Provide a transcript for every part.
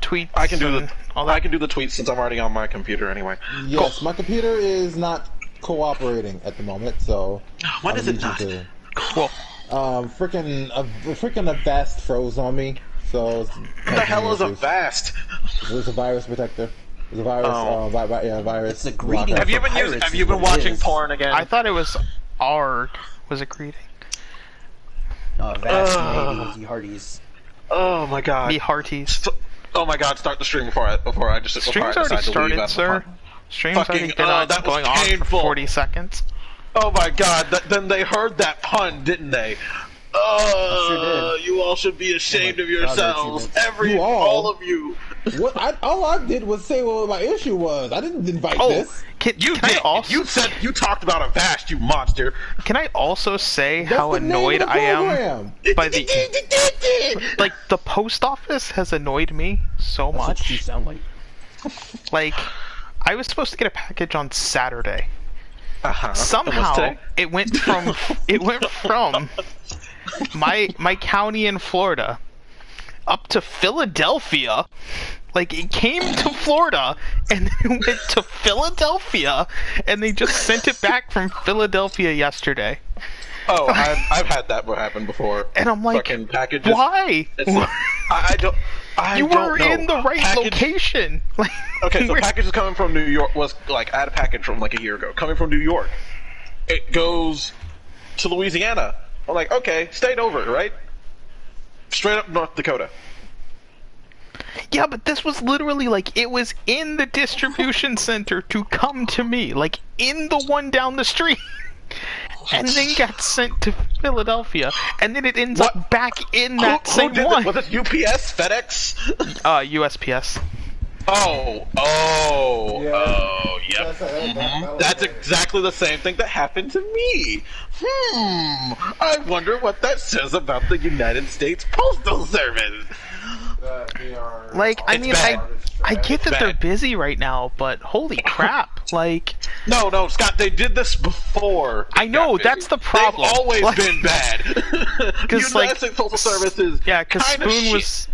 tweets. I can do all that. I can do the tweets since I'm already on my computer anyway. Yes, my computer is not cooperating at the moment, so. When is it not? Cool. Freaking Avast froze on me, so. What the hell is Avast? It was a virus protector. It was a virus. Virus. It's a greeting. Have you been watching porn again? I thought it was ARG. Was it greeting? Avast maybe the Hardies. Oh my god. The Hearties. Oh my god, start the stream before I just Stream's already started, sir. Stream's already been going on for 40 seconds. Oh my god, then they heard that pun, didn't they? Sure did. You all should be ashamed of yourselves. All of you. All I did was say what my issue was. I didn't invite this. You talked about Avast, you monster. Can I also say how annoyed I am by the like the post office has annoyed me so much. That's what you sound like. Like, I was supposed to get a package on Saturday. Somehow it went from my county in Florida up to Philadelphia. Like, it came to Florida, and then it went to Philadelphia, and they just sent it back from Philadelphia yesterday. Oh, I've had that happen before. And I'm like, fucking packages. Why? I don't know. In the right location. Like, okay, so packages coming from New York was like, I had a package from like a year ago coming from New York. It goes to Louisiana. I'm like, okay, stayed over, right? Straight up North Dakota. Yeah, but this was literally like, it was in the distribution center to come to me, like in the one down the street, and then got sent to Philadelphia, and then it ends up back in that same one. Was it UPS, FedEx? USPS. Yep. That's exactly the same thing that happened to me. I wonder what that says about the United States Postal Service. Like, I mean, I get that they're busy right now, but holy crap, like... No, Scott, they did this before. I know, that's the problem. They've always been bad. Because, United States Postal Service is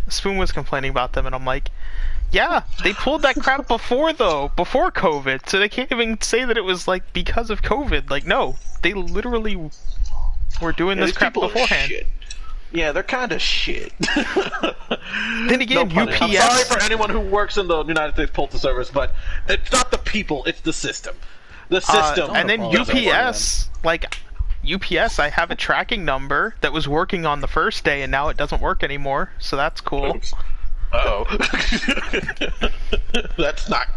Spoon was complaining about them, and I'm like, yeah, they pulled that crap before COVID, so they can't even say that it was, like, because of COVID. Like, no, they literally were doing this crap beforehand. Yeah, they're kind of shit. Then again, UPS... I'm sorry for anyone who works in the United States Postal Service, but it's not the people, it's the system. The system. And then UPS, UPS, I have a tracking number that was working on the first day, and now it doesn't work anymore, so that's cool. Oops. Uh-oh. That's not...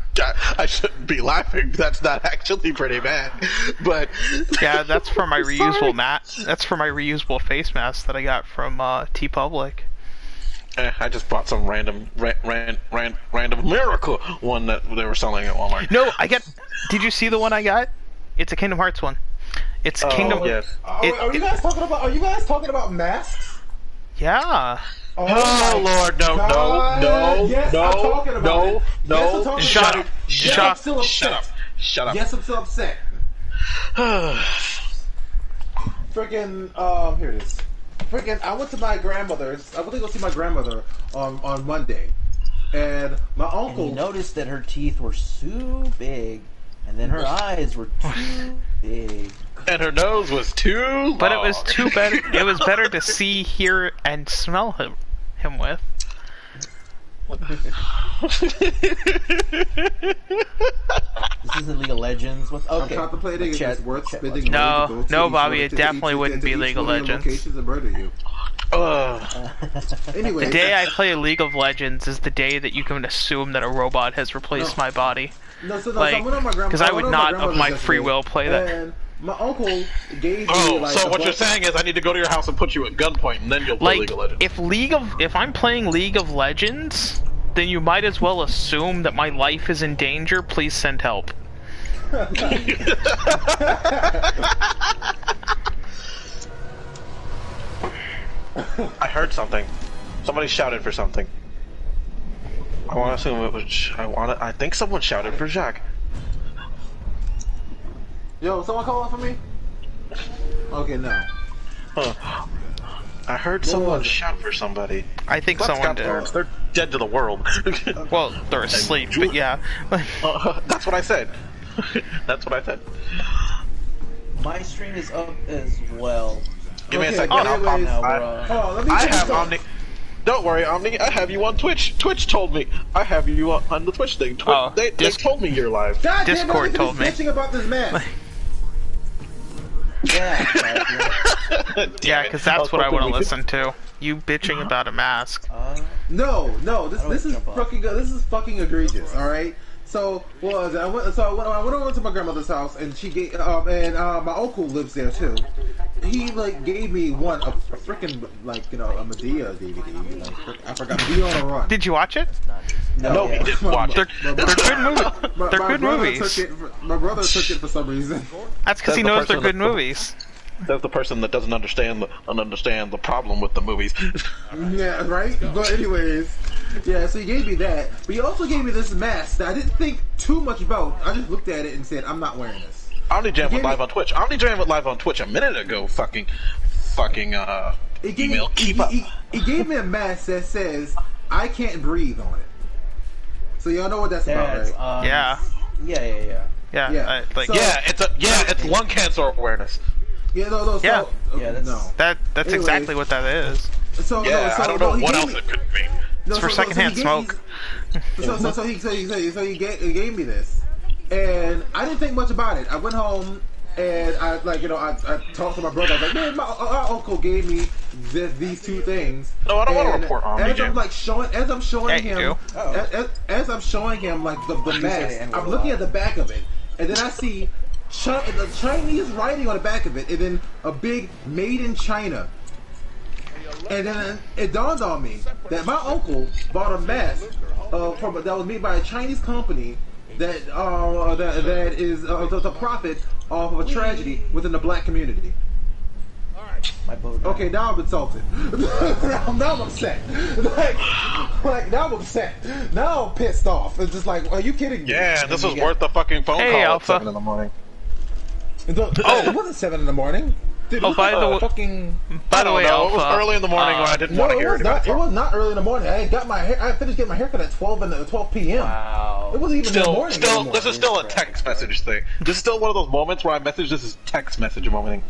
I shouldn't be laughing. That's not actually pretty bad. But... Yeah, that's for my reusable That's for my reusable face mask that I got from TeePublic. I just bought some random miracle one that they were selling at Walmart. No, Did you see the one I got? It's a Kingdom Hearts one. It's Kingdom... Yes. Are you guys talking about masks? Yeah. Oh Lord, no. Yes, Shut up. Shut up. Yes, I'm still upset. Freaking, here it is. Freaking, I went to my grandmother's. I went to go see my grandmother on Monday, and my uncle. And you noticed that her teeth were so big, and then her eyes were too big. And her nose was too long. But it was it was better to see, hear, and smell him with. This isn't League of Legends. Okay. I'm contemplating if it's worth spending No, money to go to Bobby, it definitely wouldn't be League of Legends. And murder you. Anyway, the day I play League of Legends is the day that you can assume that a robot has replaced my body. Because I would not, of my free will, play that. My uncle gave me so what you're saying is I need to go to your house and put you at gunpoint, and then you'll play League of Legends. If I'm playing League of Legends, then you might as well assume that my life is in danger. Please send help. I heard something. Somebody shouted for something. I want to assume it was. I think someone shouted for Jacques. Yo, someone calling for me? Okay, no. I heard someone shout for somebody. I think someone did. dead to the world. Well, they're asleep, but yeah. That's what I said. That's what I said. My stream is up as well. Give me a Okay, second. but I'll anyways- Now let me I finish have up. Omni. Don't worry, Omni. I have you on Twitch. Twitch told me I have you on the Twitch thing. They told me you're live. God damn it, Discord I'm told me. bitching about this mask. yeah. Yeah, because that's what I want to listen to. You bitching about a mask. No, I this is jump off. fucking this is fucking egregious. All right. So what was it? I went over to my grandmother's house, and she gave my uncle lives there too. He like gave me a freaking like a Medea DVD. Like, I forgot Medea on a Run. Did you watch it? No, he didn't watch it. They're good movies. They're good movies. My brother took it for some reason. That's because he That's the knows they're person good that- movies. That's the person that doesn't understand the problem with the movies. Yeah, right? But anyways, yeah, so he gave me that. But he also gave me this mask that I didn't think too much about. I just looked at it and said, I'm not wearing this. Omni Jam He went gave live me- on Twitch. Omni Jam went live on Twitch a minute ago. Fucking He gave email. me, Keep up. he gave me a mask that says, I can't breathe on it. So y'all know what that's about, That's, right? Yeah. Yeah. Yeah. Yeah. Like So- It's lung cancer awareness. Yeah, no, so, Yeah. Yeah, that's- no. that's Anyways. exactly what that is. So, Yeah, no, so, I don't know no, he what gave else me- it could mean. No, It's for secondhand he smoke. He gave me this, and I didn't think much about it. I went home and I talked to my brother. I was like, man, our uncle gave me these two things. No, I don't want to And report Omni as Jam. I'm like showing, as I'm showing Yeah, you him, do. as I'm showing him like the say the mask, N-word I'm a looking lot. at the back of it, and then I see the Chinese writing on the back of it, and then a big "Made in China." And then it dawned on me that my uncle bought a mask that was made by a Chinese company that is the profit off of a tragedy within the black community. My boat. Okay, now I'm insulted. now I'm upset. Like now I'm upset. Now I'm pissed off. It's just like, are you kidding me? Yeah, this was worth the fucking phone Hey, call Alpha. at 7 in the morning. It wasn't 7 in the morning. Dude, Oh, by the way- fucking. By the way, it Alpha. was early in the morning when I didn't want to hear it was not. it. It was not early in the morning. I finished getting my haircut at 12 p.m. Wow. It wasn't even in the morning. Still, anymore. this is still a text message thing. This is still one of those moments where I message. This is text message moment.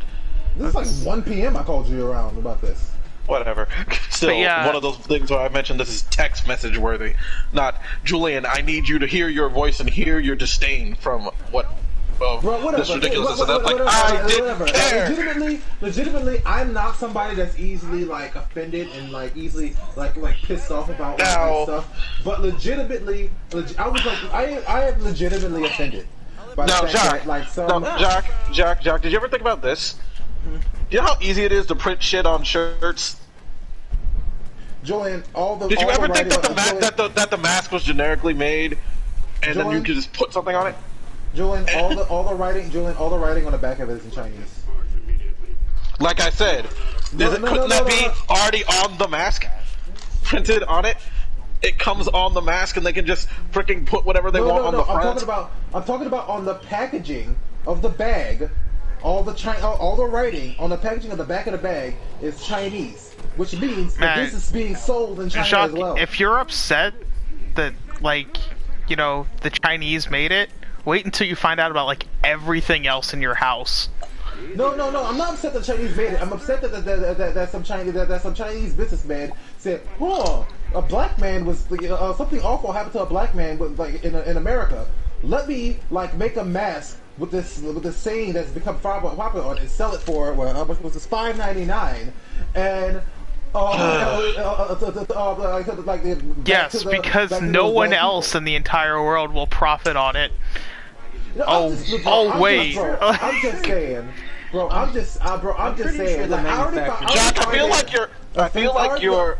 This is like 1 p.m. I called you around about this. Whatever. Still, yeah. one of those things where I mentioned this is text message worthy. Not, Julian, I need you to hear your voice and hear your disdain from what. Bro, whatever. This ridiculousness and that. Like, Whatever. I didn't Whatever. care. Legitimately, I'm not somebody that's easily like offended and like easily like pissed off about all No. that stuff. But legitimately, I was like, I am legitimately offended by the Now, fact Jack, that like some. Jack, did you ever think about this? Do you know how easy it is to print shit on shirts? Julian, Did you ever think that Julian, that the mask was generically made, and then you Julian? could just put something on it? Julian, all the writing on the back of it is in Chinese. Like I said, couldn't that be already on the mask, printed on it? It comes on the mask, and they can just freaking put whatever they want on the front. I'm talking about on the packaging of the bag. All the writing on the packaging of the back of the bag is Chinese, which means that Man, this is being sold in China Jacques, as well. if you're upset that, like, the Chinese made it, wait until you find out about, like, everything else in your house. No, I'm not upset that the Chinese made it. I'm upset that some Chinese businessman said, "Oh, a black man was something awful happened to a black man in America. Let me make a mask with this saying that's become far more popular on it and sell it for how much was this? $5.99 and." Yes, because no one else in the entire world will profit on it. Wait. I'm just saying, bro. I'm just saying. Sure the Jack, I feel like you're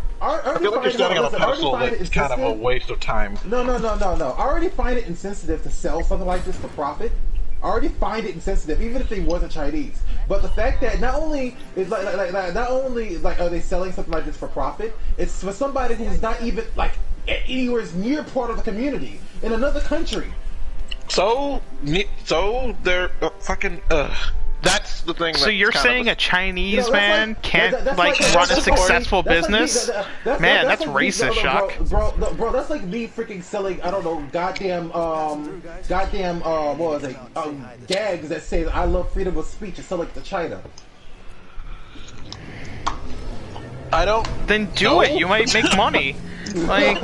standing on a pedestal that's kind of a waste of time. No. I already find it insensitive to sell something like this for profit. I already find it insensitive, even if they wasn't Chinese. But the fact that not only are they selling something like this for profit, it's for somebody who's not even anywhere near part of the community in another country. So they're fucking. That's the thing. So that's you're kind saying of a Chinese that's man like- can't that's like like- run a that's successful That's like me- business? Man, that's like me- racist, no, Jacques. Bro, that's like me freaking selling, I don't know, what was it, gags that say I love freedom of speech and sell it to China. I don't. Then do No. it. You might make money. Like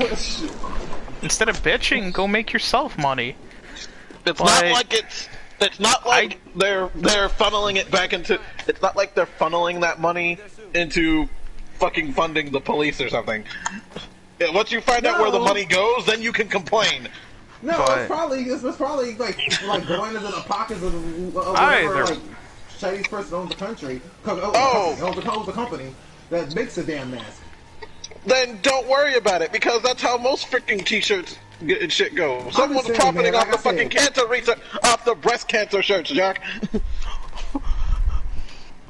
instead of bitching, go make yourself money. It's Like- not like it's not like they're funneling it back into. It's not like they're funneling that money into fucking funding the police or something. Yeah, once you find out where the No. money goes, then you can complain. No, But- it's probably like going into the pockets of whatever Either. like Chinese person owns the country, Oh. owns the company that makes the damn mask. Then don't worry about it, because that's how most freaking t-shirts and shit go. Someone's saying, profiting man, off like the I fucking said. cancer research, off the breast cancer shirts, Jack.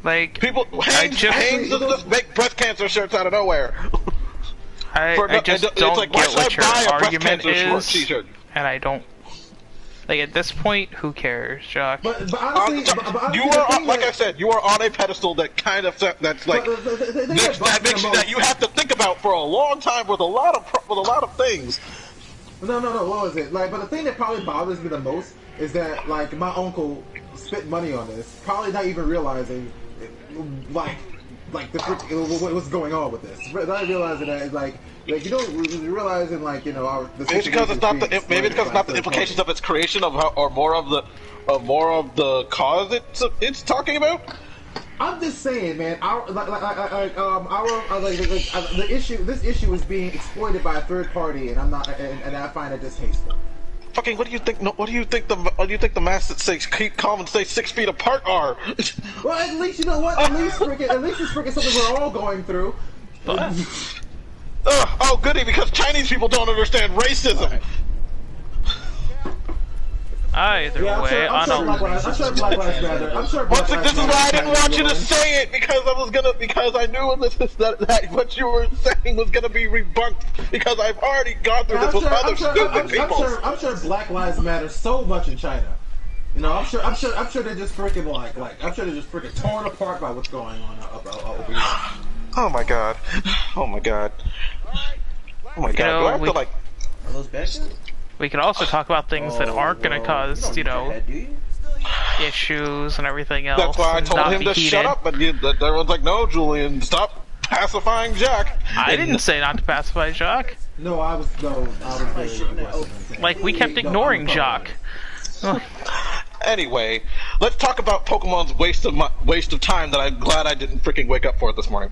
Like People, Hanes just- doesn't make breast cancer shirts out of nowhere. I just it's don't like, why get should I what your buy a breast argument cancer is, t-shirt? and I don't. Like at this point, who cares, Jacques? But honestly, You are on, like I said, you are on a pedestal that kind of that's like that makes you, that you have to think about for a long time with a lot of things. No, what was it? Like, but the thing that probably bothers me the most is that, like, my uncle spent money on this, probably not even realizing, like what's going on with this. Not realizing that, like you know, realizing, like, you know, Maybe because it's not the implications of its creation or more of the cause it's talking about. I'm just saying, man. This issue is being exploited by a third party, and I'm not, and I find it distasteful. Fucking, what do you think? What do you think the masks that say keep calm and stay 6 feet apart are? Well, at least you know what. At least it's freaking something we're all going through. Oh, goody! Because Chinese people don't understand racism. Either Yeah, way, I'm sure Black Lives Matter. I'm sure Black This is Lives why I Matter didn't want you to win. say it, because I knew that what you were saying was gonna be rebunked, because I've already gone through this with other stupid people. I'm sure Black Lives Matter so much in China. You know, I'm sure they're just freaking I'm sure they're just freaking torn apart by what's going on over here. Oh my god. Oh my god. Oh my god. know, Do I have we- to, like... Are those bad guys? we could also talk about things that aren't going to cause, you know, Head, do you? issues and everything else. That's why I and told not him be to heated. shut up, but everyone's like, no, Julian, stop pacifying Jack. I didn't say not to pacify Jacques. No, I was very aggressive. Like we kept ignoring Jacques. Anyway, let's talk about Pokemon's waste of time that I'm glad I didn't freaking wake up for this morning.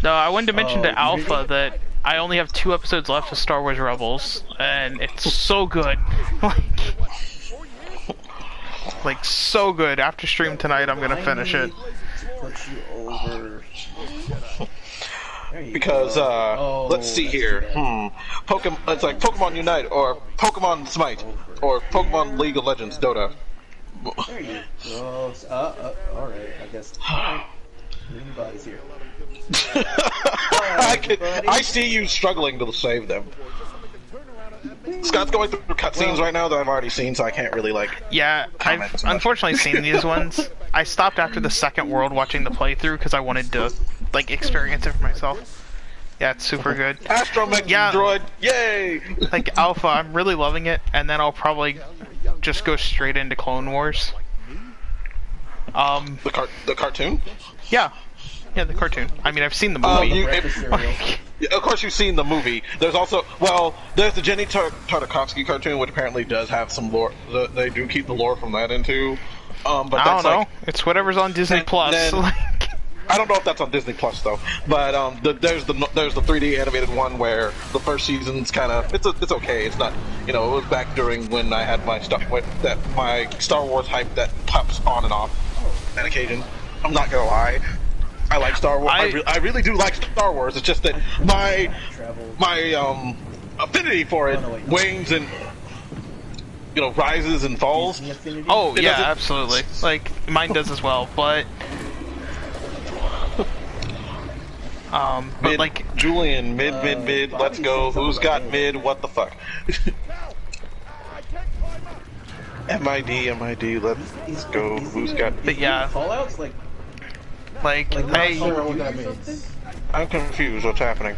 No, I wanted to mention to Oh, Alpha really? that I only have 2 episodes left of Star Wars Rebels, and it's so good. Like so good. After stream tonight, I'm gonna finish it. Put you over. There you Because, go. Oh, let's see that's here. too bad. It's like Pokemon Unite, or Pokemon Smite, or Pokemon League of Legends Dota. There you go. Alright, I guess. Alright. Anybody's here. I see you struggling to save them. Scott's going through cutscenes right now that I've already seen, so I can't really, like... Yeah, comment I've so much. unfortunately seen these ones. I stopped after the second world watching the playthrough because I wanted to, like, experience it for myself. Yeah, it's super good. Astromech Yeah. Droid, yay! Like, Alpha, I'm really loving it, and then I'll probably just go straight into Clone Wars. The cartoon? Yeah. Yeah, the cartoon. I mean, I've seen the movie. Breakfast cereal. Yeah, of course you've seen the movie. There's also, there's the Jenny Tartakovsky cartoon, which apparently does have some lore. They do keep the lore from that into. But I that's don't know. like, It's whatever's on Disney then- Plus. then- Like, I don't know if that's on Disney Plus though. But there's the 3D animated one where the first season's kind of it's okay. It's not, it was back during when I had my my Star Wars hype that pops on and off on occasion. I'm not gonna lie. I like Star Wars. I really do like Star Wars. It's just that my affinity for it wanes and rises and falls. oh, It yeah, doesn't- absolutely. Like, mine does as well, but... Mid, like... Julian, mid. Let's go. Who's got mid? What the fuck? MID, let's go. Who's got... But yeah, Callouts like Not I sure what that or means. something? I'm confused. What's happening?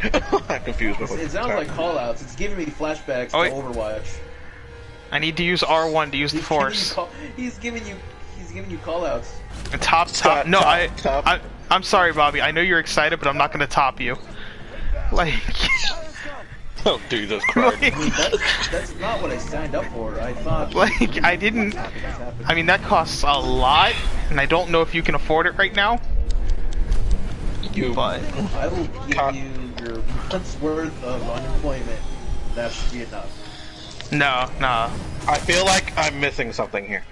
I'm confused with what's It sounds like happening. callouts. It's giving me flashbacks Oh, to wait. Overwatch. I need to use R1 to use the force. He's giving you callouts. Top. Top, No, top. I'm sorry, Bobby. I know you're excited, but I'm not gonna top you. Like, Oh, Jesus Christ. I mean, that's not what I signed up for. I thought. like I didn't. I mean, that costs a lot, and I don't know if you can afford it right now. But I will give you your month's worth of unemployment. That should be enough. no. I feel like I'm missing something here.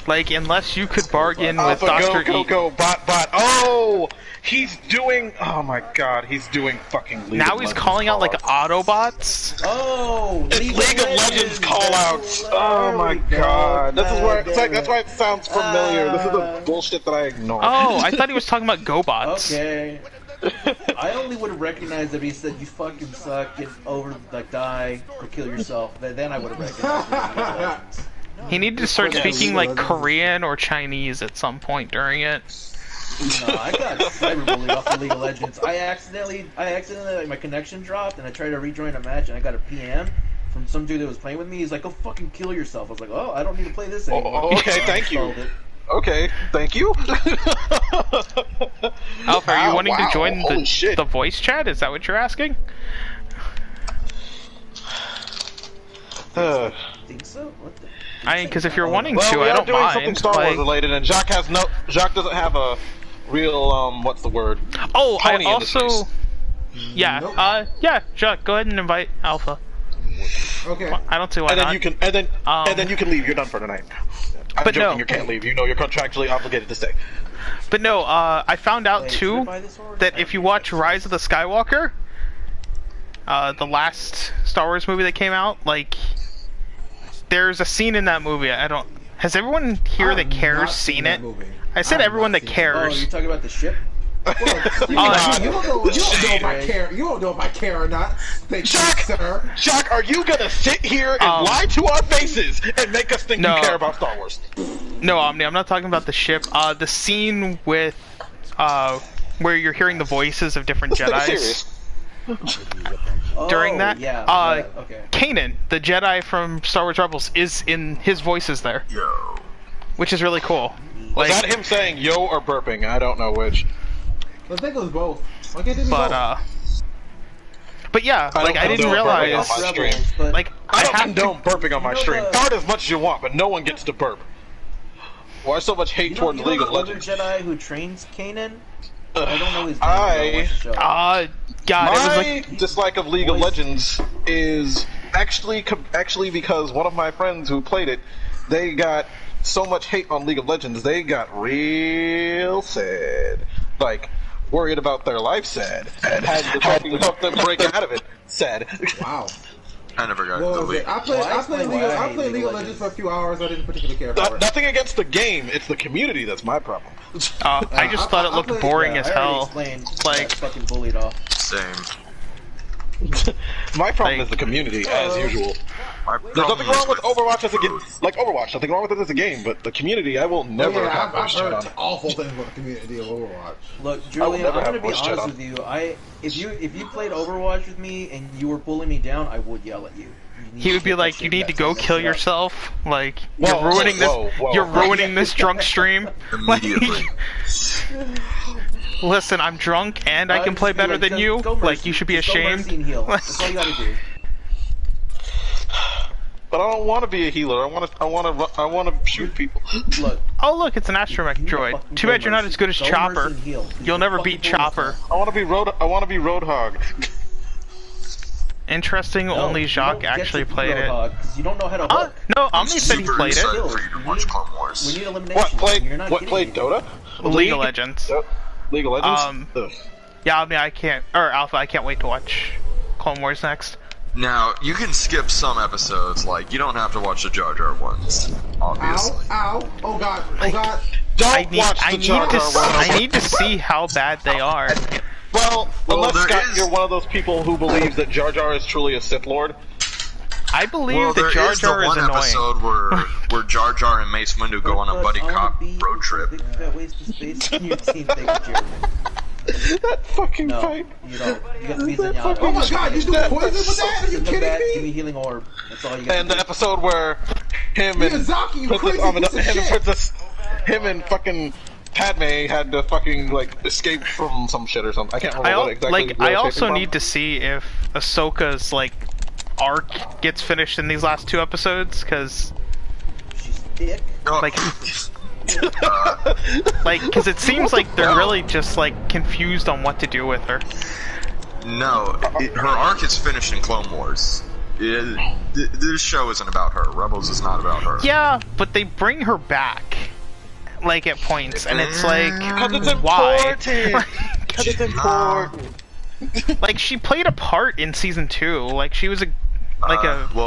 Like, unless you could bargain with Alpha, Dr. go, bot. Oh! He's doing... Oh my god, he's doing fucking League Now of he's Legends calling out like callouts. Autobots. Oh, It's League of Legends callouts. Oh my god. This is where... It's like, that's why it sounds familiar. This is the bullshit that I ignore. Oh, I thought he was talking about GoBots. Okay. I only would have recognized if he said you fucking suck, get over, like die, or kill yourself. Then I would have recognized it. He needed to start Yeah, speaking League of like Legends. Korean or Chinese at some point during it. No, I got cyberbullied off of League of Legends. I accidentally, like, my connection dropped, and I tried to rejoin a match, and I got a PM from some dude that was playing with me. He's like, "Go fucking kill yourself." I was like, "Oh, I don't need to play this anymore." Oh, okay, So I thank you. installed it. Okay, thank you. Alpha, are you wanting wow, to join holy shit. the voice chat? Is that what you're asking? Think so? What the? I mean, because if you're wanting Well, to, we I are don't doing mind. something Star Wars Like, related, and Jacques doesn't have a real, what's the word? oh, I Pony in this also, race. yeah, Nope. yeah, Jack, go ahead and invite Alpha. Okay. I don't see why And then not. you can, and then you can leave. You're done for tonight. I'm But joking. no. You can't leave. You know you're contractually obligated to stay. But no, I found out Wait, should I too buy this or- that if you watch Rise of the Skywalker, the last Star Wars movie that came out, like, there's a scene in that movie. Has everyone here that cares seen it? I said everyone that Oh, cares. you're talking about the ship? You don't know if I care. You don't know if I care or not. Thank you, Jacques! sir. Jacques, are you gonna sit here and lie to our faces and make us think No. you care about Star Wars? No, Omni, I'm not talking about the ship. The scene with, where you're hearing the voices of different Let's take it Jedis. serious. During Oh, that, yeah, okay. Kanan, the Jedi from Star Wars Rebels, is in his voices there, which is really cool. Was Like, that him saying yo or burping? I don't know which. I think it was both. Okay, did but yeah, I like don't I didn't condone burping realize, on my stream. But like I don't have condone burping on my know stream. the- Fart as much as you want, but no one gets to burp. Why so much hate towards you know League the of older Legends? Jedi who trains Kanan? I don't know his name. but I watched the show. God, it was My like, dislike of League of voice. Legends is actually because one of my friends who played it, they got so much hate on League of Legends, they got real sad. Like, worried about their life sad. And had to try to help them break out of it sad. Wow. I never got Well, into League. I played League of Legends for a few hours. I didn't particularly care for it. Nothing against the game, it's the community that's my problem. I just thought it I looked played- boring Yeah, as I already hell. explained Like- that fucking bullied off. Same. My problem Like- is the community, as usual. My There's problem nothing wrong is with Overwatch as a game. Like Overwatch, nothing wrong with it as a game, but the community, I will never have I've voice chat heard on. awful things about the community of Overwatch. Look, Julian, never I'm have gonna be voice chat honest on. with you. If you played Overwatch with me and you were pulling me down, I would yell at you. He would be like, "You need to go kill yourself. Like, you're Whoa, ruining this. whoa. You're ruining this drunk stream." Like, immediately. listen, I'm drunk and I can play better than you. Like, you should be ashamed. That's all you gotta do. But I don't want to be a healer. I want to shoot people. Look, Oh, look, it's an astromech droid. Too bad you're not as good as Chopper. You'll never beat Chopper. I want to be Roadhog. Interesting, only Jacques actually played it. You don't know how to hook. No, Omni said he Super played excited it. for you to watch Clone Wars. We need elimination. What played Dota? League of Legends. League of Legends. Ugh. Yeah, I mean, I can't, or Alpha, I can't wait to watch Clone Wars next. Now, you can skip some episodes, like, you don't have to watch the Jar Jar ones, obviously. Ow! Oh god! Oh god! Don't watch the Jar Jar one. I need to see how bad they are. Well, unless there Scott, is- you're one of those people who believes that Jar Jar is truly a Sith Lord. I believe Well, that there Jar is the Jar is one annoying. episode where Jar Jar and Mace Windu go on a buddy cop road trip. Big fat waste of space in your team. Thank you, Jeremy. That fucking No, fight. you don't. You got to be Zenyatta. Oh my god, you do poison with that? Are you Send them kidding back, give me? me healing orb. That's all you got. And the episode where him and Miyazaki, you Princess crazy Amidala, piece of shit. him and fucking Padme had to fucking like escape from some shit or something. I can't remember what exactly. I also need to see if Ahsoka's like arc gets finished in these last 2 episodes, because She's thick. like because it seems like they're really just like confused on what to do with her. No, her arc is finished in Clone Wars. This show isn't about her. Rebels is not about her. Yeah, but they bring her back, like at points, and it's like, Because it's why? important. Because it's important. Like she played a part in season 2. Like she was a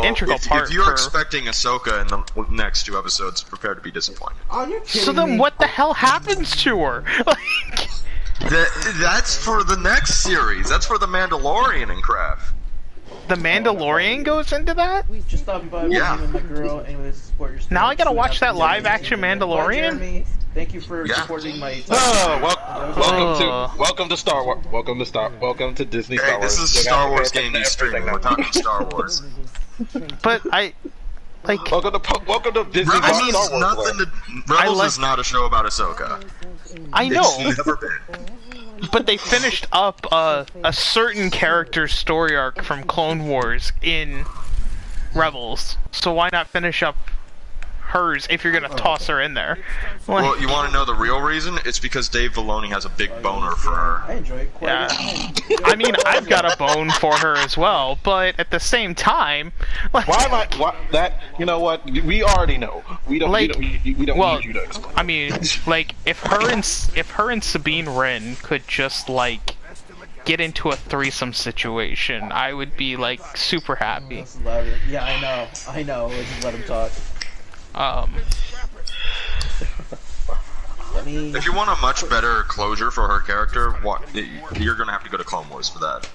integral part. If you're for... expecting Ahsoka in the next 2 episodes, prepare to be disappointed. Are you kidding So then, me? what the hell happens to her? Like, That's for the next series. That's for the Mandalorian and crap. the Mandalorian goes into that? Just stopping by. Yeah. Me and my girl. Anyways, support your Now I gotta stream. watch that Jeremy. live-action Bye, Mandalorian? Jeremy. Thank you for Yeah. supporting my. Welcome to Star Wars. Welcome to Disney Star Hey, Wars. this is You Star gotta Wars pay attention gaming to stream. everything We're now. talking Star Wars. But I, like, Welcome to Disney Rebels Star is Wars. nothing World. to. Rebels like- is not a show about Ahsoka. I know, It's never been. but they finished up a certain character's story arc from Clone Wars in Rebels. So why not finish up hers if you're gonna toss her in there? Like, Well, you want to know the real reason? It's because Dave Filoni has a big boner for her. I enjoy it quite yeah. a bit. I mean, I've got a bone for her as well, but at the same time, like, Why am I? Why, that you know what? We already know. We don't. Like, we don't well, need you to explain. I mean, like, if her and Sabine Wren could just like get into a threesome situation, I would be like super happy. This is louder. Yeah, I know. Let's just let him talk. Let me. If you want a much better closure for her character, you're gonna have to go to Clone Wars for that.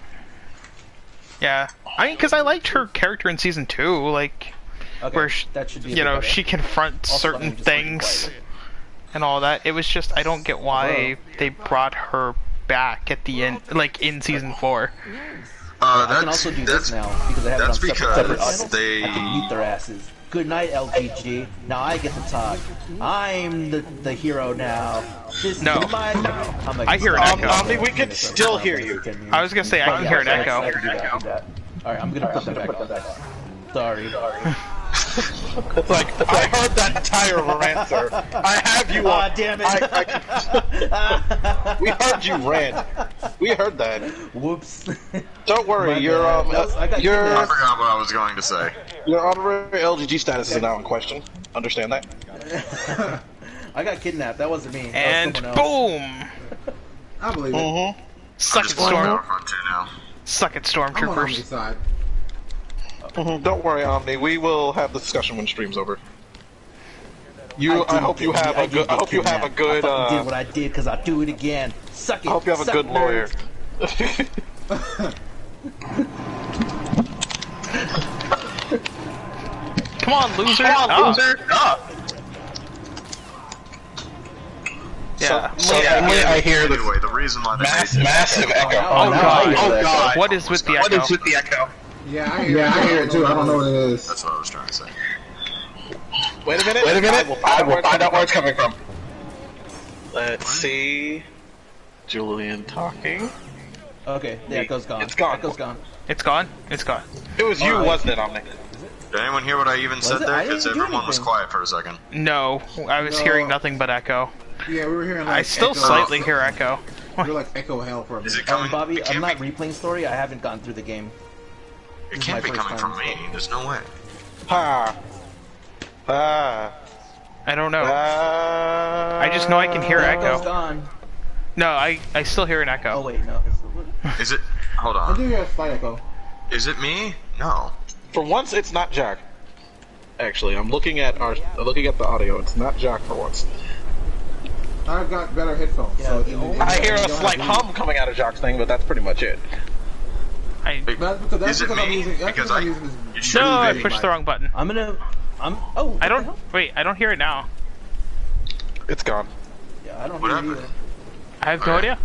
Yeah, I mean, because I liked her character in season 2, like, Okay, where that should be. you know she confronts Also, certain I'm just fucking things quiet. and all that. It was just I don't get why they brought her back at the end, like in season 4. I can also do this now because I have it on that's separate because channels. they- I can mute their asses. Good night, LGG. Now I get to talk. I'm the hero now. This No. is my. I hear an echo. Omni, we can still hear you. I was gonna say I can hear an echo. I can do that, I can do that. Alright, I'm gonna put that back on. Sorry. It's like I heard that entire rant, sir. I have you on. Aw, damn it. We heard you rant. We heard that. Whoops. Don't worry, My your bad. That was- I got your I forgot what I was going to say. your honorary LGG status is now in question. Understand that? I got kidnapped. That wasn't me. That And was someone else. boom! I believe it. Suck it, Just playing Storm. Battlefront 2 now. Suck it, I'm on Omni's Stormtroopers. side. Don't worry, Omni. We will have the discussion when stream's over. I hope you have a good. I hope you have a good. I fucking did what I did because I'll do it again. Suck it. I hope you have a suck good nerds. lawyer. Come on, loser! Up. Yeah. Suddenly, I hear the Anyway, the reason why they massive echo. Oh now god. I hear that. God. What is with the echo? echo? Yeah, I hear it too. I don't know what it is. That's what I was trying to say. Wait a minute. I will find out where it's coming from. Let's see. Julian talking. Okay, the echo's gone. It's gone. Echo's gone. It's gone? It's gone. It was you, Alright. wasn't it, Omni? Did anyone hear what I even said it? there? I didn't Because do everyone was anything. quiet for a second. No, I was No. hearing nothing but echo. Yeah, we were hearing like I still echo. slightly hear echo. We're like echo hell for a Is minute. it coming? Bobby, it I'm can't not replaying story. I haven't gone through the game. It is can't my be first coming time. from me. There's no way. Ha. Ah. I don't know. Ah. I just know I can hear The echo's echo. gone. No, I still hear an Oh echo. wait, no. Is it? Hold I on. do hear a slight echo. Is it me? No. For once, it's not Jack. Actually, I'm looking at the audio. It's not Jack for once. I've got better headphones. Yeah, so the only- I hear a you don't slight have to- hum coming out of Jack's thing, but that's pretty much it. But that's Is it because I'm me? using. That's Because because I'm using this. you should No, I be. pushed the wrong button. Oh, I don't. Wait, I don't hear it now. It's gone. Yeah, I don't What hear it happened? either. I have no idea.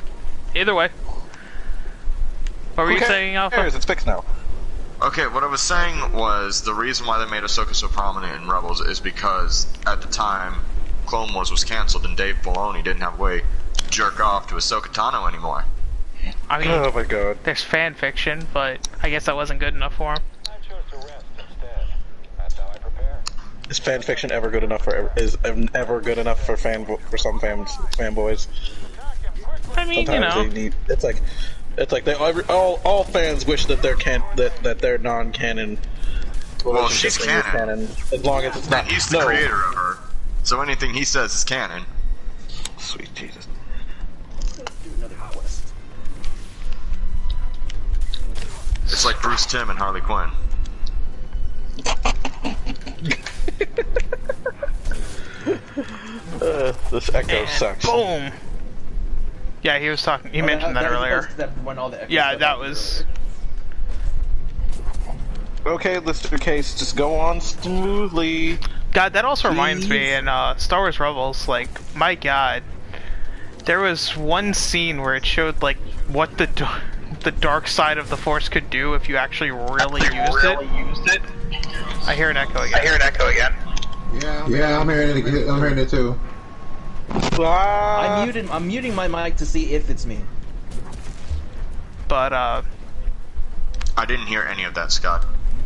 Either way. What were you saying, Alpha? It's fixed now. Okay, what I was saying was the reason why they made Ahsoka so prominent in Rebels is because at the time Clone Wars was canceled and Dave Filoni didn't have a way to jerk off to Ahsoka Tano anymore. I mean, Oh my god. there's fan fiction, but I guess that wasn't good enough for him. Is fan fiction ever good enough for ever good enough for some fanboys? I mean, you know. They need. It's like they all fans wish that they're non-canon. Well, she's relationship is canon. as long as it's not. And he's the creator of her, so anything he says is canon. Sweet Jesus. Let's do another quest. It's like Bruce Timm and Harley Quinn. This echo And sucks. boom! Yeah, he was talking. He mentioned that earlier. Yeah, that was. Okay, listener case, just go on smoothly. God, that also reminds me in Star Wars Rebels, like, my god. There was one scene where it showed, like, what the dark side of the Force could do if you actually really used it. I hear an echo again. Yeah, I'm hearing it too. I'm muting my mic to see if it's me. But, I didn't hear any of that, Scott.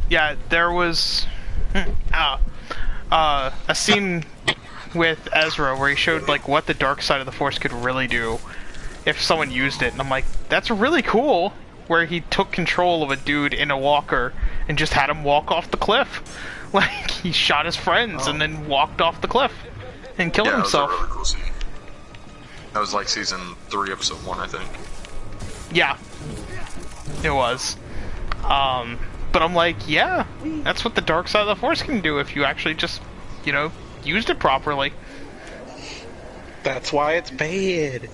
yeah, there was a scene with Ezra where he showed, like, what the dark side of the Force could really do if someone used it, and I'm like, that's really cool, where he took control of a dude in a walker and just had him walk off the cliff. Like, he shot his friends and then walked off the cliff and killed himself. That was a really cool scene. That was like season 3, episode 1, I think. Yeah, it was. But I'm like, yeah, that's what the dark side of the Force can do if you actually just, you know, used it properly. That's why it's bad.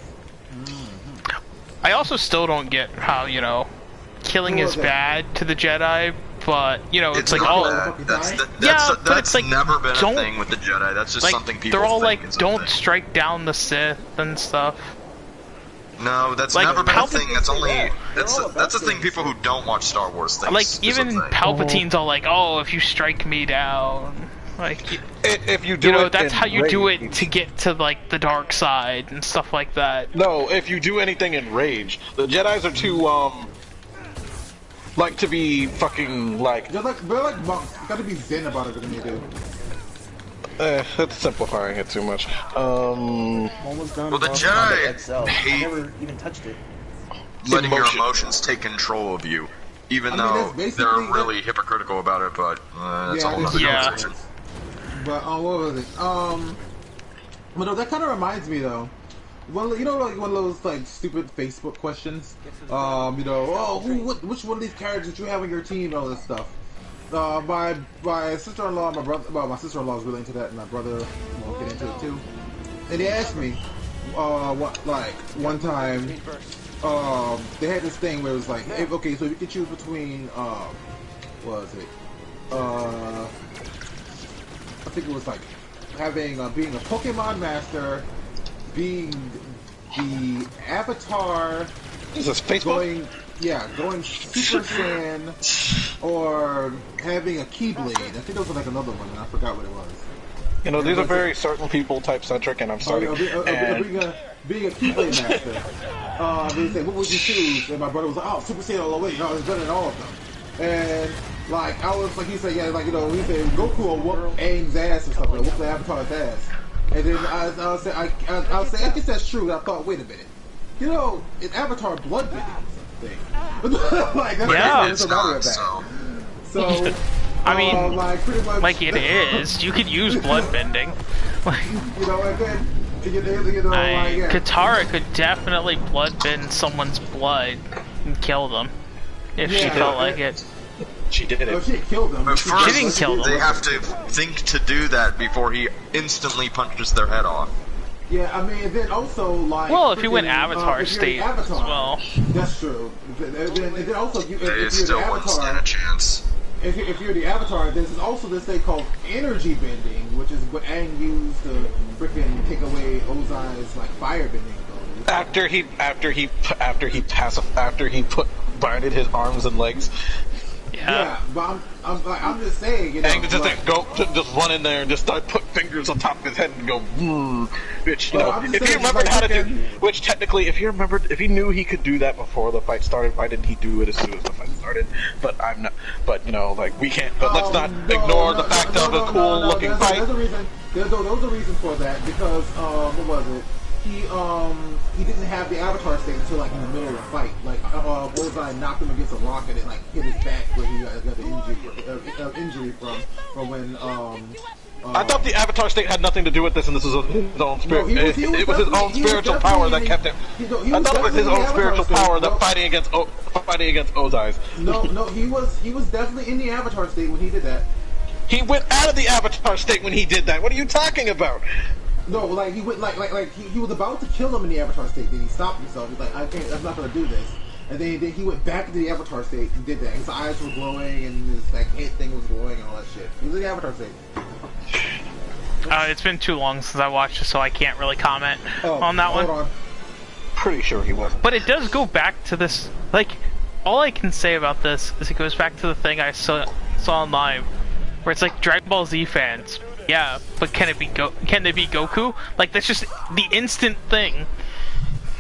I also still don't get how, you know, killing is bad to the Jedi, but, you know, it's like, not oh, bad. That's but it's like, never been a don't- thing with the Jedi. That's just like, something people they're all think like, is a don't thing. strike down the Sith and stuff. No, that's like, never been a Palpatine- thing. That's only that's a thing people who don't watch Star Wars think. Like, even Palpatine's all like, oh, if you strike me down, like, If you do you know, it that's in how you do rage. it to get to, like, the dark side and stuff like that. No, if you do anything in rage, the Jedi's are too like to be fucking like. They're like monks. You gotta be zen about it when they do. That's simplifying it too much. Almost done. Well, the crossing on Jedi XL. I hate- never even touched it. letting your Emotion. emotions take control of you, even I mean, though that's basically they're that- really hypocritical about it. But that's a whole other Yeah. conversation. But what was it? But no, that kind of reminds me though. Well, you know, like one of those like stupid Facebook questions. You know, oh, which one of these characters did you have on your team? And all this stuff. My sister-in-law, my brother. Well, my sister-in-law is really into that, and my brother will get into it too. And he asked me, one time, they had this thing where it was like, hey, okay, so you could choose between, what was it? I think it was like having being a Pokemon master, being the Avatar, Is this Facebook? going Super Saiyan, or having a Keyblade. I think there was like another one, and I forgot what it was. You know, these are very certain people type centric, and I'm sorry. And Being a Keyblade master. They said, what would you choose? And my brother was like, oh, Super Saiyan all the way. No, it's better than all of them. And like I was like, he said, yeah, like, you know, he said Goku will whoop Aang's ass or something, or whoop the Avatar's ass. And then I said, I guess that's true. And I thought, wait a minute, you know, in Avatar, blood bending is a thing. Like, that's Yeah. that's the matter of that. So, I mean, like pretty much, like it is. You could use blood bending. Like, You know, and then you know, like, yeah. Katara could definitely blood bend someone's blood and kill them if she Yeah. felt like it. she did Oh, it. she killed them. But She first, didn't kill them. they have to think to do that before he instantly punches their head off. Yeah, I mean, then also like. Well, if you went freaking, Avatar if you're state Avatar, as well. That's true. And then also, if They you're the still wouldn't stand a Avatar, chance. if you're the Avatar, there's also this thing called energy bending, which is what Aang used to freaking take away Ozai's like fire bending ability. After he binded his arms and legs. Yeah, but I'm just saying, you know, And just like, just run in there and just start put fingers on top of his head and go, which you Well, know, I'm just if he saying, remembered like, how to do, freaking- which technically, if he knew he could do that before the fight started, why didn't he do it as soon as the fight started? But you know, like we can't. But let's not ignore the fact of a cool looking fight. There's a reason. There was a reason for that because what was it? He didn't have the Avatar state until like in the middle of the fight. Like Ozai knocked him against a rock and it like hit his back where he got the injury from when I thought the Avatar state had nothing to do with this, and this was his own spirit. No, it was his own spiritual power that kept him. I thought it was his own spiritual power that fighting against Ozai's. No, he was definitely in the Avatar state when he did that. He went out of the Avatar state when he did that. What are you talking about? No, like he went like he was about to kill him in the Avatar state. Then he stopped himself. He's like, I'm not gonna do this. And then he went back into the Avatar state and did that. His eyes were glowing and his like head thing was glowing and all that shit. He was in the Avatar state. It's been too long since I watched it, so I can't really comment on that hold one. on. Pretty sure he wasn't. But it does go back to this, like, all I can say about this is it goes back to the thing I saw online, where it's like Dragon Ball Z fans. Yeah, but can they beat Goku? Like, that's just the instant thing.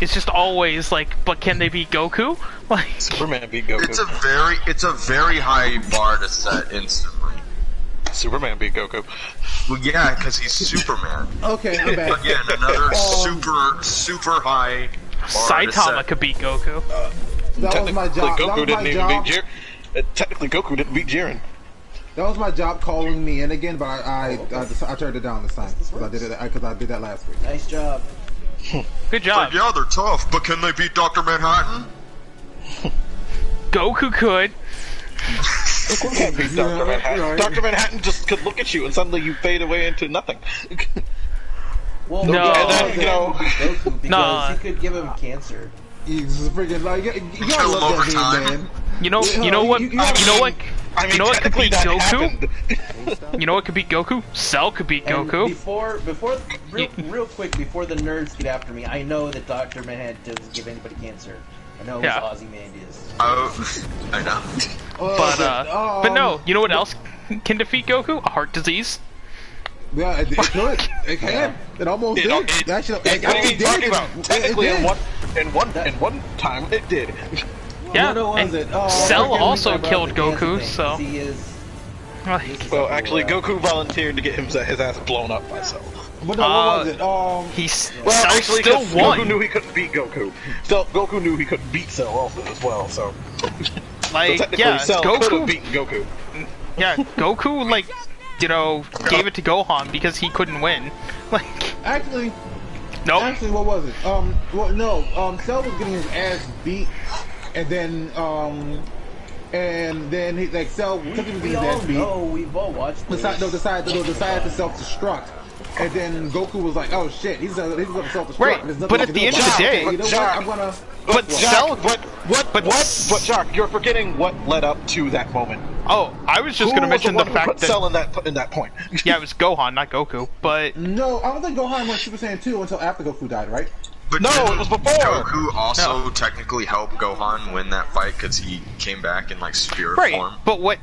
It's just always like, but can they beat Goku? Like, Superman beat Goku. It's a very high bar to set instantly. Superman beat Goku. Well, yeah, because he's Superman. Okay, I'm back. Again, another super high bar to Saitama set. could beat Goku. That was my job. That was my job. Technically, Goku didn't beat Jiren. That was my job calling me in again, but I turned it down this time because I did that last week. Nice job. Good job. Like, yeah, they're tough, but can they beat Dr. Manhattan? Goku could. Goku can't beat Dr. Manhattan. right. Dr. Manhattan just could look at you and suddenly you fade away into nothing. Well, No. And then, you know, Goku because Nah. he could give him cancer. He's freaking like you Kill gotta him love over that time. dude, man. You know what? you- You know what? I mean, You know what could technically beat that Goku? happened. You know what could beat Goku? Cell could beat And Goku. before real quick, before the nerds get after me, I know that Dr. Manhattan doesn't give anybody cancer. I know Yeah. who's Ozymandias. Oh, I know. But no, you know what else can defeat Goku? A heart disease. Yeah, it could. It can. It almost did. Actually, What are you it did. talking about? Technically, It in did. one time, it did. Yeah, What was and it? Cell I can't also remember killed the cancer Goku, thing, so 'cause he is. like, Well, actually, Goku volunteered to get his ass blown up by Cell. But no, what was it? he's Well, Cell actually, still 'cause won. Goku knew he couldn't beat Goku. Goku knew he couldn't beat Cell also as well. So, Like, technically, yeah, Cell could have Goku. beaten Goku. Yeah, Goku like, you know, gave it to Gohan because he couldn't win. Like, Actually, nope. what was it? Well, no. Cell was getting his ass beat, and then he like Cell because he was We getting his all ass beat. know. We've all watched this. Decided to self-destruct. And then Goku was like, "Oh shit, he's gonna self-destruct." Right, There's nothing but I at can the do end of about the it. day- You know what? I'm gonna. But Cell, But Jock, you're forgetting what led up to that moment. oh, I was just gonna mention the fact put that Cell in that point. yeah, it was Gohan, not Goku. But No, I don't think Gohan went Super Saiyan 2 until after Goku died, right? But No, didn't it was before. Goku also technically helped Gohan win that fight because he came back in like spirit right, form. but what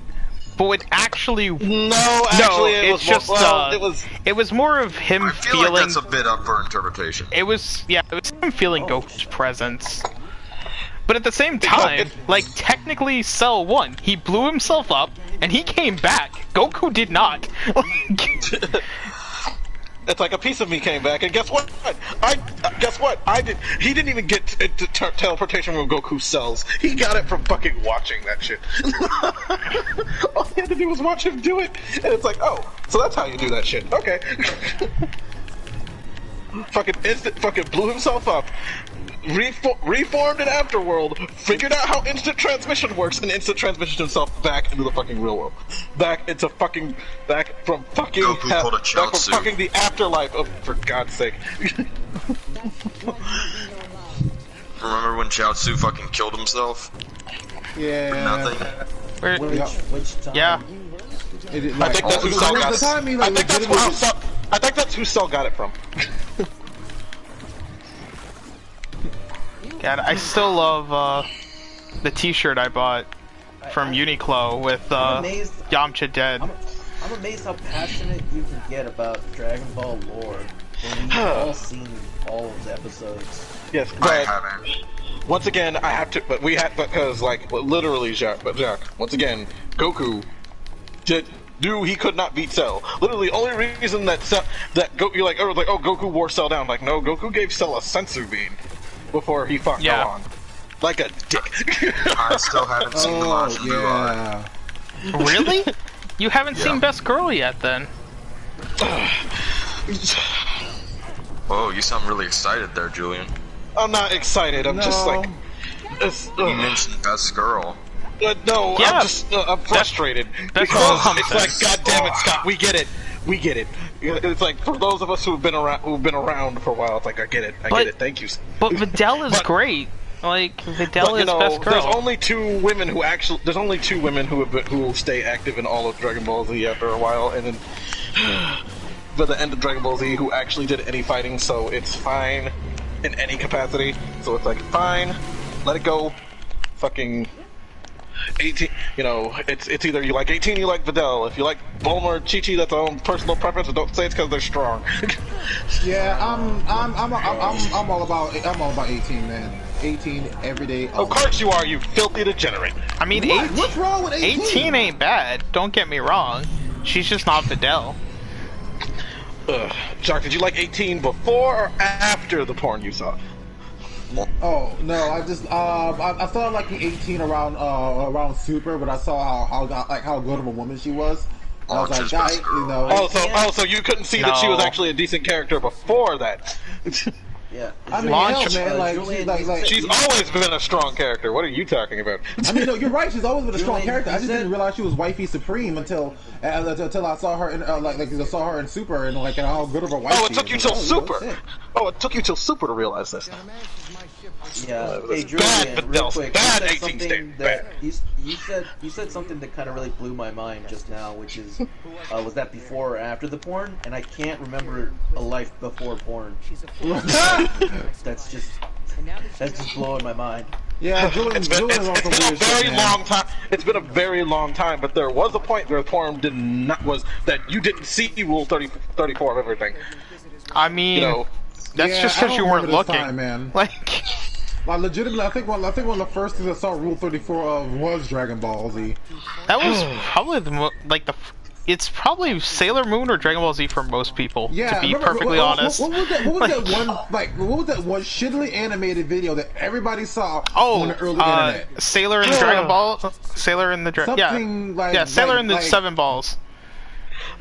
actually? No, actually, it it's was just it was more of him I feel feeling. like that's a bit up for interpretation. It was him feeling Goku's presence. But at the same time, like technically Cell won. He blew himself up and he came back. Goku did not. It's like a piece of me came back, and guess what? He didn't even get teleportation from Goku's cells. He got it from fucking watching that shit. All he had to do was watch him do it, and it's like, oh, so that's how you do that shit. Okay. fucking blew himself up. Reformed in Afterworld, figured out how instant transmission works, and instant transmission himself back into the fucking real world. Back from fucking Goku pulled a back from Chaozu. fucking the afterlife of, for God's sake. Remember when Chaozu fucking killed himself? Yeah. Nothing. Where, Which time? yeah. It, I think that's who Cell got the time he, like, I think that's who Cell got it from. God, I still love the T-shirt I bought from Uniqlo with I'm amazed. Yamcha dead. I'm amazed how passionate you can get about Dragon Ball lore when we've all seen all of the episodes. Yes, I but haven't. once again, I have to. But we have because like literally, Jack. Once again, Goku knew he could not beat Cell. Literally, only reason that you're like, oh, Goku wore Cell down. Like, no, Goku gave Cell a sensu bean before he fought Gohan. Like a dick. I still haven't seen the Majin Buu arc. yeah. Really? You haven't Yeah. seen Best Girl yet, then? Whoa, you sound really excited there, Julian. I'm not excited. I'm just like, You mentioned Best Girl. no, Yeah. I'm frustrated Best because Girl it's comes like, God damn it, Scott, we get it. It's like for those of us who've been around for a while, it's like I get it. Thank you. But Videl is great. Like Videl But, is Best Girl. there's only two women who who stay active in all of Dragon Ball Z after a while, and then by the end of Dragon Ball Z, who actually did any fighting. So it's fine in any capacity. So it's like fine, let it go. Fucking 18. You know, it's either you like 18, you like Videl. If you like Bulma or Chi-Chi, that's your own personal preference. But don't say it's because they're strong. Yeah, I'm all about 18, man. 18 every day. Of course you are, you filthy degenerate. I mean, What's wrong with 18? 18 ain't bad. Don't get me wrong. She's just not Videl. Jock, did you like 18 before or after the porn you saw? Oh no, I just I started liking 18 around Super, but I saw how good of a woman she was. And I was Just like, Best Girl. you know. So you couldn't see that she was No. actually a decent character before that. Yeah. I mean, Launch- hell, man, like, Julian, She's always been a strong character. What are you talking about? I mean, no, you're right. She's always been a strong Julian, character. I you just said- didn't realize she was wifey supreme until I saw her in I saw her in Super and like how good of a wife. Oh, it she took is. you I till was like, Super. shit. Oh, it took you till Super to realize this. Yeah. It was Hey, bad, Julian, but real Del's quick. bad you said 18 something state, that bad. you said something that kind of really blew my mind just now, which is was that before or after the porn? And I can't remember a life before porn. That's just blowing my mind. Yeah, Julian It's been is on some weird a very shit, man. long time. It's been a very long time, but there was a point where porn was that you didn't see Rule 34 of everything. I mean, You know, that's Yeah, just I because you don't weren't remember this looking. time, man. Like, Like legitimately, I think one of the first things I saw Rule 34 of was Dragon Ball Z. that was probably it's probably Sailor Moon or Dragon Ball Z for most people. Yeah, to be remember- perfectly honest. What was that? What was that one shittily animated video that everybody saw Oh, on the early internet? Sailor in the Dragon Ball. Sailor in the Something like yeah, Sailor like- in the like- Seven Balls.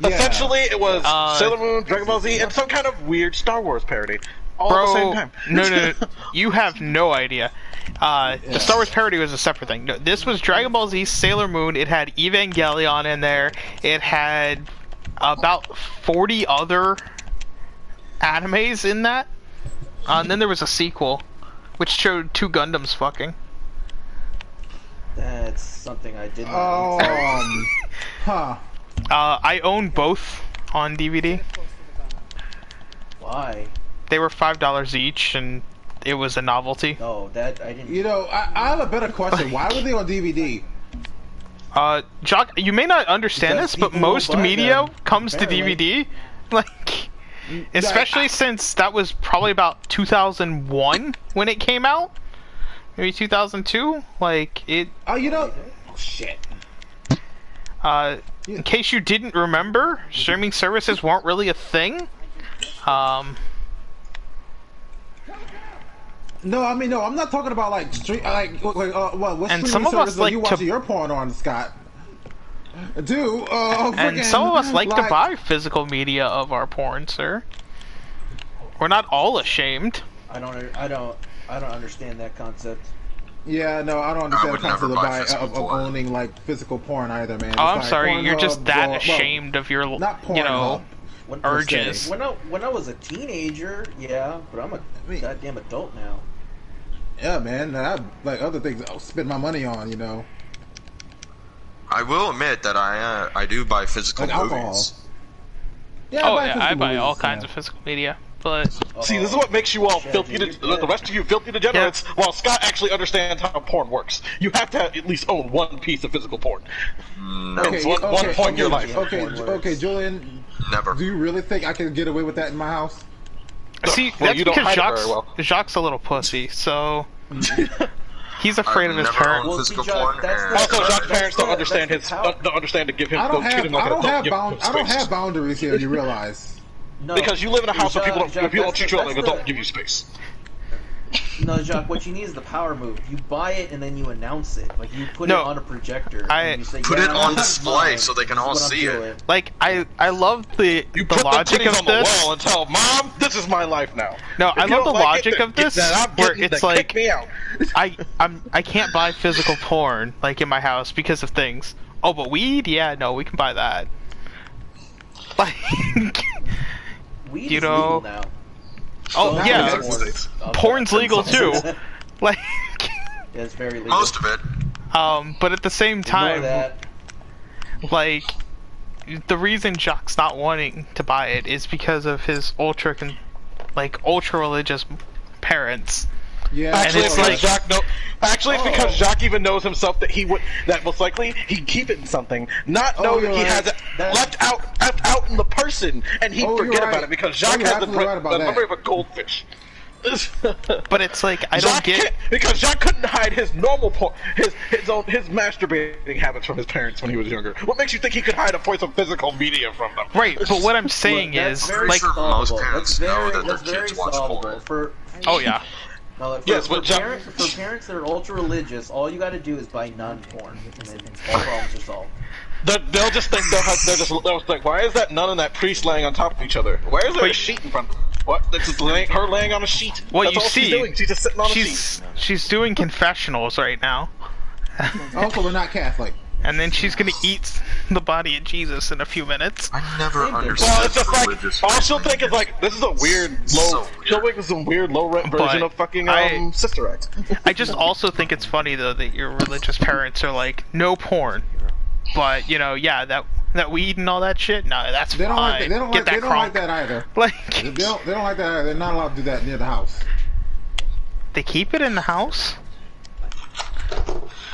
Yeah. essentially it was Sailor Moon, Dragon Ball Z, and some kind of weird Star Wars parody. All at the same time. No, you have no idea. The Star Wars parody was a separate thing. No, this was Dragon Ball Z, Sailor Moon. It had Evangelion in there. It had about 40 other animes in that. And then there was a sequel, which showed two Gundams fucking. That's something I didn't. Huh. I own both on DVD. Why? They were $5 each, and it was a novelty. No, that I didn't. You know, I have a better question. Why were they on DVD? Jock, you may not understand Because this, but people will most buy media them, comes apparently. to DVD. Like, especially since that was probably about 2001 when it came out. Maybe 2002. Like, it. Oh, you know, shit. In case you didn't remember, streaming services weren't really a thing. No, I mean, no, I'm not talking about like stream, what And streaming some of us service are like you to- watching your porn on, Scott? Dude, And some of us like to buy physical media of our porn, sir. We're not all ashamed. I don't understand that concept. Yeah, no, I don't I understand would the concept never of, buy physical of porn. owning like physical porn either, man. Oh, I'm It's like sorry, you're just Pornhub, that well, ashamed of your, not you know, When, urges. When I was a teenager, yeah, but I'm a mean- goddamn adult now. Yeah, man. I have, like, other things I'll spend my money on, you know. I will admit that I do buy physical Like alcohol. movies. Yeah, Oh yeah, I physical buy movies, all kinds of physical media, but See, this is what makes you all filthy. The rest of you filthy degenerates. While Scott actually understands how porn works, you have to at least own one piece of physical porn. No, It's one point in your life. Okay, Julian. never. Do you really think I can get away with that in my house? see, Well, that's you don't because hide it very well. Jacques a little pussy, so he's afraid of his never parents. owned Well, see, physical Jock, porn. that's and- the- Also, Jacques' that's parents don't the- understand that's his the power. don't understand to give him. I don't have. treat him like I don't an have. adult, give him I don't space. have boundaries here. You realize? No, Because you live in a house where people don't, Jacques, where people don't treat you like an that's adult the- and give you space. No, Jacques, what you need is the power move. You buy it and then you announce it. Like, you put No, it on a projector. I- and you say, Put yeah, it on this is display mine. so they can This is all what I'm see it. doing. Like I love the You put logic the titties of on the this. wall and tell Mom, "This is my life now." No, If I you love don't the like logic then of this, then I'm where getting- it's then like kick me out. I can't buy physical porn like in my house because of things. Oh, but weed? Yeah, no, we can buy that. Like, Weed You is know- legal now. oh Now yeah, it's Porn. porn's legal too. Like, Yeah, it's very legal. Most of it. but at the same Ignore time, that. like, the reason Jacques not wanting to buy it is because of his ultra religious parents. Yeah. Actually, it's it's like- Jacques. No, actually, it's because Oh. Jacques even knows himself that that most likely he'd keep it in something, not Oh, know that you're he right. has it That's- left out in the person, and he'd Oh, you're forget right. about it because Oh, Jacques you're has the absolutely right about that. memory of a goldfish. But it's like I don't get. Because Jacques couldn't hide his normal his masturbating habits from his parents when he was younger. What makes you think he could hide a voice of physical media from them? Right, but what I'm saying Look, that's is, very like, sure most solvable. parents That's know very, that their that's very kids watch solvable. porn. For oh yeah, No, for, Yes, for, but Jack- for parents that are ultra religious, all you got to do is buy non-porn, and then all problems are solved. They'll just think they'll think, why is that nun and that priest laying on top of each other? Why is there a Wait. sheet in front? What? That's just her laying on a sheet. Well, That's you all see, she's doing. She's just sitting on a sheet. she's doing confessionals right now, Also, we're not Catholic. and then she's gonna eat the body of Jesus in a few minutes. I never Same understood Well, it's just religious like all she'll reasoning. think is like, this is a weird low. So weird. She'll think it's some weird low rent version But of fucking I- Sister Act. I just also think it's funny though that your religious parents are like, no porn, but you know, yeah, that weed and all that shit. No, that's They don't fine. like that. They don't Get like. that They don't like crunk. that either. Like, They don't like that either. They're not allowed to do that near the house. they keep it in the house.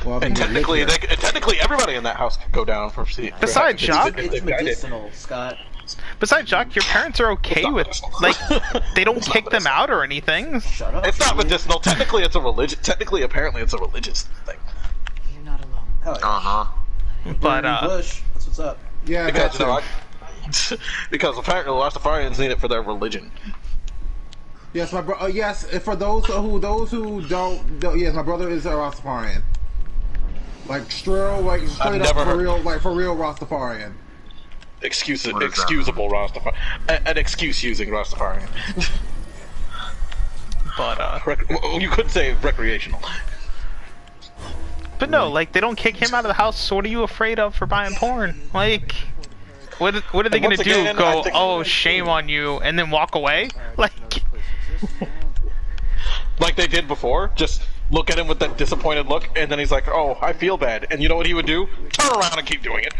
Well, And people live there. technically, everybody in that house could go down for Besides Jacques? It's medicinal, Scott. Besides, Jacques, your parents are okay with, like, they don't kick them out or anything. Shut up. It's not dude. medicinal. Technically, it's a religion. Technically, apparently, it's a religious thing. You're not alone. Hell yeah. Uh-huh. But Bush, that's what's up. Yeah, Because that's because apparently the Rastafarians need it for their religion. Yes, my bro. Yes, for those who don't, yes, my brother is a Rastafarian. Like straight up never for heard- real, like for real Rastafarian. What is that? Excusable Rastafarian. An excuse using Rastafarian. but Well, you could say recreational. no, like, they don't kick him out of the house. So what are you afraid of for buying porn? Like, what are they And gonna once do? again, Go, I think- oh, shame on you, and then walk away? Like, Like they did before. Just look at him with that disappointed look, and then he's like, "Oh, I feel bad." And you know what he would do? Turn around and keep doing it.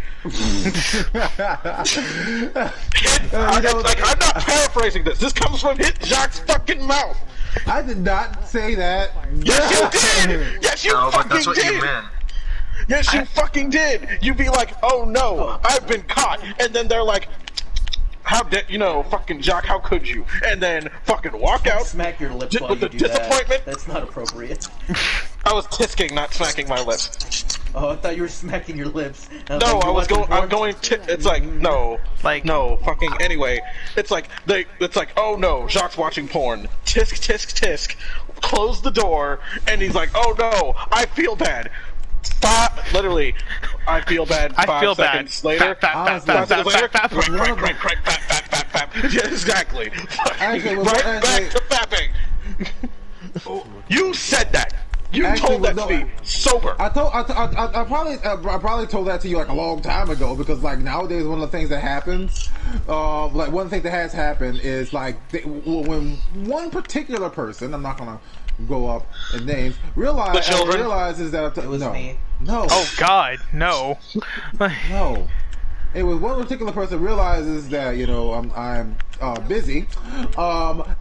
I'm not paraphrasing this. This comes from Jacques' fucking mouth. I did not say that. Yes, you did. Yes, you No, but fucking that's what did. you meant. Yes, you fucking did. You'd be like, "Oh no, I've been caught," and then they're like, "How did fucking Jacques? How could you?" And then fucking walk out. Smack your lips Just while with you the do disappointment. that. That's not appropriate. I was tisking, not smacking my lips. Oh, I thought you were smacking your lips. No, like, I you was watching going. I'm porn? going. It's like no, Like- no, fucking. Anyway, it's like It's like, oh no, Jacques watching porn. Tisk, tisk, tisk. Close the door, and he's like, oh no, I feel bad. Literally, I feel bad. I feel bad. seconds later. Fap, fap, fap, 5 fap, seconds later. fap, fap, fap. Crank, crank, crank, fap, fap, fap, fap. Yeah, exactly. Actually, Right back to fapping. You said that. You Actually, told that no, to me sober. I probably told that to you like a long time ago because like nowadays one of the things that happens, like one thing that has happened is like when one particular person, I'm not gonna go up and names. The children. Realizes that It was no, me. no, Oh God, no. no. It was one particular person realizes that I'm busy.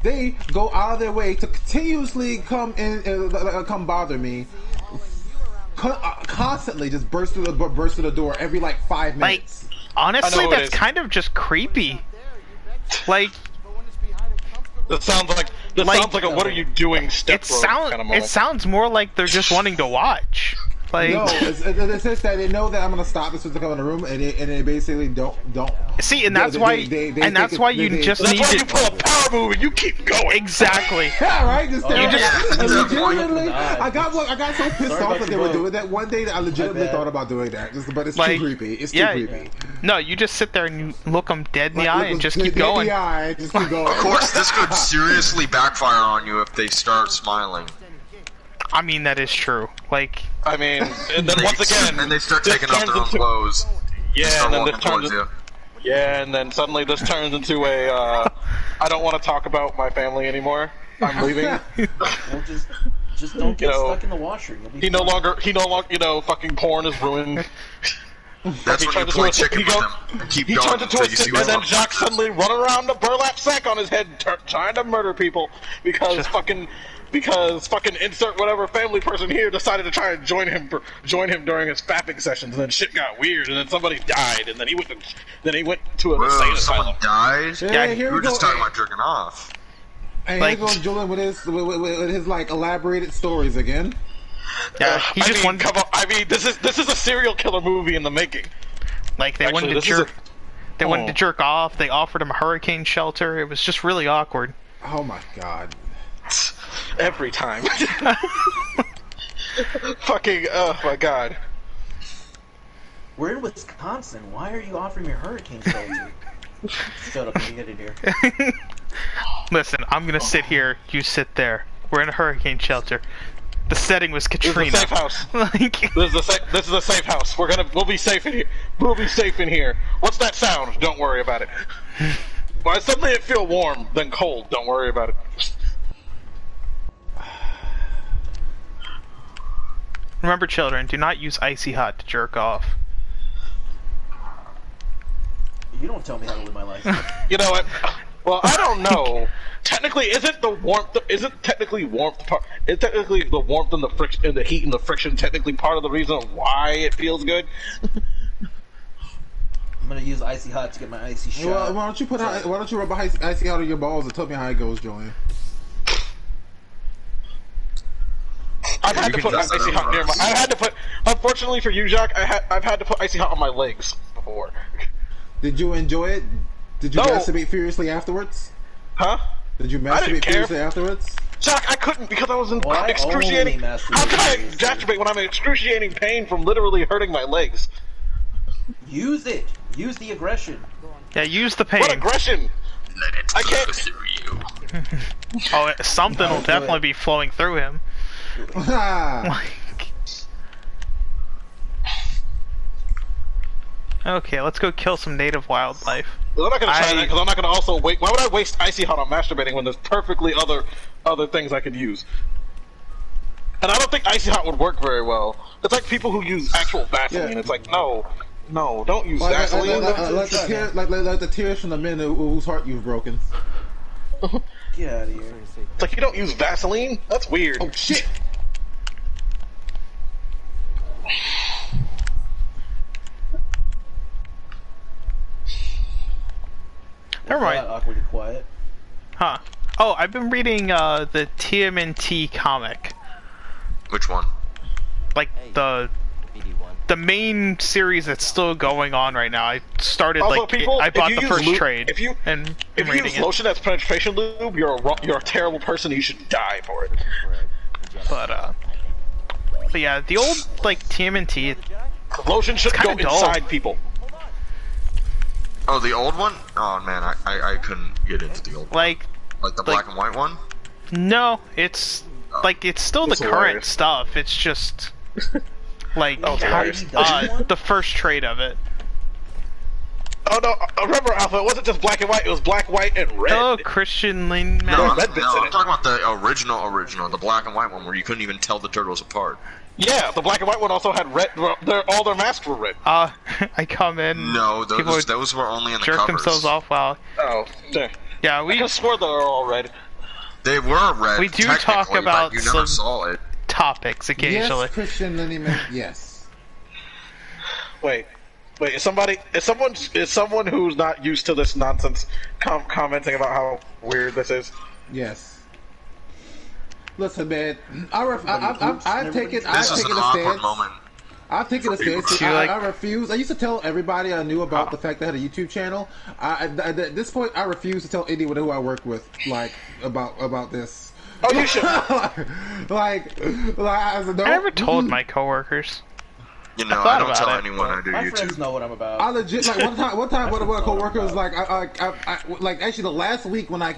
They go out of their way to continuously come come bother me. Constantly just burst through the door every like 5 minutes. Like, honestly, it that's is. kind of just creepy. Like, That sounds like a "What are you doing?" step kind of moment. it sounds more like they're just wanting to watch. Like, No, it's just that they know that I'm gonna stop this to come in the room, and they basically don't. see, and that's why you That's need why you to pull a power move and you keep going. exactly. Yeah, right. Just, yeah. legitimately, God. I got so pissed Sorry off about that they your were vote. doing that. One day, that I legitimately bad. thought about doing that, but it's Like, too creepy. It's too yeah, creepy. No, you just sit there and you look them dead in the eye Look, and just dead keep in the going. eye, just keep going. Of course, this could seriously backfire on you if they start smiling. I mean, that is true. Like, I mean, and then once again, and they start this taking off turns their own into- clothes. Yeah, start and then walking this turns. towards you. Yeah, and then suddenly this turns into a. I don't want to talk about my family anymore. I'm leaving. Well, just don't get stuck in the washer. You'll be He no fine. longer. Fucking porn is ruined. That's He when you turns play into a- chicken he with go- them and keep He going turns into until a you see and what's then up. Jacques suddenly run around a burlap sack on his head, trying to murder people because fucking insert whatever family person here decided to try and join him during his fapping sessions, and then shit got weird, and then somebody died, and then he went to a Whoa, insane someone asylum. died? Yeah, here We we were just go. talking about jerking off. And Like- here goes Julian with his like elaborated stories again. yeah, he just wanted. Come on, I mean, this is a serial killer movie in the making. Like, they Actually, wanted to this is jerk. a- They wanted to Oh. jerk off. They offered him a hurricane shelter. It was just really awkward. Oh my god. Every time. Fucking, oh my god. We're in Wisconsin. Why are you offering me a hurricane shelter? Shut up and get in here. Listen, I'm gonna sit here. You sit there. We're in a hurricane shelter. The setting was This is a Katrina. safe house. Like, This is a safe house. We'll be safe in here. We'll be safe in here. What's that sound? Don't worry about it. Why suddenly it feel warm, then cold? Don't worry about it. remember, children, do not use icy hot to jerk off. You don't tell me how to live my life. You know what? Well, I don't know. Technically, isn't the warmth part? Is technically the warmth and the friction and the heat and the friction technically part of the reason why it feels good? I'm gonna use icy hot to get my icy shot. Well, why don't you rub icy out of your balls and tell me how it goes, Julian? I've had to you put can just icy hot near my. us. I had to put. Unfortunately for you, Jacques, I've had to put icy hot on my legs before. Did you enjoy it? Did you No. masturbate furiously afterwards? Huh? Did you I didn't masturbate care. furiously afterwards? Jacques, I couldn't because I was in Well, I excruciating. only masturbate How can I furiously. masturbate when I'm in excruciating pain from literally hurting my legs? Use it. Use the aggression. Yeah, use the pain. What aggression! Let it I go can't- through you. Oh, something will do definitely it. be flowing through him. Ha! Like, okay, let's go kill some native wildlife. I'm not gonna try I- that because I'm not gonna also wait. Why would I waste icy hot on masturbating when there's perfectly other things I could use? And I don't think icy hot would work very well. It's like people who use actual Vaseline. Yeah. It's like no, don't use Like Vaseline. like the tears from the men whose heart you've broken. Get out of here. It's like you don't use Vaseline. That's weird. Oh shit! Never mind. That awkwardly quiet. Huh. Oh, I've been reading the TMNT comic. Which one? Like the main series that's still going on right now. I started Also, like people, I if bought you the use first lube- trade if you- and If I'm you reading use it. lotion that's penetration lube, you're a terrible person. You should die for it. But yeah, the old like TMNT. Lotion should go kinda dull. inside people. Oh, the old one? Oh man, I couldn't get into the old one. Like Like the black and white one? no, it's like it's still It's the current hilarious. stuff. It's just like Oh, it's hilarious. the first trade of it. Oh no, remember, Alpha, it wasn't just black and white, it was black, white, and red. Hello, Christian Lin. No, I'm red bits in talking it. about the original, the black and white one where you couldn't even tell the turtles apart. Yeah, the black and white one also had red, all their masks were red. I come in. No, people those were only in the jerk covers. themselves off while. Oh, damn. Yeah, I we could swear they were all red. They were red. We do talk technically, about but you never some- saw it. topics occasionally. Yes, Christian Linneman. Yes. Wait, is someone who's not used to this nonsense commenting about how weird this is? Yes. Listen, man. I've taken This is an a awkward stance. moment. I've taken a stance. You like- I refuse. I used to tell everybody I knew about the fact that I had a YouTube channel. At this point, I refuse to tell anyone who I work with, like, about this. Oh, you should. like as a I never told my coworkers. You know, thought I don't about tell it. anyone I do My YouTube. friends know what I'm about. I legit like one time one of my coworkers was like I like actually the last week when I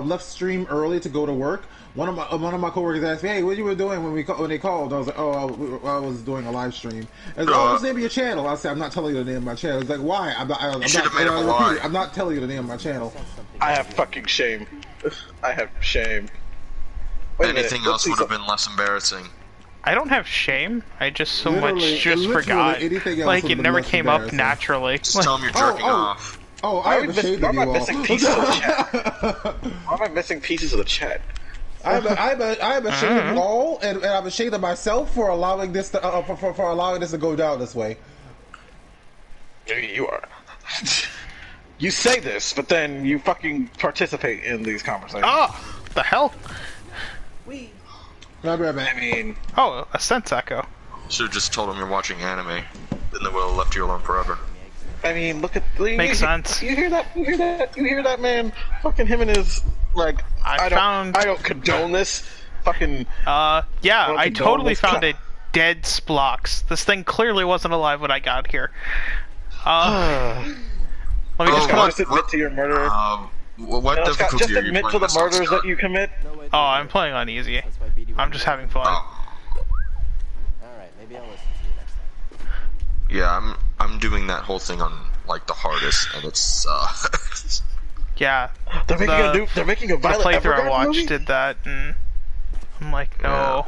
left stream early to go to work. One of my coworkers asked me, "Hey, what you were doing when they called?" I was like, "Oh, I was doing a live stream." I was like, "Oh, what's the name of your channel?" I said, "I'm not telling you the name of my channel." He's like, "Why?" I'm not I'm not telling you the name of my channel. I have fucking shame. I have shame. Wait a minute, Anything let's else see would have some- been less embarrassing. I don't have shame. I just so Literally- much just literally forgot. anything else Like would've it been never less came up embarrassing. naturally. Just tell them you're jerking off. Oh, Why I am am I missing- ashamed why of am I you missing all. pieces of the chat? Why am I missing pieces of the chat? I'm ashamed of you all, and I'm ashamed of myself for allowing this to for allowing this to go down this way. Maybe you are. You say this, but then you fucking participate in these conversations. Oh, the hell! We. I'll be right I back. mean, Oh, a sense echo. Should have just told them you're watching anime. Then they would have left you alone forever. look at Makes sense. You hear that? You hear that, man? Fucking him and his like. I don't condone this. Fucking. Yeah, Well, I the totally dog was found cut. a dead Splox. This thing clearly wasn't alive when I got here. Let me just Can put I on. just admit to your murder? What Scott, difficulty just are you admit playing to the this on, murders Scott? that you commit. Oh, I'm playing on easy. I'm just having fun. Alright, maybe I'll listen to you next time. Yeah, I'm doing that whole thing on like the hardest, and it's Yeah, They're making a the Violet playthrough I Evergarden watched movie? did that, and I'm like, no.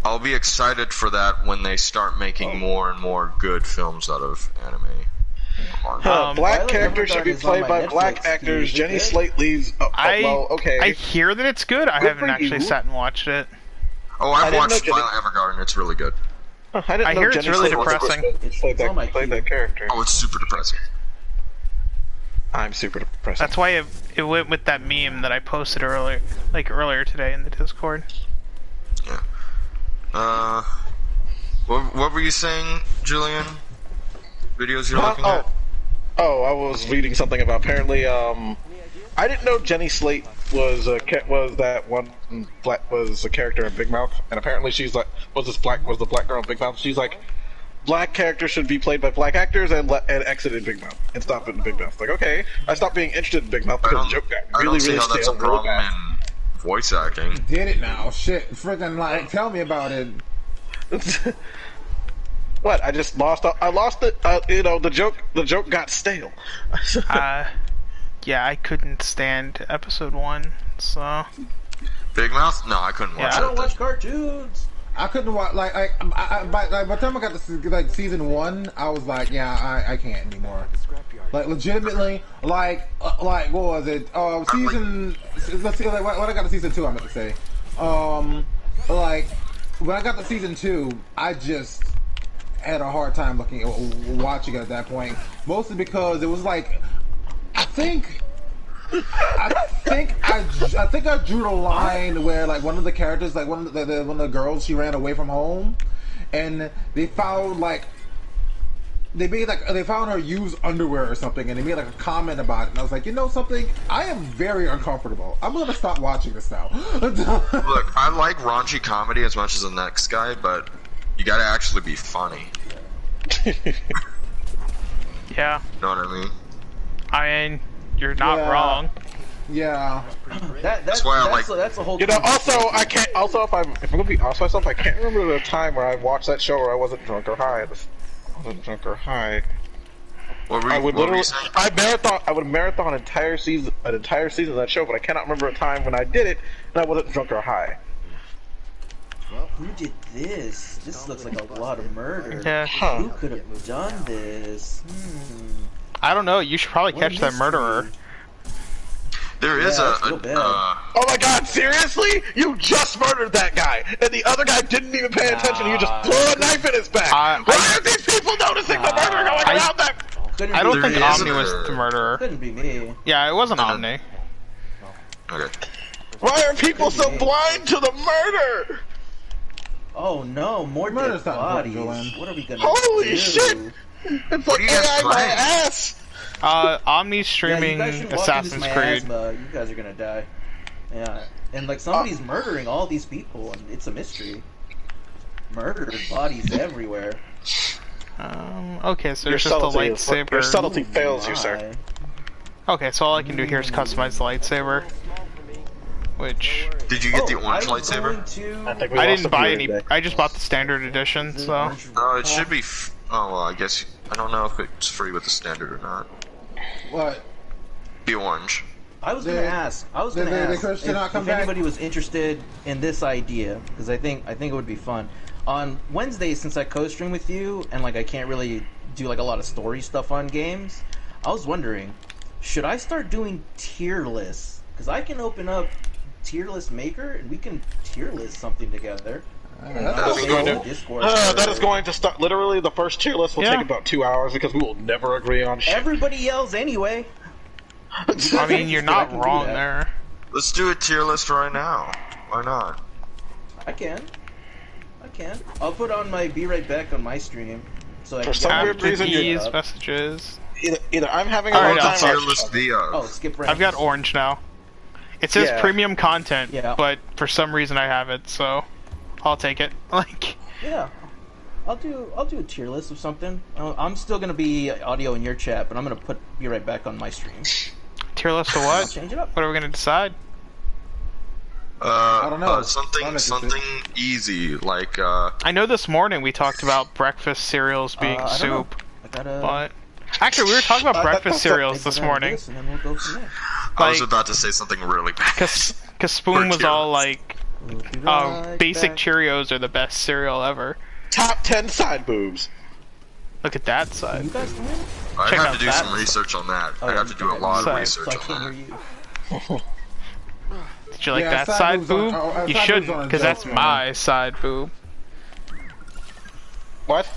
I'll be excited for that when they start making more and more good films out of anime. Black Um, characters should be Evergarden is on played my by Netflix black queue. actors. Is it Jenny good? Slate leaves. Okay. I hear that it's good. I Good haven't for actually you. sat and watched it. Oh, I I've didn't watched know Jenny- Violet Evergarden. It's really good. I didn't I know hear it's Jenny really Slate was depressing. supposed to play It's on my play queue. that character. Oh, it's super depressing. I'm super depressed. That's why it went with that meme that I posted earlier today in the Discord. Yeah. What were you saying, Julian? Videos you're looking at? Oh, I was reading something about apparently. I didn't know Jenny Slate was a character in Big Mouth, and apparently she's like was the black girl in Big Mouth. She's like, black characters should be played by black actors and exit in Big Mouth and stop it in Big Mouth. Like, okay, I stopped being interested in Big Mouth because the joke got I really, don't see really how that's a stale real problem fast. in voice acting. Did it now? Shit, freaking like, tell me about it. What? I just lost. I lost it. The joke got stale. Yeah, I couldn't stand episode 1, so Big Mouth? No, I couldn't watch Yeah. I it. don't watch cartoons. I couldn't watch by the time I got to season 1, I was like, yeah, I can't anymore. Like legitimately, like what was it? Season. Let's see. Like, when I got to season 2, I meant to say. Like when I got to season 2, I just had a hard time watching it at that point. Mostly because it was like, I think I drew the line where like one of the characters, like one of the girls, she ran away from home, and they found they found her used underwear or something, and they made like a comment about it, and I was like, you know something, I am very uncomfortable. I'm gonna stop watching this now. Look, I like raunchy comedy as much as the next guy, but you gotta actually be funny. yeah. You know what I mean? I mean, you're not Yeah. wrong. Yeah. That's why I like- that's a whole. Also, I can't. Also, if I'm gonna be honest with myself, I can't remember the time where I watched that show where I wasn't drunk or high. wasn't drunk or high. What were I you, would what were literally, you saying? I would marathon an entire season of that show, but I cannot remember a time when I did it and I wasn't drunk or high. Who did this? This looks like a lot of murder. Yeah. Huh. Who could have done this? I don't know. You should probably What a catch that murderer. mystery. There is Yeah, I feel bad. Oh my god, seriously? You just murdered that guy, and the other guy didn't even pay attention, you just threw a knife in his back! Why aren't these people noticing the murder going around them? Couldn't I don't be think me. Omni was the murderer. Couldn't be me. Yeah, it wasn't Omni. Okay. Why are people so blind to the murder? Oh no, more dead Murder's not bodies. important, Joanne. What are we gonna Holy do? shit! It's like are you guys AI my playing? ass! Omni's Yeah, streaming you guys should walk Assassin's into my Creed. asthma. You guys are gonna die. Yeah, and like somebody's murdering all these people, and it's a mystery. Murdered bodies everywhere. Okay, so there's just a lightsaber. Your subtlety fails you, sir. Okay, so all I can do here is customize the lightsaber. Which Did you get the orange I was lightsaber? going to- I think we I lost didn't a buy viewer any. today. I just bought the standard edition. So It should be. Oh well, I guess I don't know if it's free with the standard or not. What? The orange. I was gonna Did- ask. I was did gonna the ask Christian not come if back? anybody was interested in this idea, because I think it would be fun. On Wednesdays, since I co-stream with you, and like I can't really do like a lot of story stuff on games, I was wondering, should I start doing tier lists? Because I can open up tier list maker and we can tier list something together. That is going to, Discord that is going to start. Literally, the first tier list will Yeah. take about 2 hours because we will never agree on shit. Everybody yells anyway. I mean, you're I not can do wrong that. there. Let's do a tier list right now. Why not? I can. I'll put on my be right back on my stream, so I For can some get weird After reason, these up. messages, Either I'm having a Alright, hard I'll time. Tier or- list via. Oh, skip ranks. I've got orange now. It says Yeah. premium content, Yeah. but for some reason I have it, so I'll take it. Like, Yeah, I'll do a tier list of something. I'm still gonna be audio in your chat, but I'm gonna be right back on my stream. tier list of I'll what? change it up. What are we gonna decide? I don't know. Something I'm interested. something easy like I know this morning we talked about breakfast cereals being I don't know. soup, I gotta. but actually we were talking about breakfast that's- cereals take this it out of morning. this, and then we'll go from there. I was like- about to say something really bad. Cause Spoon was tier all list. like, We'll be right basic back. Cheerios are the best cereal ever. Top 10 side boobs. Look at that You side. guys can hear me? I check have out to do that. some research on that. Oh, I have to do a okay. lot of Side. research So I on can't that. hear you. Did you like Yeah, that side side boobs on- boob? oh, You side boobs shouldn't, on a because joke, that's man. my side boob. What?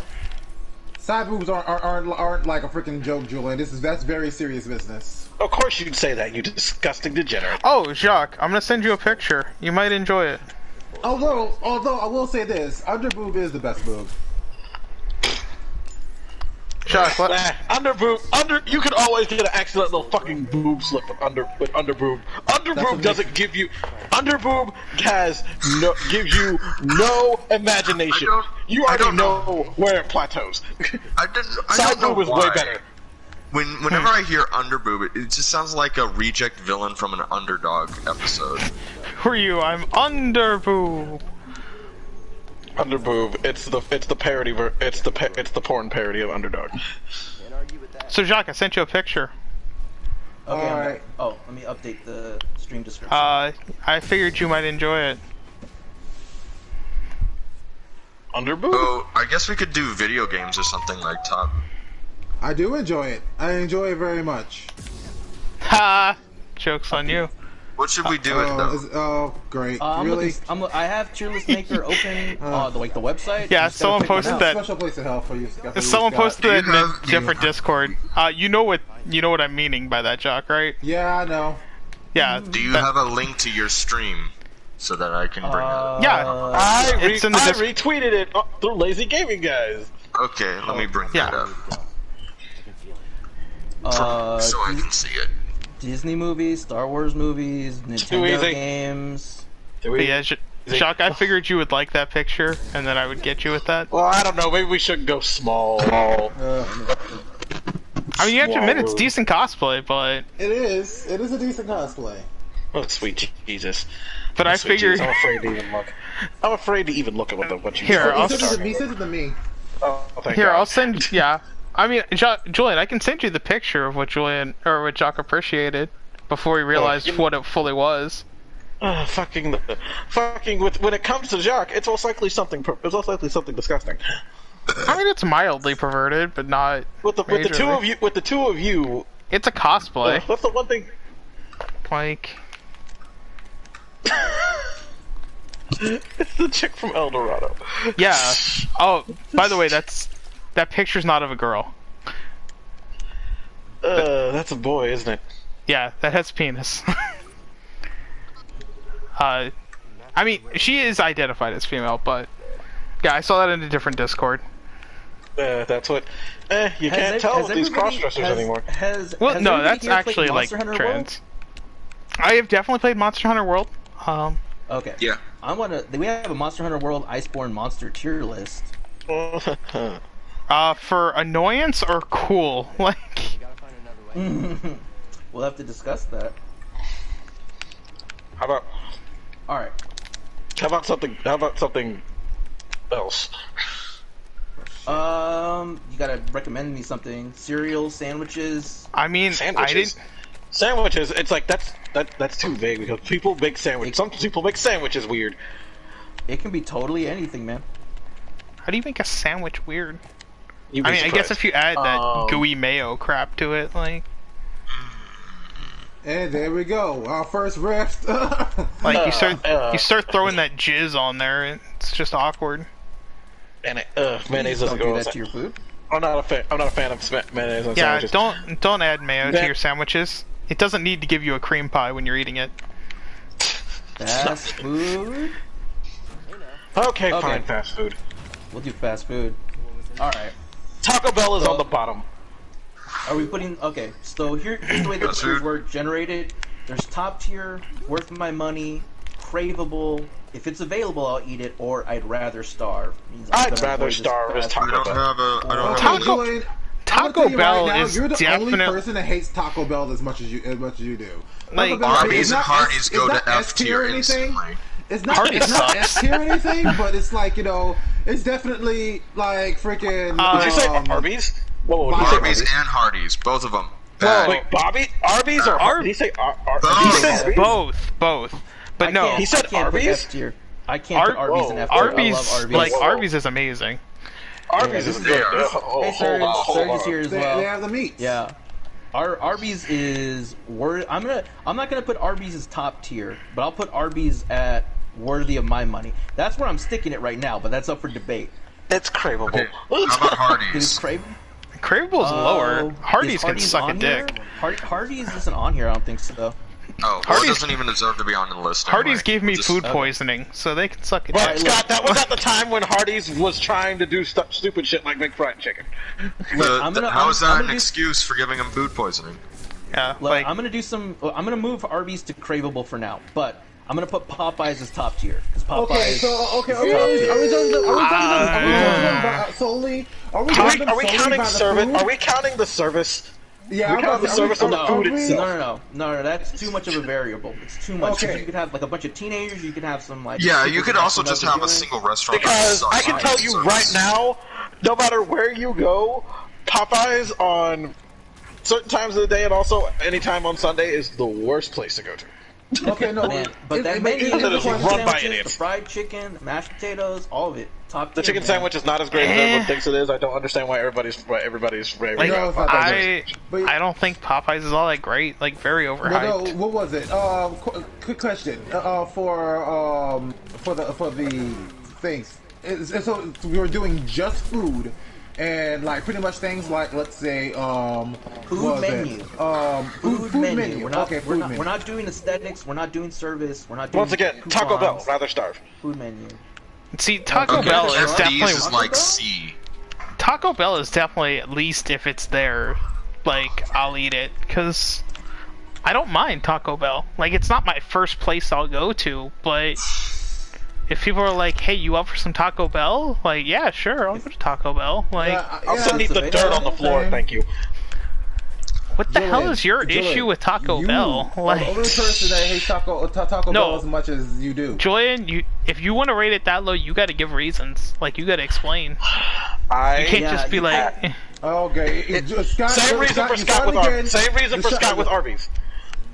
Side boobs aren't like a freaking joke, Julian. That's very serious business. Of course you'd say that, you disgusting degenerate. Oh, Jacques, I'm gonna send you a picture. You might enjoy it. Although I will say this, under boob is the best boob. Jacques, what? Under boob, you could always get an excellent little fucking boob slip with under boob. Under That's boob what doesn't give you, under boob gives you no imagination. I don't- You I already don't know. know where it plateaus. I Side don't know boob is why. way better. Whenever I hear underboob, it just sounds like a reject villain from an Underdog episode. Who are you? I'm under boob. Under boob, it's the parody, it's the porn parody of Underdog. Can't argue with that. So Jacques, I sent you a picture. Okay. I'm Alright. back. Oh, let me update the stream description. I figured you might enjoy it. Under boob? Oh, I guess we could do video games or something like top. I do enjoy it. I enjoy it very much. Ha! Joke's on you. What should we do it though? Oh, great. I'm Really? I have tier list maker open the website. Yeah, You just gotta someone pick one posted out. that. Special place of hell for you. Someone posted it in You a have- you different have- Discord. You know what I'm meaning by that, Jacques, right? Yeah, I know. Yeah. Do you that- have a link to your stream so that I can bring it up? Yeah. It's in the I dis- retweeted it through Lazy Gaming Guys. Okay, let me bring Yeah. that up Uh, so I can see it. Disney movies, Star Wars movies, Nintendo easy. games. But yeah, Jacques, I figured you would like that picture, and then I would get you with that. Well, I don't know. Maybe we should go small. I mean, you have to admit it's Swallow. decent cosplay, but It is. It is a decent cosplay. Oh, sweet Jesus! I Sweet figured. Jesus, I'm afraid to even look. I'm afraid to even look at what you. Here, He I'll sent it to me. He sent it to me. Oh, thank Here, God. I'll send. Yeah, I mean, Julian, I can send you the picture of what what Jock appreciated before he realized what it fully was. Fucking when it comes to Jacques, it's most likely something. It's most likely something disgusting. I mean, it's mildly perverted, but not. With the two of you, it's a cosplay. that's the one thing. Like, It's the chick from El Dorado. yeah. Oh, by the way, that picture's not of a girl. That's a boy, isn't it? Yeah, that has penis. I mean, she is identified as female, but yeah, I saw that in a different Discord. That's what. You can't tell with these cross-dressers anymore. Well, no, that's here played actually like Monster Hunter trans. World? I have definitely played Monster Hunter World. Okay. Yeah. We have a Monster Hunter World Iceborne monster tier list. For annoyance or cool, like. You gotta find another way. We'll have to discuss that. How about Alright. something? How about something else? You gotta recommend me something. Cereal, sandwiches. I mean, Sandwiches. I didn't. Sandwiches. It's like that's too vague because people make sandwiches. Some people make sandwiches weird. It can be totally anything, man. How do you make a sandwich weird? You'd be I mean, I guess surprised. if you add that gooey mayo crap to it, like. And there we go. Our first rest. Like you start throwing that jizz on there, and it's just awkward. And mayonnaise Don't doesn't do go. that to your food. I'm not a fan of mayonnaise on Yeah, sandwiches. don't add mayo to That- your sandwiches. It doesn't need to give you a cream pie when you're eating it. Fast food. Okay, Okay. fine, fast food. We'll do fast food. Alright. Taco Bell is on the bottom. Are we putting... Okay, so here's the way the Fast tiers food. work. Generated. There's top tier, worth my money, craveable. If it's available, I'll eat it, or I'd rather starve. Means I'm I'd gonna rather avoid this starve as fast I Taco don't Bell. have a. I don't Okay, have. Taco- Julian, Taco I'm gonna tell you Bell right now, is you're the only definite- person that hates Taco Bell as much as you do. Like, Taco Bell Arby's is and not Hardee's S- go it's to not F tier or anything. instantly. It's not Hardee's it's not sucks. S tier or anything, but it's like, you know, it's definitely like freaking. Did you say Arby's? Whoa, did you say Arby's and Hardee's, both of them. Whoa. Wait, Arby's or Ar- did he say Both. He Did said Arby's? both. But I no, can't- He said I can't put Arby's? F tier. I can't put Arby's in F tier. Arby's, I love Arby's. like Whoa. Arby's is amazing. Arby's is good. Yeah. Hey, Surge is here as They well. have the meat. Yeah. Arby's is worth. I'm not gonna put Arby's as top tier, but I'll put Arby's at worthy of my money. That's where I'm sticking it right now, but that's up for debate. It's craveable. Okay. How about Is Hardee's? Craven? Craveable's lower. Hardee's Is can suck a on here? dick. Hardee's isn't on here. I don't think so. Oh, well, it Hardee's- doesn't even deserve to be on the list. Hardee's anyway. gave me Just- food poisoning, so they can suck a But dick. Scott, that was at the time when Hardee's was trying to do stupid shit like make fried chicken. How is that I'm an gonna do- excuse for giving him food poisoning? Yeah, Look, like I'm gonna do some. I'm gonna move Arby's to craveable for now, but I'm gonna put Popeyes as top tier because Popeyes. Okay, so okay, is are we top tier. judging them solely? Are we judging them Are we solely counting by the service? food? Are we counting the service? Yeah, we count the service on the food itself? No, that's too much of a variable. It's too much. 'Cause Okay. You could have like a bunch of teenagers. You could have some like. Yeah, people you could that also don't know just what have they're a doing. single restaurant. Because that I can sucks tell on you service. right now, no matter where you go, Popeyes on certain times of the day and also any time on Sunday is the worst place to go to. Okay, no, Man, but that it- menu, it- That is the run by sandwiches, the idiots. fried chicken, the mashed potatoes, all of it, top The tier, chicken man. sandwich is not as great as everyone thinks it is. I don't understand why everybody's raving like about No, it's not that Popeyes. But- I don't think Popeyes is all that great. Like very Well, overhyped. no, what was it? Quick question. For the things. So we were doing just food, and like pretty much things like, let's say what Food was menu. it? Food menu. We're not, Okay, we're food not, menu. we're not doing aesthetics. We're not doing service. We're not doing. Once again, Taco Bell, coupons. rather starve. Food menu. See, Taco Okay, Bell is FD's definitely is like C. Taco Bell is definitely, at least if it's there, like I'll eat it because I don't mind Taco Bell. Like it's not my first place I'll go to, but if people are like, "Hey, you up for some Taco Bell?" Like, yeah, sure, I'll go to Taco Bell. Like, I'll still eat the dirt on the floor, thank you. what the hell Julian, is your Julian, issue with Taco you Bell? are Like, the only person that hates Taco No. Bell as much as you do. Julian, if you want to rate it that low, you got to give reasons. Like, you got to explain. You can't Yeah, just be you like, Okay. Scott, Same reason for Scott with Arby's. Same reason for Scott with Arby's.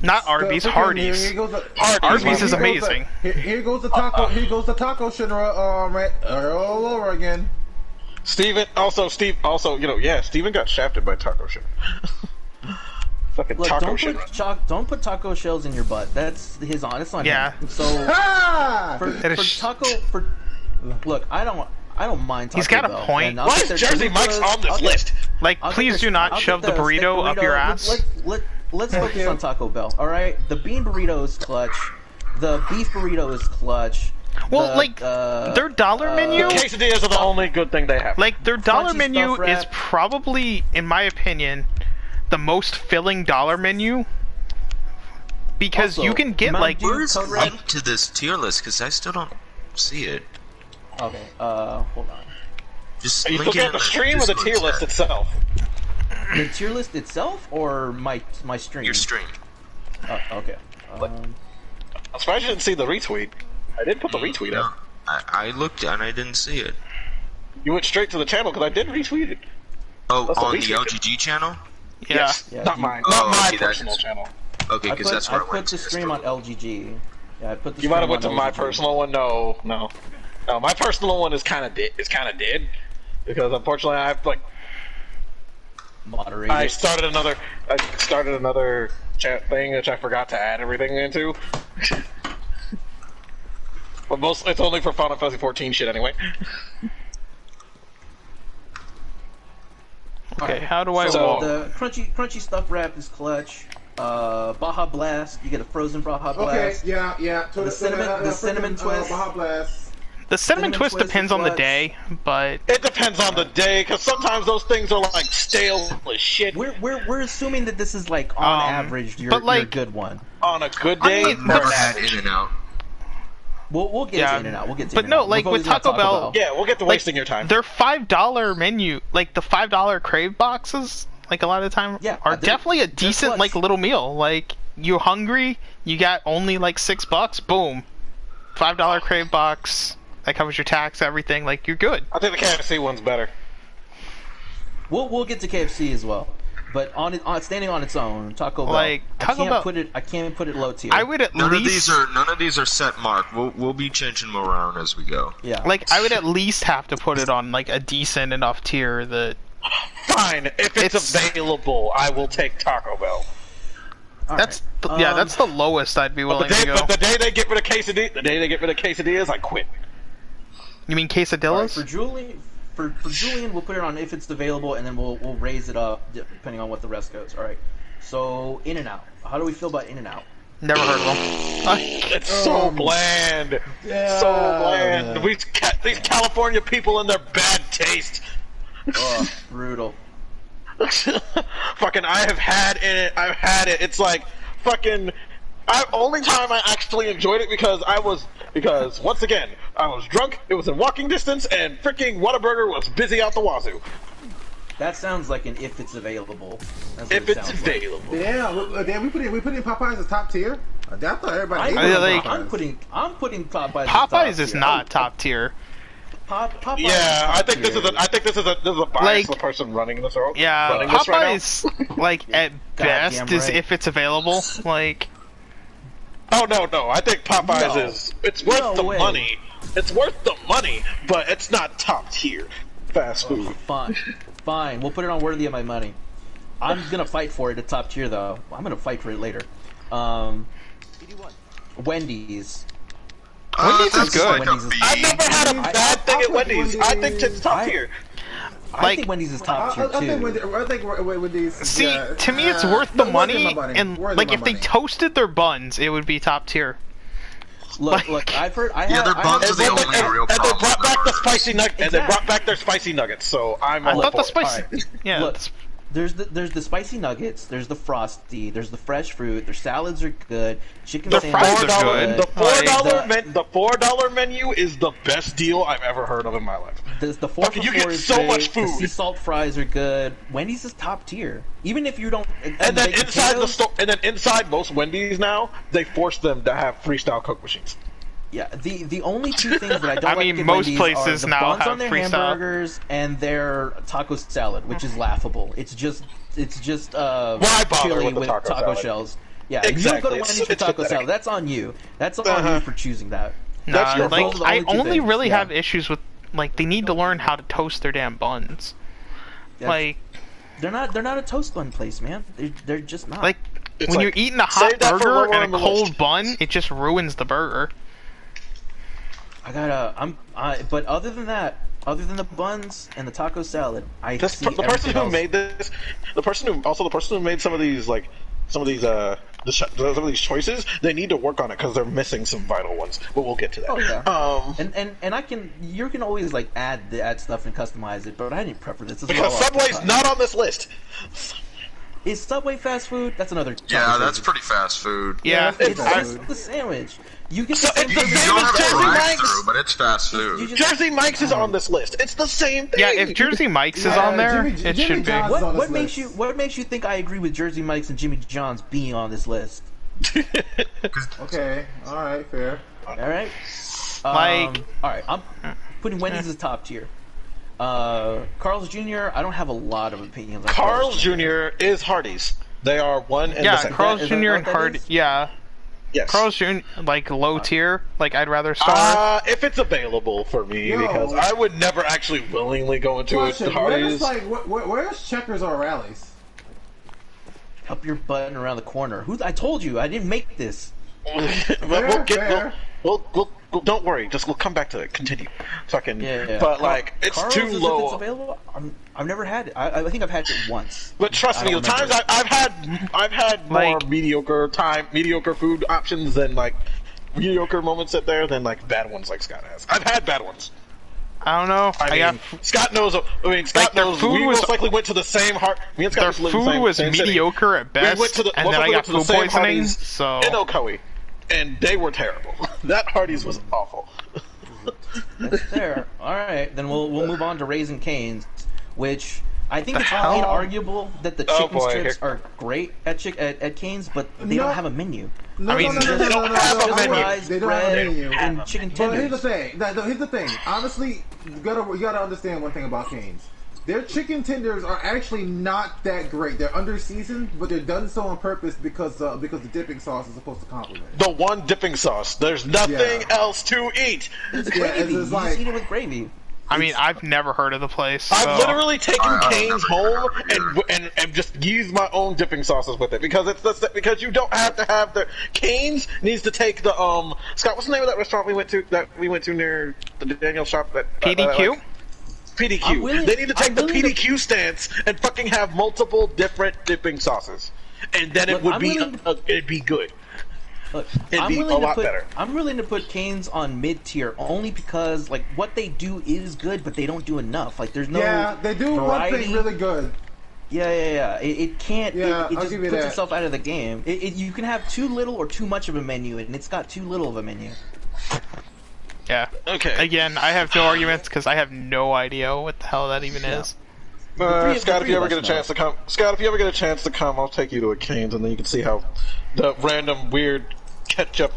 not Arby's, Hardee's. Here goes Arby's is here goes amazing. Here goes the taco. Here goes the taco Shinra. Right, all over again. Steven, Steven got shafted by taco shit. Fucking Look, taco shit. don't put taco shells in your butt. That's his honest on Yeah. him. So Ah! look, I don't mind Taco He's got a Bell, point. and I'll Why get is their Jersey chili Mike's burritos. on this list? Like, I'll get please their- do not I'll shove get the burrito steak up your ass. Let's focus on Taco Bell. All right, the bean burrito is clutch. The beef burrito is clutch. Well, The, like, their dollar menu, Quesadillas are the only good thing they have. like, their dollar Crunchy menu stuffed wrap. is probably, in my opinion, the most filling dollar menu. Because Also, you can get, Mountain like, Dew, Where's the Code Red. link to this tier list? Because I still don't see it. Okay, hold on. Just Are you link looking it at in the stream or the Discord tier list chat. itself? The tier list itself or my stream? Your stream. Oh, okay. I'm surprised you didn't see the retweet. I did put the retweet No, up. I looked and I didn't see it. You went straight to the channel because I did retweet it. Oh, That's the on the retweet. LGG channel? yeah. Yes, Yeah, not you- mine. Oh, Not my okay, that personal is- channel. Okay, because that's where I put went the to. stream on LGG. Yeah, I put the You might stream have went to on my LGG. personal one. No. My personal one is kind of dead because unfortunately Moderated. I started another chat thing which I forgot to add everything into. But it's only for Final Fantasy 14 shit anyway. Okay, how do I So- walk? The crunchy stuff wrap is clutch. Baja Blast, you get a frozen Baja Okay, Blast. yeah. The cinnamon twist. Baja Blast. The cinnamon Cinnamon twist Twist depends is on the clutch. day, but It depends on the day because sometimes those things are like stale as shit. We're assuming that this is like on average your, but, like- your good one. On a good I day, mean, they're Never had average. In and Out. We'll get Yeah. to In and Out. We'll get to But In no, and Out. like, We've with always got Taco Bell- Yeah, we'll get to like, wasting your time. their $5 menu, like the $5 crave boxes, like a lot of the time, Yeah, are they're- definitely a they're decent clutch. like little meal. Like, you hungry, you got only like $6, boom, $5 crave box. That covers your tax, everything. Like, you're good. I think the KFC one's better. We'll get to KFC as well. But standing on its own, Taco Bell. Like, Taco Bell- I can't put it low tier. I would at None least of these are set mark. We'll be changing them around as we go. Yeah. like I would at least have to put it on like a decent enough tier that Fine, if it's available, I will take Taco Bell. All that's right. that's the lowest I'd be willing to go. But the day they get rid of quesadillas, I quit. You mean All right, quesadillas? for Julian, we'll put it on if it's available, and then we'll raise it up depending on what the rest goes. All right. So In and Out. How do we feel about In and Out? Never heard of them. It's so bland. So bland. These California people and their bad taste. Oh, brutal. Fucking, I've had it. It's like, fucking, only time I actually enjoyed it because once again, I was drunk, it was in walking distance, and freaking Whataburger was busy out the wazoo. That sounds like an if it's available. That's what If it it's sounds like. available. Damn, we put in Popeyes as top tier. I thought everybody. I- hated like- Popeyes. I'm putting Popeyes. as Popeyes top is tier. not top tier. Popeyes Yeah, is I top think this is tier. a bias Like- for the person running this. Running Yeah, this right now. Popeyes, like, at Goddamn best, is right. if it's available. Like, Oh no! I think Popeyes No. it's worth No the way. money. It's worth the money, but it's not top tier fast food. Fine. We'll put it on worthy of my money. I'm gonna fight for it at top tier though. I'm gonna fight for it later. Wendy's. Wendy's is that's good. like a Wendy's is- B. I've never had a bad thing I'll at put Wendy's. I think it's top I- tier. I Like- think Wendy's is top tier I too. think Wendy's. see, yeah, to me, it's worth the worth money, my and Worth like, my if they money. toasted their buns, it would be top tier. Look, I've heard. Yeah, their buns are the And only real they problem. brought back the spicy nugget. And they Exactly. brought back their spicy nuggets. So I'm I all thought for the it. spicy, Alright. yeah, Look, the there's the spicy nuggets. There's the frosty. There's the fresh fruit. Their salads are good. Chicken The sandwiches fries are good. The Like, the $4 menu is the best deal I've ever heard of in my life. The 4 Fucking, for you 4 get is so great. much The food. sea salt fries are good. Wendy's is top tier. Even if you don't. And then baked potatoes- inside most Wendy's now, they force them to have freestyle Coke machines. Yeah, the only two things that I don't I like mean, at most Wendy's places are the now buns have on their freestyle. hamburgers and their taco salad, which is laughable. It's just Why bother chili with the taco salad? shells. Yeah, Exactly. you don't go to Wendy's for It's taco pathetic. salad. That's on you. That's on you for choosing that. That's your like fault. I Those are the only two only things, really yeah. have issues with like they need to learn how to toast their damn buns. That's- Like They're not a toast bun place, man. They're just not. It's when like, you're eating a hot save that for burger lower on and the a cold list. bun, it just ruins the burger. But other than that, other than the buns and the taco salad, I This, see the person everything who else. made this, the person who made some of these choices, they need to work on it because they're missing some vital ones. But we'll get to that. Oh yeah. Um, You can always like add stuff and customize it, but I didn't prep for this. because Subway's not on this list. Is Subway fast food? That's another. Yeah, conversation. that's pretty fast food. Yeah, It's It's- just the sandwich. You get So the same it's the thing same You don't as have to Jersey drive Mike's. through, but it's fast food. You just- Jersey Mike's is on this list. It's the same thing. yeah. If Jersey Mike's is on there, Jimmy it should be. John's is on What this makes list. what makes you think I agree with Jersey Mike's and Jimmy John's being on this list? Okay, all right, fair. All right. Like- all right. I'm putting Wendy's as top tier. Carl's Jr. I don't have a lot of opinions on Carl's Jr. is Hardee's. They are one and the Yeah, same. Carl's Is that Jr. what and that Hard. is? Yeah, Yes. Carl's Jr. like low tier. Like I'd rather start. If it's available for me, Yo. because I would never actually willingly go into it. Question, Hardee's. where's Checkers or Rallies? Up your button around the corner. I told you I didn't make this. But we'll get. fair. We'll don't worry. Just we'll come back to it. Continue. Fucking. Yeah. But like, it's Carl's, too if low. it's available, I've never had it. I think I've had it once. But trust I me, the don't times remember. I've had more Like- mediocre food options than like mediocre moments at there than like bad ones like Scott has. I've had bad ones. I don't know. I mean, Scott knows. Scott their knows. food We was- most likely went to the same heart. Me and Scott Their used to live in the food same- was same city. mediocre at best, We went to the, and most then I likely got went to the food same poisoning. Hardee's So in Ocoee, and they were terrible. That Hardee's was awful. That's there. All right, then we'll move on to Raising Cane's, which I think The it's hell? inarguable that the Oh, chicken boy, strips here- are great at Cane's, but they No. don't have a menu. No, I mean, no, no, no, they no, don't no, have no, a no, menu. Fries, They don't have a bread, menu. and chicken But here's the tenders. thing. Here's the thing. Honestly, you gotta understand one thing about Cane's. Their chicken tenders are actually not that great. They're under seasoned, but they're done so on purpose because the dipping sauce is supposed to complement it. The one dipping sauce. There's nothing Yeah. else to eat. It's Yeah, gravy. You it's just like- eat it with gravy. I mean, I've never heard of the place. So. I've literally taken I Cane's remember home that. and just used my own dipping sauces with it because because you don't have to have the Cane's needs to take the Scott, what's the name of that restaurant we went to near the Daniel shop that PDQ. PDQ. willing- They need to take I'm the willing to- PDQ stance and fucking have multiple different dipping sauces, and then it Look, would I'm be willing it'd be good. Look, It'd be a lot better. I'm willing to put Cane's on mid tier only because like what they do is good, but they don't do enough. Like there's no Yeah, they do one variety. thing really good. Yeah. It can't. Yeah, it I'll just give you puts that. itself out of the game. You can have too little or too much of a menu, and it's got too little of a menu. Yeah. Okay. Again, I have no arguments because I have no idea what the hell that even is. The Scott, if three you of ever us get a know. chance to come, Scott, if you ever get a chance to come, I'll take you to a Cane's, and then you can see how the random weird ketchup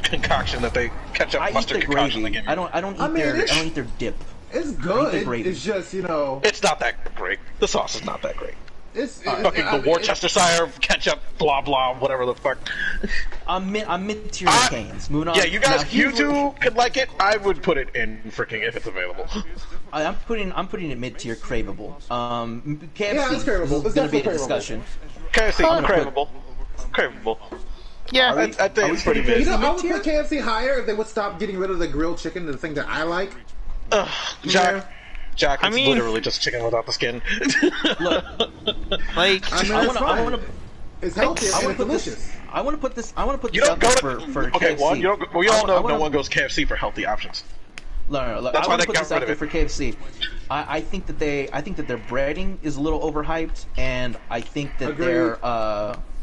concoction that they ketchup I eat mustard their concoction they gravy. give you. I don't eat I mean, their it's- I don't eat their dip. It's I eat good. the gravy. It's just It's not that great. The sauce is not that great. it's Fucking the Worcestershire ketchup, blah blah, whatever the fuck. I'm mid tier with Cane's. Moving on. Yeah, you guys, Now, you here's what- two could like it. I would put it in freaking if it's available. I'm putting it mid tier, craveable. KFC. Yeah, it's craveable. This is It's gonna be definitely a craveable. discussion. KFC, I'm gonna craveable, craveable. Yeah. I think it's pretty You big. know, I would mid-tier? put KFC higher if they would stop getting rid of the grilled chicken, the thing that I like. Jack, Jack, I it's mean- literally just chicken without the skin. Look, Like, I mean, I it's wanna- fine. I wanna- It's healthy and it's delicious. I want to put this. I want to put You this don't out go there to for okay. KFC. One, you don't. We I all wa- know I wanna- no one goes KFC for healthy options. No. That's I why want they to put got this rid out of there it. for KFC. I think that their breading is a little overhyped, and I think that Agreed. their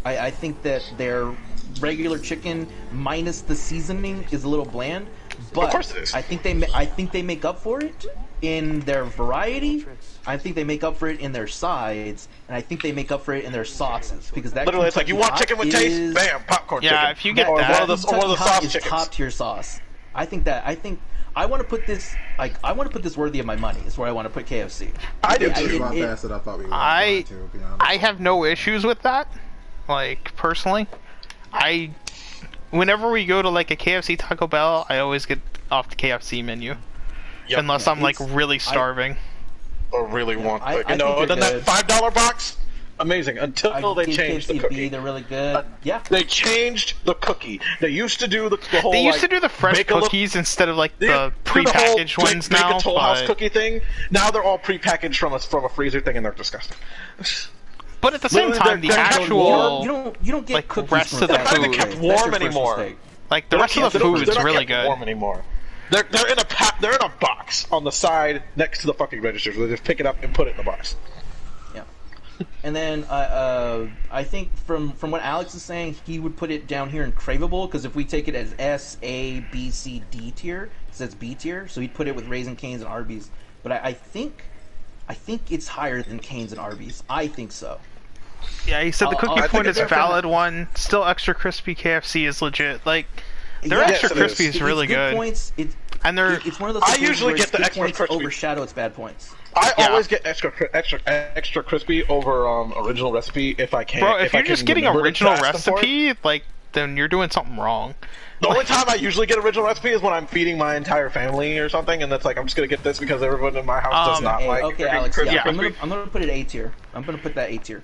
I think that their regular chicken minus the seasoning is a little bland. But course it is. I think they make up for it in their variety. I think they make up for it in their sides, and I think they make up for it in their sauces because that Literally, it's like you want Kentucky chicken with Hot taste, is- bam, popcorn Yeah, chicken. if you get or that- one of the Kentucky Hot sauce is chickens. top tier sauce. I think I want to put this worthy of my money. Is where I want to put KFC. I do It's too. a lot faster than I thought we were I going to be honest. I have no issues with that. Like personally, whenever we go to like a KFC Taco Bell, I always get off the KFC menu. Yep. Unless I'm like really starving. Or really want, I like, think then they're that good. $5 box, amazing. Until they changed the KFC cookie. B, they're really good. Yeah. They changed the cookie. They used to do the whole. They used like, to do the fresh make a little- cookies instead of like They the do the whole prepackaged ones make now. a Toll House But, cookie thing. Now they're all prepackaged from a freezer thing, and they're disgusting. but at the same Literally, time, the they're kept actual You don't get like, cookies rest from of the fast food. food. They're not That's warm your first anymore. mistake. like the rest of the food is really kept good. warm anymore. They're in a box on the side next to the fucking registers. They just pick it up and put it in the box. Yeah. And then I think from what Alex is saying, he would put it down here in craveable because if we take it as S, A, B, C, D tier, it says B tier, so he'd put it with Raising Cane's and Arby's. But I think it's higher than Cane's and Arby's. I think so. Yeah, he said the I'll- cookie I point think is a it's valid one. Still extra crispy KFC is legit. Like their Yeah, extra yes, it crispy is. is really It's good. Points. And they're It's one of those. I situations usually where get its the good extra points crispy. overshadow its bad points. I Yeah. always get extra crispy over original recipe if I can. bro. If I you're can just getting remember it original fast and forth. recipe, like then you're doing something wrong. The only time I usually get original recipe is when I'm feeding my entire family or something, and that's like I'm just gonna get this because everyone in my house does not Hey, like. okay, freaking Alex. crispy Yeah, crispy. I'm gonna put it A tier. I'm gonna put that A tier.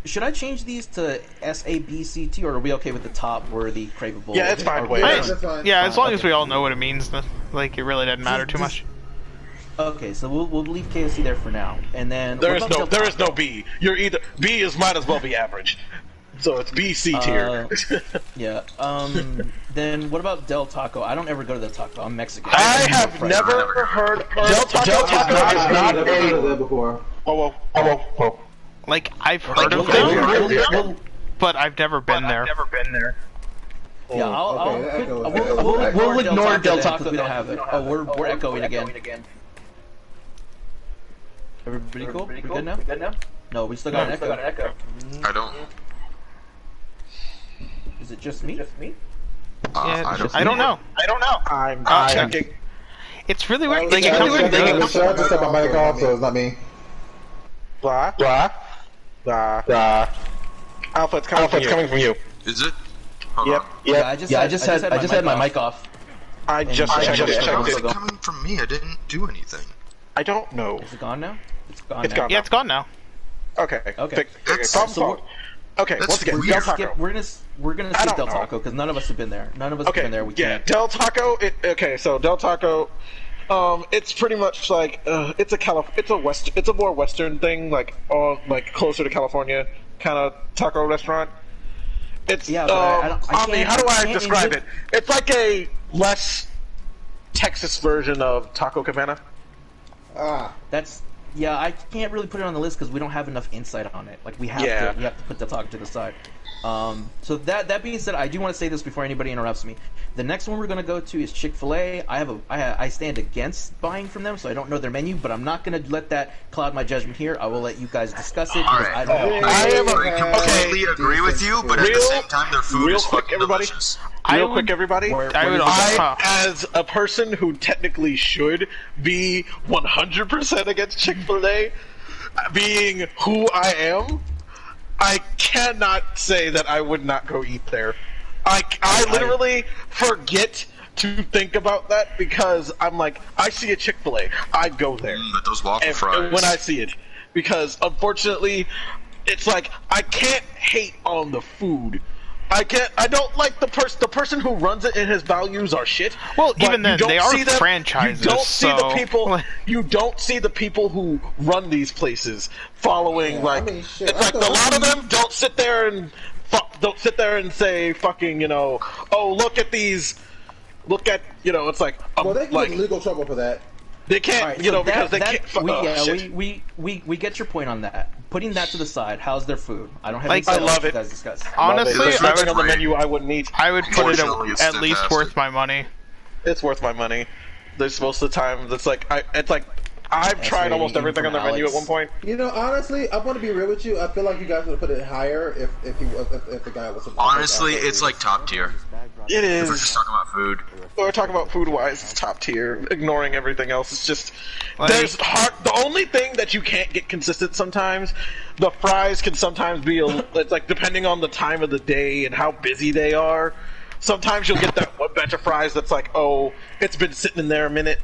Should I change these to S, A, B, C, T, or are we okay with the top worthy craveable? Yeah, it's fine. Or- Wait, I- Yeah, that's fine. yeah, as long Okay. as we all know what it means, like it really doesn't matter too much. Okay, so we'll leave KFC there for now, and then there what is about no Del there is no Taco? B. You're either B is might as well be average, so it's B C tier. Yeah. Then what about Del Taco? I don't ever go to Del Taco. I'm Mexican. I don't know have fries. never heard Del Taco is not I've never heard of a. that before. Whoa. Like I've heard of We'll- them, we'll- but I've never been there. Yeah, I'll Okay, that goes- that we'll, goes we'll, back. we'll ignore Del then, Taco 'cause because we don't have it. Oh, we're echoing again. Everybody cool? We good now? No, we still got an echo. I don't. Is it just me? Yeah, I don't know. I'm Uh, checking. It's really weird. Like, Like it comes and the goes. show just set my mic off, so it's not me. Blah. Alpha, it's coming from you. Is it? Hold Yep. on. Yeah, I just had my mic off. I just I checked just it. checked How's it. it coming from me? I didn't do anything. I don't know. Is it gone now? It's gone It's now. gone. Yeah, it's gone now. Okay. Okay. That's- Solved. Okay. That's Once again, weird. Del Skip, Taco. we're gonna I skip don't Del know. Taco because none of us have been there. None of us Okay. have been there. We Yeah, can't. Del Taco. So Del Taco. It's pretty much like it's a more Western thing, like closer to California kind of taco restaurant. It's Yeah, but I don't- I mean, can't- how do I I can't describe enjoy- it? It's like a less Texas version of Taco Cabana. That's I can't really put it on the list because we don't have enough insight on it. Like we have Yeah. to put the talk to the side. So that being said, I do want to say this before anybody interrupts me. The next one we're gonna go to is Chick-fil-A. I stand against buying from them, so I don't know their menu, but I'm not gonna let that cloud my judgment here. I will let you guys discuss it. because Alright. I don't know. I am completely agree with you, but at the Real- same time, their food real is quick, fucking everybody. delicious. Real would- quick, everybody. I would also. As a person who technically should be 100% against Chick-fil-A, being who I am, I cannot say that I would not go eat there. I literally forget to think about that because I'm like, I see a Chick-fil-A, I'd go there. But those waffle And fries. when I see it, because unfortunately, it's like I can't hate on the food. I don't like the person who runs it and his values are shit. Well, but even you then, don't they are see them- franchises, You don't see the so- people. You don't see the people who run these places following Yeah, like. I mean, shit, it's I like a thought- lot of them don't sit there and say fucking oh look at these. Look at it's like Well, they can like get in legal trouble for that. they can't Alright, you know so because they that- can't. Shit. we get your point on that. Putting that to the side, how's their food? I don't have Like, any I love you it. guys discuss. Honestly, Love it. There's I nothing would, on the menu I wouldn't eat. I would put it Unfortunately, it's at least fantastic. worth my money. It's worth my money. There's most of the time it's like I've tried almost everything on their menu at one point. You know, honestly, I want to be real with you. I feel like you guys would have put it higher if the guy was. Honestly, it's like top tier. It is. We're just talking about food. We're talking about food-wise, it's top tier. Ignoring everything else, it's just Like, there's hard. The only thing that you can't get consistent sometimes, the fries can sometimes be it's like depending on the time of the day and how busy they are. Sometimes you'll get that one batch of fries that's like, oh, it's been sitting in there a minute.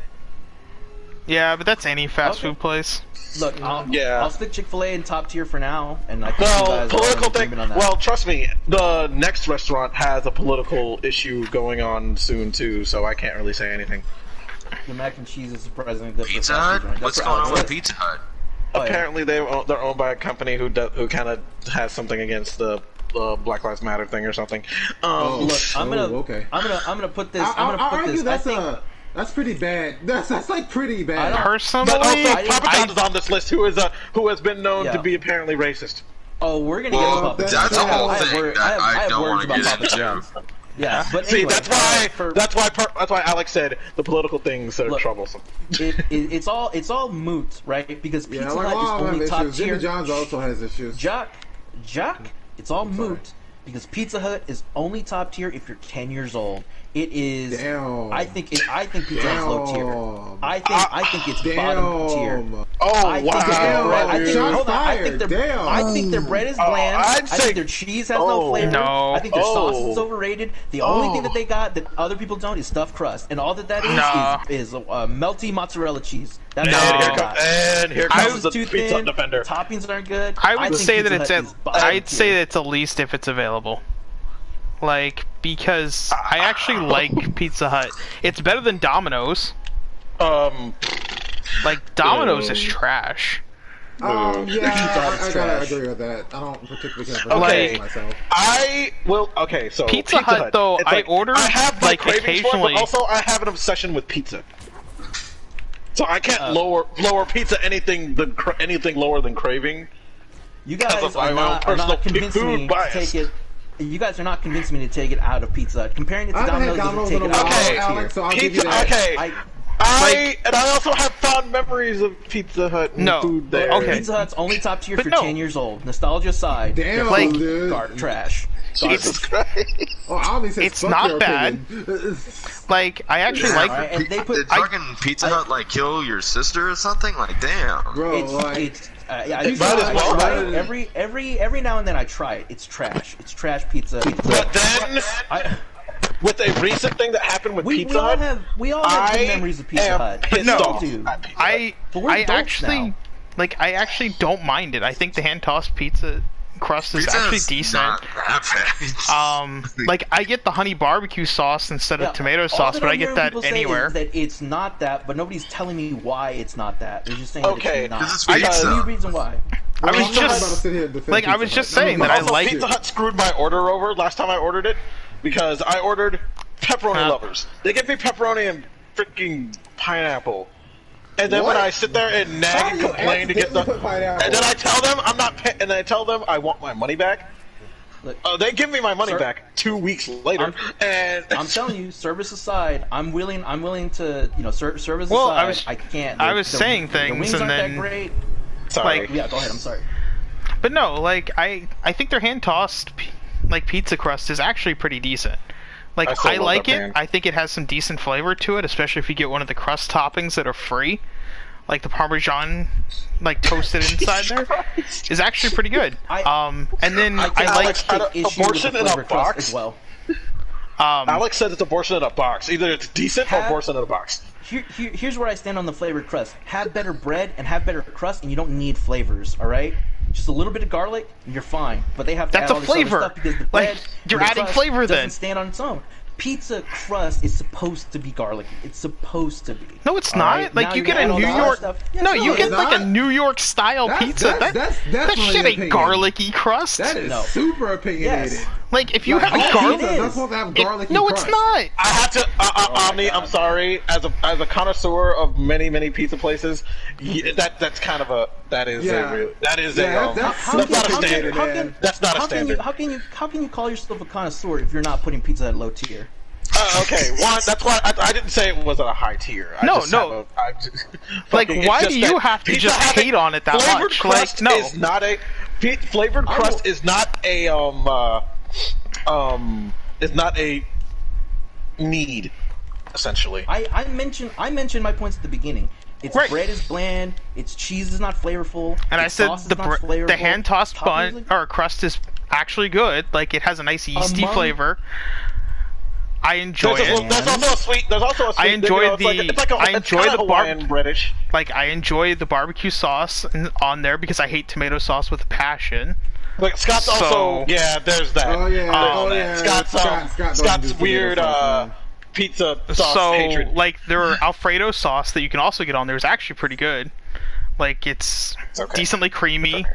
yeah, but that's any fast food place. Look, I'll stick Chick-fil-A in top tier for now, and I think you Well, guys political are in thing. agreement on that. Well, trust me, the next restaurant has a political issue going on soon too, so I can't really say anything. The mac and cheese is surprisingly good. Pizza for fast Hut? food joint. What's That's going what on Alex with said. Pizza Hut? Oh, yeah. Apparently, they're owned by a company who kind of has something against the Black Lives Matter thing or something. Look, I'm gonna put this. I'm gonna I put argue this. that's pretty bad. That's like pretty bad. Personally, But also, I- Papa John's is on this list, who has been known Yeah. to be apparently racist. Oh, we're gonna Well, get to Papa that's John's. that's a whole I have thing word- that I I have don't words want to about get Papa into. John's. Yeah, but See, anyway, that's why Alex said the political things are Look, troublesome. it's all moot, right? Because Pizza Yeah, like Hut is all only have top issues. tier. Jimmy John's also has issues. Jock, it's all moot because Pizza Hut is only top tier if you're 10 years old. It is. Damn. I think Pizza Hut's low tier. I think it's bottom tier. Oh I think wow! their bread, I think, Shots hold on, I think fired. their, Damn. I think their bread is bland. I'd I say- think their cheese has no Oh. flavor. No. I think their sauce Oh. is overrated. The only thing that they got that other people don't is stuffed crust, and all that Nah. is melty mozzarella cheese. That's And all here, they got. and here I comes was the Too Pizza Hut thin, defender. Toppings aren't good. I would think say that Pizza it's Hut at. is bottom I'd say tier. that it's the least if it's available. Like, because I actually like Pizza Hut. It's better than Domino's. Like, Domino's is trash. Yeah, Pizza Hut is I gotta trash. agree with that. I don't particularly care for Okay. that myself. I will. Okay, so Pizza Hut, though, it's I order, I have my like, cravings for it, occasionally. but also I have an obsession with pizza. So I can't lower pizza anything lower than craving. You guys Because of my are own not personal convincing food me bias. to take it. You guys are not convincing me to take it out of Pizza Hut. Comparing it to I haven't had Domino's Domino's doesn't in take a it while, out of Okay. Alex, so I'll give you Pizza. that. Okay. And I also have fond memories of Pizza Hut and No. food there. Okay. Pizza Hut's only top tier But for no. 10 years old. Nostalgia aside, Damn, Like- dude. trash. Jesus Christ. Oh, I only said It's fuck not your bad. opinion. Like, I actually like. Alright, and they put Did fucking Pizza Hut like kill your sister or something? Like, damn. Bro, it's like, yeah, Pizza Might as I well. try it. Every now and then I try it. It's trash. It's trash pizza. But then, I, with a recent thing that happened with we Pizza all Hut, have good I memories of Pizza am Hut. pissed No. off do. at Pizza Hut. But we're I adults actually, now. I actually don't mind it. I think the hand tossed pizza crust is Pizza actually Hut's decent. not that bad. Like, I get the honey barbecue sauce instead of tomato all sauce, that but I'm I get hearing that people say anywhere. is that it's not that, but nobody's telling me why it's not that. They're just saying Okay, that it's not. This is There's pizza. no reason why. I was I'm not about to just sit here and defend like, I Pizza was Hut. just No, saying no, that I Also, like. Pizza Hut screwed my order over last time I ordered it because I ordered pepperoni Huh. lovers. They give me pepperoni and freaking pineapple. And then when What? I sit there and How nag do and you complain to get the, accidentally put pineapple? and then I tell them I'm not, and I tell them I want my money back. Look, They give me my money Sir, back 2 weeks later, and I'm telling you, service aside, I'm willing to, service Well, aside, I can't. I was saying the things wings and aren't then- that great. sorry. like- Yeah, go ahead. I'm sorry. But no, like I think their hand tossed like pizza crust is actually pretty decent. Like, I still I love like that it. brand. I think it has some decent flavor to it, especially if you get one of the crust toppings that are free, like the Parmesan, like toasted inside there, is actually pretty good. And then I like. Alex, take out of issue with abortion the in a flavor crust box? as well. Alex said it's abortion in a box. Either it's decent or Have- abortion in a box. Here's where I stand on the flavored crust. Have better bread and have better crust, and you don't need flavors. All right, just a little bit of garlic, and you're fine. But they have to That's add a all this other flavor. stuff because the Like, bread you're and the adding crust flavor doesn't then. stand on its own. Pizza crust is supposed to be garlicky. It's supposed to be. No, it's All not. right? Like, Now you get a add all New the other York. stuff. Yes, No, you it's get like a not. New York style pizza. That's That definitely shit an ain't opinion. garlicky crust. That is No. super opinionated. Yes. Like, if you have a All garlic. pizza is not is. supposed to have It- garlicky no, crust. it's not. I have to, Omni. I'm sorry. As a connoisseur of many pizza places, that's kind of a that is Yeah. a that is Yeah, a that's that's not a super standard. opinionated, man. That's not a How standard. can you call yourself a connoisseur if you're not putting pizza at low tier? Okay, one. That's why I didn't say it was at a high tier. No. Like, why do you have to just hate on it that flavored much? Crust Like, no. is not a flavored crust is not a is not a need. Essentially, I mentioned my points at the beginning. Its bread is bland. Its cheese is not flavorful. And I said the hand tossed bun Toppings- or crust is actually good. Like, it has a nice yeasty flavor. I enjoy it. There's also a sweet. There's also a sweet. I enjoy I enjoy the Hawaiian British. Like, I enjoy the barbecue sauce on there because I hate tomato sauce with a passion. Like Scott's also there's that. Oh yeah. Scott's weird pizza sauce hatred. Like, their Alfredo sauce that you can also get on there is actually pretty good. Like, it's decently creamy,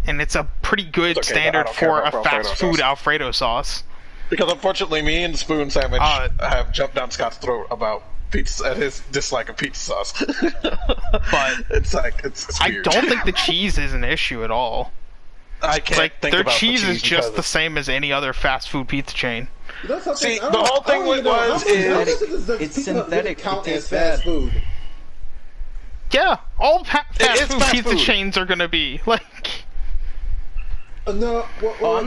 and it's a pretty good standard for a fast food Alfredo sauce. Because unfortunately, me and the Spoon Sandwich have jumped down Scott's throat about pizza and his dislike of pizza sauce. But it's I weird. don't think the cheese is an issue at all. I can't Like, think their about cheese the is just the same as any other fast food pizza chain. See, the whole thing was it's synthetic. Count It as tastes fast bad. food. Yeah, all fast is food fast pizza food. chains are gonna be like. No, I'm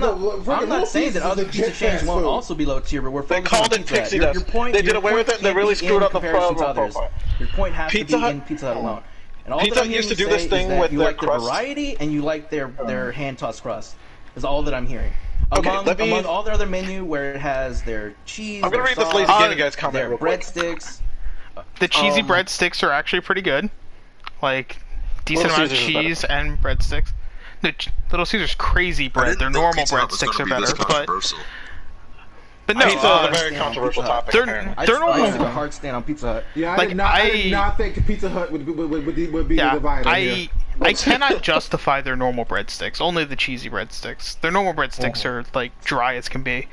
not saying that other pizza chains won't also be low tier, but we're They focusing called on it Pizza Hut. Pixie Your Dust. point, They did your away with point it, and they can't really be screwed in up the comparison to flavor others. profile. Your point has Pizza to be Hut- in Pizza Hut alone. And all Pizza that I'm Hut used to hearing do you this say thing is that with you their like the crust. variety and you like their hand tossed crust. Is all that I'm hearing. Okay, Among all their other menu, where it has their cheese, I'm gonna their read this sauce, lazy Danny guy's comment their real quick. breadsticks. The cheesy breadsticks are actually pretty good. Like, decent Little amount of Caesars is cheese and breadsticks. The Little Caesars crazy I bread. didn't Their think normal Pizza Hut was breadsticks are gonna be this better, controversial. but no. Pizza is a very controversial topic. they're- apparently. I They're just normal. took a hard stand on Pizza Hut. Yeah, Like, I did not think Pizza Hut would be Yeah, divided here. I cannot justify their normal breadsticks. Only the cheesy breadsticks. Their normal breadsticks are like dry as can be.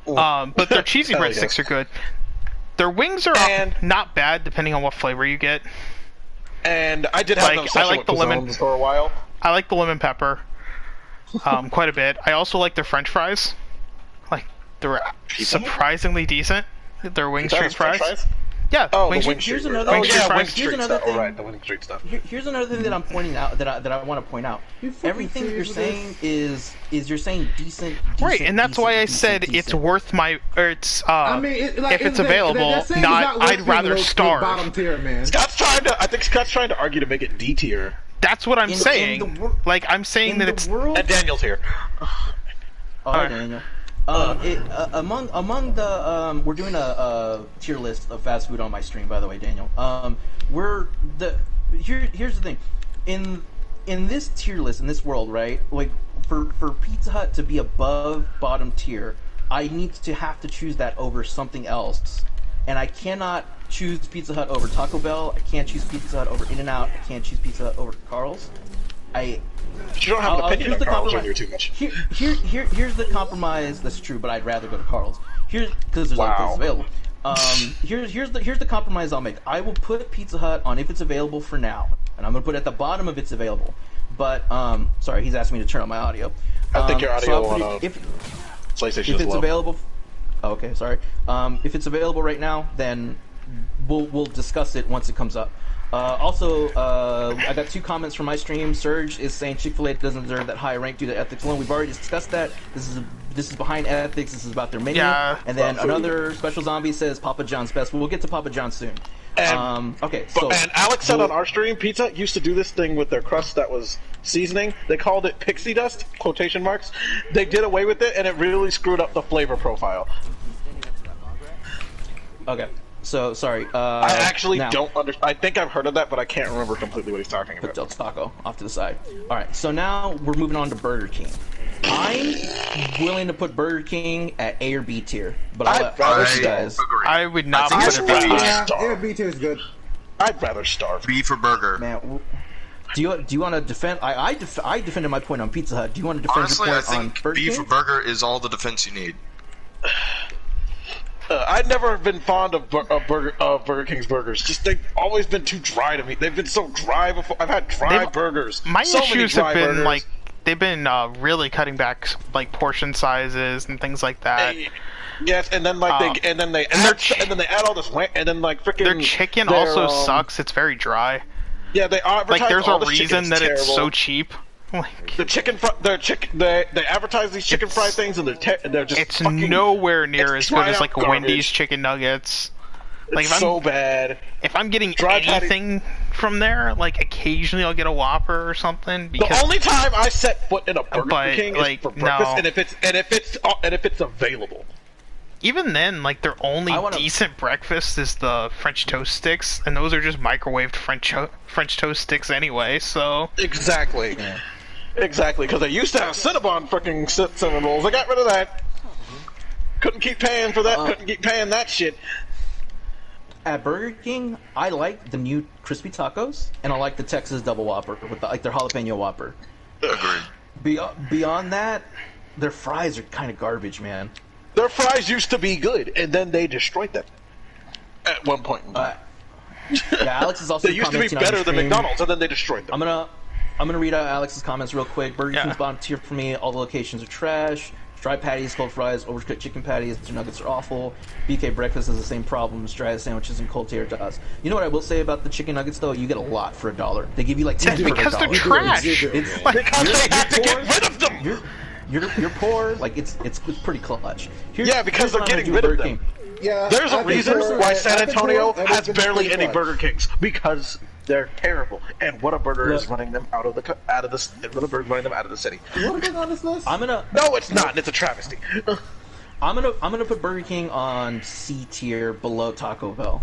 But their cheesy Hell breadsticks yes. are good. Their wings are And- not bad depending on what flavor you get. And I did have Like, an I obsession like with the lemon- calzones for a while. I like the lemon pepper quite a bit. I also like their French fries. Like, they're surprisingly decent. Their wing street fries. Yeah, Oh, wing the Wing street. Street. Here's Oh another- yeah, fries. Wing Here's Street another stuff. Oh, thing. right, the Wing Street stuff. Here's another thing that I'm pointing out that I want to point out. You fucking Everything you're serious with saying is you're saying decent, Right, and that's why I decent, said decent. it's worth my. Or it's I mean, if it's available, that saying is not. worth I'd being rather low- starve. Bottom tier, man. I think Scott's trying to argue to make it D tier. That's what I'm In saying. the wor- Like, I'm saying in that the it's. world. And Daniel's here. Daniel. Among the we're doing a tier list of fast food on my stream, by the way, Daniel. Here's the thing, in this tier list in this world, right? Like for Pizza Hut to be above bottom tier, I need to have to choose that over something else, and I cannot choose Pizza Hut over Taco Bell. I can't choose Pizza Hut over In-N-Out. I can't choose Pizza Hut over Carl's. But you don't have an opinion on Carl's when you're too much. Here's the compromise. That's true, but I'd rather go to Carl's. Because there's other places available. Here's the compromise I'll make. I will put Pizza Hut on if it's available for now, and I'm gonna put it at the bottom if it's available. But sorry, he's asking me to turn on my audio. I think your audio I'll put on it- if PlayStation if is it's low. available. Oh, okay, sorry. If it's available right now, then we'll discuss it once it comes up. Also, I got 2 comments from my stream. Surge is saying Chick-fil-A doesn't deserve that high rank due to ethics alone. We've already discussed that. This is behind ethics. This is about their menu. Yeah. And then another special zombie says Papa John's best. We'll get to Papa John's soon. Okay, so And Alex said on our stream, Pizza Hut used to do this thing with their crust that was seasoning. They called it pixie dust, quotation marks. They did away with it, and it really screwed up the flavor profile. okay. So sorry. I actually now- don't understand. I think I've heard of that, but I can't remember completely what he's talking Put about. Del Taco off to the side. All right, so now we're moving on to Burger King. I'm willing to put Burger King at A or B tier, but I'll let you guys. agree. I would not I put think it it's that B. high. Yeah, B tier is good. I'd rather starve. B for burger. Man, do you want to defend? I defended my point on Pizza Hut. Do you want to defend Honestly, I your point on think Burger B King? for burger is all the defense you need. I've never been fond of Burger King's burgers. Just they've always been too dry to me. They've been so dry before. I've had dry burgers. My so many issues have dry been burgers. like they've been really cutting back like portion sizes and things like that. Yes, and then like they then they add all this and then like freaking their chicken also sucks. It's very dry. Yeah, they advertise like there's all a this reason that terrible. it's so cheap. Like the they advertise these chicken fry things and they're just it's nowhere near as good as like garbage. Wendy's chicken nuggets. Like it's so bad. If I'm getting anything from there, like occasionally I'll get a Whopper or something. Because, the only time I set foot in a Burger King like, is for breakfast, and if it's available. Even then, like their only decent breakfast is the French toast sticks, and those are just microwaved French toast sticks anyway. So exactly, exactly, because they used to have Cinnabon freaking cinnamon rolls. I got rid of that. Couldn't keep paying for that. Couldn't keep paying that shit. At Burger King, I like the new crispy tacos, and I like the Texas Double Whopper with their jalapeno Whopper. Agreed. Beyond that, their fries are kind of garbage, man. Their fries used to be good, and then they destroyed them at one point in time. Yeah, Alex is also they used to be better than McDonald's, and then they destroyed them. I'm gonna read out Alex's comments real quick. Burger King's bottom tier for me. All the locations are trash. Dry patties, cold fries, overcooked chicken patties, their nuggets are awful. BK breakfast has the same problems. Dry sandwiches and cold tater tots. You know what I will say about the chicken nuggets though? You get a lot for $1. They give you like 10 for $1. Because they're trash. Because they have to get rid of them. You're poor. Like it's pretty clutch. Because they're getting rid of them. Yeah, there's a reason why San Antonio has barely any Burger Kings because they're terrible. And Whataburger is running them out of the city. Whataburger on this list? No, it's not. It's a travesty. I'm gonna put Burger King on C tier below Taco Bell.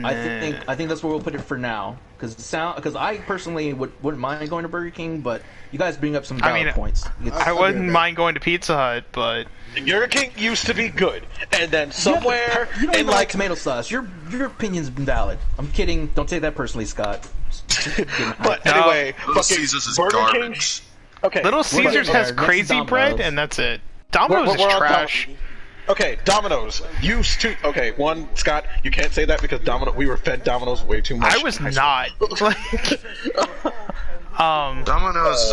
I think that's where we'll put it for now. Because I personally wouldn't mind going to Burger King, but you guys bring up some valid points. I wouldn't mind going to Pizza Hut, but Burger King used to be good, and then somewhere you don't in even like tomato sauce. Your opinion's valid. I'm kidding. Don't take that personally, Scott. But anyway, Little Caesars is Burger garbage. King. Okay, Little Caesars has crazy bread, and that's it. Domino's is trash. Okay, Domino's used to. Okay, Scott, you can't say that because we were fed Domino's way too much. I was not. Domino's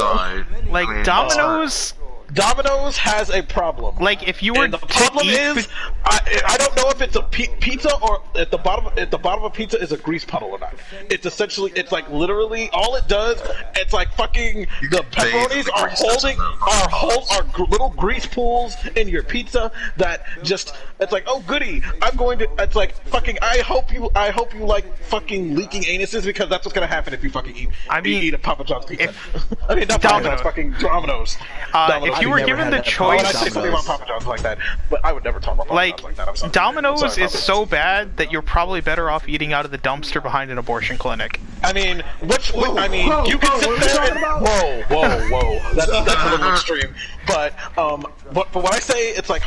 Domino's has a problem. Like if you were the problem is, I don't know if it's a pizza or at the bottom of pizza is a grease puddle or not. It's essentially like literally all it does. It's like fucking the pepperonis are little grease pools in your pizza that just it's like oh goody it's like fucking I hope you like fucking leaking anuses because that's what's gonna happen if you fucking eat a Papa John's pizza. I mean not Papa John's, fucking Domino's. If you were given the choice, I say something about Papa John's like that, but I would never talk about Papa John's like that. I'm sorry. Domino's is so bad that you're probably better off eating out of the dumpster behind an abortion clinic. I mean, you can sit there and whoa, that's a little extreme. But what I say, it's like,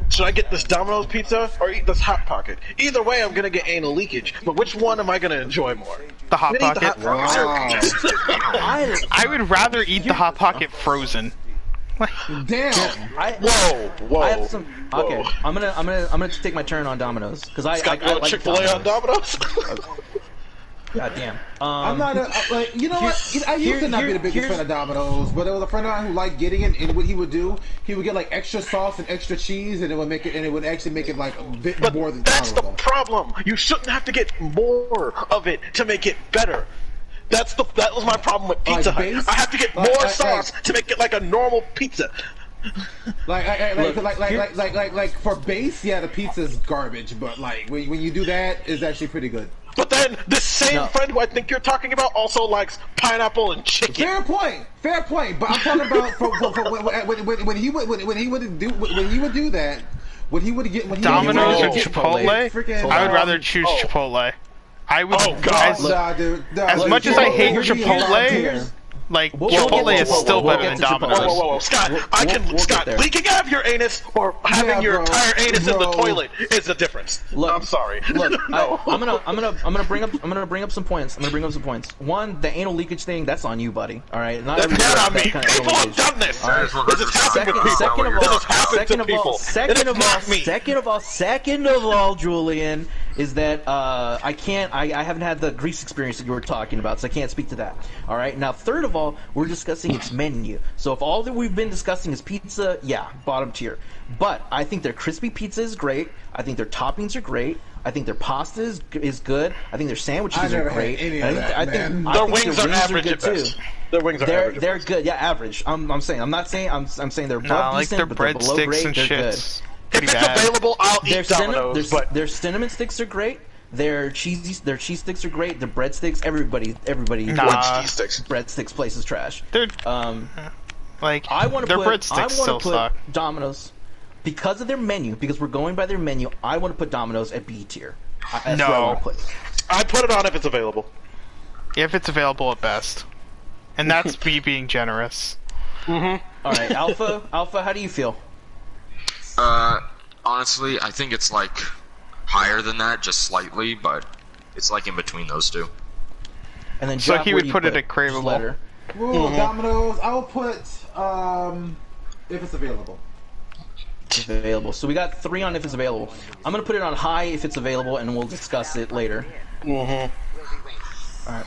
should I get this Domino's pizza or eat this Hot Pocket? Either way, I'm gonna get anal leakage. But which one am I gonna enjoy more? The Hot Pocket. I would rather eat the Hot Pocket frozen. Damn! Whoa! I have some. Okay, I'm gonna take my turn on Domino's because I like Chick-fil-A on Domino's. God damn. I'm not you know what? I used to not be the biggest fan of Domino's, but there was a friend of mine who liked getting it, and what he would do, he would get like extra sauce and extra cheese, and it would actually make it like a bit more than that's tolerable. the problem. You shouldn't have to get more of it to make it better. That was my problem with Pizza Hut. I have to get more sauce to make it like a normal pizza. Like for base, yeah, the pizza's garbage, but like when you do that, it's actually pretty good. But then this same friend who I think you're talking about also likes pineapple and chicken. Fair point. But I'm talking about when he would do that. Domino's or Chipotle? I would rather choose Chipotle. I would. Oh God! As much as I hate Chipotle. Like, Chipotle is still better than Domino's. Whoa, Scott, Scott, leaking out of your anus or having your entire anus in the toilet is the difference. Look, I'm sorry. Look, I'm gonna bring up some points. One, the anal leakage thing, that's on you, buddy. All right, that's not on me. People have done this. Second of all, Julian, is that I haven't had the grease experience that you were talking about, so I can't speak to that. All right. Now, third of all, we're discussing its menu. So if all that we've been discussing is pizza, yeah, bottom tier. But I think their crispy pizza is great. I think their toppings are great. I think their pasta is good. I think their sandwiches are great. Their wings are average at best. Their wings are average. They're good. Yeah, average. I'm saying. I'm not saying. I'm saying they're above like decent, their but they're below breadsticks great. and They're shits. If it's available, I'll eat Domino's. But their cinnamon sticks are great. Their cheese sticks are great. Their breadsticks, everybody. cheese sticks. Breadsticks place is trash. They're like I want to their breadsticks still suck. Domino's because of their menu. Because we're going by their menu. I want to put Domino's at B tier. That's No. where I want to put it. I put it on if it's available. If it's available at best, and that's me being generous. All right, Alpha. Alpha, how do you feel? Honestly, I think it's like higher than that, just slightly, but it's like in between those two. And then So Jack, he where would do you put it it? at craveable. Just letter. Ooh, Domino's. I'll put if it's available. Available. So we got 3 on if it's available. I'm gonna put it on high if it's available, and we'll discuss it later. All right.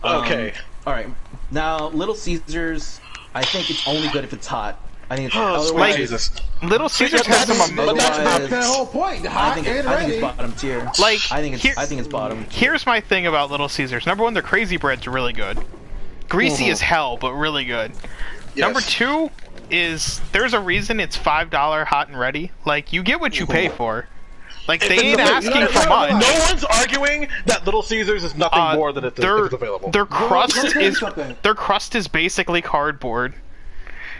Okay. All right. Now, Little Caesars. I think it's only good if it's hot. I think it's Oh, sweet like- Jesus. Little Caesars has some Otherwise- That's the whole point. I Hot think and I think ready. it's bottom tier. Like, I think here- it's bottom. Here's my thing about Little Caesars. Number one, their crazy bread's really good. Greasy as hell, but really good. Yes. Number two is there's a reason it's $5 hot and ready. Like, you get what you pay for. Like, they ain't asking for much. No one's arguing that Little Caesars is nothing more than if it's available. Their crust let me tell you is something. basically cardboard.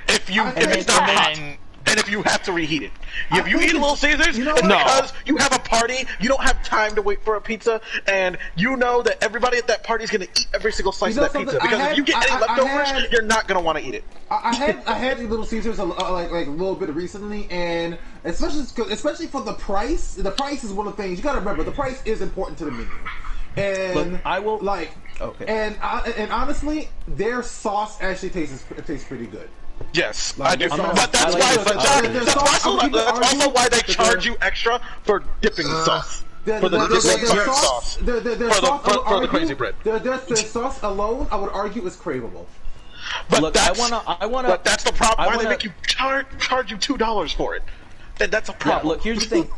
If you And if it's not hot, and- and if you have to reheat it, if you think eat Little it's- Caesars, you know it's what? No. because you have a party. You don't have time to wait for a pizza, and you know that everybody at that party is going to eat every single slice You know of that pizza. something? Because if you get any leftovers, you're not going to want to eat it. I had Little Caesars like a little bit recently, and especially for the price. The price is one of the things you got to remember. The price is important to the menu, and But I will- like Okay. and honestly, their sauce actually tastes pretty good. Yes, Like, I do. I'm not- But that's I why. like- But Jack, there's that's sauce- also I'm that's arguing also why they that charge they're- you extra for dipping the sauce. For the sauce. Their For sauce, I would the argue- crazy bread. Their sauce alone, I would argue, is craveable. But Look, that's, I wanna. But that's the problem. I Why wanna- they make you charge you $2 for it? And that's a Yeah, problem. look, here's the thing.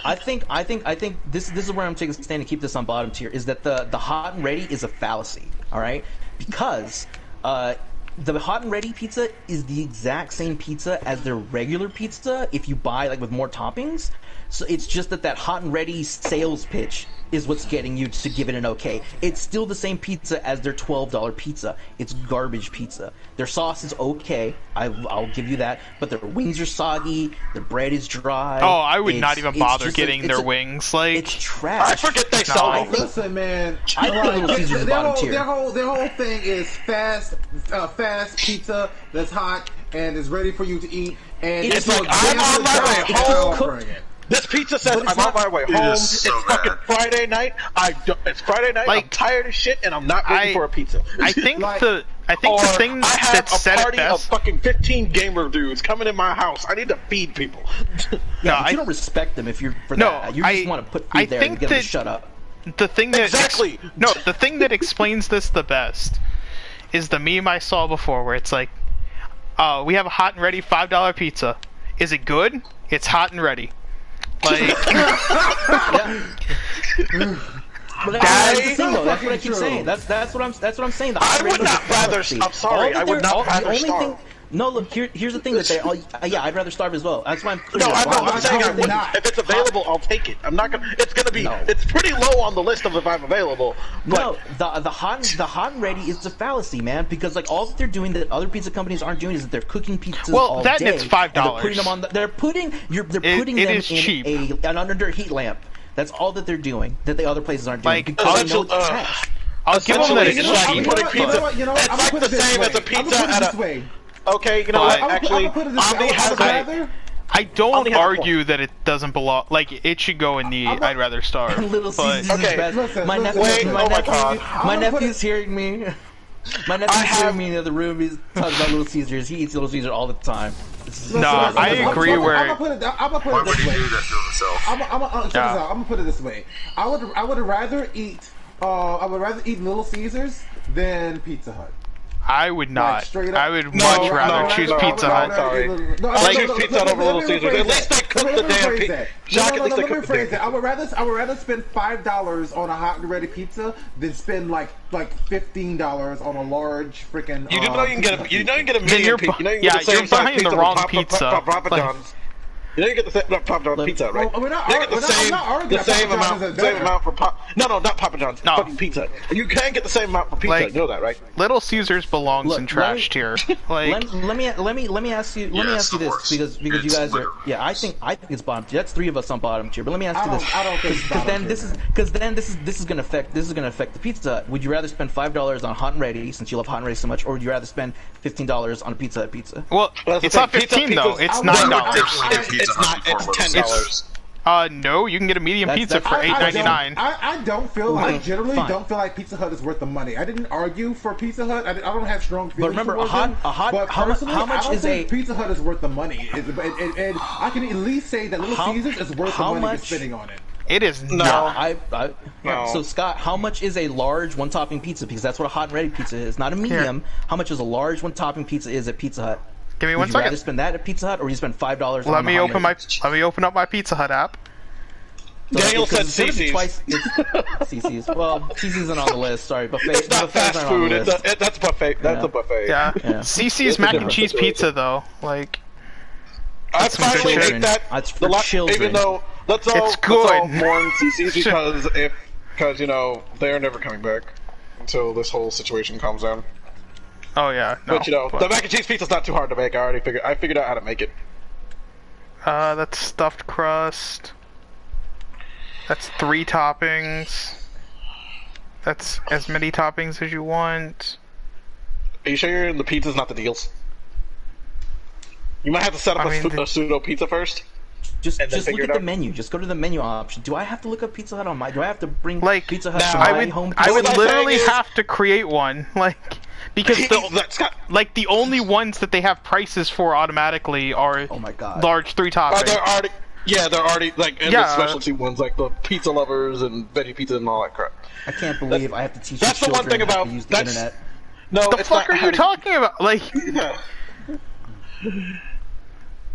I think this is where I'm taking a stand to keep this on bottom tier. Is that the hot and ready is a fallacy? All right, because the hot and ready pizza is the exact same pizza as their regular pizza if you buy like with more toppings. So it's just that hot and ready sales pitch is what's getting you to give it an okay. It's still the same pizza as their $12 pizza. It's garbage pizza. Their sauce is okay. I'll give you that. But their wings are soggy. Their bread is dry. Oh, I would It's- not even it's bother just getting their wings. Like, It's trash. I forget they sell I them. think- Listen, man. I think Little Caesars is bottom tier. Their whole thing is fast pizza that's hot and is ready for you to eat. And It's do a like, I'm damn on good my job way of home. offering it. This pizza says But it's I'm on not- my way It home. is It's so fucking bad. Friday night. It's Friday night. I'm Like, tired of shit, and I'm not waiting for a pizza. I think Like- the Or thing I have that a said it party of best. fucking 15 gamer dudes coming in my house. I need to feed people. No, But you don't respect them if you're for No, that. You just want to put food I there think and get them that- to shut up. The thing that Exactly. the thing that explains this the best is the meme I saw before, where it's like, we have a hot and ready $5 pizza. Is it good? It's hot and ready. Like, But I- that's the thing, though. That's what I fucking keep true. saying. That's what I'm saying. The I hot would rate is not a rather- fallacy. I'm sorry, All that I would they're- not all- the rather only starve. thing- No, look. Here's the thing that they. Yeah, I'd rather starve as well. That's why I'm. putting No, it I at know. bottom. I'm saying I would wouldn't. not. If it's available, I'll take it. I'm not gonna. It's gonna be. No. It's pretty low on the list of if I'm available. But No, the hot and ready is a fallacy, man. Because like all that they're doing that other pizza companies aren't doing is that they're cooking pizzas Well, all that day. and it's and $5. They're putting them on. They're putting it them is in cheap. an under heat lamp. That's all that they're doing. That the other places aren't doing. Like, because they know essentially, it's trash. I'll give them that essentially, it's it's like cheap. putting pizza. You know what? It's I'm like gonna put the it this same way. as a I'm gonna pizza put it at this a. way. Okay, you know But- what? I'm Actually, I'm gonna put it this way. Omni has I'd a. rather- I don't Only have a argue that it doesn't belong. Like, it should go in the I'd rather starve. Little but Caesars Okay, is best. listen, my listen, nephew, wait, my oh my nephew, God. my I'm gonna put nephew's hearing me. My nephew's have- hearing me in the other room. He's talking about Little Caesars. He eats Little Caesar all the time. No, I agree I'm where- gonna put it Why would this he way. do that to himself? I'm gonna put it this way. I would rather eat Little Caesars than Pizza Hut. I would Like, not. straight up. I would much rather choose Pizza Hut. Sorry. I choose Pizza Hut over Little Caesars. At least they cook the damn pizza. Jock, at least they cook the damn pizza. I would rather spend $5 on a hot and ready pizza than spend like $15 on a large freaking. You know you can get a Then medium you're pizza. You know you can yeah, get the same you're size buying the pizza wrong from pizza. Papa Like- John's. You know you get the same Papa John's pizza, right? We're not You get the arguing- same I'm not arguing the that same Papa John's amount is better. for No, not Papa John's. No. Fucking Pizza Hut. You can get the same amount for pizza. Like- You know that, right? Little Caesars belongs Look, in trash tier. Like, let me ask you Yeah, it's this the worst. because you It's guys are literally yeah I think it's bottom tier. That's 3 of us on bottom tier. But let me ask you this I don't think it's because bottom tier, this is gonna affect the Pizza Hut. Would you rather spend $5 on hot and ready since you love hot and ready so much, or would you rather spend $15 on a Pizza Hut pizza? well, That's the it's not thing. 15 though. Pizza's- It's I would- $9. Definitely get Pizza It's Hut not. before It's Little $10. Caesars. No, you can get a medium That's- pizza for that's- $8.99. I don't feel. I Okay, generally fine. don't feel like Pizza Hut is worth the money. I didn't argue for Pizza Hut. I don't have strong feelings. remember, towards a hot- them, a hot- but how mu- personally, how much I don't is think a- Pizza Hut is worth the money? And I can at least say that Little How- Caesars is worth the how money you're much- spending on it. It is No. not. No. So Scott, how much is a large one topping pizza? Because that's what a hot and ready pizza is, not a medium. How much is a large one topping pizza is at Pizza Hut? Give me Would one you rather second. spend that at Pizza Hut, or you spend $5 on Let me a hot open and my. ready? Let me open up my Pizza Hut app. Daniel said Because it's gonna be CC's. twice- CC's. Well, CC's isn't on the list. Sorry, buffet. It's not buffets fast aren't on the food. list. That's buffet. That's Yeah. a buffet. Yeah. Yeah. CC's It's a mac and different cheese situation. pizza though. Like, I It's for finally ate children. that. It's for the lot- children. Even though let's all It's good. mourn CC's because you know they're never coming back until this whole situation calms down. oh yeah. No. But you know, the mac and cheese pizza's not too hard to make. I figured out how to make it. That's stuffed crust. That's 3 toppings. That's as many toppings as you want. Are you sure the pizza's not the deals? You might have to set up I mean, a pseudo pizza first. Just and then look figure at it the out. menu. Just go to the menu option. Do I have to look up Pizza Hut on my? Do I have to bring Like, Pizza Hut now, to I my would. home? I would What I'm literally saying is- have to create one. Like, because Scott, like the only ones that they have prices for automatically are Oh my god. large 3 toppings. they're already. Yeah, they're already like and Yeah. the specialty ones like the pizza lovers and veggie pizza and all that crap. I can't believe I have to teach That's these the one children thing how about- to use the that's- internet. No, the it's fuck not are how you to- talking about? Like, Yeah.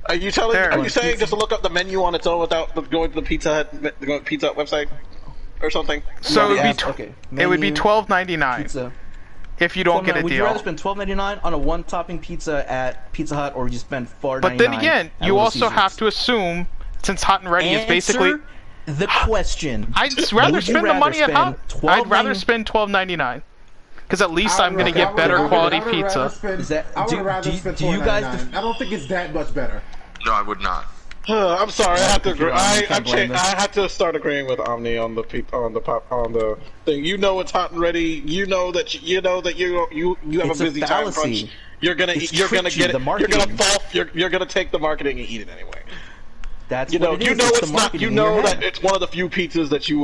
Are you telling? There. Are you saying just to look up the menu on its own without going to the Pizza Hut website or something? so Yeah, it would be okay. it would be Menu, $12.99 Pizza. if you don't get a Would you rather deal. spend $12.99 on a one topping pizza at Pizza Hut, or would you spend $4.99? But then again, at you Little also have Caesars? to assume since Hot and Ready is basically. Answer the question. I'd rather Would you spend the rather money at spend Hot. I'd rather $12.99 spend $12.99 because at least I'm gonna I get would- better I would- quality I would rather pizza. spend- Is that- I would do- rather do- spend do you guys $4.99. I don't think it's that much better. No, I would not. I'm sorry, I have to agree. You're on, you can't blame I had to start agreeing with Omni on the thing. You know it's hot and ready. You know that you have It's a a busy time fallacy. crunch. You're gonna It's you're gonna tricky, get it. the You're gonna marketing. fall. You're gonna take the marketing and eat it anyway. That's You know what it is. you know it's it's the not. marketing You in your know head. that it's one of the few pizzas that you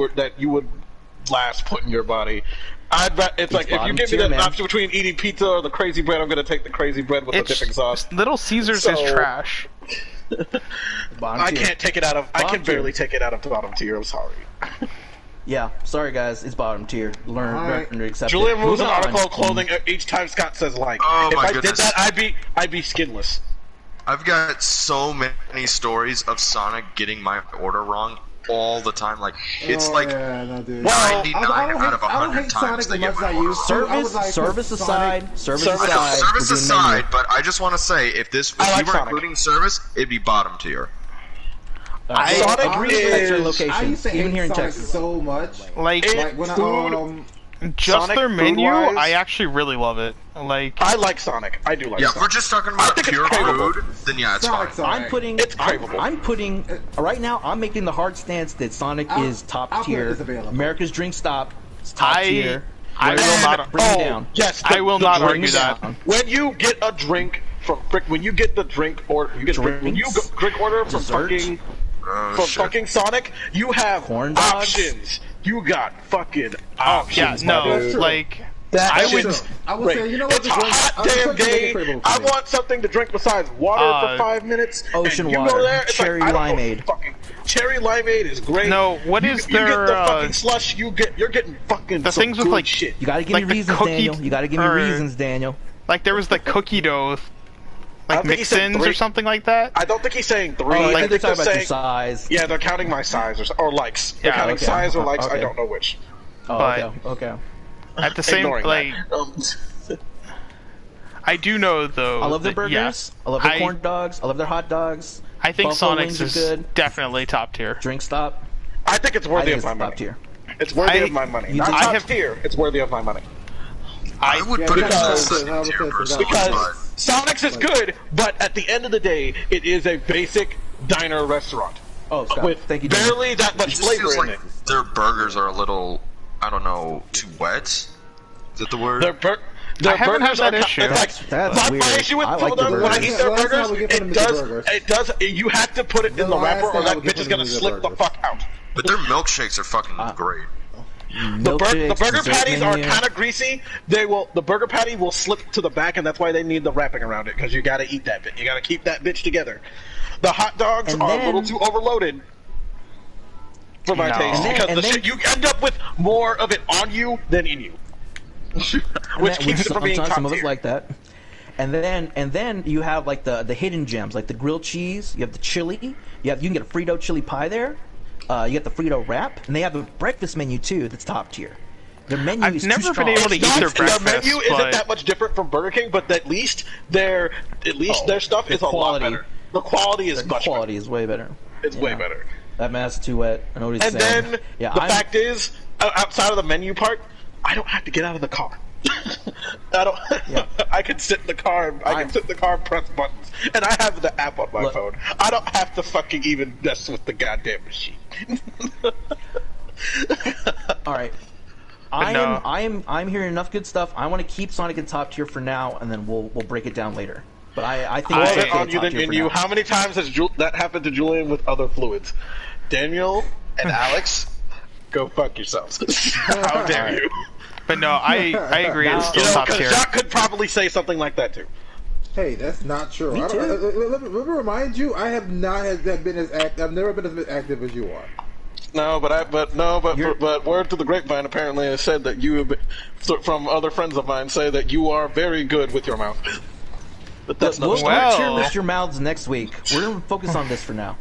would last put in your body. It's like if you bottom give me tier, the man. option between eating pizza or the crazy bread, I'm gonna take the crazy bread with the dipping sauce. Little Caesars So- is trash. Bottom I tier. can't take it out of. I Bottom can tier. barely take it out of the bottom tier. I'm sorry. Yeah, sorry guys, it's bottom tier. Learn Alright. to accept Julian it. moves an Moving on. article of clothing each time Scott says like. Oh if my I goodness. did that, I'd be skinless. I've got so many stories of Sonic getting my order wrong all the time. Like it's Oh, like yeah, no, dude. Well, 99 I don't out of hate- I don't 100 hate times Sonic they as get much my as I order used wrong. to. I would Service, like service Sonic- aside, service Service- aside, Service we're doing aside, menu. but I just want to say if you I like were Sonic. including service, it'd be bottom tier. I Sonic agree with is- extra I used locations, to even hate here in Sonic Texas. so much. Like Like when Food- just Sonic their menu, food-wise- I actually really love it. Like I like Sonic. I do like Yeah, if Sonic. we're just talking about think it's pure craveable. food, then yeah, it's Sonic's fine. alright. I'm putting. It's craveable. I'm putting. Right now, I'm making the hard stance that Sonic is top I'll put tier. this available. America's Drink Stop. It's top tier. I Bring will it not. Bring it down. Yes, I will the not drink argue is- that. down. When you get a drink from when you get the drink or you get when you Drinks? drink order from Dessert? Oh, shit. fucking Sonic, you have Corn dogs? options. You got fucking Oh yeah, options. my no, dude. like That I shit's would- I would great. say, you know what? It's a hot damn day. I want something to drink besides water for 5 minutes. Ocean and you water. Go there, it's Cherry like, I don't know, limeade. fucking cherry limeade is great. No, what you, is you their, get the fucking slush. You're getting fucking the some things with, good like, shit. You gotta give Like me the reasons, cookie- Daniel. You gotta give me or- reasons, Daniel. Like there was the cookie dough, I like don't think he said mix-ins or 3. something like that. I don't think he's saying 3. Oh, I like think they're they're talking about your saying, size. yeah, they're counting my size or likes. They're Yeah, counting okay. size or likes. I Okay. don't know which. Oh, But- okay. At the same, Ignoring like, that. I do know though. I love their that, burgers. yes, I love their corn dogs. I love their hot dogs. I think Buffalo Sonic's wings are is good. definitely top tier. Drink stop. I think it's I worthy think of it's my top money. tier. It's worthy I- of my money. you Not think- top I have- tier. It's worthy of my money. I would Yeah, put it in because- the second tier personally, Because but Sonic's is good, but at the end of the day, it is a basic diner restaurant Oh, stop. with Thank you, Daniel. barely that it much just flavor feels in like it. their burgers are a little, I don't know, too wet. Is that the word? Their I haven't burgers had that are issue. It's That's my weird. issue with I some like of the them when I burgers. eat their Last time burgers, we get them it to does. the burgers. It does. You have to put it The in the last wrapper, or time that we get bitch is them gonna to the slip the burgers. fuck out. But their milkshakes are fucking great. The Milkshakes, burger dessert patties are menu. kind of greasy. The burger patty will slip to the back, and that's why they need the wrapping around it, because you got to eat that bit. You got to keep that bitch together. The hot dogs And are then- a little too overloaded for my No. taste, And because then- the shit you end up with more of it on you than in you, which keeps it from being top some of us tier. like that. And then you have like the hidden gems, like the grilled cheese. You have the chili. You can get a Frito chili pie there. You get the Frito wrap, and they have a breakfast menu too. That's top tier. Their menu I've is never too been strong. able to eat their breakfast, menu isn't but- that much different from Burger King, but at least their stuff the is a lot quality- better. The quality is The much quality is way better. better. It's way better. That man's too wet. I know what he's And saying. then yeah, the fact is, outside of the menu part, I don't have to get out of the car. I don't. Yeah. I can sit in the car. I can sit in the car and press buttons, and I have the app on my Look. phone. I don't have to fucking even mess with the goddamn machine. all right. no. I'm hearing enough good stuff. I want to keep Sonic in top tier for now, and then we'll break it down later. But I think More it's of it okay on you top than tier in for you. now. How many times has that happened to Julian with other fluids? Daniel and Alex, go fuck yourselves. How dare you? But no, I agree. It's Now- still You know, top because tier. Jacques could probably say something like that too. Hey, that's not true. Me I don't, too. let me remind you, I have not been as active. I've never been as active as you are. No, but word to the grapevine apparently has said that you have been, from other friends of mine say that you are very good with your mouth. But that's We'll not Well- tier list your mouths next week. We're gonna focus on this for now.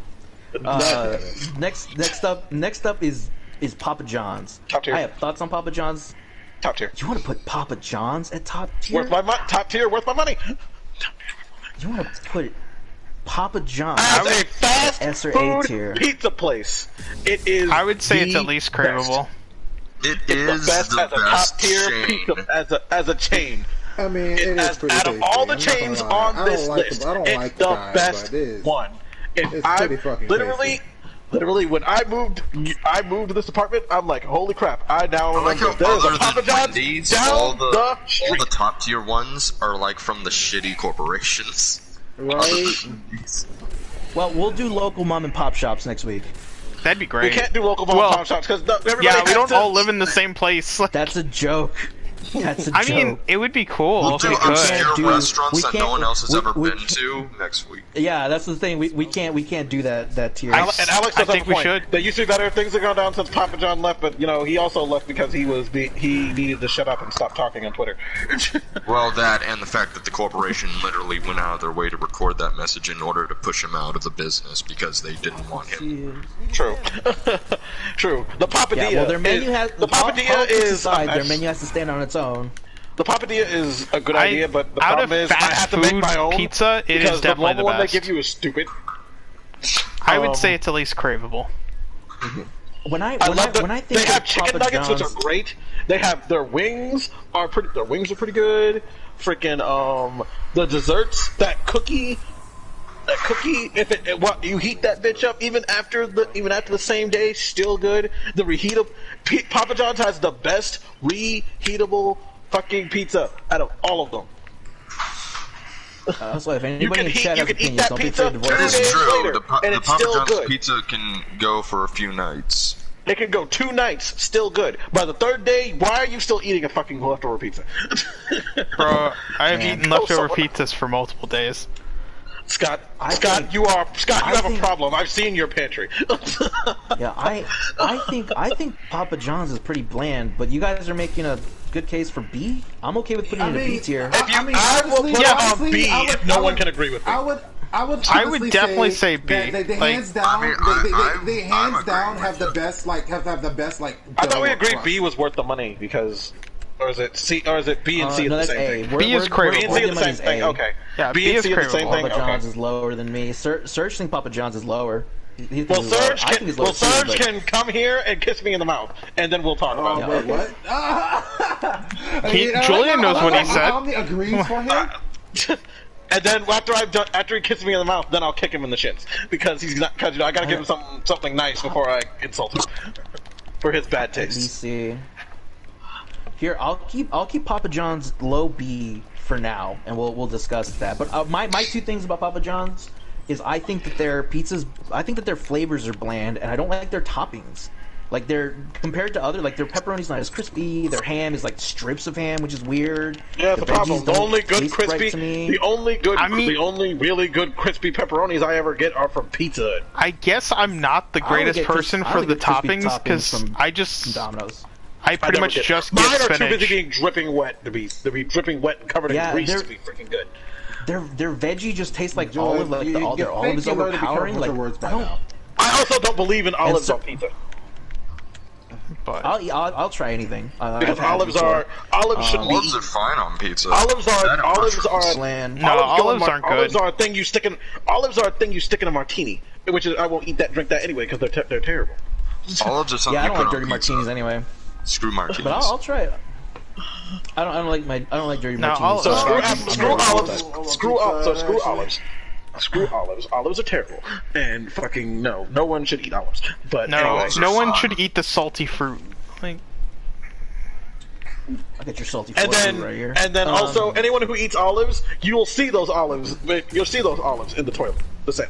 Next up is Papa John's. Top tier. I have thoughts on Papa John's. top tier. You want to put Papa John's at top tier? Worth my top tier, worth my money. You want to put Papa John's As a fast S or A food tier? pizza place, it is. I would say it's the at least best. craveable. It The is best the as a top best tier chain. pizza as a chain. I mean, it is pretty Out of tasty. all the I'm not gonna chains lie. on I this don't like list, I don't it's like the guy, best but it is. one. And It's I pretty fucking literally, when I moved to this apartment, I'm like, holy crap! I now I like how remember there's other a Papa than John's Wendy's, down all the the street. top tier ones are like from the shitty corporations. Right? Well, we'll do local mom and pop shops next week. That'd be We great. can't do local mom Well, and pop shops because everybody Yeah, we has don't to- all live in the same place. That's a joke. That's a I joke. mean, it would be cool We'll if do we could. obscure do- restaurants we that can't- no one else has we- ever we been can't- to next week. Yeah, that's the thing. We can't do that tier. I- And Alex I does think have a we point. should. There used to be better things that gone down since Papa John left, but he also left because he needed to shut up and stop talking on Twitter. Well, that and the fact that the corporation literally went out of their way to record that message in order to push him out of the business because they didn't want him. True, true. The Papadilla. Yeah, well, their menu has the Papadilla politics is aside, a their mess. menu has to stand on its own. The Papadilla is a good idea, but the out problem of is I fast have to make food my own pizza, it is because the definitely normal the one they best. give you is stupid. I would say it's at least craveable. When I love when I think they have of chicken Papa nuggets, John's, which are great. They have their wings are pretty. Their wings are pretty good. Freaking the desserts, that cookie. If you heat that bitch up, even after the same day, still good. The reheatable Papa John's has the best reheatable fucking pizza out of all of them. so if You anybody can in eat, chat you has can eat opinions, that don't be pizza afraid to 2 voice That them. is days true. later, The and it's Papa still John's good. pizza can go for a few nights. It can go 2 nights, still good. By the 3rd day, why are you still eating a fucking leftover pizza? Bro, I have Man. eaten leftover pizzas for multiple days. Scott, think- you have think- a problem. I've seen your pantry. Yeah, I think Papa John's is pretty bland, but you guys are making a good case for B. I'm okay with putting it in a B tier. I will put it on B if no one can agree with me. I would definitely say B. They Like, hands down, they I'm hands down agreeing have with the you. best have the best like. I thought we dough agreed crust. B was worth the money because, or is it C? Or is it B and C No, are the that's same A. thing? B is craveable. B and C are the same thing. Okay. Yeah, B B and is C are the same craveable. thing. Papa John's Okay. is lower than me. Serge thinks Papa John's is lower. He thinks Well, it's lower. Serge I think can. it's Well, lower too, Serge but- can come here and kiss me in the mouth, and then we'll talk about Oh, it. wait, what? Julian knows what he said. Omni agrees for him. And then after he kisses me in the mouth, then I'll kick him in the shins because he's not. Because I gotta give him something nice before I insult him for his bad Let me taste. see. Here, I'll keep Papa John's low B for now, and we'll discuss that. But my 2 things about Papa John's is I think that their flavors are bland, and I don't like their toppings. Like they're compared to other, like their pepperoni's not as crispy. Their ham is like strips of ham, which is weird. Yeah, that's the problem. veggies The don't only good taste right crispy, to me. the only really good crispy pepperonis I ever get are from Pizza Hut. I guess I'm not the I only greatest get person I for only the get crispy toppings because from I just Domino's. I pretty never much get- just Mine get are too busy spinach. being dripping wet to be dripping wet and covered in Yeah, grease they're- to be freaking good. Their veggie just tastes like Joy, olive. Like you- their you olive think is you learn to be overpowering. careful with Like your words by I don't. now. I also don't believe in olives so- on pizza But I'll try anything. because I've had olives before. should be Olives are fine on pizza. olives are Bland. No, olives aren't good. Olives are a thing you stick in. Olives are a thing you stick in a martini, which is I won't eat that, drink that anyway because they're terrible. Olives are something Yeah, I you don't put like on dirty pizza. martinis anyway. Screw martinis. But I'll try it. I don't like dirty No, martinis. I'll- So Oh, screw olives. Screw Pizza, olives. Screw olives. Olives are terrible, and fucking no one should eat olives. But no, anyway, no one fine. should eat the salty fruit. Like, I'll get your salty and foot then right here. also anyone who eats olives, you'll see those olives. You'll see those olives in the toilet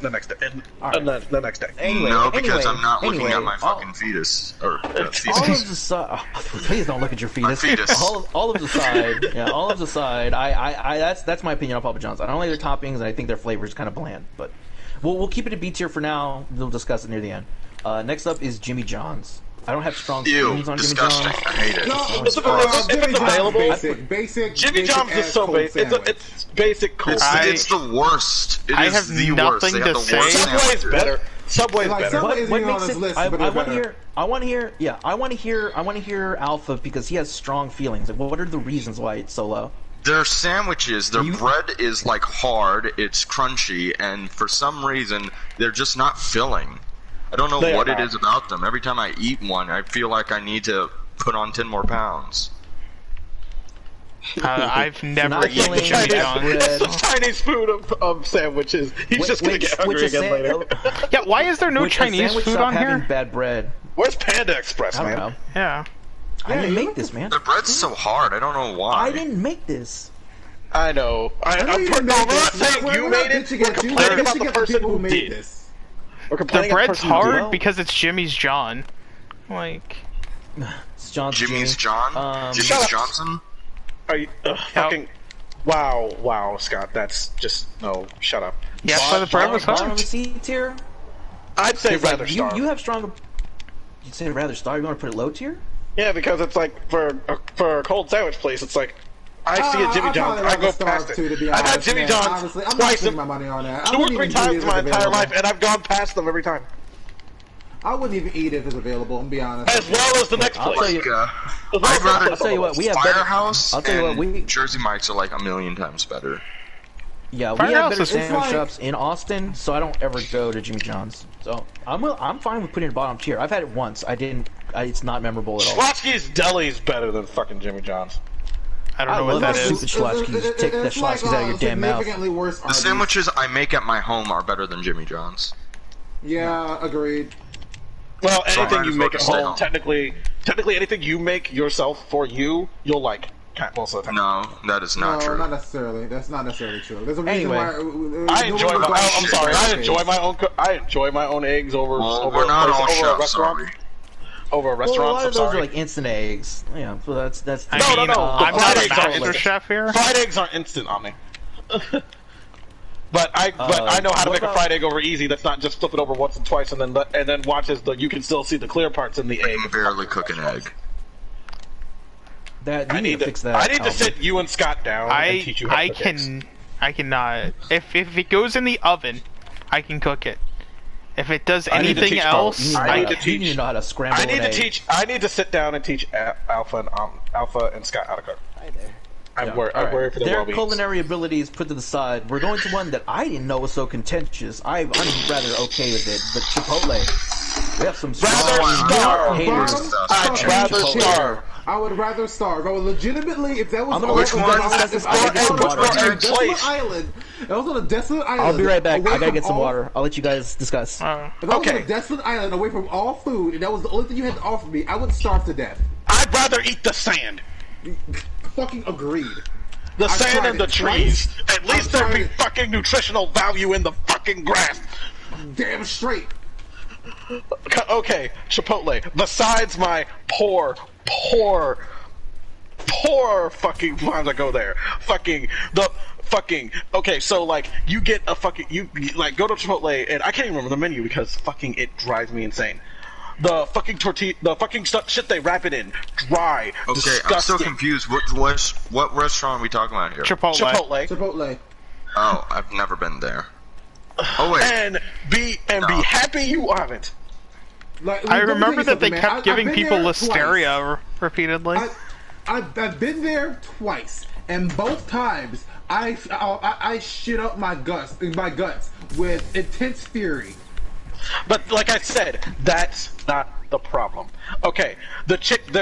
the next day. And the next day. Anyway, No, because anyway, I'm not looking anyway, at my fucking fetus. Or fetus. Olives aside, please don't look at your fetus. fetus. Olives aside, olives aside. I that's my opinion on Papa John's. I don't like their toppings, and I think their flavor is kind of bland. But we'll keep it a B tier for now. We'll discuss it near the end. Next up is Jimmy John's. I don't have strong Ew, feelings on Jimmy disgusting. John's. I hate it. If it's available, basic. Jimmy John's is so basic. It's basic cold. It's the worst. It I is have the worst. nothing They have to the say. worst Subway's sandwiches. better. Subway's Like, better. Subway isn't What even on makes this it? list, I but they're want to better. hear. I want to hear Alpha because he has strong feelings. Like, what are the reasons why it's so low? Their sandwiches, their You- bread is like hard, it's crunchy, and for some reason, they're just not filling. I don't know They what are it not. is about them. Every time I eat one, I feel like I need to put on 10 more pounds. I've never not eaten feeling Jimmy that John's. bread. It's the Chinese food of sandwiches. He's just gonna get hungry again later. Yeah, why is there no Which the Chinese sandwich food stop on having here? bad bread. Where's Panda Express, I don't man? know. Yeah. I didn't you make this, man. Their bread's so hard, I don't know why. I didn't make this. I know. I know I'm you didn't no, make we're not this. saying We're you not made it. bitching We're at you. complaining We're about bitching the at the person people who who made did. this. We're The complaining about the bread's person who did. hard Well- because it's Jimmy's John. Like, It's John's Jimmy's Jimmy. John? Shut Jimmy's up. Johnson? Are you fucking? Wow, Scott. That's just no. Shut up. yeah, but the bread was Bottom of hard. the C tier. I'd say It's like, rather star. you have strong. You'd say rather star. You want to put it low tier? Yeah, because it's like for a cold sandwich place, it's like I see a Jimmy I'd John's, probably I go rather Starve past too, to it. be I've had honest, Jimmy man. John's Honestly, I'm not twice, spending my money on that. I 2 or wouldn't 3 even eat it times if in my it's entire available. life, and I've gone past them every time. I wouldn't even eat it if it's available. I'm be honest. As well as the next I'll place. tell you- As well I'd as the rather next I'll tell you what. We have Firehouse I'll tell you what. and We Jersey Mike's are like a million times better. yeah. We Firehouse have better is- sandwich like- shops in Austin, so I don't ever go to Jimmy John's. So I'm fine with putting it bottom tier. I've had it once. It's not memorable at all. Schlotsky's Deli is better than fucking Jimmy John's. I don't know love what that that is. stupid Schlotsky's. Take the Schlotsky's out of your damn mouth. Significantly worse. The sandwiches I make at my home are better than Jimmy John's. Yeah, agreed. Well, So I anything might you as well make at just stay home, home. technically anything you make yourself for you'll like. Most of the time. No, that is not No, true. not necessarily. That's not necessarily true. There's a reason Anyway. why. I enjoy my. I'm sorry. I enjoy my own. I enjoy my own eggs over. Well, over we're not all over a chefs, are restaurant. we? over a Well, a restaurant. lot I'm of those sorry. are like instant eggs. Yeah, so that's. I No, mean, no, I'm the not fried a eggs aren't master instant. chef here. Fried eggs aren't instant on me. But I know how to what make a about- fried egg over easy. That's not just flip it over once and twice and then watch as you can still see the clear parts in the egg. I can barely cook an egg. That you need to fix that. I need to Alvin. sit you and Scott down and teach you how to cook eggs. I cannot. If it goes in the oven, I can cook it. If it does I need to anything teach else, I need to You need teach. to know how to scramble I need an to egg. teach. I need to sit down and teach Alpha and Scott how to cook. Hi there. I'm worried for their Their well-being. culinary abilities put to the side. We're going to one that I didn't know was so contentious. I'm rather okay with it, but Chipotle. We have some Rather strong starve. haters. I'd rather Chipotle. starve. I would rather starve. I would legitimately, if that was I'm gonna on let you guys discuss this. I gotta get some water. a Place. desolate island, if I was on a desolate island. I'll be right back. away I gotta from get some all- water. I'll let you guys discuss. If I was Okay. on a desolate island away from all food, and that was the only thing you had to offer me, I would starve to death. I'd rather eat the sand. Fucking agreed. The I've sand tried and the it trees. twice. At least I've there'd be tried it. fucking nutritional value in the fucking grass. Damn straight. Okay, Chipotle. Besides my poor fucking times I go there. Okay, so like you get a fucking you like go to Chipotle and I can't even remember the menu because fucking it drives me insane. The fucking tortilla, the fucking shit they wrap it in, dry, Okay, disgusting. I'm so confused. What restaurant are we talking about here? Chipotle. Chipotle. Oh, I've never been there. Oh wait, And be happy you haven't. Like, I let me remember tell you that they something, man. kept I've giving been people there listeria repeatedly. I've been there twice, and both times I shit up my guts with intense fury. But like I said, that's not the problem. Okay, their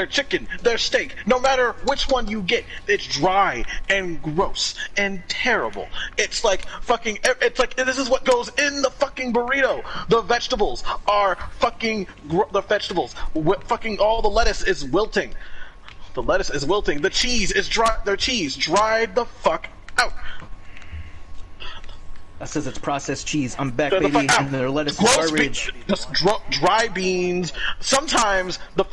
chicken, their steak, no matter which one you get, it's dry and gross and terrible. It's like fucking, it's like, this is what goes in the fucking burrito. The vegetables are fucking, the vegetables, fucking all the lettuce is wilting. The lettuce is wilting. The cheese is dry, their cheese dried the fuck out. That says it's processed cheese. I'm back, The baby, fuck out. and their lettuce is Gross garbage. just dry beans. Sometimes the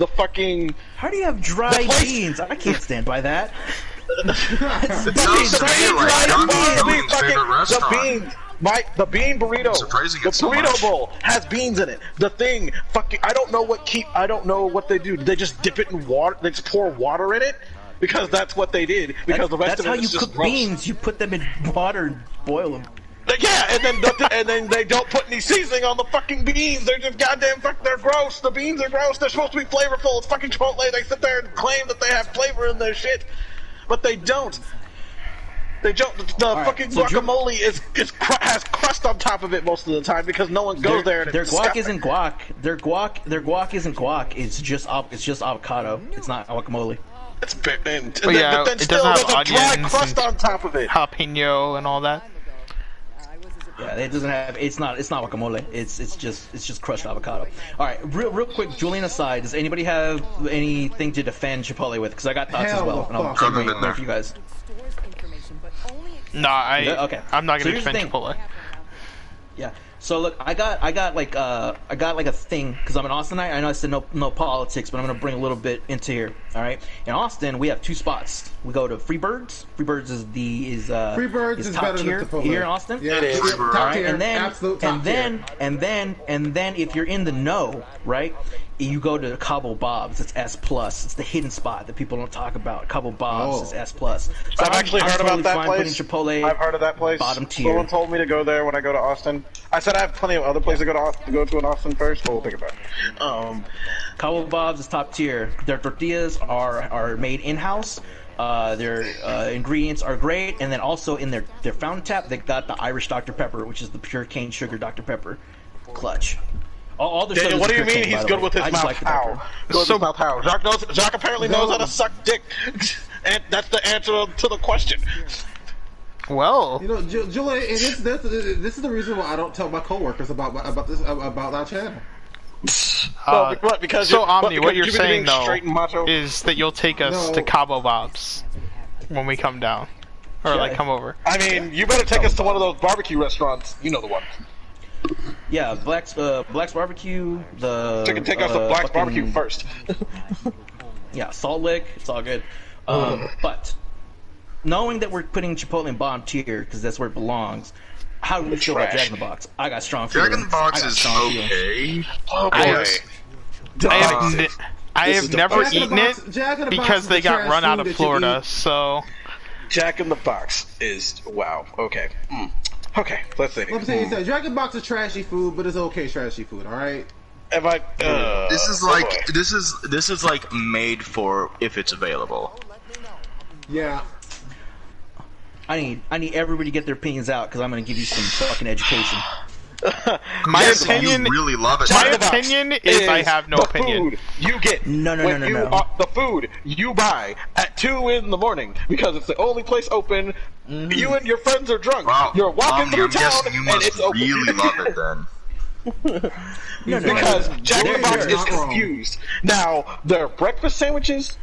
fucking. How do you have dry The place- beans? I can't stand by that. it sounds to me like Young's favorite restaurant. The bean burrito, Surprising the it so burrito much. bowl has beans in it. The thing, fucking, I don't know what they do. They just dip it in water. They just pour water in it because that's what they did. Because the rest That's of how it you is just cook gross. beans. You put them in water and boil them. Yeah, and then they don't put any seasoning on the fucking beans. They're just goddamn they're gross. The beans are gross. They're supposed to be flavorful. It's fucking Chipotle. They sit there and claim that they have flavor in their shit, but they don't. They don't. The right, fucking so guacamole has crust on top of it most of the time because no one goes there. And Their it's guac disgusting. isn't guac. Their guac isn't guac. It's just avocado. It's not guacamole. It's bit, and, But yeah, but then it still doesn't there's have a dry onions crust and- on top of it. Jalapeno and all that. Yeah, it doesn't have. It's not guacamole. It's just crushed avocado. All right, real quick, Julian aside, does anybody have anything to defend Chipotle with? Because I got thoughts as Hell well, the and I'll fuck. take Haven't been there. for you guys. No, Okay. I'm not So gonna here's the defend thing. Chipotle. Yeah. So look, I got like a thing because I'm in Austin. I know I said no politics, but I'm gonna bring a little bit into here. All right. In Austin, we have two spots. We go to Freebirds. Freebirds is Freebirds is top better than tier Chipotle. here in Austin. Yeah, It is. yeah, top All right, tier, and then absolute top tier. and then if you're in the know, right, you go to Cabo Bob's. It's S plus. It's the hidden spot that people don't talk about. Cabo Bob's is S plus. So I've actually heard totally about that fine place. putting Chipotle I've heard of that place. bottom tier. Someone told me to go there when I go to Austin. I said I have plenty of other places to go to in Austin first, but we'll think about it. Cabo Bob's is top tier. Their tortillas are made in house. Their ingredients are great, and then also in their fountain tap, they got the Irish Dr Pepper, which is the pure cane sugar Dr Pepper. Clutch. All their Daniel, stuff what is do you pure mean cane, by he's the good way. with his I just mouth? like the How? pepper. Good with So- his mouth how? Jacques apparently knows how to suck dick, and that's the answer to the question. Well, You know, Julian, and this is the reason why I don't tell my coworkers about our channel. Because so you- Omni, because what you're you've been saying being though straight and macho. is that you'll take us No. to Cabo Bob's when we come down, or like Yeah. come over. I mean, you better take us to one of those barbecue restaurants. You know the one. Yeah, Black's barbecue. The Take out the Black's fucking- barbecue first. Yeah, Salt Lick. It's all good. But knowing that we're putting Chipotle in bottom tier because that's where it belongs. How do we feel about Trash. Jack in the Box? I got strong Jack feelings. in the Box I got is strong feelings. okay. Oh I boy. I This have is the never Jack in the eaten Box- it Jack in the Box because is they the got trash run out food of that you Florida. eat. So Jack in the Box is wow. Okay. Okay. Let's see. Let me tell you something. Jack in the Box is trashy food, but it's okay trashy food. All right. Have I? This is oh like boy. this is like made for if it's available. Yeah. I need everybody to get their opinions out because I'm going to give you some fucking education. my Yes, opinion, you really love it. my Jack in the Box opinion is I have no the opinion. Food you get No. the food you buy at 2 in the morning because it's the only place open. You and your friends are drunk. Wow. You're walking through I'm town guessing you and must it's open. really love it then. No. Because Jack in the You're Box is not wrong. confused. Now, their breakfast sandwiches,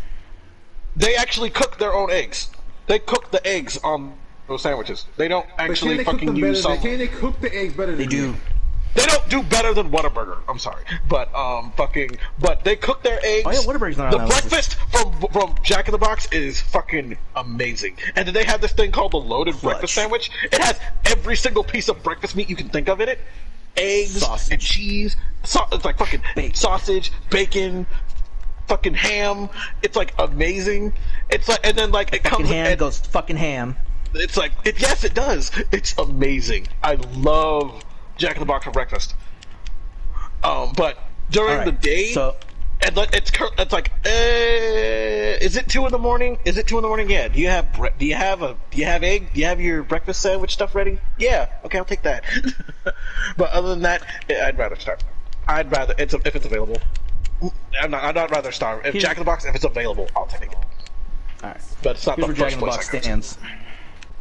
they actually cook their own eggs. They cook the eggs on those sandwiches. They don't But actually can they cook fucking them better? use some. Can they cook the eggs better than They do. They don't do better than Whataburger. I'm sorry, but but they cook their eggs. Oh yeah, Whataburger's not The on that list. breakfast from Jack in the Box is fucking amazing. And then they have this thing called the loaded Fudge. breakfast sandwich. It has every single piece of breakfast meat you can think of in it. Eggs Sausage. and cheese. It's like fucking Bacon. sausage, bacon, fucking ham. It's like amazing. It's like, and then like it Fucking comes ham and goes fucking ham. it's like yes, it does. It's amazing. I love Jack in the Box for breakfast. But during All the right, day, so- and it's like, is it 2 in the morning? Is it 2 in the morning? Yeah. Do you have egg? Do you have your breakfast sandwich stuff ready? Yeah. Okay, I'll take that. But other than that, I'd rather starve. I'd rather if it's available. I'd not rather starve. If Here- Jack in the Box, if it's available, I'll take it. All right. But it's not Here's the where Jack first in the place Box I go to. stands.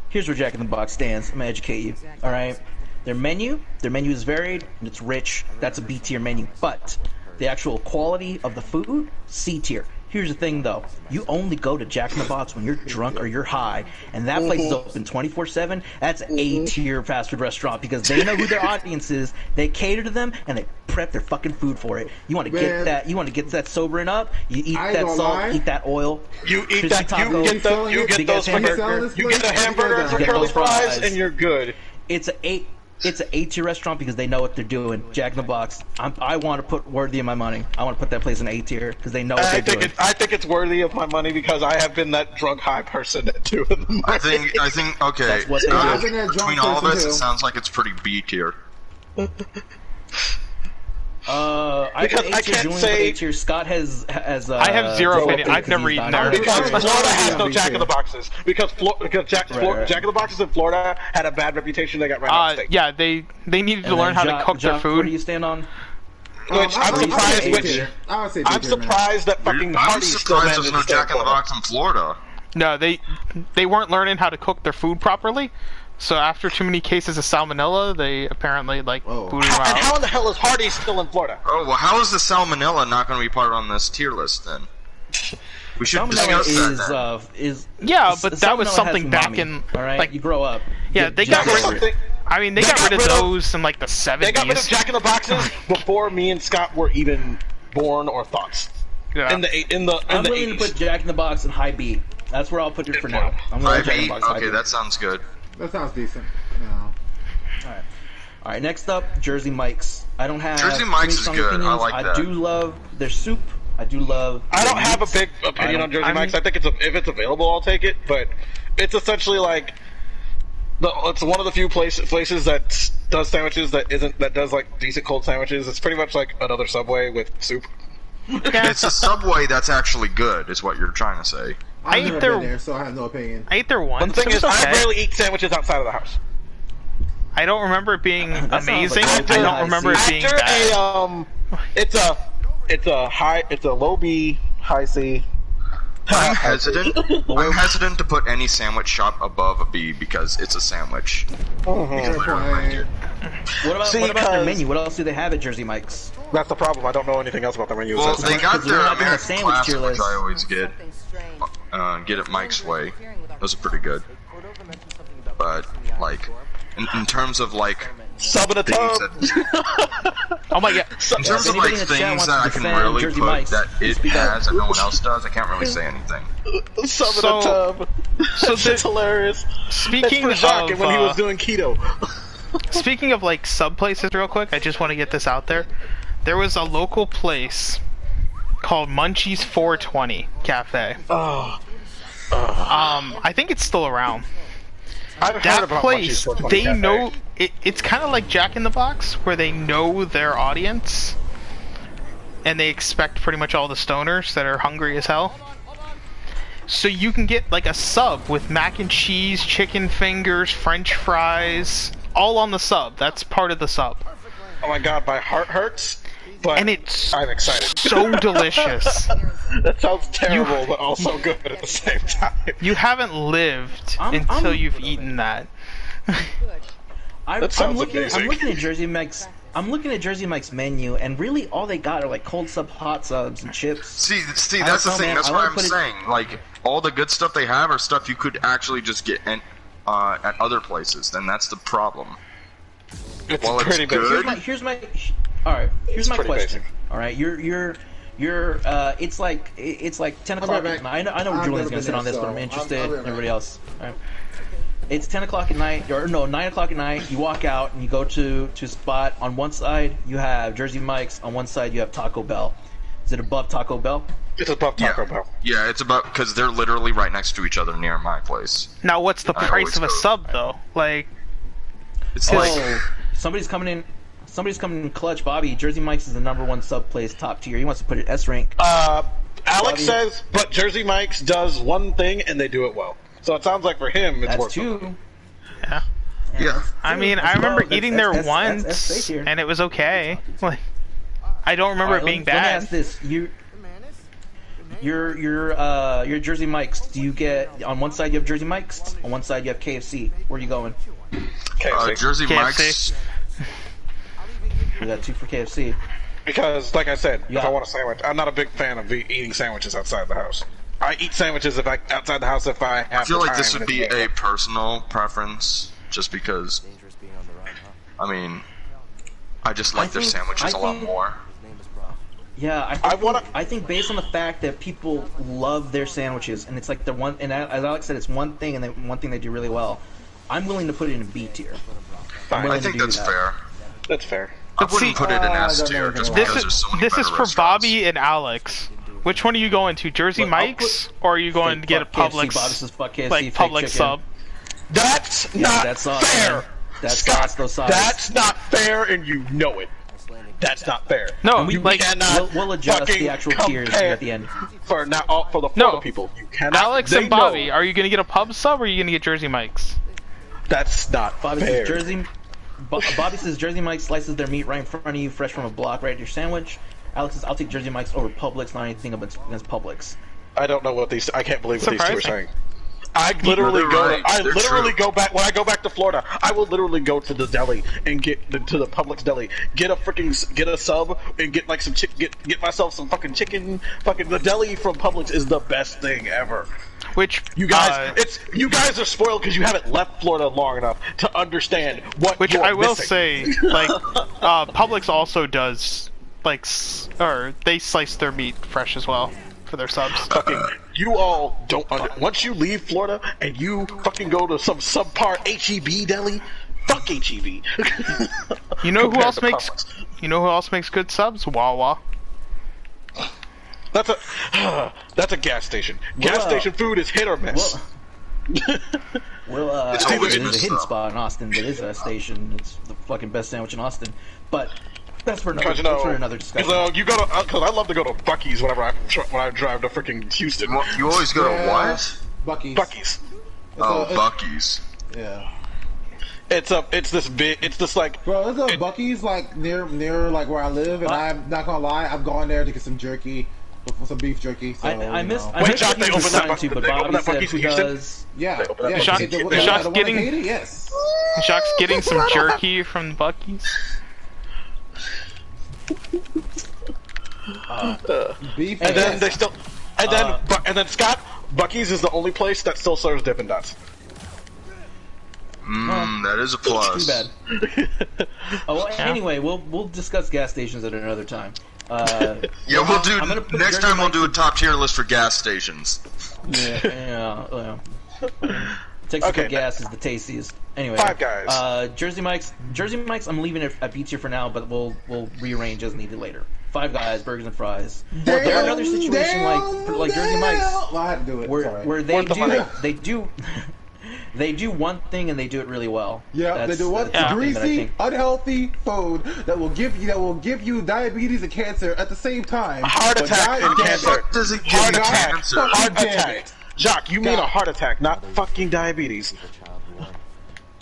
Here's where Jack in the Box stands. I'm gonna educate you. All right. Their menu is varied and it's rich. That's a B tier menu. But the actual quality of the food, C tier. Here's the thing though, you only go to Jack in the Box when you're drunk or you're high, and that place is open 24/7. That's an A tier fast food restaurant because they know who their audience is. They cater to them and they prep their fucking food for it. You want to get Man. that? You want to get that sobering up? You eat I ain't that gonna salt, lie. eat that oil. You eat crispy that. taco, You get big those ass hamburger, fucking. You get the place, hamburgers you and get curly those fries. fries, and you're good. It's an A-tier restaurant because they know what they're doing. Jack in the Box. I want to put worthy of my money. I want to put that place in A-tier because they know what I they're doing. I think it's worthy of my money because I have been that drunk high person at 2 in the morning. I think okay. That's what they I've do. been that drunk Between all of us, person, it too. sounds like it's pretty B tier. I Because put I A-tier, can't Julian say- put A-tier. Scott has I have zero zero opinion. I've because never he's eaten not there. here. Because Florida has no Yeah, Jack me in the too. Boxes. Because Jack in the Boxes in Florida had a bad reputation. They got ran out of state. Yeah, they needed to And learn then how to cook their Jock, Where do food. you stand on? Which I'm surprised. I would say Which I would say I'm B-tier, man. surprised that fucking I'm Hardee's still surprised manages there's no to stay Jack in the Florida. Box in Florida. No, they weren't learning how to cook their food properly. So after too many cases of salmonella, they apparently like Oh. booted them And how out. in the hell is Hardee's still in Florida? Oh well, how is the salmonella not going to be part on this tier list then? We should discuss that. Is Yeah, but that was salmonella something has back umami, in all right. like You grow up. yeah, Get they got Jack rid in of. the Something- I mean, they They got got rid of rid of- those in like the They got rid of 70s. Jack in the Boxes before me and Scott were even born or thoughts. Yeah. In the I'm willing 80s. to put Jack in the Box and high B. That's where I'll put it for now. I'm High going Jack in B? the Box. High Okay, B. that sounds good. That sounds decent. No. All right, next up, Jersey Mike's. I don't have Jersey Mike's too many is strong good. I opinions. like that. I do love their soup. I do love. I don't their have a meats. big opinion on Jersey I'm- Mike's. I think if it's available, I'll take it. But it's essentially like it's one of the few places that does sandwiches that does like decent cold sandwiches. It's pretty much like another Subway with soup. It's a Subway that's actually good, is what you're trying to say. I I've ate never their- been there, so I have no opinion. I ate there But once. the thing It is, was okay. I rarely eat sandwiches outside of the house. I don't remember it being sounds amazing. like I a don't high remember it C. being After bad. it's a low B, high C. I'm hesitant. I'm hesitant to put any sandwich shop above a B because it's a sandwich. Fair point. What See, about their 'cause- menu? What else do they have at Jersey Mike's? That's the problem. I don't know anything else about the menu. Well, So- they got Because their we're not doing a American sandwich classic, tier which list. I always get at Mike's Way. Those are pretty good. But like, in terms of like Sub in a things tub. that, Oh my god. in terms of like anybody in the chat things wants that to I can defend really Jersey put Mike's, that it speak up. has and no one else does, I can't really say anything. Sub in So- a tub. so That shit's the- hilarious. Speaking It's for Jacques of, when he was doing keto. Speaking of like sub places real quick, I just want to get this out there. There was a local place called Munchie's 420 Cafe. Oh, I think it's still around. I've heard That about place, Munchie's 420 they Cafe. know it's kind of like Jack in the Box, where they know their audience, and they expect pretty much all the stoners that are hungry as hell. So you can get like a sub with mac and cheese, chicken fingers, French fries, all on the sub. That's part of the sub, Oh my god, my heart hurts, but and it's I'm excited. so delicious. That sounds terrible, but also good at the same time. You haven't lived I'm- until you've eaten that. That I'm sounds looking. amazing. I'm looking at Jersey Mike's. I'm looking at Jersey Mike's menu, and really all they got are like cold sub hot subs and chips. See, I that's the don't know, thing. man. That's I what wanna I'm put it- saying. Like, all the good stuff they have are stuff you could actually just get at other places. Then that's the problem. It's Well, it's pretty good. basic. Here's my. All right. Here's my pretty question. basic. All right. You're. It's like 10 I'll o'clock be at right night. back. I know I've Julian's never gonna sit been on this, there, but I'm so interested. I'll be right Everybody back. else. All right. It's 10 o'clock at night, or no, 9 o'clock at night. You walk out and you go to a spot. On one side, you have Jersey Mike's. On one side, you have Taco Bell. Is it above Taco Bell? It's above Taco Bell. Yeah, it's about because they're literally right next to each other near my place. Now, what's the I price always of a go- sub though? Like, It's like Oh, somebody's coming in. Somebody's coming in clutch. Bobby, Jersey Mike's is the #1 sub place, top tier. He wants to put it S rank. Alex Bobby. says, but Jersey Mike's does one thing and they do it well. So it sounds like for him, it's That's worth two. something. yeah. yeah. I mean, I That's remember low. eating That's- there that's once, safe here. and it was okay. Like, I don't remember it being Let me bad. ask this: your Jersey Mike's. Do you get on one side you have Jersey Mike's, on one side you have KFC? Where are you going? KFC. Jersey KFC. Mike's. We got 2 for KFC. Because, like I said, Yeah. if I want a sandwich, I'm not a big fan of eating sandwiches outside the house. I eat sandwiches outside the house if I have I feel the like this time would and be it's a personal preference, just because. Dangerous being on the run, huh? I mean, I just like their think- sandwiches I a lot think- more. His name is Bro. Yeah, I think based on the fact that people love their sandwiches, and it's like the one, and as Alex said, it's one thing, and one thing they do really well. I'm willing to put it in a B tier. fine. willing I to think do that's that. fair. That's fair. I But wouldn't see- put it in I S don't tier know just anything This because is there's so many this better is for restaurants. Bobby and Alex. Which one are you going to? Jersey Well, I'll Mike's, or are you going to get a Fuck KFC, Publix, Bobby says fuck KFC, like fake Publix chicken. sub? That's Yeah, not that sauce, fair. man. That Scott, sauce, those sauces. that's not fair, and you know it. Nice landing. That's not fair. No, you like cannot We'll adjust fucking the actual tiers compare at the end. for now for the No. Florida people. You cannot. Alex they and Bobby, know are you going to get a pub sub, or are you going to get Jersey Mike's? that's not Bobby fair. says Jersey. Bobby says Jersey Mike's slices their meat right in front of you, fresh from a block, right at your sandwich. Alex says I'll take Jersey Mike's over Publix. Not anything against Publix. I don't know what these. I can't believe what these two are Surprising. saying. I literally They're go. right. I They're literally true. go back when I go back to Florida. I will literally go to the deli and get to the Publix deli, get a sub, and get like some get myself some fucking chicken. Fucking the deli from Publix is the best thing ever. Which You guys, you guys are spoiled because you haven't left Florida long enough to understand what. which you're I will missing. say, like, Publix also does, like, or they slice their meat fresh as well for their subs. Fucking, you all don't. Once you leave Florida and you fucking go to some subpar HEB deli, fuck HEB. You know who Compared else to makes? Publix. You know who else makes good subs? Wawa. That's a gas station. Gas Well, station food is hit or miss. It's There's always a missed, hidden though. spot in Austin that is a station. It's the fucking best sandwich in Austin. But that's for another, Because that's for another discussion. you go to because I love to go to Buc-ee's whenever I drive to freaking Houston. You always go to Yeah. what? Buc-ee's. Buc-ee's. Oh, it's- Buc-ee's. Yeah. It's this big. It's this like. Bro, there's a Buc-ee's like near like where I live, and I'm not gonna lie, I've gone there to get some jerky, some beef jerky. So, I missed. you know. I Wait, missed Josh, what they he was opened that assigned to, Buc- but they opened Bobby that said Buc-ee's in Houston? because Yeah, They open that yeah. Buc-ee's. Shock- the one Shock's that I getting- hated, yes. Shock's getting some jerky from the Buc-ee's. Beef. And then yes. they still. And then Scott, Buc-ee's is the only place that still serves Dippin' Dots. That is a plus. Too bad. Oh, well, anyway, we'll discuss gas stations at another time. Yeah, we'll do. Next time we'll do a top tier list for gas stations. Yeah. Texaco gas is the tastiest. Anyway, Five Guys. Jersey Mike's. I'm leaving it at B tier for now, but we'll rearrange as needed later. Five Guys, burgers and fries. They're another situation like Jersey Mike's, well, I had to do it. where they do one thing and they do it really well. Yeah, they do what? Greasy, unhealthy food that will give you diabetes and cancer at the same time. Heart attack and cancer. Does it give you cancer? Heart attack. Jacques, you mean a heart attack, not fucking diabetes.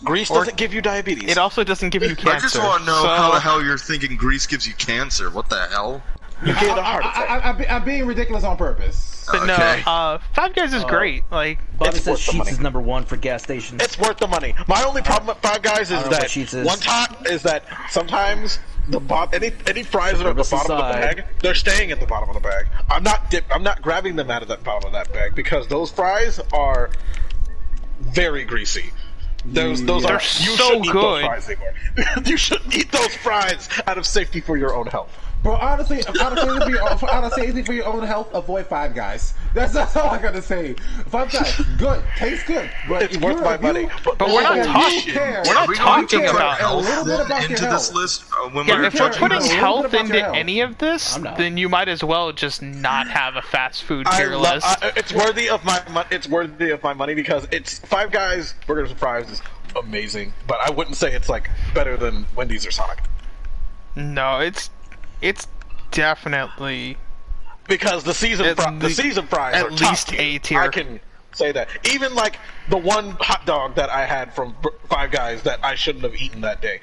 Grease doesn't give you diabetes. It also doesn't give you cancer. I just want to know how the hell you're thinking grease gives you cancer. What the hell? You get a heart attack. I'm being ridiculous on purpose. But no, Five Guys is great. Like, Bobby It's says worth the Sheetz money. is number one for gas stations. It's worth the money. My only problem with Five Guys is know what that Sheetz is. one time is that sometimes any fries that are at the bottom of the bag, they're staying at the bottom of the bag. I'm not grabbing them out of that bottom of that bag because those fries are very greasy. Those are They're you so shouldn't eat good. those fries anymore. You shouldn't eat those fries out of safety for your own health. Bro, honestly, out of safety for your own health, avoid Five Guys. That's all I gotta say. Five Guys, good, tastes good, but It's worth my money. but we're not talking. We're not talking about health a little bit about into your this health. list. When Yeah, we're if we're judging putting a little health bit about into your health. any of this, I'm not. then you might as well just not have a fast food tier list. It's worthy of my it's worthy of my money because it's Five Guys burgers and fries is amazing, but I wouldn't say it's like better than Wendy's or Sonic No, it's definitely because the season fries at are least top tier. A tier. I can say that. Even like the one hot dog that I had from Five Guys that I shouldn't have eaten that day.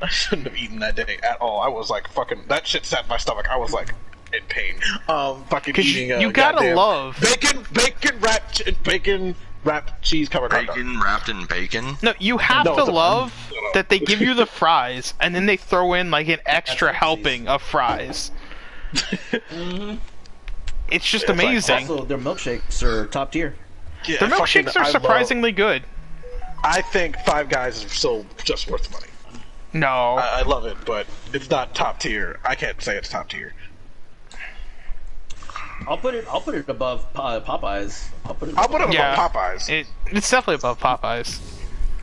I shouldn't have eaten that day at all. I was like fucking that shit sat in my stomach. I was like in pain. Fucking eating. You gotta goddamn love bacon wrapped cheese covered hot dog. bacon wrapped in bacon. No, you have No, to it's a- love no. that they give you the fries and then they throw in like an extra helping of fries. It's just amazing. Also, their milkshakes are top tier. Yeah, Their milkshakes are surprisingly good. I think Five Guys is still just worth the money. No, I love it, but it's not top tier. I can't say it's top tier. I'll put it above Popeyes. I'll put it yeah, above Popeyes, it's definitely above Popeyes.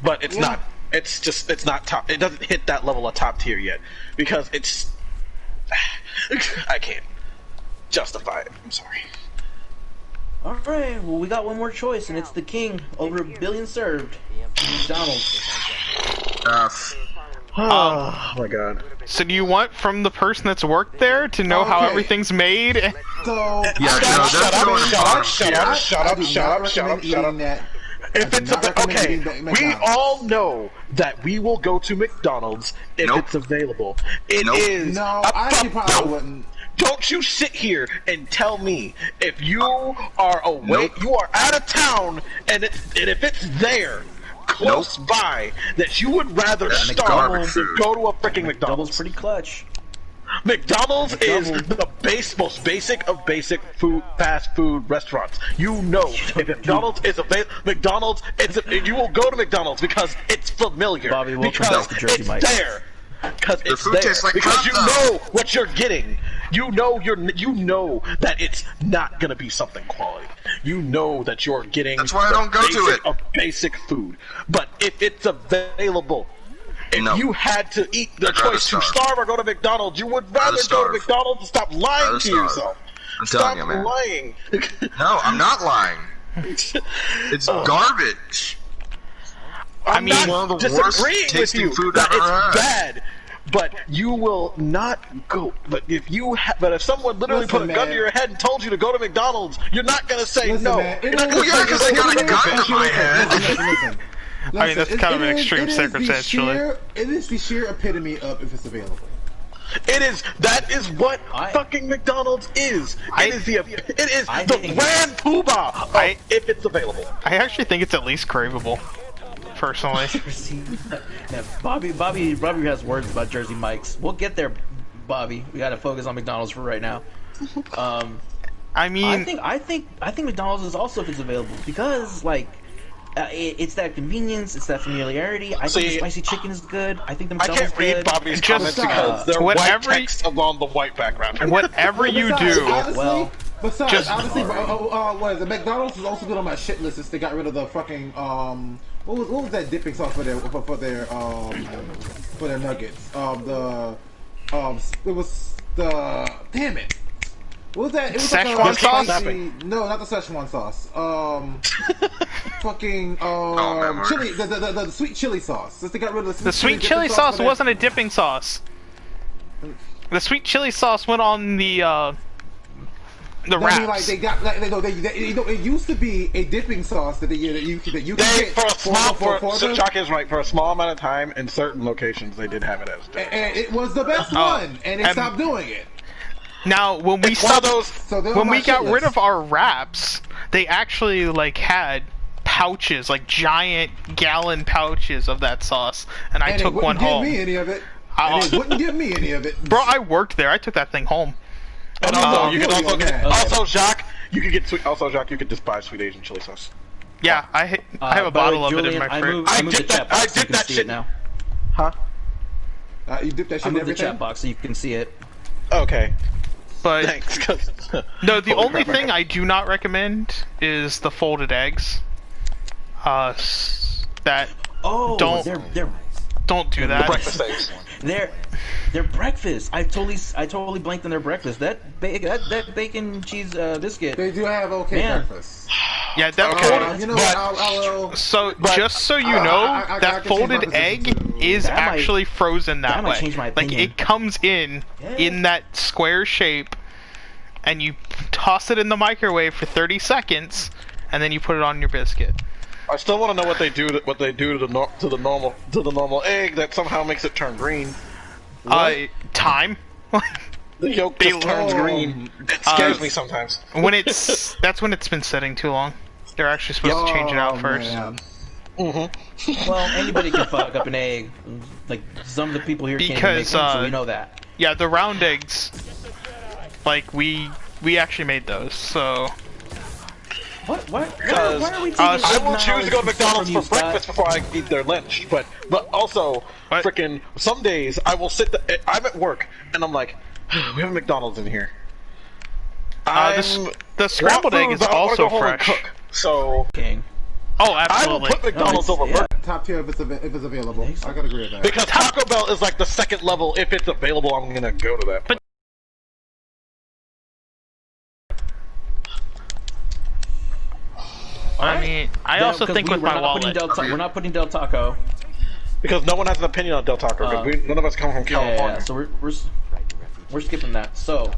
but it's not. It's not top. It doesn't hit that level of top tier yet because it's. I can't justify it. I'm sorry. All right, well we got one more choice, and it's the king over $1 billion served. McDonald's. Oh my god. So do you want from the person that's worked there to know how Okay. everything's made? So, Yeah, Shut up. If it's we all know that we will go to McDonald's if Nope. it's available. It Nope. is. No, I actually probably wouldn't. Don't you sit here and tell me if you are away, Nope. you are out of town, and if it's there, close by, that you would rather starve garbage than food. go to a freaking Double's McDonald's. pretty clutch. McDonald's is the most basic of basic food, fast food restaurants. You know, if McDonald's is available, McDonald's, you will go to McDonald's because it's familiar. Bobby, welcome because back to Jersey it's Mike's. there. Because it's food there. tastes like because crap, you though. know what you're getting. You know that it's not gonna be something quality. You know that you're getting. That's why I don't go to basic it. of basic food. But if it's available. If No. you had to eat the I'd rather choice to starve. starve or go to McDonald's, you would rather go to starve. McDonald's and stop lying Rather to starve. yourself. I'm Stop telling you, man. lying. No, I'm not lying. It's garbage. I'm mean, not one of the worst disagreeing with tasting you food that I've ever it's had. bad, but you will not go. But if someone literally Listen, put a gun to man. your head and told you to go to McDonald's, you're not gonna say Listen, no. man, You're not Well, gonna yeah, say because I got a gun to my head. Listen. I mean, that's kind of an extreme circumstance, actually. It is the sheer epitome of if it's available. It is. That is what I- fucking McDonald's is. I- It is the I the think- grand poobah of I- if it's available. I actually think it's at least craveable, personally. Yeah, Bobby has words about Jersey Mike's. We'll get there, Bobby. We got to focus on McDonald's for right now. I mean, I think McDonald's is also if it's available because like It's that convenience. It's that familiarity. I think the spicy chicken is good. I think the I McDonald's can't read good. Bobby's comments because they're whatever- white text along the white background. Whatever you do, Honestly, besides, just- honestly, what is it? McDonald's was also good on my shit list since they got rid of the fucking what was that dipping sauce for their nuggets? It was the damn it. What was that? It was Szechuan like a sauce? spicy- No, not the Szechuan sauce. Fucking man, chili, the sweet chili sauce. Since they got rid of the sweet chili dipping sauce for wasn't a dipping sauce. The sweet chili sauce went on the I wraps. mean, like they got, like, it used to be a dipping sauce that you could They, get for a small, the- Jock is right. For a small amount of time, in certain locations, they did have it as. and it was the best one, and they stopped doing it. Now, when we It's one of stopped, those. So they're on when my we got shit rid list. of our wraps, they actually like had pouches, like giant gallon pouches of that sauce, and I And took it one wouldn't give home. me any of it. Oh. And it wouldn't give me any of it. Bro, I worked there. I took that thing home. And also, you can really also on that. also Jacques, you can get sweet. Also, Jacques, you could just buy sweet Asian chili sauce. Yeah, I have a by the bottle way, of it in Julian, my I fridge. moved, I I moved the did chat that- box I so you did can that see shit. it now. You dip that shit I in moved the everything. chat box so you can see it. Okay, But thanks. 'Cause- no, the Holy only crap, thing I do not recommend is the folded eggs. That Oh, Don't- don't do that. breakfast eggs. Their breakfast. I totally blanked on their breakfast. That bacon cheese biscuit. They do have okay Man. breakfast. Yeah, that Okay. folded. You know what? I will. So just so you know, I that can change my folded position egg too. is That might- actually frozen that that might way. change my Like opinion. it comes in that square shape, and you toss it in the microwave for 30 seconds, and then you put it on your biscuit. I still want to know what they do. To the normal egg that somehow makes it turn green. Time. The yolk just turns green. It scares me sometimes. That's when it's been sitting too long. They're actually supposed to change it out first. Man. Well, anybody can fuck up an egg. Like some of the people here can't even make Because, them, so we know that. Yeah, the round eggs, like we actually made those. So What? Why are we taking I will egg choose to go to knowledge McDonald's from for you, Scott? breakfast before I eat their lunch. But also, What? freaking some days I will I'm at work and I'm like, we have a McDonald's in here. the scrambled egg is also fresh. So King. Oh, I will absolutely. put McDonald's over yeah. Burger Top tier if it's available. I gotta agree with that. because Taco Bell is like the second level. If it's available, I'm gonna go to that. But- I mean, I Yeah, also 'cause think with we're my not putting wallet. we're not putting Del Taco. Because no one has an opinion on Del Taco. 'Cause none of us come from California. Yeah, so we're skipping that. So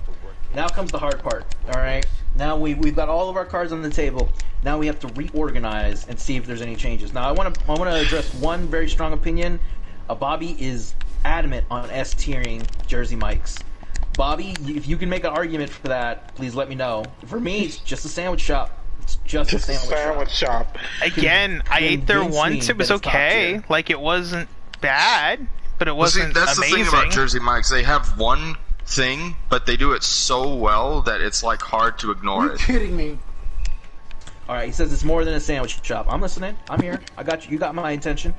now comes the hard part. All right. Now we've got all of our cards on the table. Now we have to reorganize and see if there's any changes. Now I want to address one very strong opinion. Bobby is adamant on S tiering Jersey Mike's. Bobby, if you can make an argument for that, please let me know. For me, it's just a sandwich shop. It's just a sandwich shop. Again, I ate there convince once. me It was that it's top okay. tier. Like it wasn't bad, but it Well, see, wasn't that's amazing. the thing about Jersey Mike's. They have one thing, but they do it so well that it's like hard to ignore Are you it. kidding me? All right, he says it's more than a sandwich shop. I'm listening. I'm here. I got you. You got my attention.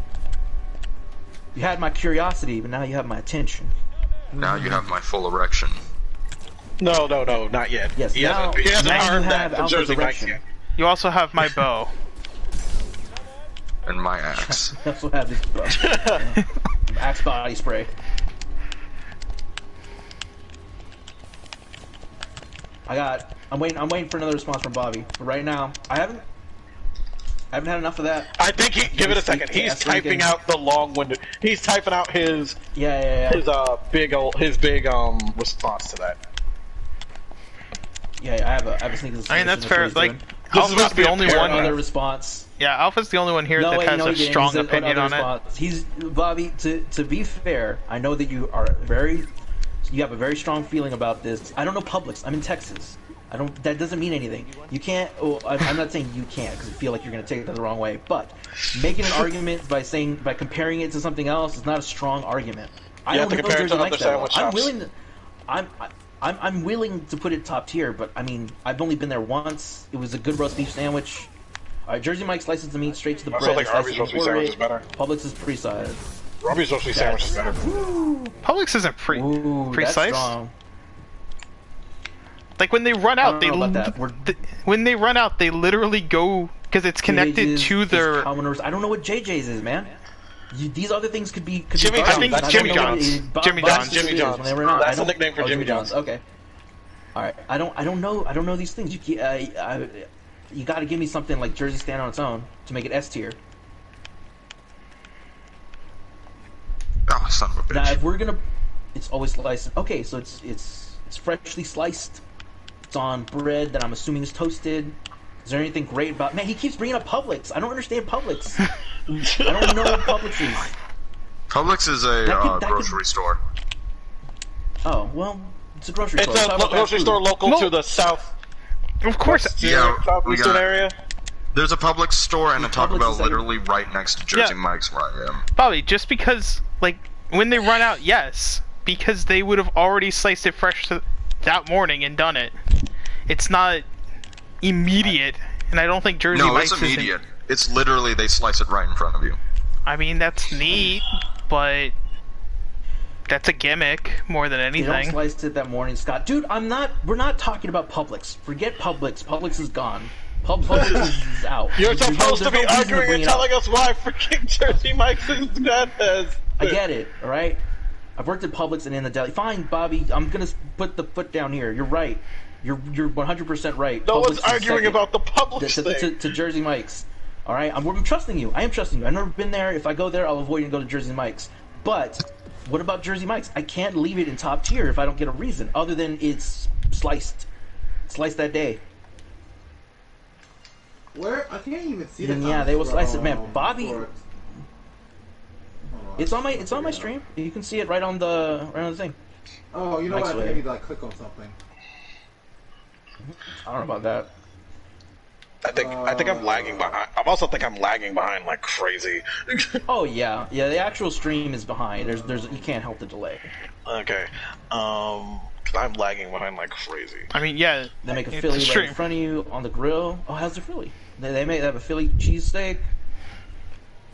You had my curiosity, but now you have my attention. Now you have my full erection. No, not yet. Yes, he now- hasn't now you earned have that from Alpha's Jersey Mike's erection. yet. You also have my bow. And my axe. I also have this Axe body spray. I'm waiting for another response from Bobby. But right now, I haven't had enough of that. I think give it a second. He's so we typing can- out the long-winded. He's typing out his Yeah. his big response to that. Yeah, I have a sneaking suspicion. I mean, that's fair. what he's Like, doing. Alpha's the only one. Another response. Yeah, Alpha's the only one here that wait, has no, a he didn't. strong He said opinion on another it. response. He's Bobby. To be fair, I know that you have a very strong feeling about this. I don't know Publix. I'm in Texas. That doesn't mean anything. You can't. Well, I'm not saying you can't because I feel like you're going to take that the wrong way. But making an argument by comparing it to something else is not a strong argument. I You have don't to know compare it to Jersey other Mike's that well. sandwich I'm shops. willing to. I'm willing to put it top tier, but I mean, I've only been there once. It was a good roast beef sandwich. Alright, Jersey Mike slices the meat straight to the I bread. still think Arby's slices roast beef and sandwich is better. Publix is pre-sized. Arby's roast beef sandwich is better. Publix isn't Ooh, that's precise. strong. Like when they run out, I don't know about that. when they run out, they literally go because it's connected JJ's to their. Commoners. I don't know what JJ's is, man. These other things could be. Jimmy garbage. John's. think That's Jimmy Jimmy John's. John's. Jimmy That's John's. Jimmy John's. When they run out, That's I the don't- nickname for Jimmy John's. Okay. All right. I don't know these things. You got to give me something like Jersey stand on its own to make it S tier. Oh, son of a Now, bitch. if we're gonna, it's always sliced. Okay, so it's freshly sliced. It's on bread that I'm assuming is toasted. Is there anything great about? Man, he keeps bringing up Publix. I don't understand Publix. I don't know what Publix is. Publix is a That could- grocery store. Oh well, it's a grocery It's store. a grocery store local to the south. Of course, Yeah, we southeastern got- area. There's a Publix store and a Taco Publix Bell is like- literally right next to Jersey Yeah. Mike's where I am. Bobby. Just because, like, when they run out, yes, because they would have already sliced it fresh that morning and done it. It's not immediate, and I don't think Jersey No, Mike's it's is immediate. It's literally they slice it right in front of you. I mean, that's neat, but that's a gimmick more than They don't anything. slice it that morning, Scott. Dude, we're not talking about Publix. Forget Publix. Publix is gone. Publix is out. You're There's supposed to there's be reason arguing bring and it up. telling us why freaking Jersey Mike's is good as. I get it, alright? I've worked at Publix and in the deli. Fine, Bobby, I'm gonna put the foot down here. You're right. You're 100% right. No Publix one's is arguing second about the Publix thing. to Jersey Mike's. Alright? I'm trusting you. I am trusting you. I've never been there. If I go there, I'll avoid and go to Jersey Mike's. But, what about Jersey Mike's? I can't leave it in top tier if I don't get a reason, other than it's sliced. Sliced that day. Where? I can't even see Then, that. yeah, they will slice it. Man, Bobby- For- It's on my stream. You can see it right on the thing. Oh, you know Mike's what? I think way. I need to like click on something. I don't know about that. I think I'm lagging behind. I also think I'm lagging behind like crazy. Oh yeah. The actual stream is behind. There's you can't help the delay. Okay. I'm lagging behind like crazy. I mean, yeah, They make a it's Philly right stream. in front of you on the grill. Oh, how's the Philly? They have a Philly cheesesteak.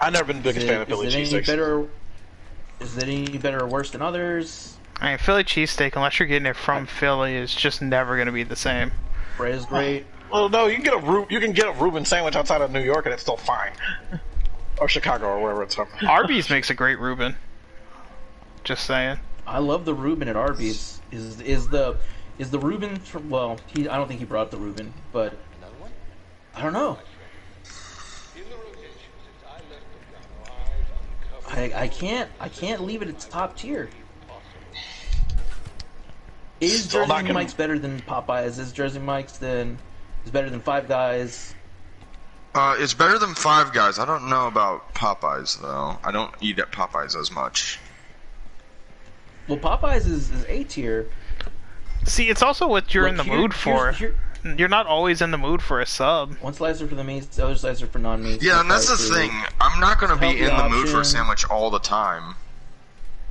I've never been the biggest fan of Philly Is it any cheesesteaks. better? Is it any better or worse than others? I mean, Philly cheesesteak, unless you're getting it from Philly, is just never going to be the same. Bread is great. Well, no, you can get a Reuben sandwich outside of New York and it's still fine, or Chicago or wherever it's from. Arby's makes a great Reuben. Just saying. I love the Reuben at Arby's. Is the Reuben from? Well, I don't think he brought up the Reuben, but I don't know. I can't leave it at top tier. Is Still not Jersey gonna- Mike's better than Popeyes? Is Jersey Mike's is better than Five Guys? It's better than Five Guys. I don't know about Popeyes though. I don't eat at Popeyes as much. Well, Popeyes is A tier. See, it's also what you're Look, in the here- mood for. here- You're not always in the mood for a sub. One slicer for the meats, the other slicer for non-meats. Yeah, one and that's the slicer- thing. I'm not gonna be Healthy in the mood for a option. sandwich all the time.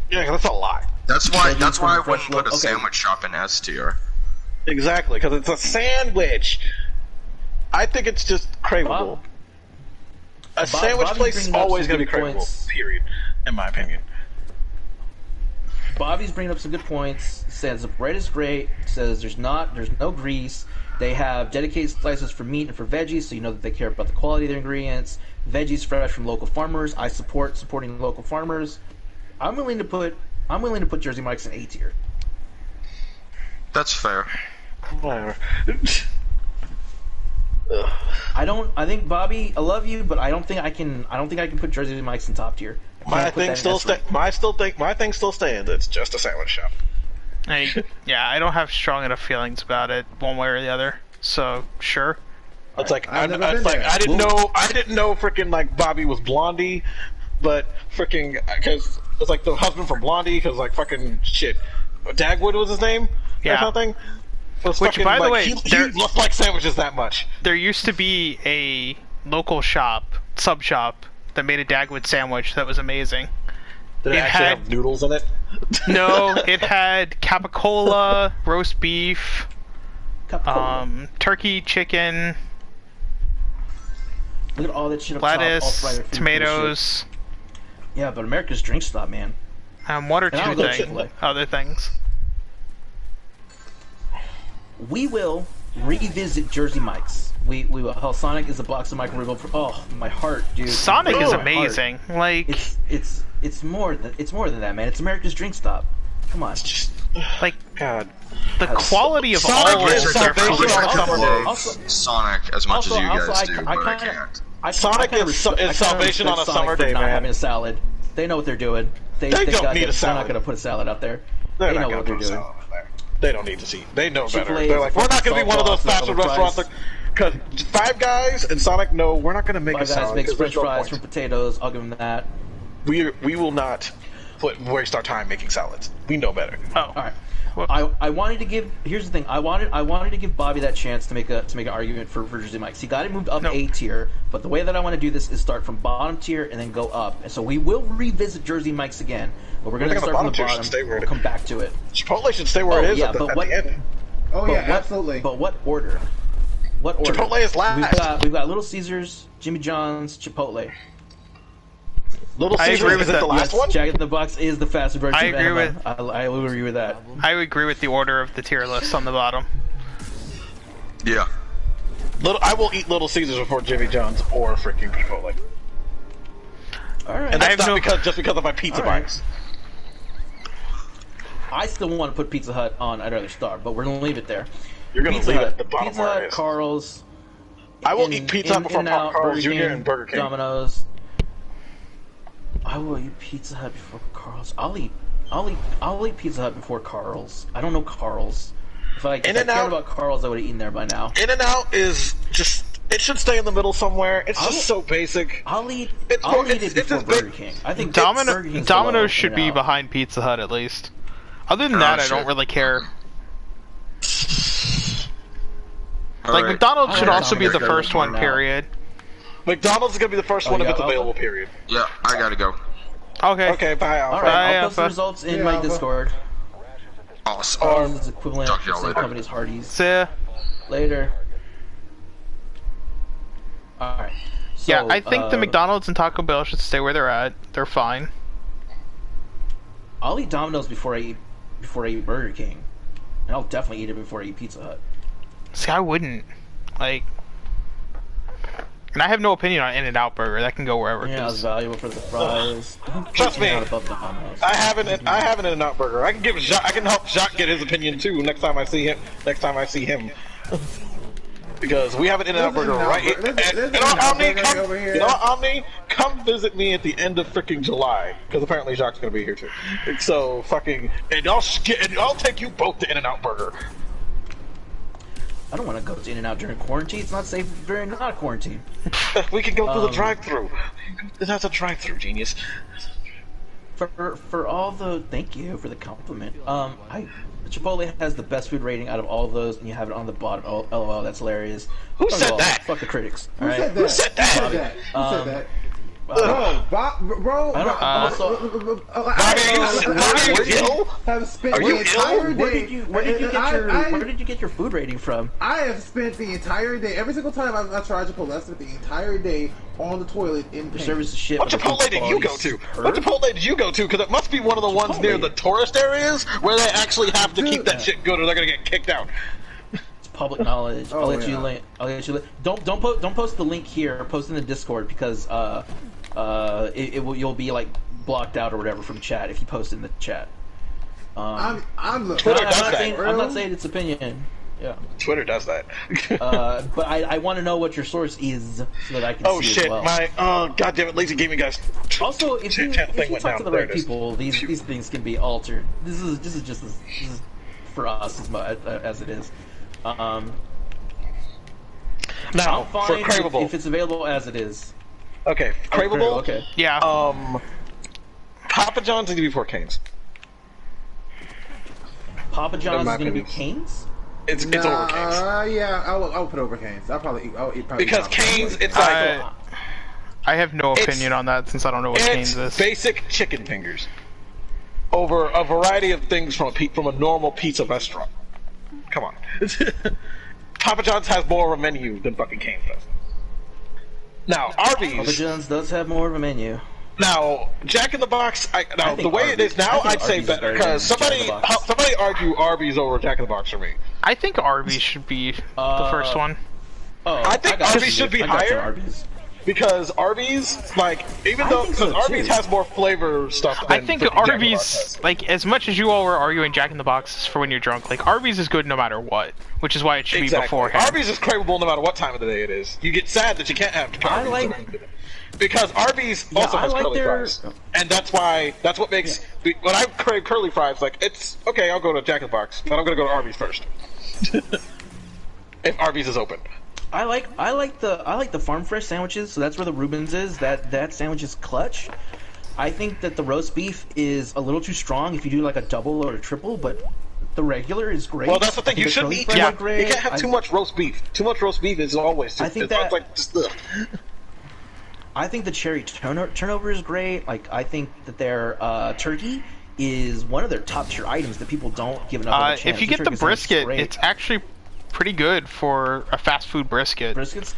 Yeah, that's a lot. That's why. Veggies That's why I from wouldn't fresh put a look- okay. sandwich shop in S tier. Exactly, because it's a sandwich. I think it's just craveable. A sandwich Bobby's place is bringing up always some going to be good craveable. points. Period, in my opinion. Bobby's bringing up some good points. Says the bread is great. Says there's no grease. They have dedicated slices for meat and for veggies, so you know that they care about the quality of their ingredients. Veggies fresh from local farmers. I support supporting local farmers. I'm willing to put Jersey Mike's in A tier. That's fair. Whatever. I think Bobby, I love you, but I don't think I can put Jersey Mike's in top tier. I My can't put thing that in still S rank. my thing still stands. It's just a sandwich shop. Yeah, I don't have strong enough feelings about it one way or the other. So sure. It's like I've never been it's like there. I didn't know freaking like Bobby was Blondie, but freaking because it's like the husband from Blondie because like fucking shit, Dagwood was his name Yeah. or something. Which, by the way, he there- looked like sandwiches that much. There used to be a local sub shop that made a Dagwood sandwich that was amazing. Did it It actually had- have noodles in it? No, it had capicola, roast beef, Capicola. turkey, chicken. Look at all that shit up top. All lettuce, fried food, tomatoes, yeah, but America's drink stop, man. one or And I two don't go to things, Chick-fil-A. other things. We will revisit Jersey Mike's. We will. Hell, Sonic is a box of microwave. Oh, my heart, dude. Sonic is My amazing. heart. Like, It's more than that, man. It's America's drink stop. Come on. like God. the quality of Sonic all is of their salvation food. on a summer day. love Sonic as much as you guys do, but I can't. Sonic is salvation on a summer day, not man. having a salad. They know what they're doing. They don't got need it. a salad. They're not gonna put a salad out there. They're They not know gonna what they're put a doing. salad in there. They don't need to see. They know better. Chick-fil-A They're is like, the we're not going to be one of those fast food restaurants. Because Five Guys and Sonic, no, we're not going to make Five a salad. Guys makes 'cause French there's no fries point. from potatoes. I'll give them that. We will not waste our time making salads. We know better. Oh, All right. Whoops. I wanted to give. Here's the thing. I wanted to give Bobby that chance to make an argument for Jersey Mike's. He got it moved up No. A tier, but the way that I want to do this is start from bottom tier and then go up. And so we will revisit Jersey Mike's again, but we're going to think start the from the bottom tier should bottom. stay where We'll it come back to it. Chipotle should stay where it is yeah, at but the what? end. Oh yeah, But what- absolutely. But what order? What order? Chipotle is last. We've got Little Caesars, Jimmy John's, Chipotle. Little I Caesars agree with is it that. the last one? Jack in the Box is the fastest version. I of agree M&M. with- I will agree with that. I agree with the order of the tier list on the bottom. Yeah. I will eat Little Caesars before Jimmy John's or freaking Chipotle. All right. And I that's have not no- just because of my pizza All right. bites. I still want to put Pizza Hut on I'd Rather Starve, but we're gonna leave it there. You're going to Pizza leave it Hut, at the bottom Pizza where Hut, it is. Carl's. I will eat Pizza Hut before In-N-Out, Carl's Burger Jr. King, and Burger King. Domino's. I will eat Pizza Hut before Carl's. I'll eat Pizza Hut before Carl's. I don't know Carl's. If I cared In-N-Out- about Carl's, I would have eaten there by now. In-N-Out is just... It should stay in the middle somewhere. It's just so basic. I'll eat It's more- it it's before just big- Burger King. I think Burger King's below Domino's should be In-N-Out. behind Pizza Hut at least. Other than that, I don't shit. really care. All Like right. McDonald's should I like also be the Domino's first one. now. Period. McDonald's is going to be the first one if yeah, it's Alpha? available, period. Yeah, I gotta go. Okay. Okay, bye, Alpha. All right, Bye, I'll post the Alpha. results in Yeah, my Alpha. Discord. Awesome. Carl's is equivalent Talk to to y'all the same later. company as Hardee's. See ya. Later. All right. So, Yeah, I think the McDonald's and Taco Bell should stay where they're at. They're fine. I'll eat Domino's before I eat Burger King, and I'll definitely eat it before I eat Pizza Hut. See, I wouldn't. Like, and I have no opinion on In-N-Out Burger. That can go wherever. Yeah, it's 'cause valuable for the fries. Trust me. Not above Domino's. I have an In-N-Out burger. I can help Jacques get his opinion too next time I see him. Because we have an In-N-Out There's burger an right In-N-Out here. burger. There's You an know what, In-N-Out Omni? burger over here. You know what, Omni? Come visit me at the end of freaking July. Because apparently Jacques' gonna be here too. So fucking, and I'll take you both to In-N-Out burger. I don't want to go to In-N-Out during quarantine. It's not safe during not quarantine. We can go through the drive-through. That's a drive-through, genius. For all the thank you for the compliment. Chipotle has the best food rating out of all of those, and you have it on the bottom. Oh, LOL, that's hilarious. Who First of said all, that? Fuck the critics. Who all right? said that? said that? Who said that? Who said that? Bobby. Bro, I don't- also- Bobby, are you ill? have spent Are the you entire ill? day. Where did you get your food rating from? I have spent the entire day. Every single time I tried Chipotle, I spent the entire day on the toilet in The pain. service is shit. What but the food Chipotle did you quality go is to? superb. What Chipotle did you go to? Because it must be one of the ones near the tourist areas where they actually have to keep that shit good or they're gonna get kicked out. It's public knowledge. Oh, I'll let yeah. you link. I'll let you. Don't post the link here. Post in the Discord because you'll be like blocked out or whatever from chat if you post in the chat. I'm Twitter I'm does not that. saying, I'm not saying it's opinion. Yeah. Twitter does that. But I want to know what your source is so that I can Oh see shit! as well. My goddamn it, lazy gaming guys. Also, if you Chat thing went talk to down. the There right it is. people, these things can be altered. This is for us as it is. Now I'm for fine craveable. if it's available as it is. Okay, craveable. Okay. Yeah. Papa John's is gonna be before Cane's. Papa John's my is going to be opinion. Cane's. It's over Cane's Yeah, I'll put over Cane's. I'll eat probably because Papa. Cane's it's like I have no It's- opinion on that since I don't know what Cane's it's is. basic chicken fingers over a variety of things from a normal pizza restaurant. Come on, Papa John's has more of a menu than fucking Cane's does. Now Papa Arby's. John's does have more of a menu. Now Jack in the Box. Now think the way it is now, I think I'd say Arby's is better better because than Jack in the Box. somebody argue Arby's over Jack in the Box for me. I think Arby's should be the first one. Oh, I think got Arby's you. should be I got you, higher. Arby's. Because Arby's, like, even I though think so, because Arby's too. has more flavor stuff. I Than think freaking Jack in the Box Arby's, has. like, as much as you all were arguing Jack in the Box is for when you're drunk, like, Arby's is good no matter what, which is why it should be Exactly. beforehand. Arby's is craveable no matter what time of the day it is. You get sad that you can't have I Arby's. like- Because Arby's also I has like curly their- fries, and that's what makes when I crave curly fries. Like it's okay, I'll go to Jack in the Box, but I'm gonna go to Arby's first. If Arby's is open. I like the farm fresh sandwiches, so that's where the Reuben's is. That sandwich is clutch. I think that the roast beef is a little too strong if you do like a double or a triple, but the regular is great. Well, that's the thing. You shouldn't eat too much. Great. You can't have too much roast beef. Too much roast beef is always. I think it's that- like just ugh. I think the cherry turnover is great. Like I think that their turkey is one of their top tier items that people don't give enough of a chance. If you get the turkey sandwich is brisket, great. it's actually pretty good for a fast food brisket. Brisket's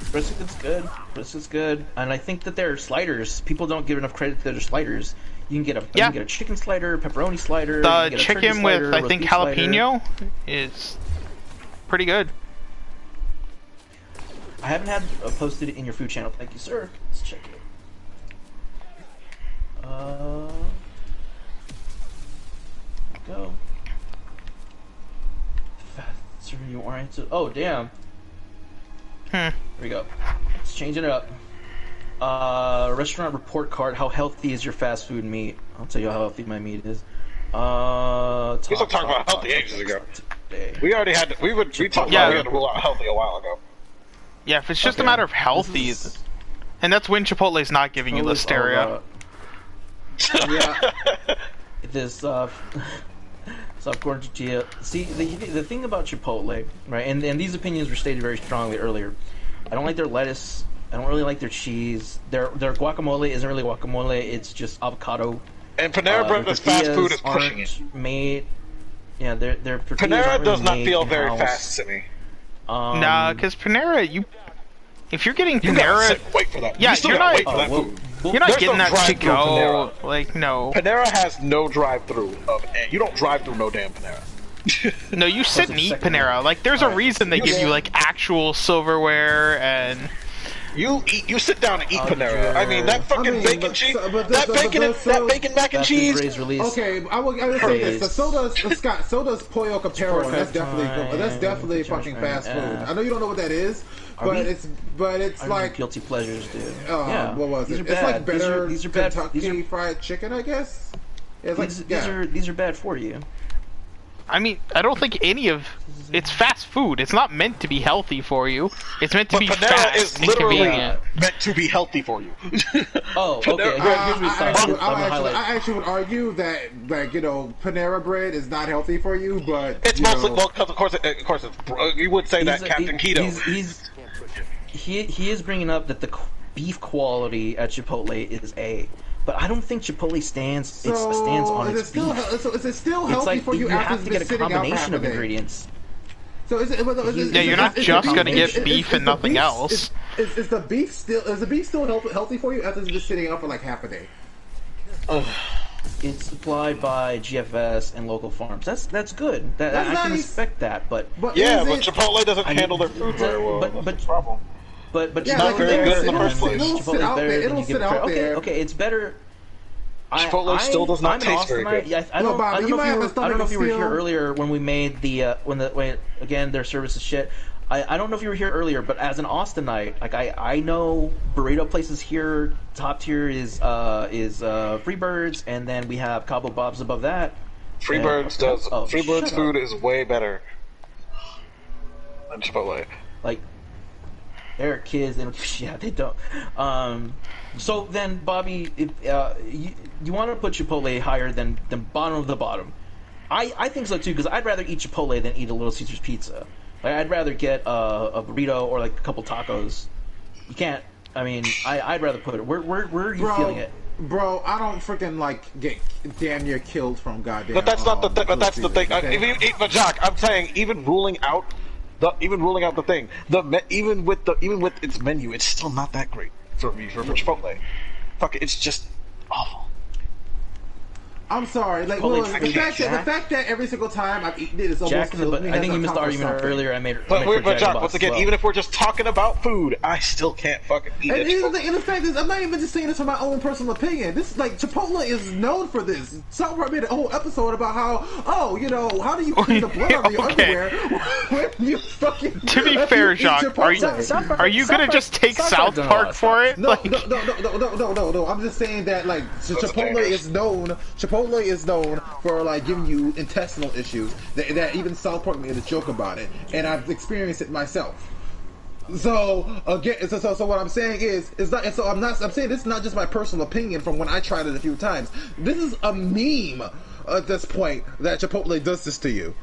good. Brisket's good. And I think that their sliders, people don't give enough credit to their sliders. You can get a chicken slider, pepperoni slider. you The can get a turkey chicken slider, with, I roast think, beef slider. jalapeno is pretty good. I haven't had posted in your food channel. Thank you, sir. Let's check it. Go. Fast review oriented. Oh, damn. Here we go. Let's change it up. Restaurant report card. How healthy is your fast food meat? I'll tell you how healthy my meat is. We still talking about healthy ages ago. Today. We already had. We talked Yeah. about we had to rule out healthy a while ago. Yeah, if it's just a Okay. matter of healthy, This is- and that's when Chipotle's not giving you listeria. Yeah. This soft corn tortilla. See, the thing about Chipotle, right? And these opinions were stated very strongly earlier. I don't like their lettuce. I don't really like their cheese. Their guacamole isn't really guacamole. It's just avocado. And Panera Bread as fast food is tortillas pushing it. aren't Made. Yeah, their tortillas Panera aren't does really not made feel very in-house. fast to me. Nah, because Panera, if you're getting You gotta Panera, sit and wait for that. Yeah, you still you're gotta not- wait for that well, food. you're not There's getting no that to drive-through go. Panera. Like, no. Panera has no drive-through you don't drive through no damn Panera. No, you sit and eat Panera. Like, there's a reason they give you, like, actual silverware and... You sit down and eat Panera. I mean, that fucking bacon cheese, that bacon mac and Fast food cheese. Gray's release. Okay, I will say this. So does Scott. So does Pollo Capero. That's definitely fucking fast food. I know you don't know what that is, but it's like guilty pleasures, dude. yeah. What was These it? are It's like bad. better These are bad. Kentucky Fried Chicken, I guess. It's like These are bad for you. I mean, I don't think any of... It's fast food. It's not meant to be healthy for you. It's meant to But be Panera fast is and literally convenient. meant to be healthy for you. Oh, okay. Here's what we saw. I actually would argue that, like, Panera Bread is not healthy for you, but It's mostly because of course you would say that Captain Keto. He is bringing up that the beef quality at Chipotle is A, but I don't think Chipotle stands on its beef. Is it still It's healthy like for you have after to it's get been a sitting out for half combination a of day? ingredients. So Yeah, you're not just gonna get beef and nothing else. Is the beef still healthy for you after it's been sitting out for like half a day? It's supplied by GFS and local farms. That's good. I can nice. respect that, but Yeah, is but it- Chipotle doesn't I mean, handle their food very well. but- That's the problem. but Yeah, not like, very good in the first place. It'll sit out there. It'll sit out there. Okay, it's better. Chipotle still does not taste very good. Yeah, I don't Bobby, you know might have a I don't know if you were stomach here of steel. earlier when we made the when again their service is shit. I don't know if you were here earlier, but as an Austinite, like I know burrito places here. Top tier is Freebirds, and then we have Cabo Bob's above that. Freebirds shut up. food is way better than Chipotle. Like they're kids, they don't give a shit. They don't. So then, Bobby, if you want to put Chipotle higher than bottom of the bottom, I think so too, because I'd rather eat Chipotle than eat a Little Caesars pizza. Like, I'd rather get a burrito or like a couple tacos. You can't. I mean, I'd rather put it. Where are you feeling it? Bro, I don't freaking get damn near killed from goddamn. But that's not the thing. But that's the thing. Okay? But Jock, I'm saying even ruling out the thing, even with its menu, it's still not that great. for Chipotle. Fuck it, it's just awful. I'm sorry. Like, Totally well, true. the fact that every single time I've eaten it is almost Jack in the killed me I has think you missed the accomplished argument something. earlier. I made. But Jock, Jack once again, even if we're just talking about food, I still can't fucking eat And, it. and the fact is, I'm not even just saying this from my own personal opinion. This like Chipotle is known for this. South Park made a whole episode about how, how do you clean the blood on your Okay. underwear when you fucking. To be if fair, you eat Jacques, Chipotle. are you gonna just take South Park for it? No, Like, no. I'm just saying that like Chipotle is known. Chipotle is known for like giving you intestinal issues. That even South Park made a joke about it, and I've experienced it myself. So again, so what I'm saying is not. So I'm saying this is not just my personal opinion from when I tried it a few times. This is a meme at this point that Chipotle does this to you.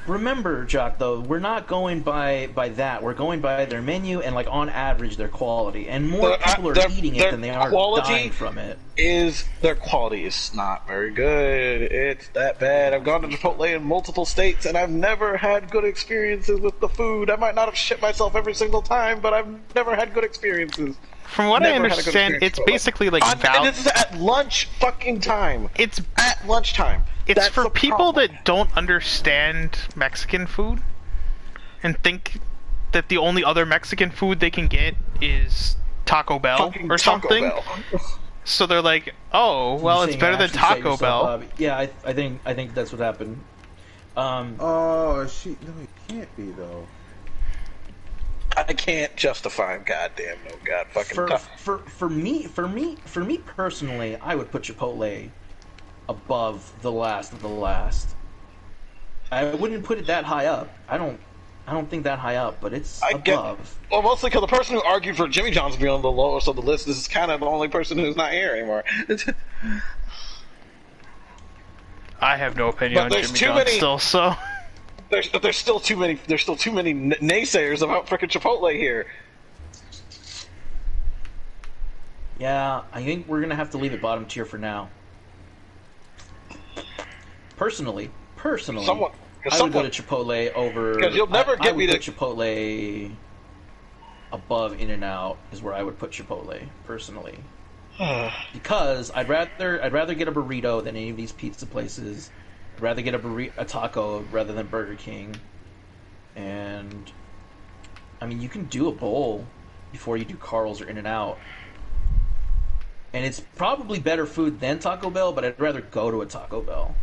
Remember, Jock, though, we're not going by that. We're going by their menu and, like, on average, their quality. And more people are eating it than they are dying from it. Their quality is not very good. It's that bad. I've gone to Chipotle in multiple states, and I've never had good experiences with the food. I might not have shit myself every single time, but I've never had good experiences. from what I Never had a good understand, experience it's with Chipotle. basically like And this is at lunch fucking time. It's At lunchtime. It's That's for the people problem. that don't understand Mexican food and think that the only other Mexican food they can get is Taco Bell Fucking or Taco something. Bell. So they're like, "Oh, well, it's better than Taco Bell." Yeah, I think that's what happened. Oh, no, it can't be though. I can't justify him. Goddamn, no, god fucking. For me personally, I would put Chipotle above the last of the last. I wouldn't put it that high up. I don't think that high up, but it's above. Well, mostly because the person who argued for Jimmy John's being on the lowest of the list, this is kind of the only person who's not here anymore. I have no opinion But on there's Jimmy too John's many- still, so There's still too many naysayers about frickin' Chipotle here. Yeah, I think we're gonna have to leave it bottom tier for now. Personally, I would go to Chipotle over. Because you'll never I get would me to put Chipotle above In-N-Out is where I would put Chipotle personally. Because I'd rather get a burrito than any of these pizza places. I'd rather get a taco rather than Burger King. And I mean, you can do a bowl before you do Carl's or In-N-Out. And it's probably better food than Taco Bell, but I'd rather go to a Taco Bell.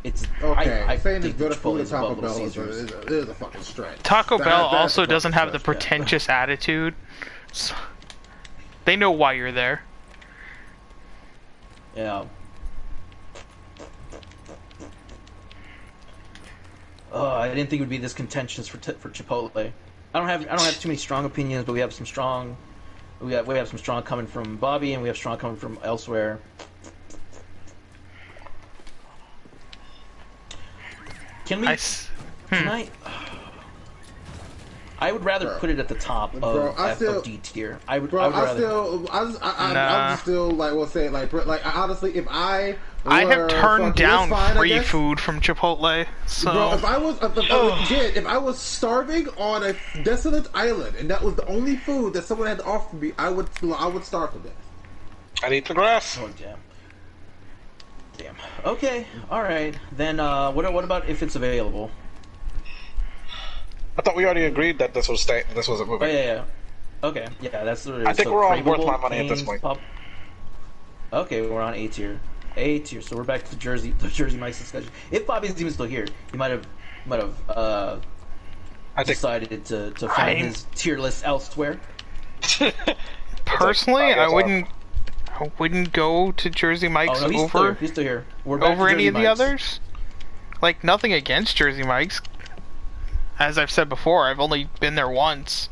It's Okay, I saying think it's better Chipotle food is than Taco above Little Bell Caesars. is a fucking stretch. Taco Bell That's also a doesn't fucking have the stretch, yeah. pretentious attitude. So, they know why you're there. Yeah. I didn't think it would be this contentious for Chipotle. I don't have too many strong opinions, but we have some strong coming from Bobby, and we have strong coming from elsewhere. Can we? I would rather put it at the top of, of D tier. I'm still like will say like honestly, if I have turned down fine, free food from Chipotle, so bro, if I was starving on a desolate island and that was the only food that someone had to offer me, I would starve to death. I'd eat the grass. Oh damn. Okay. All right. Then what about if it's available? I thought we already agreed that this was a movie. Oh yeah. Okay. Yeah, that's what it is. I think So we're on worth craveable my money at this Cane's point. Okay, we're on A tier. A tier. So we're back to the Jersey Mike's discussion. If Bobby's even still here, he might have decided to find his tier list elsewhere. personally, I wouldn't go to Jersey Mike's he's still here. We're back over to any Jersey of the Mike's. others. Like, nothing against Jersey Mike's. As I've said before, I've only been there once.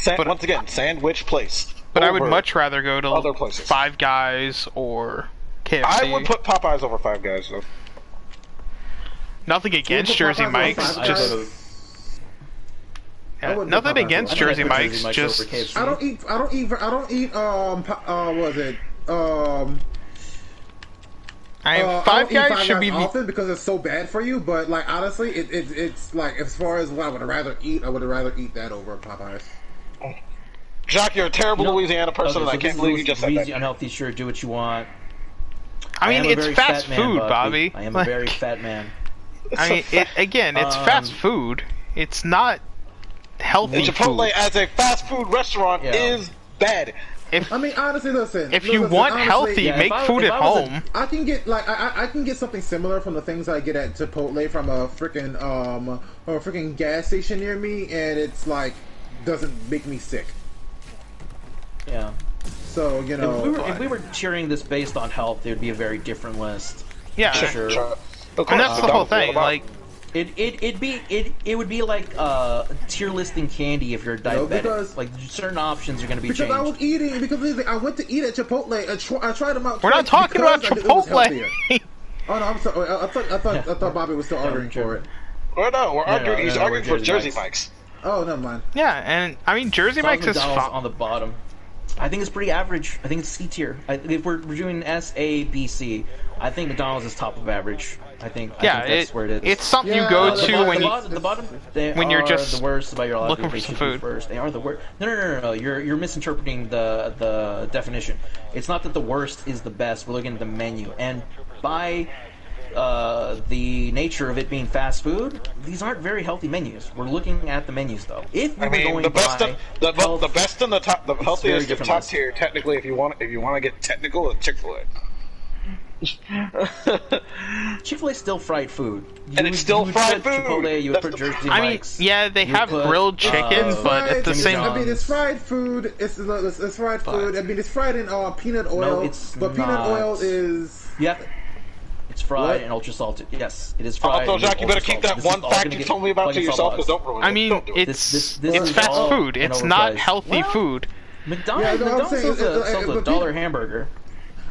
But once again, sandwich place. But I would much rather go to other places. Five Guys or KFC. I would put Popeyes over Five Guys, though. Nothing against Jersey Mike's, just nothing against Jersey Mike's, just I don't eat what was it? I mean, I Five don't eat Guys Five should Guys be the. often because it's so bad for you. But like honestly, it's like as far as what I would rather eat, I would rather eat that over Popeyes. Jack, you're a terrible Louisiana person, and I can't believe you just said that. Unhealthy, sure, do what you want. I mean, am a it's very fast fat man, food, Bobby. I am Like, a very fat man. I mean, it's fast food. It's not healthy Chipotle food. as a fast food restaurant is bad. I mean, honestly, If you want honestly, healthy, make food at home. I can get like I can get something similar from the things I get at Chipotle from a freaking gas station near me, and it's like doesn't make me sick. Yeah. So you know, if we were cheering this based on health, it would be a very different list. Yeah, For sure. and that's the whole thing. Like, It would be like tier listing candy if you're diabetic. because- like certain options are going to be because changed. I was eating because I went to eat at Chipotle. I tried them out. we're not twice talking about because I knew it was healthier. Chipotle. Oh no, I'm sorry. I thought Bobby was still arguing for it. Well, no, we're arguing. He's arguing for we're Jersey Mike's. Mike's. Oh, never mind. Yeah, and I mean, Jersey Mike's is McDonald's fine. on the bottom. I think it's pretty average. I think it's C tier. If we're doing S, A, B, C, I think McDonald's is top of average. I think that's where it is. It's something you Yeah, go the to bottom- when you. the bottom, they when you're are just the worst about your life. looking for They some should be food. first. They are the worst. No. You're misinterpreting the definition. It's not that the worst is the best. We're looking at the menu, and by the nature of it being fast food, these aren't very healthy menus. We're looking at the menus though. If we I were mean, going the best, by the best in the top, the healthiest in different top list. tier. Technically, if you want to get technical, is Chick-fil-A. Chick-fil-A is still fried food. And it's still you would fried put food. Chipotle, you would That's put the- Jersey I mean, Mike's. yeah, they you have put, grilled chicken, It's but at the fried- same. I mean, it's fried food. It's fried food. I mean, it's fried in peanut oil. it's but peanut not. oil is. Yeah. It's fried What? and ultra salted. Yes, it is fried. Also, and Jack, you better ultra keep that salted. This one is all fact gonna you get told me about to fucking yourself, salt but don't ruin it. I mean, Don't do it. it's is fast all food. It's not overpriced. healthy Well, food. McDonald's, Yeah, no, I'm McDonald's saying, sells a but dollar hamburger.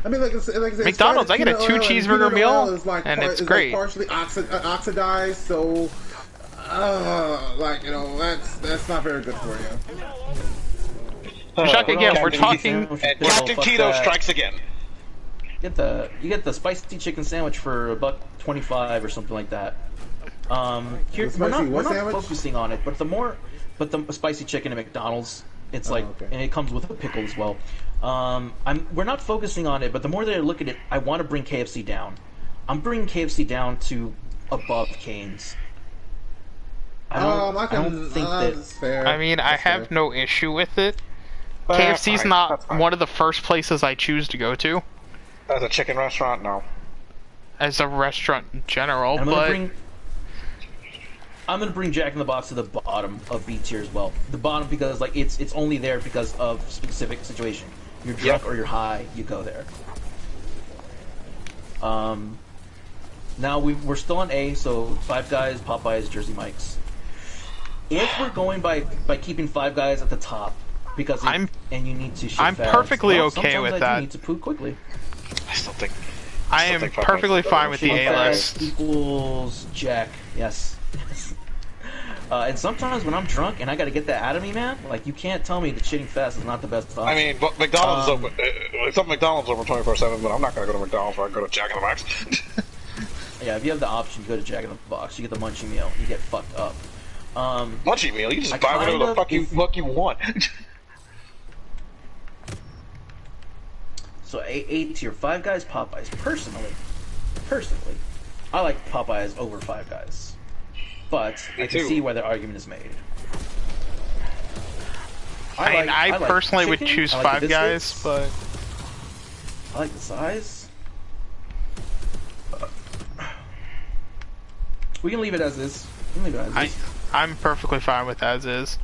I mean, like I said, it's McDonald's, fried I get a peanut 2 oil, and cheeseburger peanut meal, oil is like and it's like great. partially oxidized, so like that's not very good for you. Chuck, again, we're Captain talking. And Captain Keto strikes again. You get the spicy chicken sandwich for $1.25 or something like that. Here, The we're spicy not what sandwich? focusing on it, but the spicy chicken at McDonald's, it's like, okay. and it comes with a pickle as well. We're not focusing on it, but the more that I look at it, I want to bring KFC down. I'm bringing KFC down to above Cane's. I don't think that. That's fair. I mean, I That's have fair. no issue with it. That's KFC's fine, not that's fine. one of the first places I choose to go to As a chicken restaurant, no. as a restaurant in general, I'm but gonna bring Jack in the Box to the bottom of B tier as well. The bottom because like it's only there because of specific situation. You're drunk or you're high, you go there. Now we're still on A, so Five Guys, Popeyes, Jersey Mike's. If we're going by keeping Five Guys at the top because and you need to shit I'm fast, perfectly well, okay sometimes with I that. do need to poop quickly. I still think. I am think Popeyes perfectly is better. fine with the A Fast list. equals Jack. Yes. And sometimes when I'm drunk and I got to get that out of me, man, like you can't tell me that shitting fast is not the best option. I mean, but McDonald's is open. It's up McDonald's over 24/7, but I'm not gonna go to McDonald's or I go to Jack in the Box. yeah, if you have the option, you go to Jack in the Box. You get the munchie meal. You get fucked up. Munchie meal, you just I buy whatever kind the of- fuck you want. So A tier, Five Guys, Popeyes. Personally, I like Popeyes over Five Guys, but Me I can too. see why the argument is made. I like personally would chicken, choose I like Five the Guys, biscuits, but I like the size. We can leave it as is. We can leave it as is. I'm perfectly fine with as is.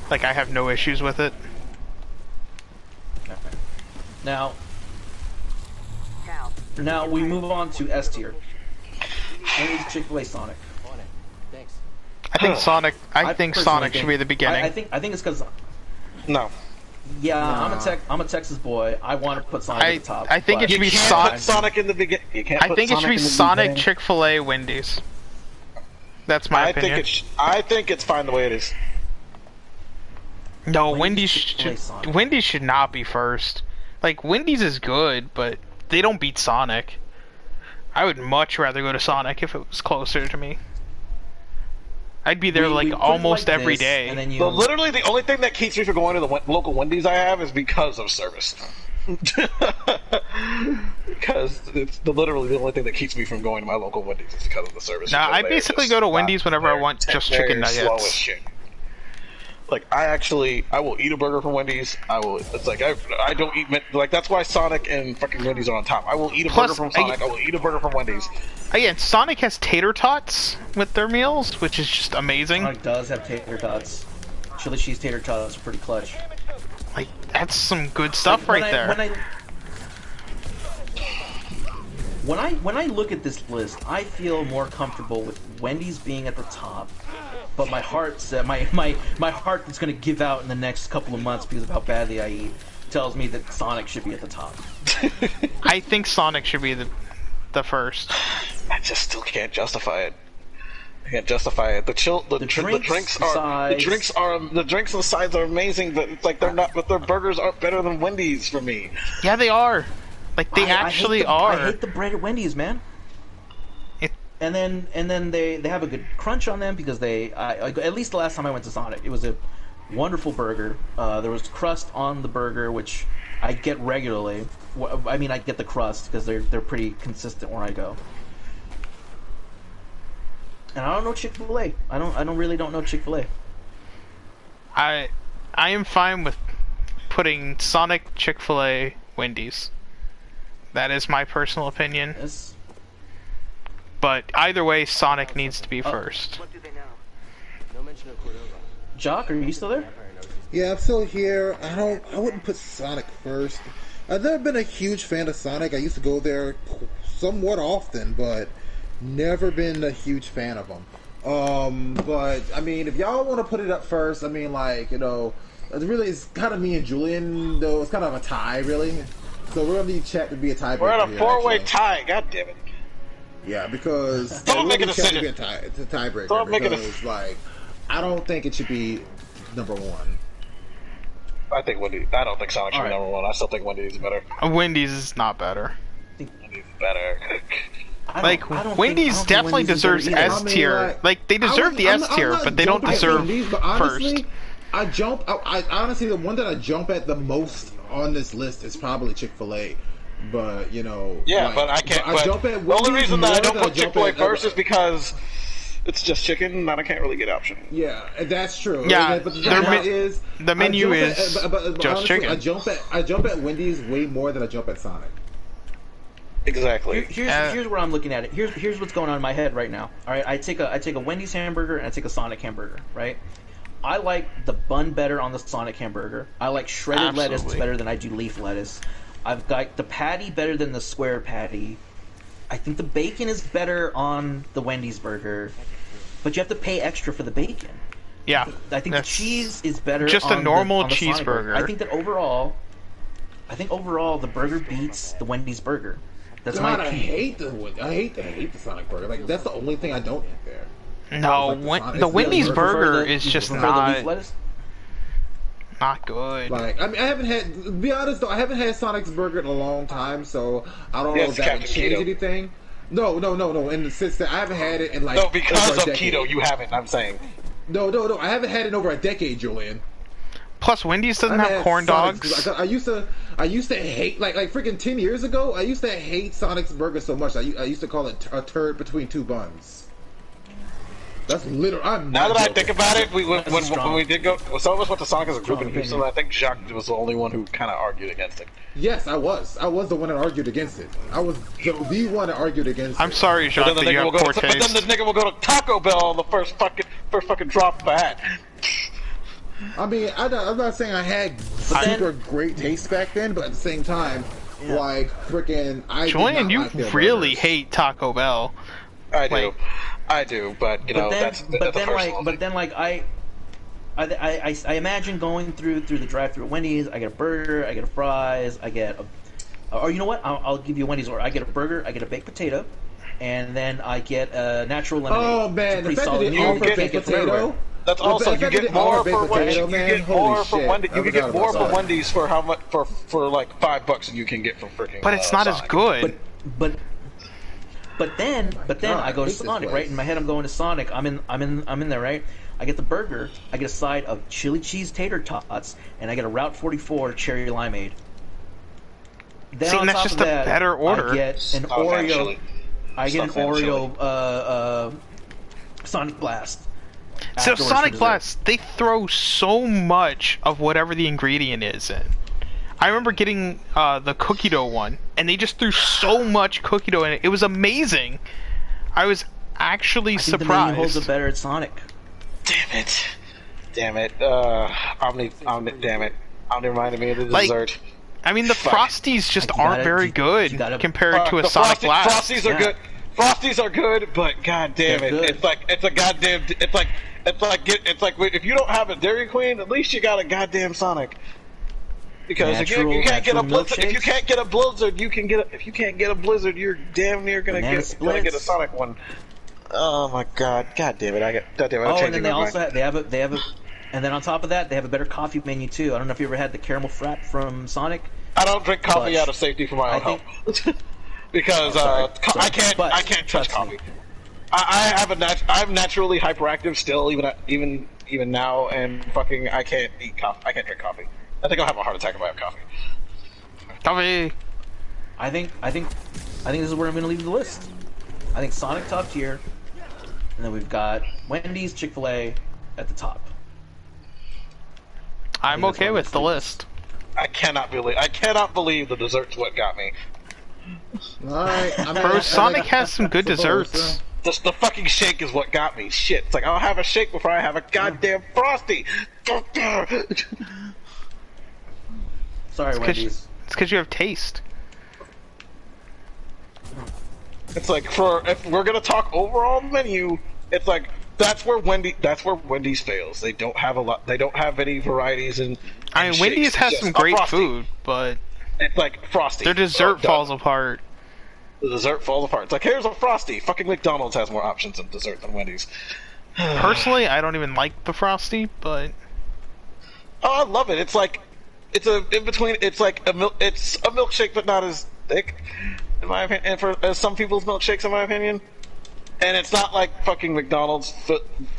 Like, I have no issues with it. Okay. Now we move on to S tier. And it's Chick-fil-A Sonic. On it. Thanks. I think Sonic. I think personally Sonic should be the beginning. I think it's because No. I'm a Texas boy. I want to put Sonic at the top. I think it but- should be You can't Sonic. put Sonic in the beginning. You can't. I put think it should Sonic be in the Sonic, beginning. Chick-fil-A, Wendy's. That's my opinion. I think it's fine the way it is. No, Wendy's Chick-fil-A Sonic. Wendy's should not be first. Like, Wendy's is good, but they don't beat Sonic. I would much rather go to Sonic if it was closer to me. I'd be there We like put it almost like every this, day. And then you. So literally, the only thing that keeps me from going to the local Wendy's I have is because of service. Because it's literally the only thing that keeps me from going to my local Wendy's is because of the service. Nah, Because I they're basically just go to not- Wendy's whenever I they're- want just they're chicken slow as nuggets. shit. Like I will eat a burger from Wendy's. It's like I don't eat like that's why Sonic and fucking Wendy's are on top. I will eat a Plus, burger from Sonic. I will eat a burger from Wendy's. Again, Sonic has tater tots with their meals, which is just amazing. Sonic does have tater tots. Chili cheese tater tots are pretty clutch. Like, that's some good stuff When right I- there. When I look at this list, I feel more comfortable with Wendy's being at the top, but my heart said my heart that's gonna give out in the next couple of months because of how badly I eat tells me that Sonic should be at the top. I think Sonic should be the first. I just still can't justify it. I can't justify it. The drinks and the sides are amazing, but it's like they're not. But their burgers aren't better than Wendy's for me. Yeah, they are. Like, they actually are. I hate the bread at Wendy's, man. It- And then they have a good crunch on them because at least the last time I went to Sonic, it was a wonderful burger. There was crust on the burger, which I get regularly. I mean, I get the crust because they're pretty consistent where I go. And I don't know Chick-fil-A. I don't know Chick-fil-A. I am fine with putting Sonic, Chick-fil-A, Wendy's. That is my personal opinion. Yes. But either way, Sonic needs to be first. No mention of Cordova. Jock, are you still there? Yeah, I'm still here. I wouldn't put Sonic first. I've never been a huge fan of Sonic. I used to go there somewhat often, but never been a huge fan of them. But I mean, if y'all want to put it up first, I mean, like, you know, it's kind of me and Julian, though. It's kind of a tie, really. So we're gonna need Chet to be a tiebreaker. We're at a here, four-way actually. tie. God damn it! Yeah, because Don't make a we're gonna need Chet to decision. be it's a tiebreaker. Don't make a because, like, I don't think it should be number one. I think Wendy's. I don't think Sonic should be Alright. number one. I still think Wendy's is better. Wendy's is not better. Wendy's is better. Like, Wendy's definitely deserves either. S tier. Like, they deserve the S tier, but they don't deserve but honestly, first. I honestly, the one that I jump at the most on this list is probably Chick-fil-A. But you know, Yeah, like, but I can't. I But jump at the only Wendy's reason that I more don't than put jump Chick-fil-A at- first is because it's just chicken, and I can't really get option. Yeah, that's true. Yeah, but the their thing men- is, the menu I jump is but just honestly, chicken. I jump at Wendy's way more than I jump at Sonic. Exactly. Here's where I'm looking at it. Here's what's going on in my head right now. All right, I take a Wendy's hamburger and I take a Sonic hamburger. Right. I like the bun better on the Sonic hamburger. I like shredded lettuce Absolutely. better than I do leaf lettuce. I've got the patty better than the square patty. I think the bacon is better on the Wendy's burger, but you have to pay extra for the bacon. Yeah. I think the that's- cheese is better. just a on the- normal on the Sonic burger. cheeseburger. I think overall, the burger beats the Wendy's burger. That's God, my I opinion. hate the Sonic burger. Like, that's the only thing I don't eat there. No, Like the Sonic- the it's Wendy's the- burger You is just prefer the leaf not lettuce? good. Like, I mean, I haven't had. To be honest though, I haven't had Sonic's burger in a long time, so I don't know Yes, if that would Captain change Keto. anything. No. In the sense that I haven't had it in like No, because over a of decade. keto, you haven't. I'm saying. No. I haven't had it in over a decade, Julian. Plus, Wendy's doesn't I've have had corn Sonic's- dogs. I used to hate like freaking 10 years ago. I used to hate Sonic's burger so much. I used to call it a turd between two buns. That's literal. I'm Now not that I joking. think about it, when strong. we did go, some of us went to Sonic as a group Strong in Houston. opinion. And I think Jacques was the only one who kind of argued against it. Yes, I was. I was the one that argued against it. I was the one that argued against it. I'm sorry, But Jacques, then, the that you nigga will have go poor to, but then taste. the nigga will go to Taco Bell on the first fucking drop of the hat. I mean, I'm not saying I had then- super great taste back then, but at the same time, like freaking, I did Julian, not you like their really burgers. hate Taco Bell. I do, but you know that's a personal thing. I imagine going through the drive-through at Wendy's. I get a burger, I get a fries, I get or you know what? I'll give you a Wendy's order. I get a burger, I get a baked potato, and then I get a natural lemonade. Oh It's a man, the pretty fact that solid they meal. offer You can't baked get from everywhere. potato. That's The also fact you that they get more offer for baked Wendy's. potato, You man, get holy more for shit. Wendy's. I You can forgot get about more for that. Wendy's for how much for like $5 than you can get from freaking. But it's not as Sonic. good. But But then God, I go I to hate this Sonic, place. right? In my head, I'm going to Sonic. I'm in there, right? I get the burger. I get a side of chili cheese tater tots, and I get a Route 44 cherry limeade. Then See, on and that's top just of a that, better order. I get an Not a fan of Oreo. chili. I get an Not a fan of chili. Oreo Sonic Blast. So afterwards for Sonic dessert. Blast, they throw so much of whatever the ingredient is in. I remember getting the cookie dough one, and they just threw so much cookie dough in it. It was amazing. I was actually I think the surprised. menu holds it better at Sonic. Damn it. Damn it. Omni reminded me of the Like, dessert. I mean, the Fuck. Frosties just Like, you aren't gotta- very you good gotta- compared to a The Sonic Blast. Frosties are Yeah. good. Frosties are good, but god damn They're it, good. it's a goddamn. It's like if you don't have a Dairy Queen, at least you got a goddamn Sonic. Because if you can't get a Natural Blizzard, if you milkshakes. can't get a Blizzard, you can get a. If you can't get a Blizzard, you're damn near gonna Banana get a splits. Sonic one. Oh my god, god damn it! I'm Oh, and changing then they my also mind. they have a, and then on top of that, they have a better coffee menu too. I don't know if you ever had the caramel frap from Sonic. I don't drink coffee but out of safety for my I own think- health. Because sorry. I can't But I can't touch trust me. coffee. I'm naturally hyperactive still, even now, and fucking I can't eat coffee. I can't drink coffee. I think I'll have a heart attack if I have coffee. Coffee. I think this is where I'm going to leave the list. I think Sonic top tier, and then we've got Wendy's, Chick-fil-A at the top. I'm that's okay one with of the the list. I cannot believe the dessert's what got me. Alright, I mean, Bro, I Sonic has some good suppose, desserts. Just the fucking shake is what got me. Shit, it's like I'll have a shake before I have a goddamn Frosty. Sorry, Wendy's. It's because you have taste. It's like if we're gonna talk overall menu, it's like that's where Wendy's fails. They don't have a lot. They don't have any varieties in. I mean, shakes. Wendy's It's has just some a great Frosty. food, but It's like Frosty. their dessert Done. falls apart. The dessert falls apart. It's like here's a Frosty. Fucking McDonald's has more options of dessert than Wendy's. Personally, I don't even like the Frosty, but Oh, I love it. It's like it's a in between. It's like it's a milkshake, but not as thick, in my opinion. And for some people's milkshakes, in my opinion. And it's not like fucking McDonald's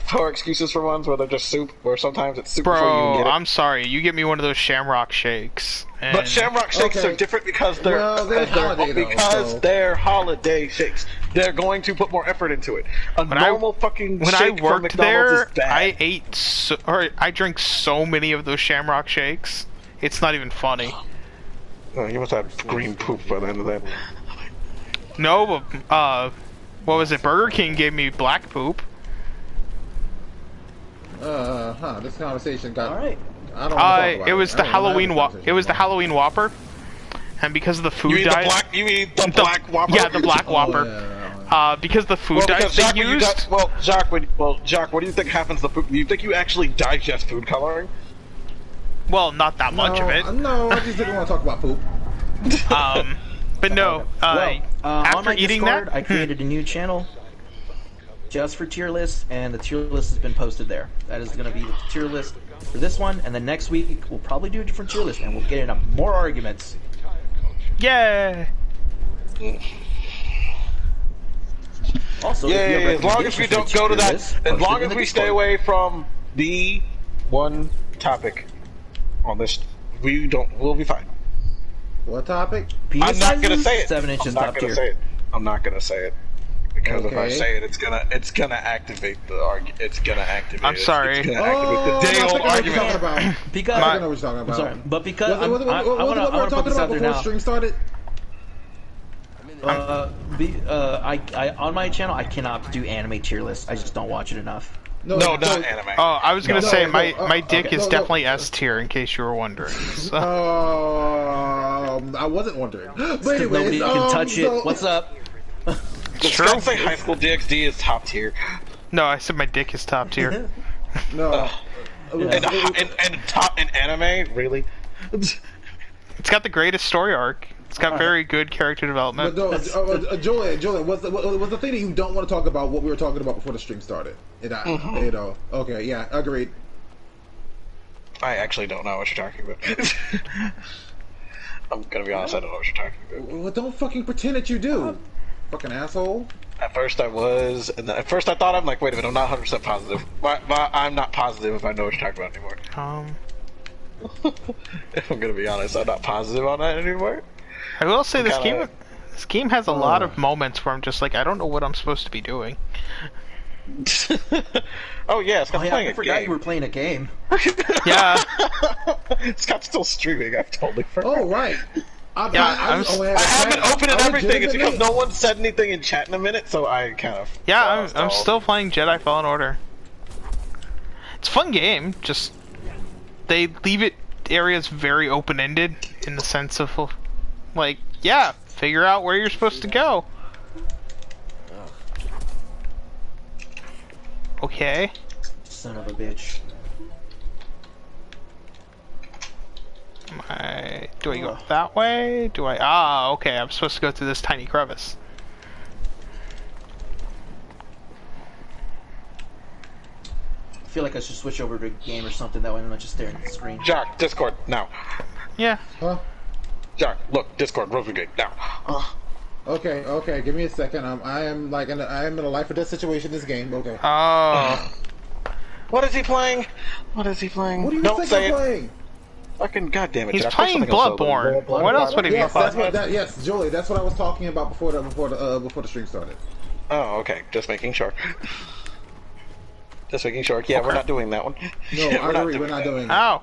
for excuses for ones where they're just soup, where sometimes it's soup before you bro, can get it. I'm sorry. You get me one of those Shamrock shakes. And But Shamrock shakes Okay. are different because they're Well, they're holiday, though, so- they're holiday shakes. They're going to put more effort into it. A normal fucking when I shake from worked McDonald's there, is bad. I drank so many of those Shamrock shakes. It's not even funny. Oh, you must have green poop by the end of that. No, but what was it? Burger King gave me black poop. This conversation got. All right. I don't want to talk about It was I the don't wanna have Halloween this It conversation was the anymore. Halloween Whopper, and because of the You food mean the diet, black? You mean the black Whopper? yeah, the black Whopper. Yeah. Because the food Well, diet because they Jacques, used. Jacques, what do you think happens to food? Do you think you actually digest food coloring? Well, not that much of it. No, I just didn't want to talk about poop. But no. On After my eating Discord, that, I created a new channel just for tier lists, and the tier list has been posted there. That is going to be the tier list for this one, and then next week we'll probably do a different tier list, and we'll get into more arguments. yeah. Also, if you have Yeah, as long as we recommendations don't for go to tier that, lists, as post it long in as the we stay Discord. away from the one topic on this, we'll be fine. What topic? Penis I'm not gonna sizes, say it. 7 inches I'm not top gonna tier. say it. I'm not gonna say it. Because if I Okay. say it, it's gonna activate the argument. It's gonna activate. I'm sorry. It's gonna Oh, activate the day I old think I know what you're argument. talking about. Because I know what you're talking I'm about. sorry, but because What I we want to were put talking this about out there before now. stream started? I on my channel I cannot do anime tier lists. I just don't watch it enough. No, not anime. Oh, I was gonna No, say no, my dick okay, is no. definitely S tier, in case you were wondering. So, I wasn't wondering. But Nobody anyways, can touch it. so- What's up? Let's true. not say High School DxD is top tier. no, I said my dick is top tier. No. And top in anime, really? It's got the greatest story arc. It's got very good character development. But no, Julian, what's the thing that you don't want to talk about? What we were talking about before the stream started? You know. Okay, yeah, agreed. I actually don't know what you're talking about. I'm gonna be honest, I don't know what you're talking about. Well, don't fucking pretend that you do. fucking asshole. At first I was, and then at first I thought, I'm like, wait a minute, I'm not 100% positive. I'm not positive if I know what you're talking about anymore. If I'm gonna be honest, I'm not positive on that anymore. I will say this kinda- game has a lot of moments where I'm just like, I don't know what I'm supposed to be doing. Oh yeah, Scott's playing I a forgot game. you were playing a game. Yeah. Scott's still streaming, I've totally forgot. Oh right. I haven't opened everything, it's because no one said anything in chat in a minute, so I kind of... Yeah, I'm still playing Jedi Fallen Order. It's a fun game, just... They leave it areas very open-ended, in the sense of, like, yeah, figure out where you're supposed to go. Okay. Son of a bitch. Do I go that way? Do I... Ah, okay, I'm supposed to go through this tiny crevice. I feel like I should switch over to a game or something, that way I'm not just staring at the screen. Jock, Discord, now. Yeah. Huh? Jock, look, Discord, Rovigate, now. Okay, give me a second. I am in a life or death situation in this game. Okay. Oh. What is he playing? What is he playing? What do you Don't think say I'm it. playing? Fucking goddamn it! He's Jack, play playing something else, Bloodborne. though. What else would he be Yes, playing? yes, Julie, that's what I was talking about before the stream started. Oh, okay. Just making sure. Just making sure. Yeah, we're not doing that one. No, Yeah, I agree. We're not doing that. Ow.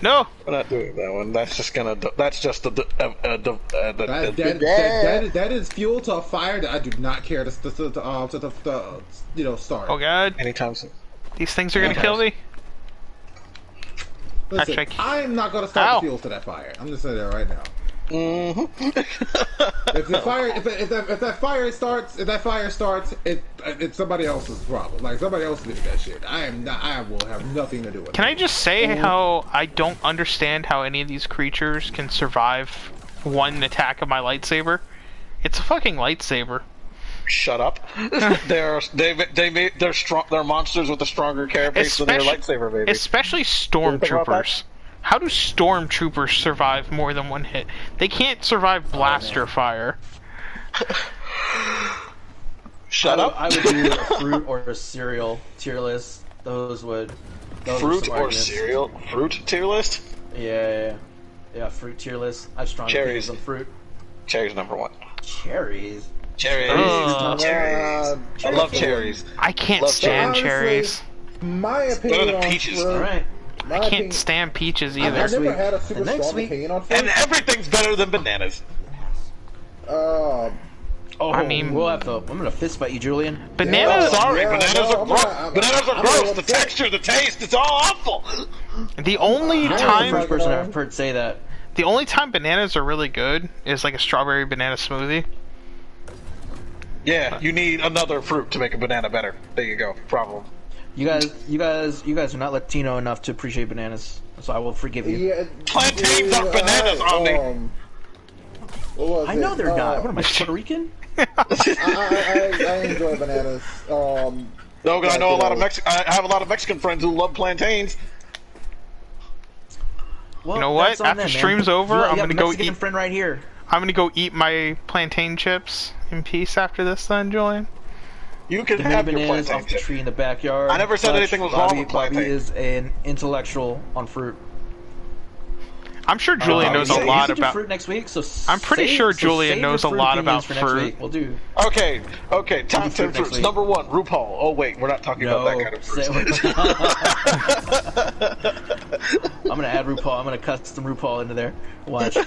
No. We're not doing that one. That's just gonna. That's just That is fuel to a fire that I do not care to start. Oh god. anytime soon. These things are gonna kill me. Listen, Actually, I am not going to start Ow. the fuel to that fire. I'm just saying that right now. Mm-hmm. If that fire starts, it's somebody else's problem. Like somebody else did that shit. I will have nothing to do with it. Can I just say how I don't understand how any of these creatures can survive one attack of my lightsaber? It's a fucking lightsaber. Shut up. They're strong. They're monsters with a stronger carapace than their lightsaber, baby. Especially think about stormtroopers. How do stormtroopers survive more than one hit? They can't survive blaster fire. Shut up. I would do a fruit or a cereal tier list. Those are Fruit some or arguments. cereal? Fruit tier list? Yeah, fruit tier list. I have strong Cherries. opinions on fruit. Cherries number one. Cherries. Cherries. Ugh. Cherries. I love cherries. I can't Love stand honestly, cherries. My Better opinion than on peaches. fruit. Alright. My I opinion- can't stand peaches I've either. never had a super The next strong week- opinion on fruit. And everything's better than bananas. Oh, I mean- I'm gonna fist fight you, Julian. Bananas. I'm sorry, Yeah, bananas no, are I'm gross. not- Bananas are I'm gross. not The upset. texture, the taste, it's all awful. The only I'm the time, first person Like, I've heard say that. the only time bananas are really good is like a strawberry banana smoothie. Yeah, you need another fruit to make a banana better. There you go. Problem. You guys are not Latino enough to appreciate bananas, so I will forgive you. Yeah, Plantains are bananas, Omni. What was I it? know they're not. What am I, Puerto Rican? I enjoy bananas. No, because I know a lot of I have a lot of Mexican friends who love plantains. Well, You know what? that's on After them, man. stream's over, You I'm got gonna a go Mexican eat- friend right here. I'm gonna go eat my plantain chips in peace after this then, Julian. You can The have mini your bananas plantain off the chip. tree in the backyard. I never said Such. anything was wrong Bobby, with plantain. Bobby is an intellectual on fruit. I'm sure Julian knows you a said- lot You can do about. fruit next week, so I'm pretty sure Julian save your knows a fruit lot opinions about for next fruit. week. We'll do. Okay, top fruit 10 next fruits. week. Number 1, RuPaul. Oh wait, we're not talking about that kind of fruit. I'm gonna add RuPaul. I'm gonna custom RuPaul into there. Watch.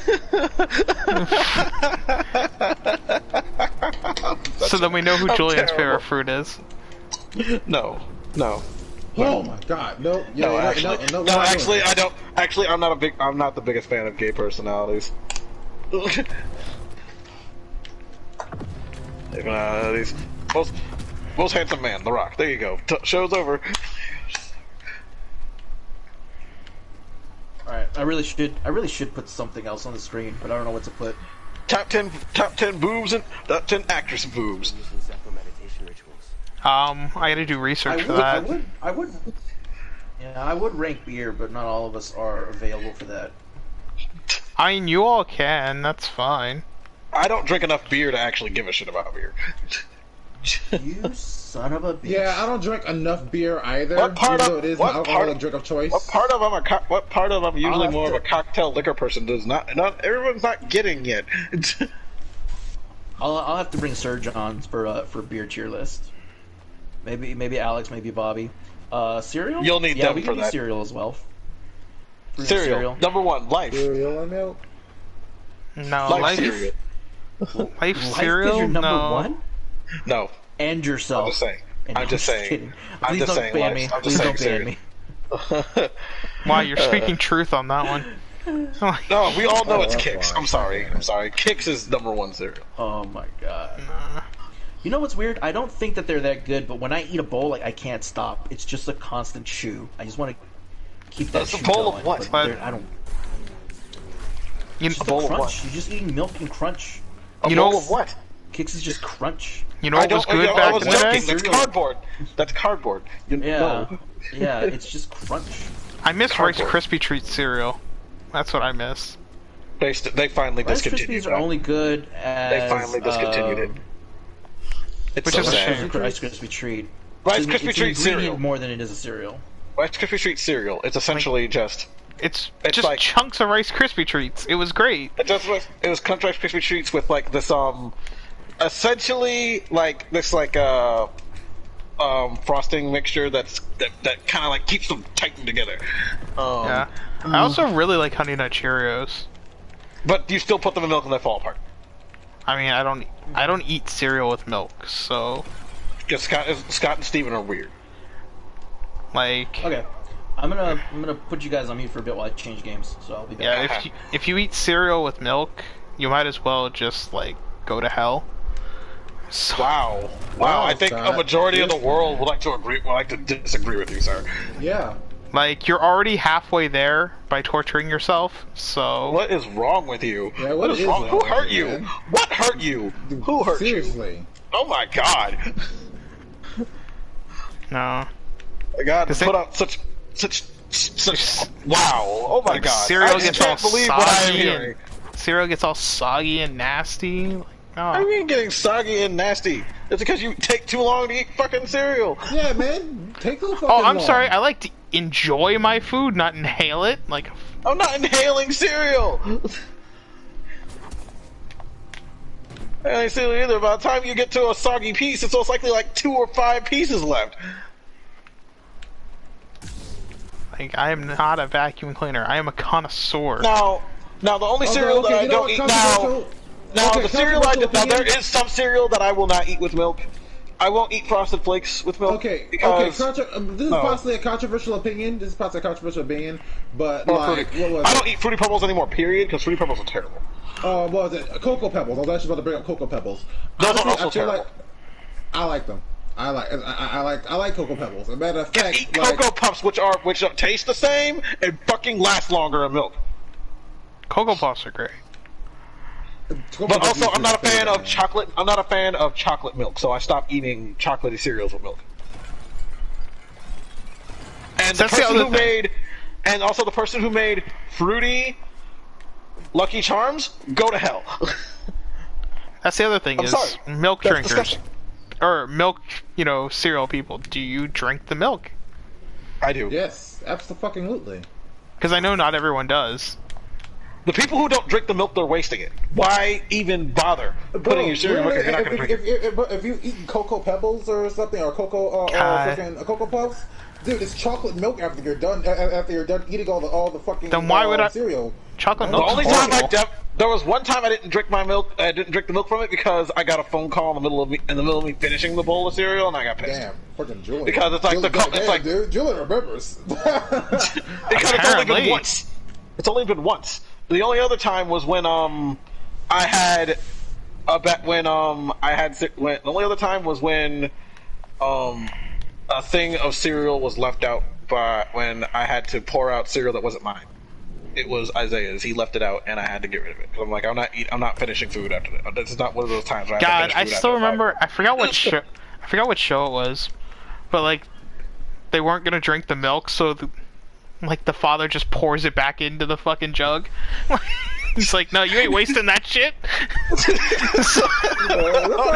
So then we know who I'm Julian's terrible. favorite fruit is. No. Oh my god, no, No, actually, no, I don't. Actually, I'm not the biggest fan of gay personalities. These most handsome man, The Rock. There you go. Show's over. All right. I really should put something else on the screen, but I don't know what to put. Top 10 boobs and top 10 actress boobs. Using Zephyr meditation rituals. I gotta do research for I that. would. Yeah, I would rank beer, but not all of us are available for that. I mean, you all can. That's fine. I don't drink enough beer to actually give a shit about beer. You son of a bitch. Yeah, I don't drink enough beer either. What part even of though it is what my part alcoholic of, drink of choice. What part of I'm usually have more to- of a cocktail liquor person does not everyone's not getting yet. I'll have to bring Serge on for beer tier list. Maybe Alex, maybe Bobby. Cereal? You'll need yeah, them we for can do that. cereal as well. Cereal. Number one, life. Cereal and milk. No, Life life cereal. life Life cereal. is your number no. one? No, And yourself. I'm just saying. And I'm just saying. kidding. I'm Please just don't saying ban life. me. I'm Please just don't saying ban cereal. me. Wow, you're speaking truth on that one. No, we all know Oh, it's that's Kix. fine. I'm sorry. I'm sorry. Kix is number one cereal. Oh my god. Nah. You know what's weird? I don't think that they're that good, but when I eat a bowl, like I can't stop. It's just a constant chew. I just want to keep that That's a chew bowl of going. what? But I don't. You, Just bowl the of what? crunch. You're just eating milk and crunch. A You know- bowl of what? Kix is just crunch. you know what was good I back was in the day? joking. That's Cereal. cardboard. That's cardboard. Yeah. No. Yeah, it's just crunch. I miss Rice Cardboard. Krispie treat cereal. That's what I miss. They finally Rice discontinued Krispies are that. only good as They finally discontinued it. It's Which so is a sad. shame. Rice Krispie treat. Rice It's an- Krispie it's an treat ingredient cereal. more than it is a cereal. Rice Krispie treat cereal. It's essentially just. It's It's just like- chunks of Rice Krispie treats. It was great. It was Crunch Rice Krispie treats with like this essentially like this frosting mixture that kind of like keeps them tightened together. Yeah. I also really like Honey Nut Cheerios. But you still put them in milk and they fall apart. I mean, I don't eat cereal with milk, so Because Scott and Steven are weird. like Okay. I'm gonna put you guys on mute for a bit while I change games, so I'll be back. yeah, if you eat cereal with milk, you might as well just like go to hell. So, Wow. Wow, I think Scott. a majority of the world would like to disagree with you, sir. Yeah. like you're already halfway there by torturing yourself. So What is wrong with you? Yeah, what is wrong? Who with hurt you, you? man? What hurt you? Who hurt you? Seriously. Oh my god. no, God, Cause put they- out such wow. Oh my like, god. cereal I just gets all can't believe what I'm soggy hearing. and cereal gets all soggy and nasty. Like, How are oh. you getting soggy and nasty? It's because you take too long to eat fucking cereal. Yeah, man. Take the fucking Oh, I'm long. sorry. I like to enjoy my food, not inhale it. Like, I'm not inhaling cereal. I ain't cereal either. By the time you get to a soggy piece, it's most likely like 2 or 5 pieces left. I am not a vacuum cleaner. I am a connoisseur. Now the only cereal that I you know don't what, eat controversial- now okay, the cereal I controversial do, now there opinion. is some cereal that I will not eat with milk. I won't eat Frosted Flakes with milk. Okay, because this is no. possibly a controversial opinion. But or like, Fruity- what was I it? don't eat Fruity Pebbles anymore. Period. Because Fruity Pebbles are terrible. What was it? Cocoa Pebbles. I was actually about to bring up Cocoa Pebbles. Those are Honestly, also I feel terrible. like I like them. I like Cocoa Pebbles. As a matter of fact, Eat like, Cocoa Puffs, which taste the same and fucking last longer in milk. Cocoa Puffs are great. Cocoa But Pebbles also, is I'm not a my fan favorite, of man. chocolate. I'm not a fan of chocolate milk, so I stopped eating chocolatey cereals with milk. And That's the other thing. and also the person who made fruity Lucky Charms, go to hell. That's the other thing I'm is sorry. milk That's drinkers disgusting. or milk, cereal people. Do you drink the milk? I do. Yes, absolutely. Because I know not everyone does. The people who don't drink the milk, they're wasting it. Why even bother putting your cereal in milk if you're not going to drink it? If you eat Cocoa Pebbles or something, or Cocoa, God. fucking Cocoa Puffs, dude, it's chocolate milk after you're done. After you're done eating all the fucking Then why would I- cereal? Chocolate The milk's only time horrible. there was one time I didn't drink my milk. I didn't drink the milk from it because I got a phone call in the middle of me finishing the bowl of cereal, and I got pissed. Damn, fucking Julian. Because it's like Julian, dude, Julian remembers. Because it's only Apparently. been once. It's only been once. The only other time was when I had a bet when I had when the only other time was when a thing of cereal was left out by when I had to pour out cereal that wasn't mine. It was Isaiah's. He left it out, and I had to get rid of it. 'Cause I'm like, I'm not finishing food after that. This is not one of those times. Where I have God, to I finish food still after remember. I forgot what show. I forgot what show it was, but like, they weren't gonna drink the milk, so the father just pours it back into the fucking jug. He's like, no, you ain't wasting that shit.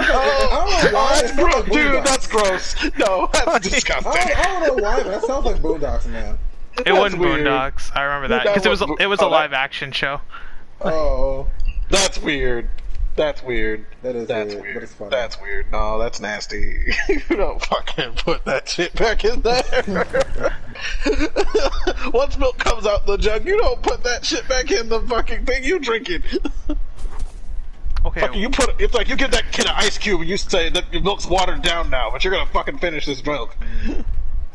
That's gross, dude. That's gross. No, that's disgusting. I don't know why, but that sounds like Boondocks, man. It wasn't weird. Boondocks. I remember that because it was a live action show. Oh, That's weird. That's weird. that's weird. But it's funny. That's weird. No, that's nasty. You don't fucking put that shit back in there. Once milk comes out the jug, you don't put that shit back in the fucking thing you drinking. Okay. Fucking, you put it's like you give that kid an ice cube and you say that your milk's watered down now, but you're gonna fucking finish this milk.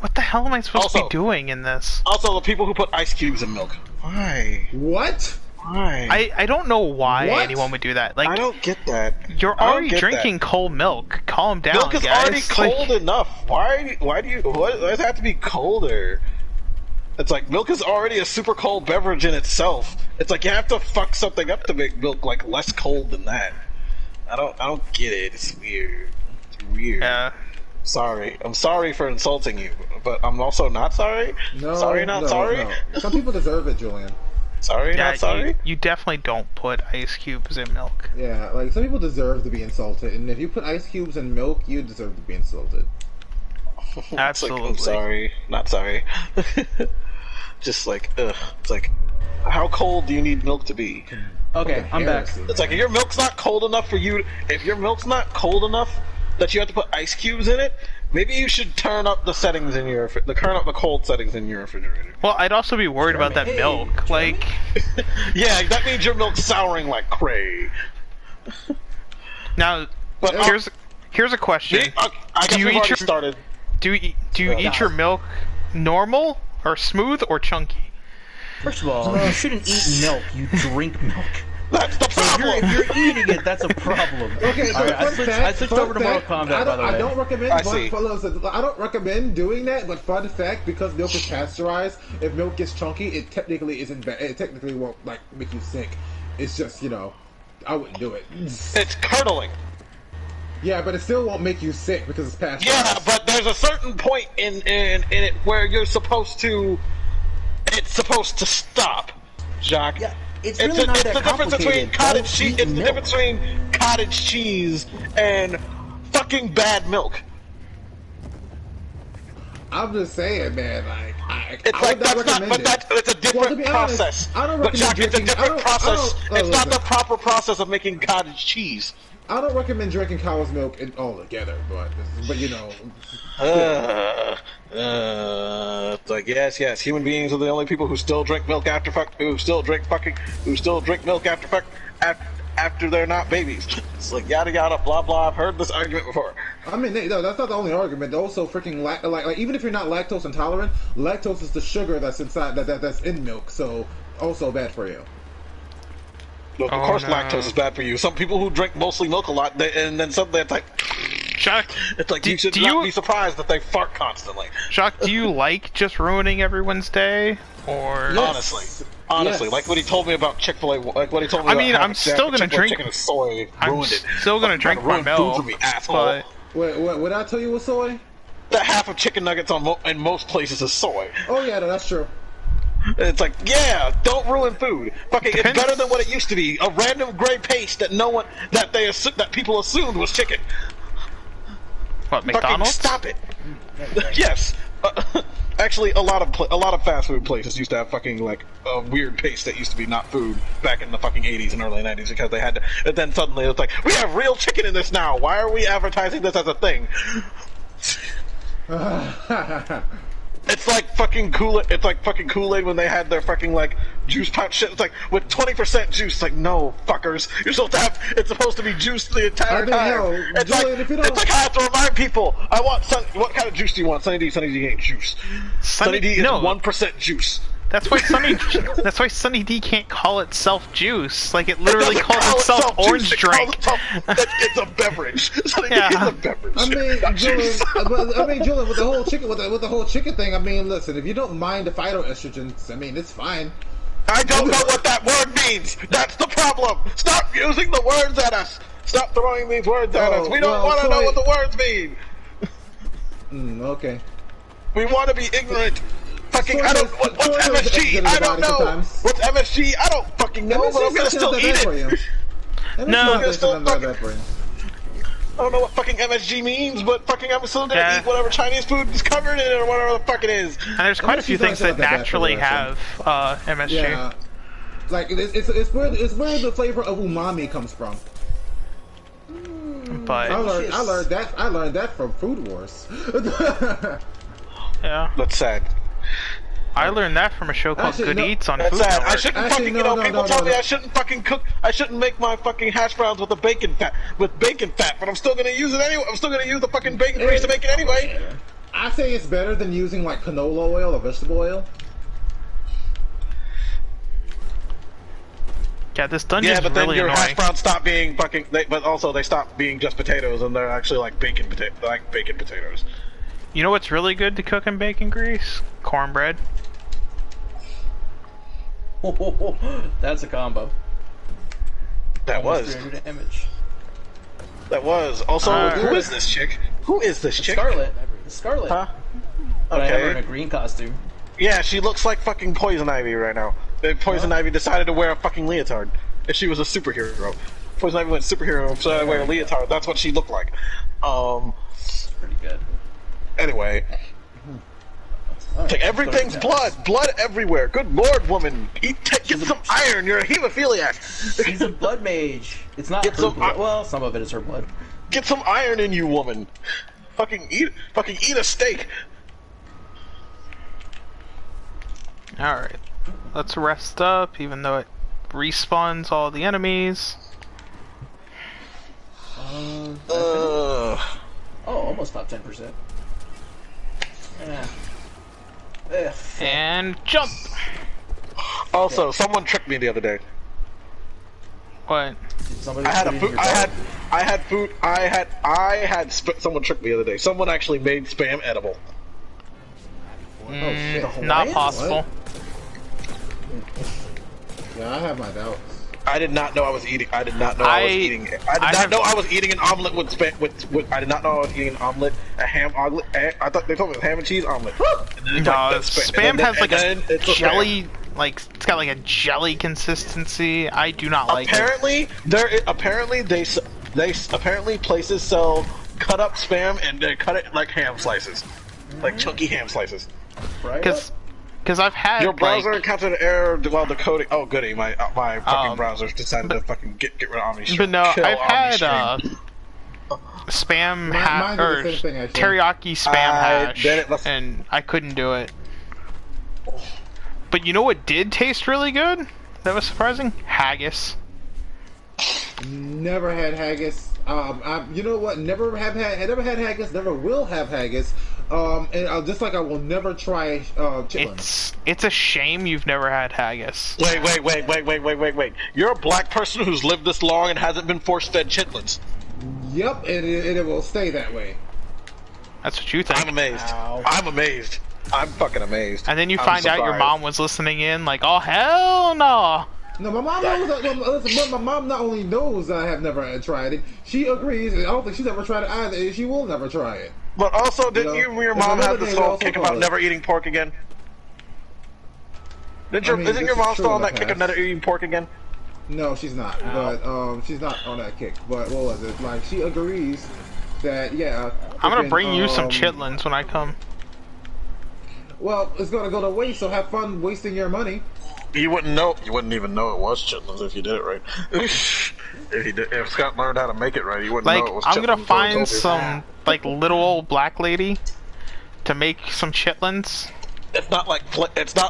What the hell am I supposed to be doing in this? Also, the people who put ice cubes in milk. Why? What? Why? I don't know why What? anyone would do that. Like, I don't get that. you're I don't already get drinking that. cold milk. Calm down, Milk is guys. already cold Like, enough. Why do you? Why does it have to be colder? It's like milk is already a super cold beverage in itself. It's like you have to fuck something up to make milk like less cold than that. I don't get it. It's weird. It's weird. yeah. Sorry. I'm sorry for insulting you, but I'm also not sorry. No. Sorry, not no, sorry. No. Some people deserve it, Julian. Sorry, Yeah, not sorry. you definitely don't put ice cubes in milk. Yeah, like some people deserve to be insulted, and if you put ice cubes in milk, you deserve to be insulted. It's like, Absolutely. I'm sorry, not sorry. Just like, ugh. It's like, how cold do you need milk to be? Okay, I'm back. Heresy, It's like if your milk's not cold enough for you. If your milk's not cold enough that you have to put ice cubes in it, maybe you should turn up the settings in your turn up the cold settings in your refrigerator. Well, I'd also be worried about that milk. Like, Yeah, that means your milk's souring like cray. now But here's a question. I guess you we've eat already your- started. Do you eat your milk normal or smooth or chunky? First of all, you shouldn't eat milk. You drink milk. That's the problem. If you're eating it, that's a problem. Okay, so All right, I switched over to Mortal fact, Kombat, by the way. I don't recommend. I see. I don't recommend doing that. But fun fact, because milk is pasteurized, if milk gets chunky, it technically isn't bad. It technically won't like make you sick. It's just I wouldn't do it. It's curdling. Yeah, but it still won't make you sick because it's pasteurized. Yeah, but there's a certain point in it where you're supposed to. It's supposed to stop, Jacques. Yeah, it's really not it's that the difference between complicated. cottage Don't cheese. eat It's the milk. difference between cottage cheese and fucking bad milk. I'm just saying, man. It's I like would not that's not, recommend but it. it's a Well, different to be honest, process. I don't But recommend Jacques, it's a drinking- different process. It's not the listen. proper process of making cottage cheese. I don't recommend drinking cow's milk altogether, but It's like yes. Human beings are the only people who still drink milk after who still drink milk after they're not babies. It's like yada yada blah blah. I've heard this argument before. I mean, no, that's not the only argument. Also, freaking like even if you're not lactose intolerant, lactose is the sugar that's inside that's in milk, so also bad for you. Look, of course, lactose is bad for you. Some people who drink mostly milk a lot, and then suddenly it's like, Jacques, you should not be surprised that they fart constantly. Jacques, do you like just ruining everyone's day, or Yes. Honestly, Yes. like what he told me about Chick-fil-A, like what he told me. I about mean, half I'm a still gonna Chick-fil-A drink- chicken and soy. I'm Ruined it. still gonna drink my Ruined food milk, for me, asshole. but Wait, what did I tell you with soy? The half of chicken nuggets in most places is soy. Oh yeah, no, that's true. It's like, yeah, don't ruin food. Fucking, it's Depends- better than what it used to be. A random gray paste that people assumed was chicken. what, Fucking McDonald's? stop it. Yes. Actually, a lot of fast food places used to have fucking like a weird paste that used to be not food back in the fucking 80s and early 90s because they had to. And then suddenly it's like, we have real chicken in this now. Why are we advertising this as a thing? It's like fucking Kool-Aid. It's like fucking Kool-Aid when they had their fucking like juice pouch shit. It's like with 20% juice. It's like, no, fuckers. You're supposed to have. It's supposed to be juice the entire time. hell, It's Julian, like if you don't- it's like I have to remind people. I want what kind of juice do you want? Sunny D. Sunny D ain't juice. Sunny D is no. 1% juice. That's why Sunny D can't call itself juice. Like it literally doesn't calls call itself juice, orange it calls drink. itself- it's a beverage. Sunny Yeah. D is a beverage. I mean, not Julian, juice. Julian, with the whole chicken, with the whole chicken thing. I mean, listen, if you don't mind the phytoestrogens, I mean, it's fine. I don't know what that word means. That's the problem. Stop using the words at us. Stop throwing these words at us. We don't want to know what the words mean. Okay. We want to be ignorant. Fucking, I don't. What's MSG? I don't know. What's MSG? I don't fucking know, but I'm gonna still eat it. No. I'm gonna still fucking. I don't know what fucking MSG means, but fucking I'm still gonna eat whatever Chinese food is covered in it or whatever the fuck it is. And there's quite a few things that naturally have MSG. Yeah. Like it's where the flavor of umami comes from. But I learned that from Food Wars. yeah. That's sad. I learned that from a show called Good Eats on Food sad. Network. I shouldn't fucking, people tell me I shouldn't fucking cook. I shouldn't make my fucking hash browns with bacon fat, but I'm still gonna use it anyway. I'm still gonna use the fucking bacon grease to make it anyway. I say it's better than using like canola oil or vegetable oil. Yeah, this dungeon yeah, but then really your annoying. hash browns stop being fucking. But also they stop being just potatoes, and they're actually like bacon potatoes. You know what's really good to cook in bacon grease? Cornbread. That's a combo. That Almost was. 300 damage. That was. Also, who is this chick? Who is this chick? Scarlet. Scarlet. Huh? But I have her in Okay. a green costume. Yeah, she looks like fucking Poison Ivy right now. Poison Ivy decided to wear a fucking leotard. If she was a superhero. Poison Ivy went superhero, so I wear a leotard. That's what she looked like. It's pretty good. Anyway. Right, Like, everything's blood everywhere. Good lord, woman, get some iron. You're a hemophiliac. She's a blood mage. It's not her blood. Well, some of it is her blood. Get some iron in you, woman. Fucking eat a steak. All right, let's rest up, even though it respawns all the enemies. Oh, almost top 10%. Yeah. Ugh. And jump. Also, someone tricked me the other day. What? Did somebody I had put a it in food. your belt? Someone tricked me the other day. Someone actually made spam edible. shit. Not Hawaiians? possible. Yeah, I have my doubts. I did not know I was eating. I did not know I was eating. I did not know I was eating an omelet with spam. With I did not know I was eating an omelet, a ham omelet. I thought they told me it was ham and cheese omelet. And then it's No, like spam has like a it's jelly, like it's got like a jelly consistency. I do not like it. Apparently places sell cut up spam and they cut it like ham slices, like chunky ham slices. Because I've had Your browser like, encountered an error while decoding. Oh goody, my fucking browser decided to fucking get rid of OmniStream. But no, I've had OmniStream. spam Mine or did the same thing, actually. teriyaki spam hash, bet it- and I couldn't do it. But you know what did taste really good? That was surprising. Haggis. Never had haggis. You know what? Never had haggis. Never will have haggis. And just like I will never try chitlins. It's a shame you've never had haggis. Wait. You're a black person who's lived this long and hasn't been force-fed chitlins. Yep, and it will stay that way. That's what you think. I'm amazed. Ow. I'm amazed. I'm fucking amazed. And then you I'm find out your surprised. mom was listening in, like, oh hell no! No, my mom knows. Listen, my mom not only knows I have never tried it, she agrees. I don't think she's ever tried it either. And she will never try it. But also, didn't You know, you and your and mom another have this thing we whole also kick call about it- never eating pork again? I mean, Isn't this your is mom true still on in the that kick of past. never eating pork again? No, she's not. But she's not on that kick. But what was it? Like she agrees that I'm gonna freaking, bring you some chitlins when I come. Well, it's gonna go to waste. So have fun wasting your money. You wouldn't know. You wouldn't even know it was chitlins if you did it right. If Scott learned how to make it right, he wouldn't Like, know it was I'm chitlins gonna until he find told you. some, like, little old black lady to make some chitlins. It's not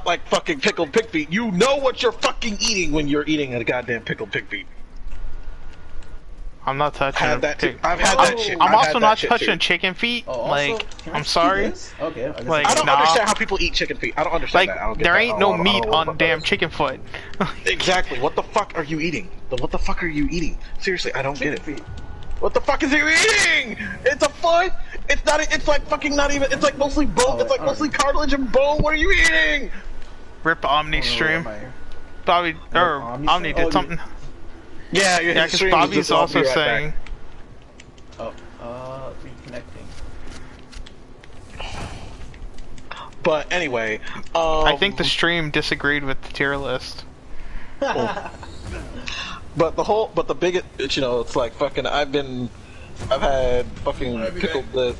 like fucking pickled pig feet. You know what you're fucking eating when you're eating a goddamn pickled pig feet. I'm not touching Had a that pig. too. I've had that shit. I'm I've also had that not shit touching too. chicken feet. Oh, also, Like, can I I'm see sorry. this? Okay, I guess Like, I don't Nah. understand how people eat chicken feet. I don't understand Like, that. I don't get there that. ain't I no don't know meat what on that damn is. chicken foot. Exactly. What the fuck are you eating? What the fuck are you eating? Seriously, I don't get it. feet. What the fuck is you eating? It's a foot. It's not. It's like fucking not even. It's like mostly bone. It's like mostly cartilage and bone. What are you eating? Rip Omni stream. Bobby or Omni Omni stream? did something. Yeah, Yeah, because Bobby's also saying. Oh, reconnecting. But anyway, I think the stream disagreed with the tier list. but the biggest, it's like fucking. I've had fucking pickled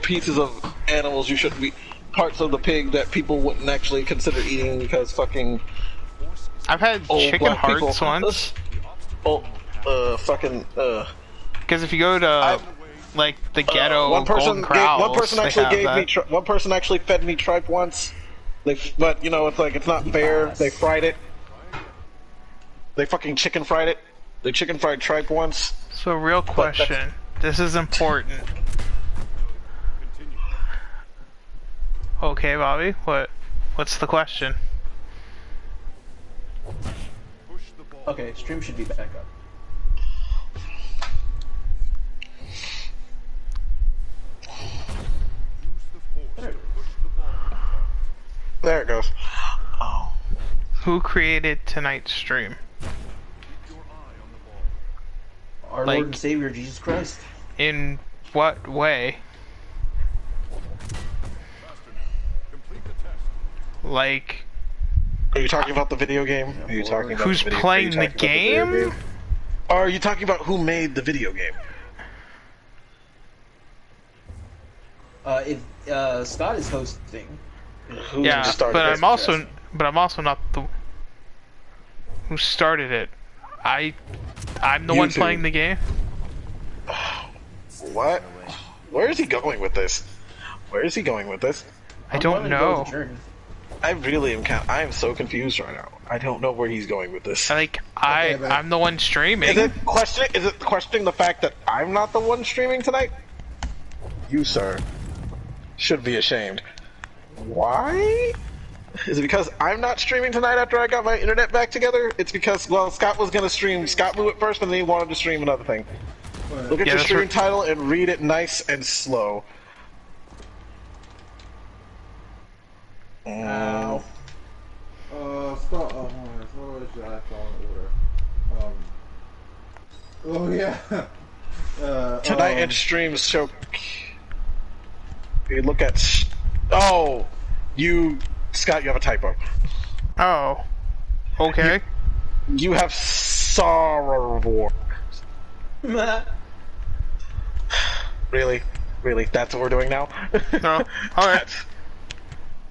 pieces of animals you shouldn't be, parts of the pig that people wouldn't actually consider eating because fucking. I've had chicken hearts once. Because if you go to like the ghetto Golden Corrals, one person actually fed me tripe once. But it's like it's not fair. They fried it. They fucking chicken fried it. They chicken fried tripe once. So real question. This is important. Okay, Bobby. What's the question? Okay, stream should be back up. There it goes. Oh. Who created tonight's stream? Our Lord and Savior Jesus Christ. In what way? Like, are you talking about the video game? Are you talking about who's playing the game? Or are you talking about who made the video game? Scott is hosting. Yeah, but I'm also not the who started it. I'm the one playing the game. What? Where is he going with this? I don't know. I really am. I am so confused right now. I don't know where he's going with this. Like I'm the one streaming. Is it questioning the fact that I'm not the one streaming tonight? You, sir, should be ashamed. Why? Is it because I'm not streaming tonight after I got my internet back together? It's because, well, Scott was gonna stream. Scott blew it first, and then he wanted to stream another thing. Look at your stream title and read it nice and slow. Ow. Start. What should I call it? Oh yeah. Tonight in stream show. You look at. Oh, Scott, you have a typo. Oh. Okay. You have Srar Wars. Really? That's what we're doing now? No. Alright.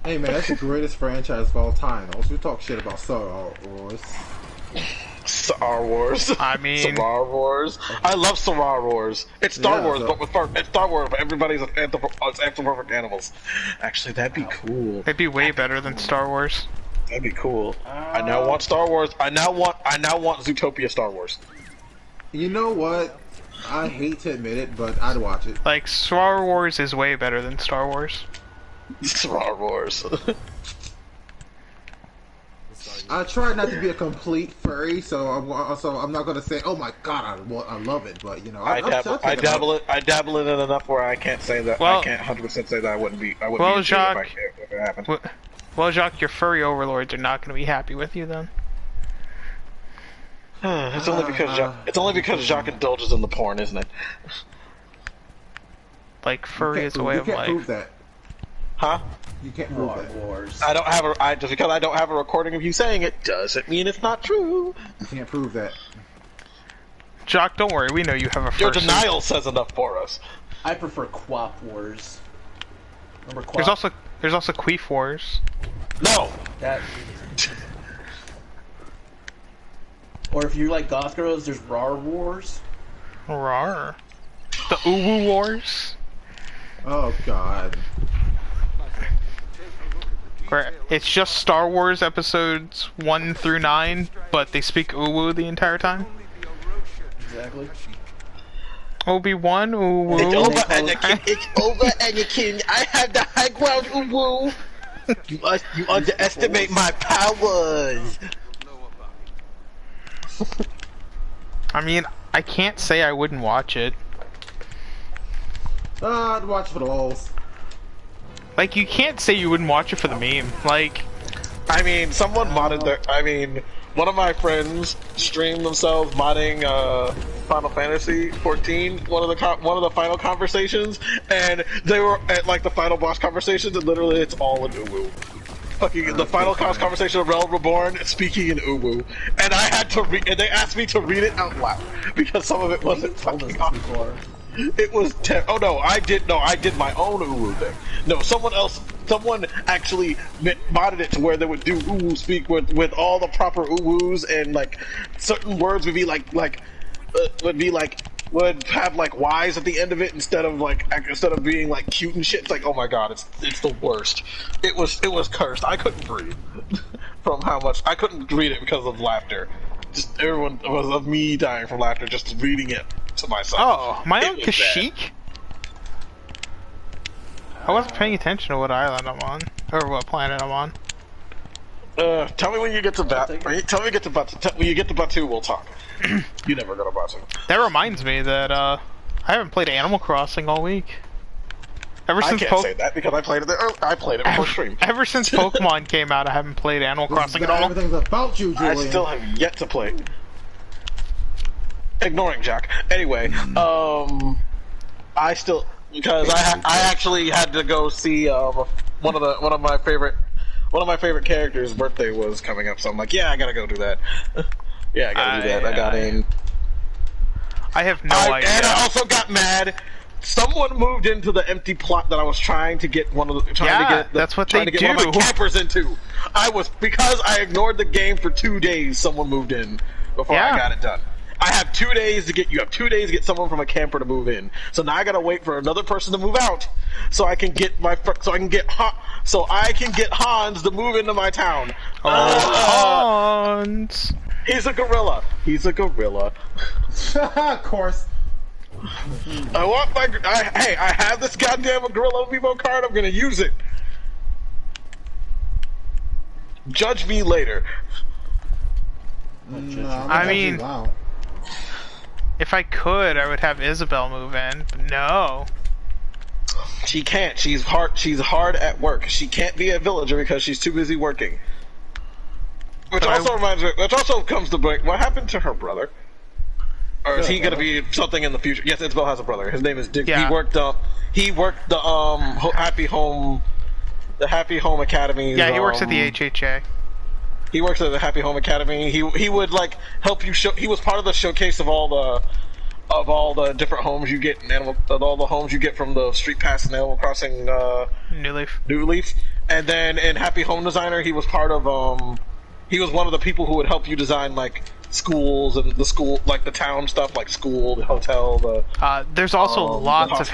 Hey man, that's the greatest franchise of all time. Also, talk shit about Star Wars. Star Wars. I mean, Srar Wars. I love Srar Wars. It's Star Wars, but it's Star Wars, but everybody's anthropomorphic animals. Actually, that'd be cool. It'd be way better than Star Wars. That'd be cool. I now want Star Wars. I now want Zootopia Star Wars. You know what? I hate to admit it, but I'd watch it. Like, Star Wars is way better than Star Wars. Srar Wars. I try not to be a complete furry, so I'm not gonna say, "Oh my god, I love it," but I dabble in it enough where I can't say that. I can't 100% say that I wouldn't be. Well, Jacques, if it happened. Well, Jacques, your furry overlords are not going to be happy with you then. It's only because Jacques indulges in the porn, isn't it? Like, furry is a way of life. Prove that. Huh? You can't prove that. Wars. I don't have just because I don't have a recording of you saying it doesn't mean it's not true. You can't prove that. Jock, don't worry, we know you have a fursuit. Your denial says enough for us. I prefer Quap Wars. Remember Quap? There's also Queef Wars. No! That... Or if you like goth girls, there's Rar Wars. Rar. The Uwu Wars. Oh god. Where it's just Star Wars episodes 1 through 9, but they speak Uwu the entire time. Exactly. Obi-Wan, Uwu. It's over, Anakin. It's over, Anakin. I have the high ground, Uwu. You underestimate my powers. I mean, I can't say I wouldn't watch it. I'd watch for the lulz. Like, you can't say you wouldn't watch it for the meme. Like, I mean, someone modded their. I mean, one of my friends streamed themselves modding Final Fantasy 14. One of the final conversations, and they were at like the final boss conversations, and literally it's all in Uwu. Fucking the final conversation of Realm Reborn speaking in Uwu, and I had to read. And they asked me to read it out loud because some of it wasn't fucking before. It was oh no, I did my own Uwu thing. No, someone actually modded it to where they would do Uwu speak with all the proper Uwus, and like certain words would be would have like Y's at the end of it instead of being like cute and shit. It's like, oh my god, it's the worst. It was cursed. I couldn't breathe from how much I couldn't read it because of laughter. Just everyone was of me dying from laughter just reading it to myself. Oh, my own Kashyyyk? I wasn't paying attention to what island I'm on, or what planet I'm on. Tell me when you get to when you get to Batu, we'll talk. You never go to Batu. That reminds me that I haven't played Animal Crossing all week. Ever since I can't say that because I played it before stream. Ever since Pokemon came out, I haven't played Animal Crossing at all. Everything's about you, Julian. I still have yet to play. Ignoring Jack. Anyway, I still because I actually had to go see one of my favorite characters' birthday was coming up, so I'm like, yeah, I gotta go do that. Yeah, I gotta do that. I got in. I have no idea. And I also got mad. Someone moved into the empty plot that I was trying to get one of the that's what they do. One of my campers into. Because I ignored the game for 2 days. Someone moved in before I got it done. I have 2 days to get. You have 2 days to get someone from a camper to move in. So now I gotta wait for another person to move out, so I can get Hans to move into my town. Hans. He's a gorilla. Of course. I want my. Hey, I have this goddamn gorilla Amiibo card. I'm gonna use it. Judge me later. No, I mean, if I could, I would have Isabel move in, but no. She can't. She's hard at work. She can't be a villager because she's too busy working. Which also comes to break. What happened to her brother? Or is he gonna be something in the future? Yes, Isabel has a brother. His name is Dick. Yeah. He worked the Happy Home Academy. Yeah, he works at the HHA. He works at the Happy Home Academy. He would like help you show. He was part of the showcase of all the different homes you get in all the homes you get from the Street Pass in Animal Crossing. New Leaf. And then in Happy Home Designer, he was part of he was one of the people who would help you design like schools and the town stuff, like school, the hotel, there's also lots of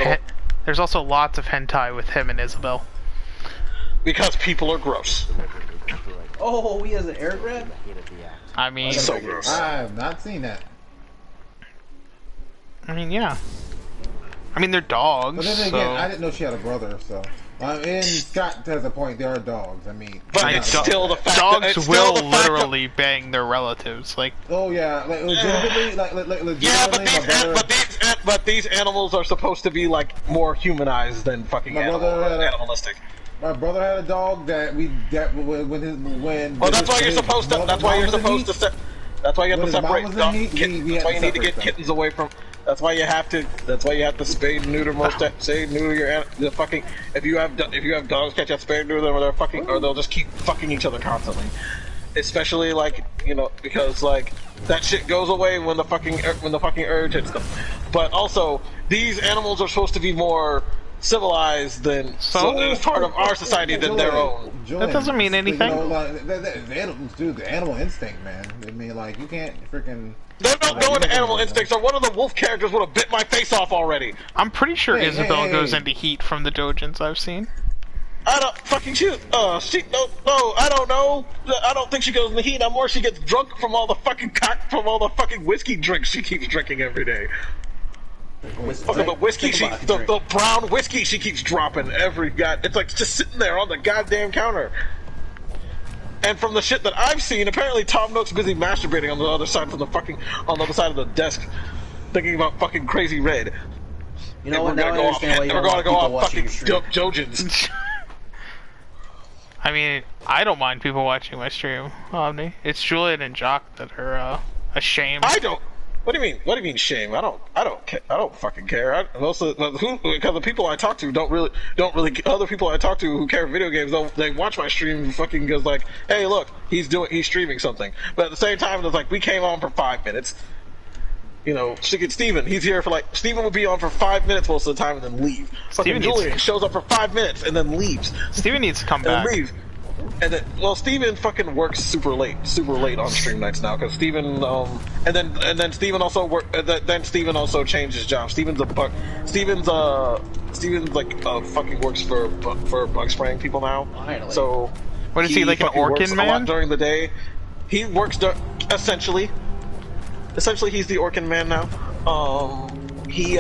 hentai with him and Isabel. Because people are gross. Oh, he has an air grab? I mean, so gross. I have not seen that. I mean, yeah. I mean, they're dogs. But then again, I didn't know she had a brother, so. And Scott has a point. There are dogs. I mean, but it's still the fact dogs will literally bang their relatives. Like, oh yeah, like legitimately, legitimately. Yeah, but these animals are supposed to be like more humanized than fucking animalistic. My brother had a dog that when. Well, that's why you're supposed to. That's why you're supposed to. That's why you have to separate kittens. That's why you need to get kittens away from. That's why you have to. That's why you have to spay and neuter your the fucking. If you have dogs, can't you have spay and neuter them, or they'll just keep fucking each other constantly. Especially like because like that shit goes away when the fucking urge hits them. But also these animals are supposed to be more civilized than as part of our society than their own. That doesn't mean anything. The animals, dude, the animal instinct, man. I mean, like you can't freaking. They're not going to animal instincts, or one of the wolf characters would have bit my face off already. I'm pretty sure Isabel goes into heat from the dojins I've seen. I don't fucking shoot. No, I don't know. I don't think she goes in the heat. I'm more she gets drunk from all the fucking whiskey drinks she keeps drinking every day. The brown whiskey she keeps dropping every it's like just sitting there on the goddamn counter. And from the shit that I've seen, apparently Tom Nook's busy masturbating on the other side of the desk, thinking about fucking Crazy Red. You know what? Now I understand why you don't want people watching your stream. Jojins. I mean, I don't mind people watching my stream, Omni. It's Julian and Jock that are ashamed. I don't. What do you mean? What do you mean shame? I don't care. I don't fucking care. Because the people I talk to don't really. Other people I talk to who care video games, they watch my stream. Fucking goes like, hey, look, he's streaming something. But at the same time, it's like we came on for 5 minutes. You know, Steven, he's here for Steven would be on for 5 minutes most of the time and then leave. Fucking Julian shows up for 5 minutes and then leaves. Steven needs to come back. And leave. And then, Steven fucking works super late on stream nights now because Steven, and then Steven also Steven also changed his job. Steven's fucking works for bug spraying people now. Finally. So, what is he like, an Orkin man? A lot during the day. He works essentially, he's the Orkin man now. He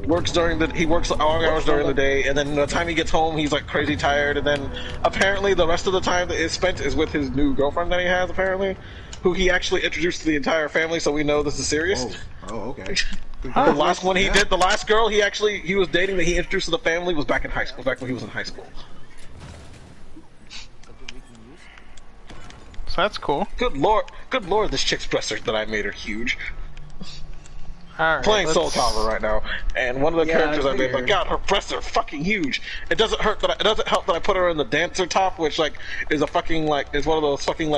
works long hours during the day, and then the time he gets home, he's like crazy tired, and then apparently the rest of the time that is spent is with his new girlfriend that he has, apparently, who he actually introduced to the entire family, so we know this is serious. Oh, okay. The last one he did, the last girl he was dating that he introduced to the family was back in high school, back when he was in high school. So that's cool. Good lord, this chick's breasts that I made are huge. Alright, Playing Soul Calibur right now, and one of the characters I made, figured. my god, her breasts are fucking huge. It doesn't help that I put her in the dancer top, which is a fucking is one of those fucking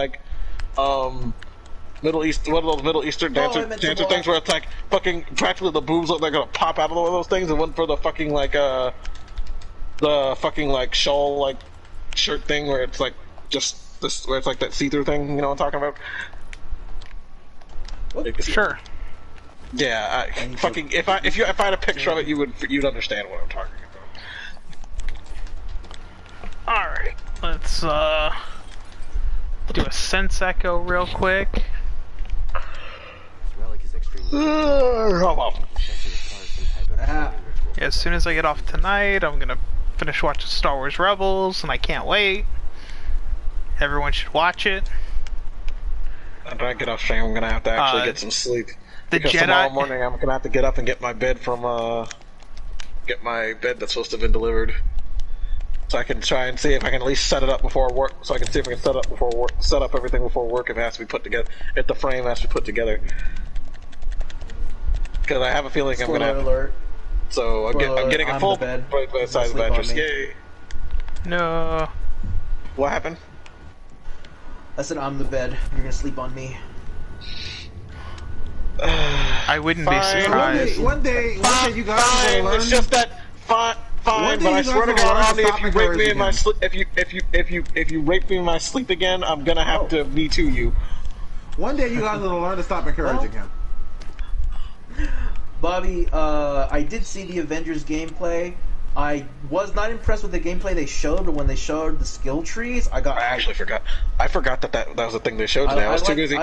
Middle Eastern dancer things where it's like fucking practically the boobs look like they're gonna pop out of one of those things, and one for the fucking the fucking shawl shirt thing where it's just this where it's like that see-through thing, you know what I'm talking about? Sure. Yeah, if I had a picture of it, you'd understand what I'm talking about. Alright, let's do a sense echo real quick. This relic is extremely As soon as I get off tonight, I'm gonna finish watching Star Wars Rebels, and I can't wait. Everyone should watch it. After I get off stream, I'm gonna have to actually get some sleep. Because tomorrow morning I'm gonna have to get up and get my bed that's supposed to have been delivered, so I can try and see if I can at least set it up before work. So I can see if I can set up everything before work if it has to be put together. If the frame has to be put together, because I have a feeling I'm gonna. Alert. So I'm getting a full bed. size mattress. Yay! No. What happened? I said I'm the bed. You're gonna sleep on me. I wouldn't be surprised. One day you guys will learn. It's just that fine. But I swear to God, Omni, if you rape me in my sleep, if you rape me in my sleep again, I'm gonna have to Me Too you. One day you guys will learn to stop encouraging him. Bobby, I did see the Avengers gameplay. I was not impressed with the gameplay they showed, but when they showed the skill trees, I actually forgot. I forgot that was the thing they showed today. I was too busy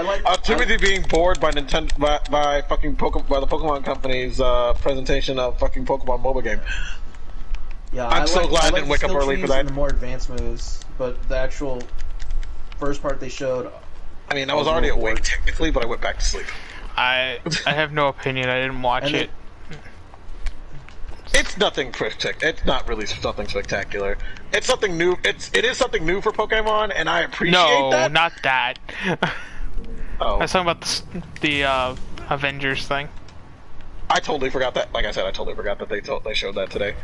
being bored by Nintendo by the Pokemon Company's presentation of fucking Pokemon mobile game. Yeah, I'm so glad I didn't wake up early for that. And the more advanced moves, but the actual first part they showed. I mean, I was already awake technically, but I went back to sleep. I have no opinion. I didn't watch it. It's nothing spectacular. It's not really something spectacular. It's something new. It is something new for Pokemon, and I appreciate that. No, not that. Oh. I was talking about the Avengers thing. I totally forgot that. Like I said, I totally forgot that they showed that today.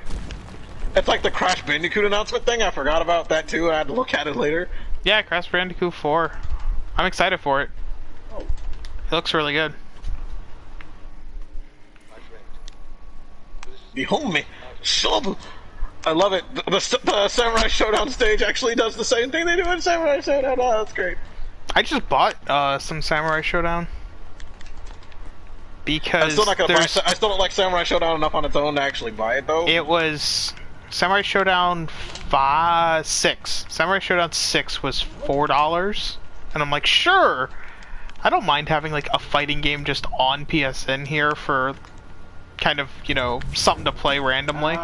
It's like the Crash Bandicoot announcement thing. I forgot about that too. I had to look at it later. Yeah, Crash Bandicoot 4. I'm excited for it. It looks really good. The homie, Shobu. I love it. The Samurai Showdown stage actually does the same thing they do in Samurai Showdown. Oh, that's great. I just bought some Samurai Showdown because I'm still not gonna buy. I still don't like Samurai Showdown enough on its own to actually buy it though. It was Samurai Showdown 6. Samurai Showdown 6 was $4, and I'm like, sure. I don't mind having like a fighting game just on PSN here for kind of, you know, something to play randomly.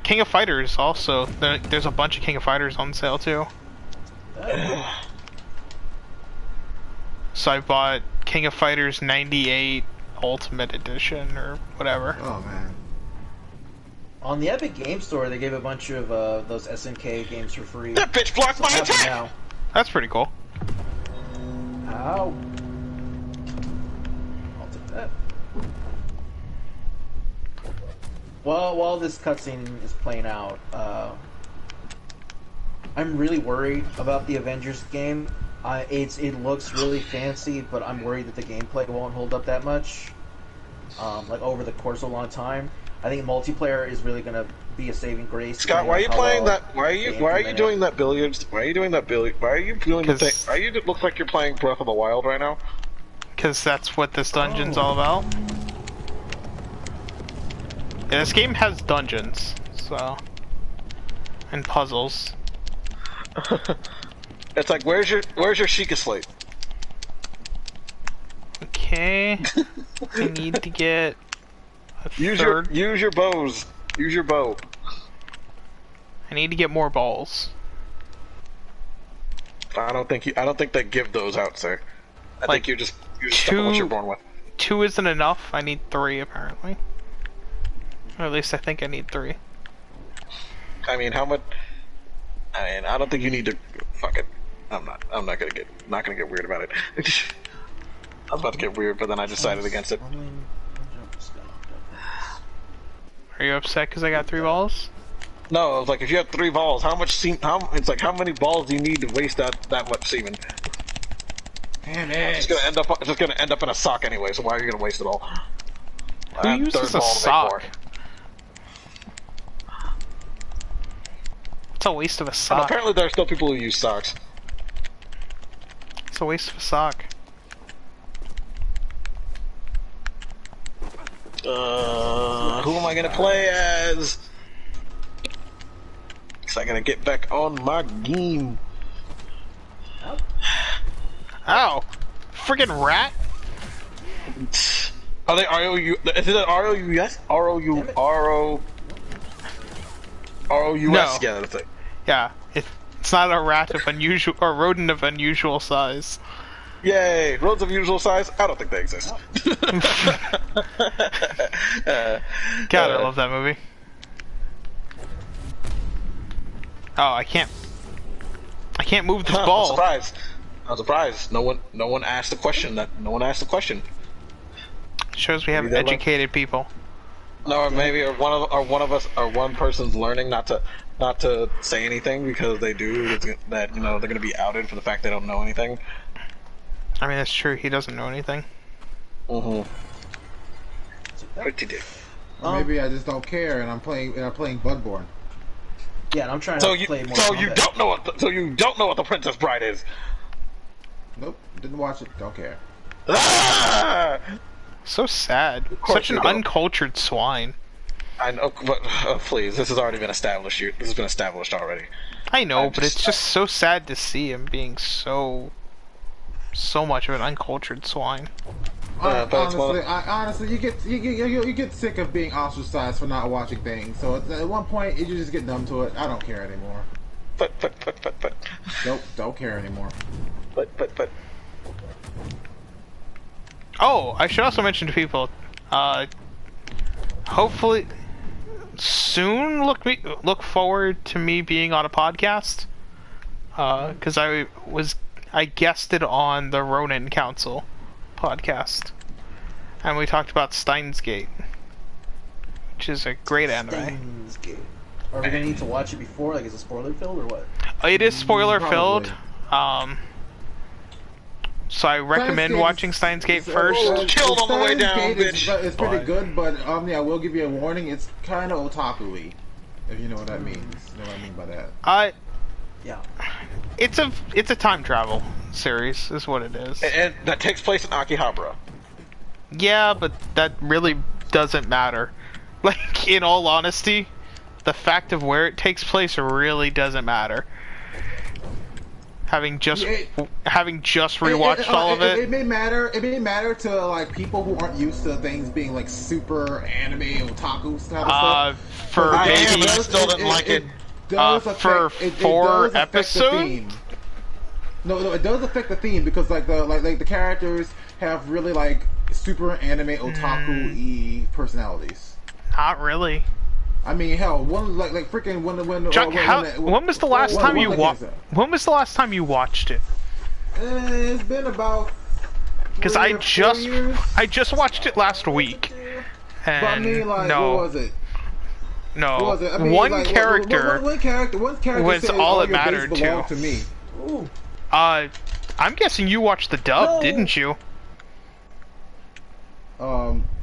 King of Fighters also. There's a bunch of King of Fighters on sale too. So I bought King of Fighters 98 Ultimate Edition or whatever. Oh man. On the Epic Game Store, they gave a bunch of those SNK games for free. That bitch blocked my Have them attack! now. That's pretty cool. Ow. I'll take that. Well, while this cutscene is playing out, I'm really worried about the Avengers game. It looks really fancy, but I'm worried that the gameplay won't hold up that much. Like over the course of a long time, I think multiplayer is really gonna be a saving grace. Scott, why are you playing that? Why are you doing that billiards? Why are you doing that billiard? Why are you doing the thing? Why you look like you're playing Breath of the Wild right now? Because that's what this dungeon's all about. Yeah, this game has dungeons, so... and puzzles. It's like, where's your Sheikah slate? Okay... I need to get... a Use third. your bows. Use your bow. I need to get more balls. I don't think they give those out, sir. I think you're just stuck with what you're born with. 2 isn't enough. I need 3 apparently. Or at least I think I need 3. I mean, how much? I mean, I don't think you need to. Fuck it. I'm not gonna get weird about it. I was about to get weird, but then I decided against it. Are you upset because I got 3 balls? No, I was like, if you have 3 balls, how how many balls do you need to waste that much semen? Damn it. It's just gonna end up in a sock anyway. So why are you gonna waste it all? Who uses a sock? It's a waste of a And sock. apparently, there are still people who use socks. It's a waste of a sock. Who am I gonna play as? Cause I gotta get back on my game. Ow! Friggin' rat! Are they ROU? Is it ROUS? ROUS? No. Yeah, that's it. Yeah, it's not a rat of unusual or rodent of unusual size. Yay! Roads of usual size? I don't think they exist. God, I love that movie. Oh, I can't move this ball. I'm surprised. No one asked the question. Shows we have Maybe they're educated people. No, or maybe one person's learning not to say anything because they do that. You know, they're gonna be outed for the fact they don't know anything. I mean, that's true. He doesn't know anything. Mm-hmm. What did you do? Maybe I just don't care, and I'm playing Bloodborne. Yeah, and I'm trying to play more. So you don't know what the Princess Bride is. Nope, didn't watch it. Don't care. Ah! So sad. course Such an you don't. uncultured swine. I know, but please, this has already been established. This has been established already. I know, but it's just so sad to see him being so much of an uncultured swine. Honestly, you get sick of being ostracized for not watching things. So at one point, you just get numb to it. I don't care anymore. But. Nope, don't care anymore. But. Oh, I should also mention to people, hopefully soon look forward to me being on a podcast. Because I guested on the Ronin Council podcast, and we talked about Steins Gate, which is a great anime. Steins Gate. Are we gonna need to watch it before? Like, is it spoiler filled or what? It is spoiler filled. Probably. So I recommend watching Steins Gate first. Killed on the way down, It's bitch. pretty good, but I will give you a warning. It's kind of otaku-y, if you know what that means. You know what I mean by that? Yeah. It's a time travel series, is what it is. And that takes place in Akihabara. Yeah, but that really doesn't matter. Like, in all honesty, the fact of where it takes place really doesn't matter. Having just rewatched all of it. It may matter. It may matter to like people who aren't used to things being like super anime otaku kind of stuff. For maybe still didn't like it. For 4 episodes. No, it does affect the theme because like the characters have really like super anime otaku-y personalities. Not really. I mean, hell, one like freaking when Chuck, when was the last time you watched? it? When was the last time you watched it? It's been about. Because 3 or 4 years. I just watched it last week, and But I mean, like, no, what was it? no, What was it? I mean, one like, character one character was said, all "Oh, it your base mattered belonged to. to me." Ooh. I'm guessing you watched the dub, No. didn't you?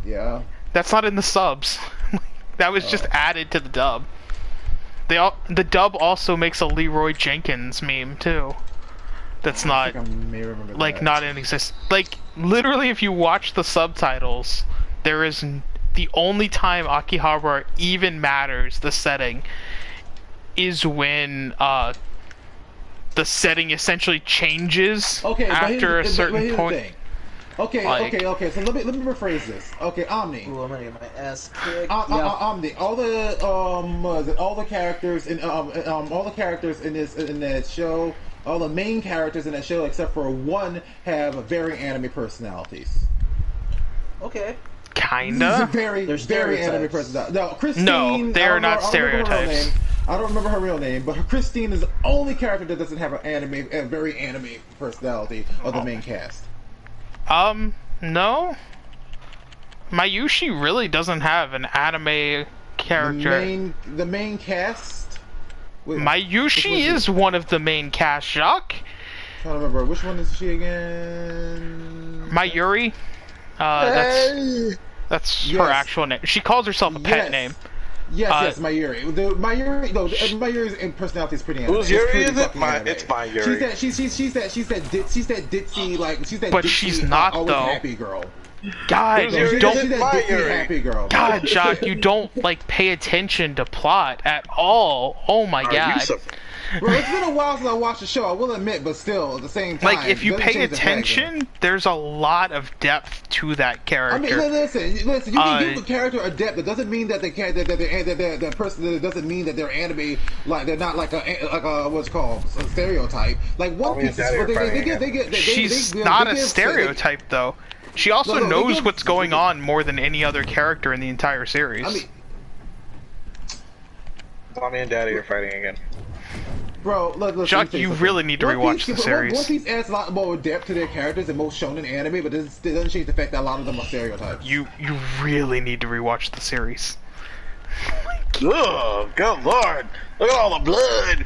Yeah. That's not in the subs. That was just added to the dub. The dub also makes a Leroy Jenkins meme too. That's I not think I may remember like that. not in exist. Like literally, if you watch the subtitles, there is the only time Akihabara even matters. The setting is when the setting essentially changes Okay, after a certain point. The thing. Okay, Like- okay. So let me rephrase this. Okay, Omni. Ooh, I'm gonna get my ass kicked. Omni. All the what is it, all the characters in all the characters in that show, all the main characters in that show except for one have very anime personalities. Okay. Kinda. Very They're very anime stereotypes. personalities. No, Christine. No, they are not I don't remember her stereotypes. name. I don't remember her real name, but Christine is the only character that doesn't have a very anime personality of the main cast. No. Mayushi really doesn't have an anime character. The main cast. Wait, Mayushi is one of the main cast, Jacques. trying to remember which one is she again? Mayuri. That's her Yes. actual name. She calls herself a pet Yes. name. Yes, Mayuri. Mayuri's personality is pretty anime. Whose It's Yuri pretty is it? fucking anime. It's my Yuri. She's that ditzy, like she's that. But ditzy, she's not, always though. happy girl. God, Who's you Yuri? She's don't. that My ditzy, Yuri. happy girl. God, Jacques, you don't like pay attention to plot at all. Oh my Are God. you so- Bro, it's been a while since I watched the show. I will admit, but still, at the same time, Like, if you it doesn't pay change the fact that- attention, there's a lot of depth to that character. I mean, listen. You can give the character a depth. That doesn't mean that the person. That doesn't mean that they're anime. Like they're not like a what's it called a stereotype. Like One Mommy and Piece. Daddy are fighting She's not a stereotype, though. She also No, they knows give- what's going on more than any other character in the entire series. I mean, Mommy and Daddy are fighting again. bro, listen, Jacques, you really need to rewatch the series. One Piece adds a lot more depth to their characters than most shonen anime, but it doesn't change the fact that a lot of them are stereotypes. You really need to rewatch the series. Oh, good lord! Look at all the blood!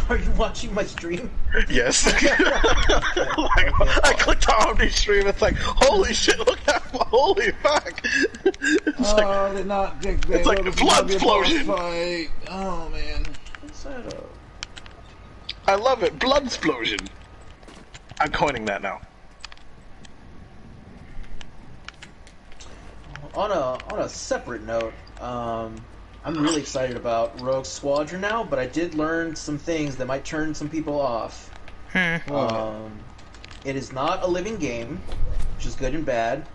Are you watching my stream? Yes. I clicked on Omni's stream. It's like, holy shit! Look at holy fuck! It's like, They're not. it's like blood explosion. Fight. Oh man. What's that up? I love it. Blood explosion. I'm coining that now. On a separate note, I'm really excited about Rogue Squadron now, but I did learn some things that might turn some people off. It is not a living game, which is good and bad,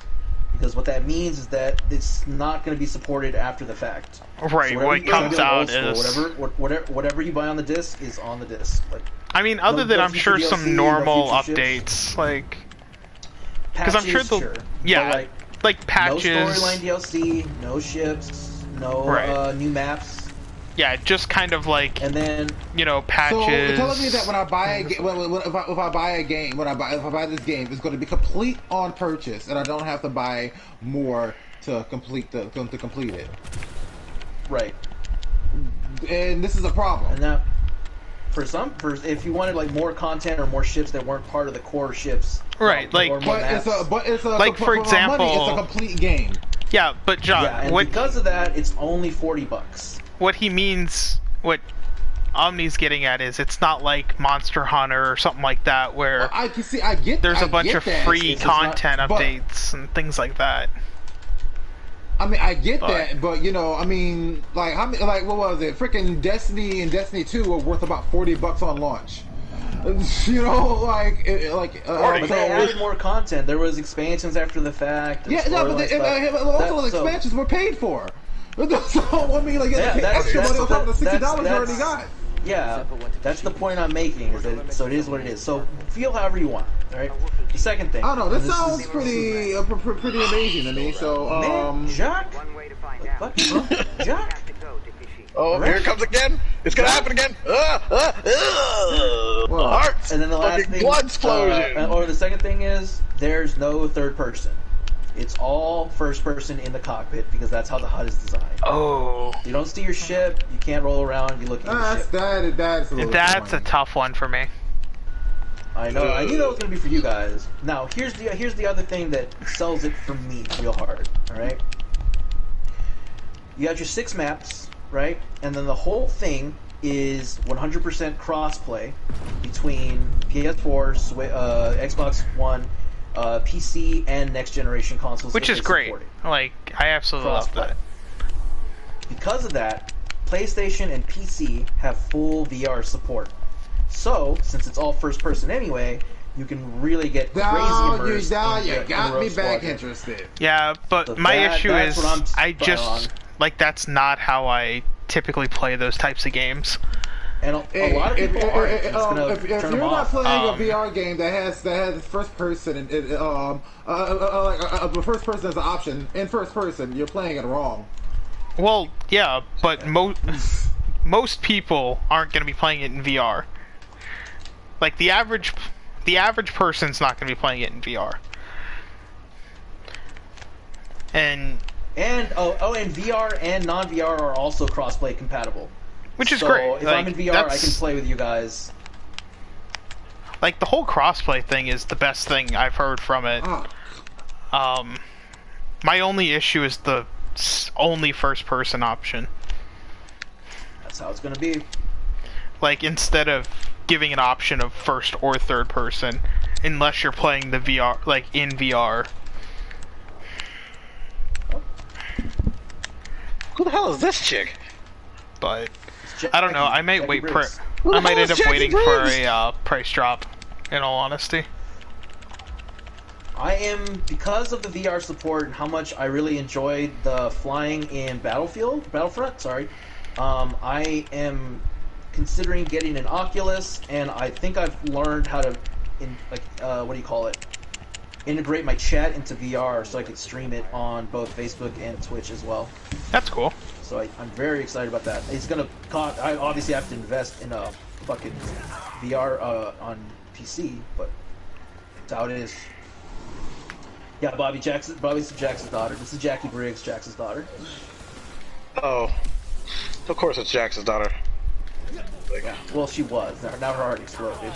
because what that means is that it's not going to be supported after the fact. Right, So what whatever you comes buy on out the old is... school, whatever you buy on the disc is on the disc. Like I mean, other no- than no I'm sure future some DLC, no normal future ships. updates, like... Because I'm sure patches, they'll... sure. Yeah, But, like patches... no storyline DLC, no ships, no Right. new maps, Yeah, just kind of like, and then you know, patches... So you're telling me that when I buy a game, if I buy a game, if I buy this game, it's going to be complete on purchase, and I don't have to buy more to complete it. right. And this is a problem. And now, if you wanted like more content or more ships that weren't part of the core ships, Right, like- or more But it's a Like, for my money, example- it's a complete game. Yeah, but John, yeah, and what because of that, it's only $40. what he means, what Omni's getting at is, it's not like Monster Hunter or something like that where I can see. I get. there's a I bunch get of that. free It's not- content but- updates and things like that. I mean, I get But- that, but you know, I mean, like, how many, like, what was it? Freaking Destiny and Destiny 2 were worth about $40 on launch. You know, like, But they added more content. There was expansions after the fact. and yeah, no, but storyline stuff. also the So- expansions were paid for. So I mean, like, Yeah, extra money on top of the $60 you that's- already got. Yeah, that's the point I'm making. Is that so? It is what it is. So feel however you want. All right. The second thing. I don't know. This and sounds pretty amazing to me. So, Man, Jacques, Fuck, Jack. Oh, here it comes again. It's gonna happen again. Hearts. And then the last Fucking thing, blood explosion. or the second thing is, there's no third person. It's all first person in the cockpit because that's how the HUD is designed. Oh, You don't see your ship. You can't roll around. You look at your ship. That's a little that's a annoying. tough one for me. I know. I knew that was gonna be for you guys. Now, here's the other thing that sells it for me real hard. All right. You got your 6 maps, right? And then the whole thing is 100% crossplay between PS4, Xbox One, PC, and next generation consoles. Which if is they great. support it. Like, I absolutely love Crossplay. that. Because of that, PlayStation and PC have full VR support. So, since it's all first person anyway, you can really get crazy immersed. You got me Rogue back Squadron. interested. Yeah, but So my issue that's is what I'm I spot just on. like that's not how I typically play those types of games. And a lot of people aren't. It's gonna If turn you're them not off. playing a VR game that has first person and the first person as an option in first person, you're playing it wrong. Well, yeah, but most people aren't going to be playing it in VR. Like the average person's not going to be playing it in VR. And and VR and non-VR are also crossplay compatible. which is so great. If Like, I'm in VR, I can play with you guys. Like the whole crossplay thing is the best thing I've heard from it. Oh. My only issue is the only first person option. That's how it's gonna be. Like instead of giving an option of first or third person, unless you're playing the VR, like in VR. Who the hell is this chick? But I don't know. I might Jackie wait. Briggs. Who the I might hell end is up Jackie waiting for Briggs? a price drop. In all honesty. I am, because of the VR support and how much I really enjoyed the flying in Battlefront, sorry. I am considering getting an Oculus, and I think I've learned how to, integrate my chat into VR so I could stream it on both Facebook and Twitch as well. That's cool. So I'm very excited about that. It's gonna cost. I obviously have to invest in a fucking VR on PC, but that's how it is. Yeah, Bobby's Jackson's daughter. This is Jackie Briggs, Jackson's daughter. Oh, of course it's Jackson's daughter. Yeah. Well, she was. Now her heart exploded.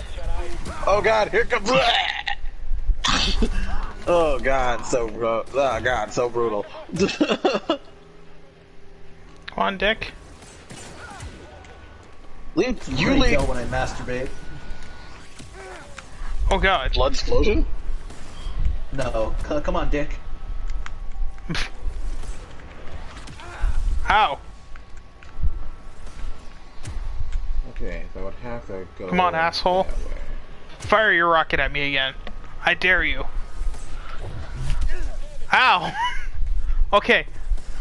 Oh God, here comes. Oh God, so brutal. Come on, Dick. You Pretty leave. go when I masturbate. Oh God. Blood explosion? No, come on, Dick. Ow. Okay, so I would have to go. Come on, asshole. that way. Fire your rocket at me again. I dare you. Ow. Okay.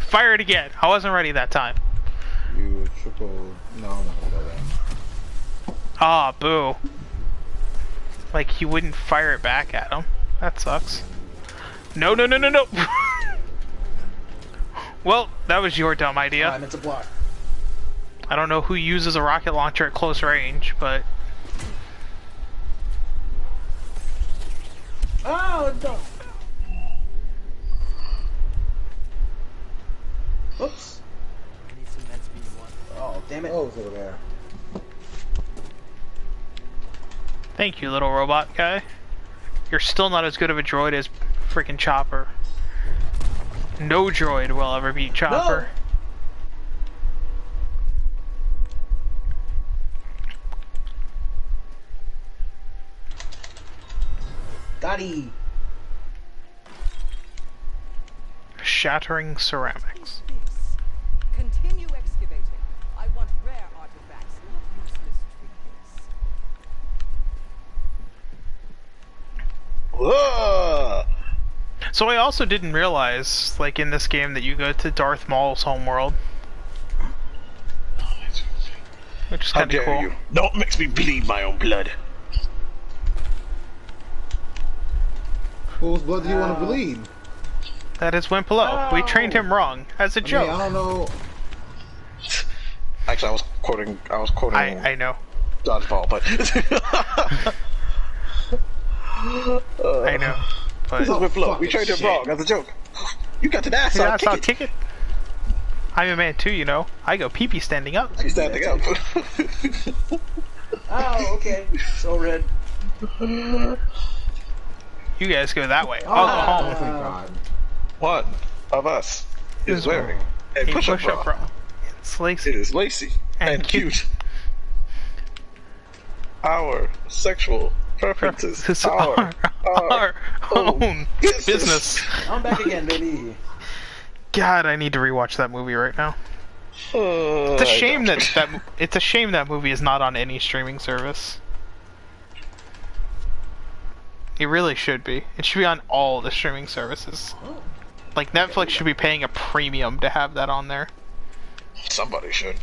Fire it again. I wasn't ready that time. You triple. No, I'm not gonna go there. Ah, boo. Like, he wouldn't fire it back at him. That sucks. No, no, no, no, no! Well, that was your dumb idea. I meant to block. I don't know who uses a rocket launcher at close range, but... Oh, no. Oops. Need some med speed one. Oh, damn it. Oh, it's over there. Thank you, little robot guy. You're still not as good of a droid as freaking Chopper. No droid will ever beat Chopper. Gotti. Shattering ceramics. This. Continue excavating. I want rare artifacts, not useless trinkets. Whoa! So I also didn't realize, like in this game, that you go to Darth Maul's homeworld. Which is How kind of dare cool. you? Don't make me bleed my own blood. Whose blood do you want to bleed? That is went below. We trained him wrong as a I mean, joke. I don't know. Actually, I was quoting. I know. Dodgeball, but I know. But this is went below. fucking We trained him shit. wrong as a joke. You got an ass. yeah, I'll so I'll kick it. kick it. I'm a man too, you know. I go pee-pee standing up. He's standing up. Oh, okay. So red. You guys go that way. I'll go Oh, home. thank God. One of us is Is wearing a A push-up push-up bra. bra. It's lacy. It is lacy And and cute. cute. Our sexual preferences This is are our own business. I'm back again, baby. God, I need to rewatch that movie right now. It's a shame it's a shame that movie is not on any streaming service. It really should be. It should be on all the streaming services. Like Netflix should be paying a premium to have that on there. Somebody should.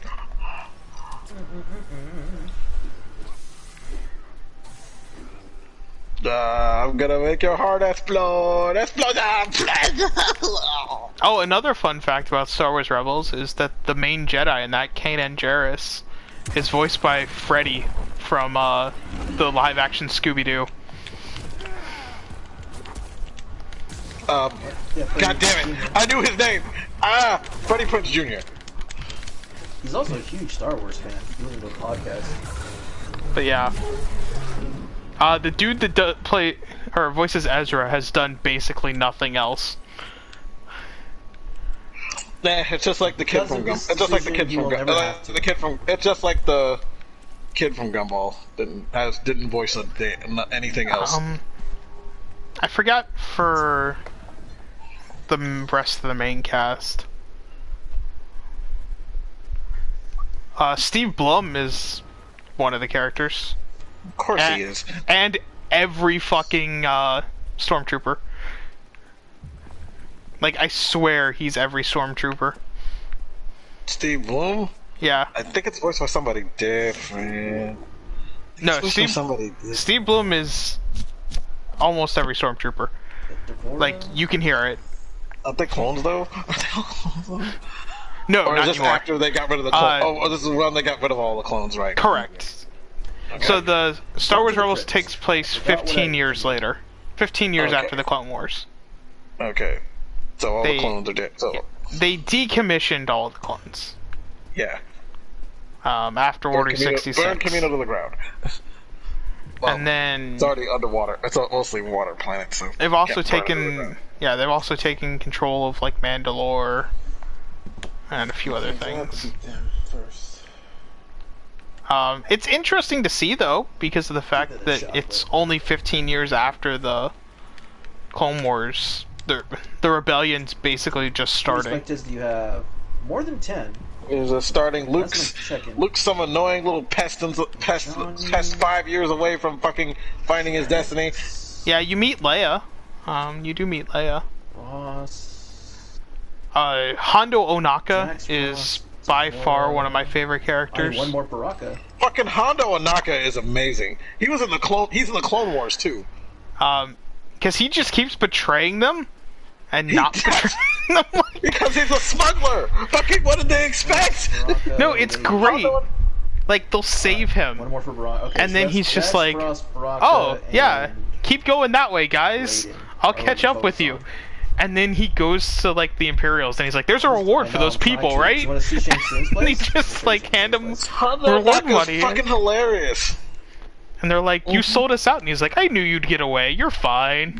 I'm gonna make your heart explode. Explode! Oh, another fun fact about Star Wars Rebels is that the main Jedi in that, Kanan Jarrus, is voiced by Freddy from the live-action Scooby-Doo. God damn it! I knew his name. Freddie Prinze Jr. He's also a huge Star Wars fan. He listened to a podcast. But yeah. The dude that voices Ezra has done basically nothing else. Nah, it's just like the kid from Gumball. It's just like the kid from Gumball. It's just like the kid from Gumball. Didn't voice anything else. I forgot for the rest of the main cast. Steve Blum is one of the characters. Of course he is. And every fucking stormtrooper. Like, I swear he's every stormtrooper. Steve Bloom? Yeah. I think it's voiced by somebody different. No, Steve Blum is almost every stormtrooper. Like, you can hear it. Aren't they clones though? No, or is not this anymore. after they got rid of the clones? This is when they got rid of all the clones, right? Correct. Okay. So the Star Wars Rebels takes place 15 years later. 15 years after the Clone Wars. Okay. So all the clones are dead. So they decommissioned all of the clones. Yeah. After Order 66. Burn Camino to the ground. Well, and then it's already underwater. It's a mostly water planet, so they've also taken they've also taken control of like Mandalore and a few other things. It's interesting to see though, because of the fact that it's only 15 years after the Clone Wars. The rebellion's basically just starting. Perspectives do you have? More than 10. Is starting. Luke's some annoying little pest 5 years away from fucking finding his destiny. Yeah, you meet Leia. You do meet Leia. Hondo Onaka is by far one of my favorite characters. One more Baraka. Fucking Hondo Onaka is amazing. He's in the Clone Wars too. Because he just keeps betraying them and not betraying them. Because he's a smuggler. Fucking what did they expect? Baraka, No, it's great. Like they'll save him. One more for Baraka. Okay, and then he's just like, Baraka, oh yeah, keep going that way, guys. Raiden. I'll catch up with you. And then he goes to like the Imperials and he's like, there's a reward for those people, right? You want to see Shang Tsung's And he place? just like hand him Hondo reward Onaka's money. fucking hilarious. And they're like, you sold us out. And he's like, I knew you'd get away. You're fine.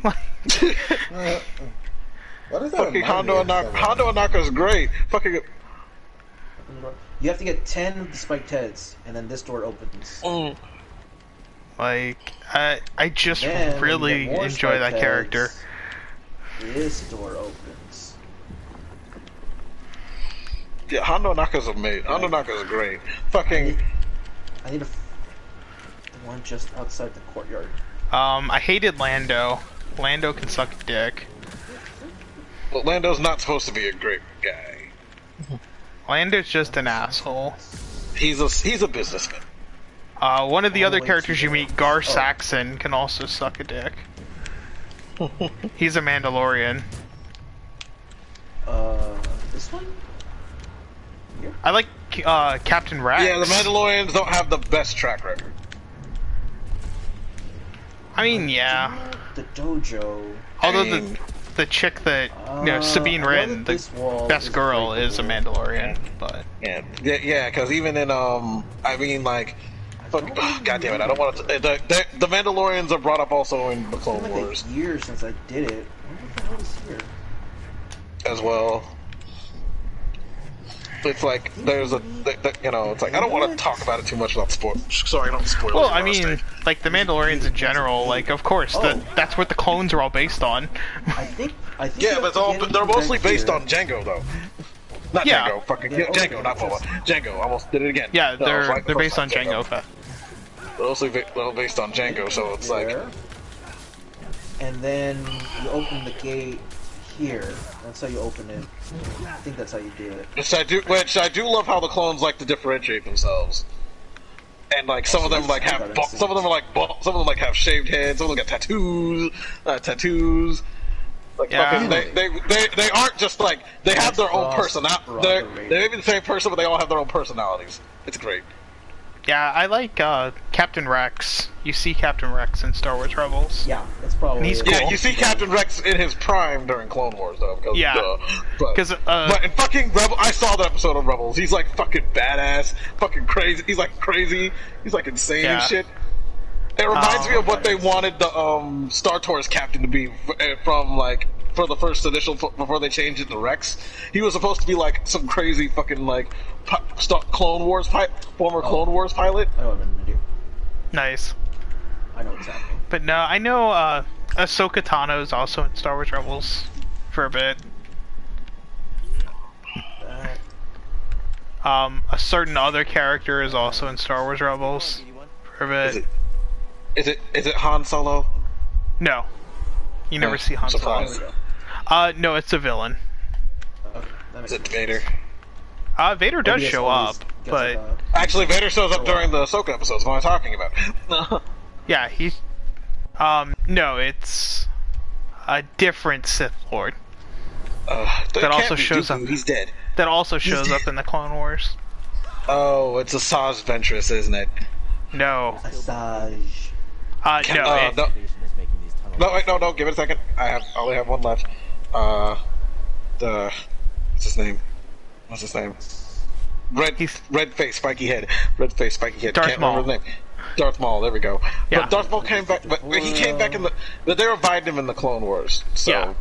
What is that? Fucking Hondo Onaka's great. Fucking. You have to get 10 of the spiked heads, and then this door opens. Like, I just Then, really when you get more enjoy that spiked character. heads, this door opens. Yeah, Hondo Onaka's amazing. Hondo Onaka's great. Fucking. I need the one just outside the courtyard. I hated Lando. Lando can suck a dick. Well, Lando's not supposed to be a great guy. Lando's just an asshole. He's a businessman. One of the other characters you meet, Gar Saxon, can also suck a dick. He's a Mandalorian. This one? Here? I like Captain Rex. Yeah, the Mandalorians don't have the best track record. I mean, yeah. The dojo. Although I mean, the chick that Sabine I know Wren, that the this wall best girl, is a breakable. Mandalorian, but yeah, because even in I mean, like, fuck, God damn it, I don't want to. The Mandalorians are brought up also in the It's Clone been like Wars a year since I did it. What the hell is here? as well. It's like there's you know, it's like I don't want to talk about it too much without spoil. Sorry, I don't spoil. well, it, I mean, honestly. like the Mandalorians in general, like of course that's what the clones are all based on. I think. Yeah, but they're mostly based on Django though. Not Yeah. Django, fucking Yeah, Django, okay. not Boba. Django, I almost did it again. Yeah, No, I was right the they're first based on time, Django Fett. They're mostly based on Django, so it's like. There. And then you open the gate here. That's how you open it. I think that's how you do it. Which I do love how the clones like to differentiate themselves. And like some of them like have some of them are like some of them like have shaved heads, some of them got tattoos. Like Yeah. fucking, they aren't just like they have their own personality. They may be the same person, but they all have their own personalities. It's great. Yeah, I like Captain Rex. You see Captain Rex in Star Wars Rebels. Yeah, that's probably. And he's it. cool. Yeah, you see Captain Rex in his prime during Clone Wars, though. Because, Yeah. but 'Cause, but in fucking Rebel, I saw that episode of Rebels. He's like fucking badass, fucking crazy. He's like crazy. He's like insane and Yeah. shit. It reminds me of what they wanted the Star Tours captain to be from like for the first initial before they changed it to Rex. He was supposed to be like some crazy fucking like Clone Wars former Clone Wars pilot. I know what I'm gonna do. Nice. I know what's happening. But no, I know Ahsoka Tano is also in Star Wars Rebels for a bit. A certain other character is also in Star Wars Rebels for a bit. Is it Han Solo? No, you never see Han Solo. Surprise. No, it's a villain. Okay, that makes Is it sense. Vader? Vader does Maybe it's show always up, gets but about- Actually, Vader shows up during the Ahsoka episodes. What am I talking about? yeah, he's no, it's a different Sith Lord that also shows up. He's dead. that also shows up in the Clone Wars. Oh, it's Asajj Ventress, isn't it? No, Asajj. no, no. Activation is making these tunnels. No, wait, no, give it a second. I only have one left. What's his name? What's his name? Red face, spiky head. Red face, spiky head. Darth Can't remember Maul. his name. Darth Maul. There we go. Yeah. But Darth Maul came back. But he came back but they revived him in the Clone Wars. So yeah,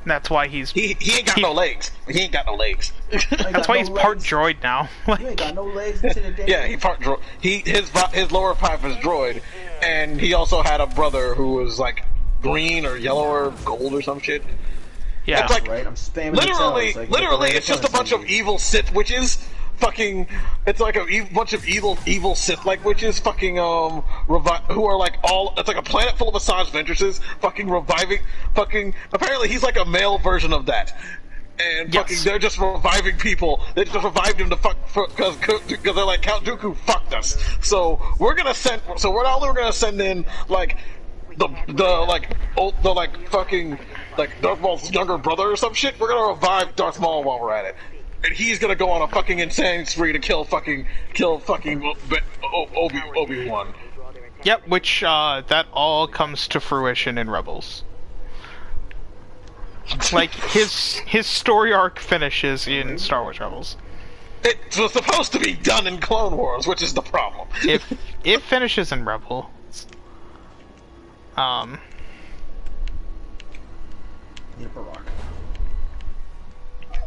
that's why he's he ain't got no legs. He ain't got no legs. that's why he's part droid now. You ain't got no legs into the day. Yeah, he part droid. His lower half is droid, and he also had a brother who was like green or yellow or gold or some shit. Yeah, It's like Right, I'm spamming literally, the cells, like, it's just a bunch of evil Sith witches. Fucking, it's like a bunch of evil Sith-like witches. Fucking, who are like all. It's like a planet full of Asajj Ventresses. Fucking reviving. Fucking. Apparently, he's like a male version of that. And fucking, Yes. they're just reviving people. They just revived him to because they're like Count Dooku fucked us. So we're not only gonna send in like the fucking like Darth Maul's younger brother or some shit. We're gonna revive Darth Maul while we're at it, and he's gonna go on a fucking insane spree to kill fucking Obi-Wan. yep. Which that all comes to fruition in Rebels. Like his story arc finishes in Star Wars Rebels. It was supposed to be done in Clone Wars, which is the problem. If it finishes in Rebels, Need a Barack.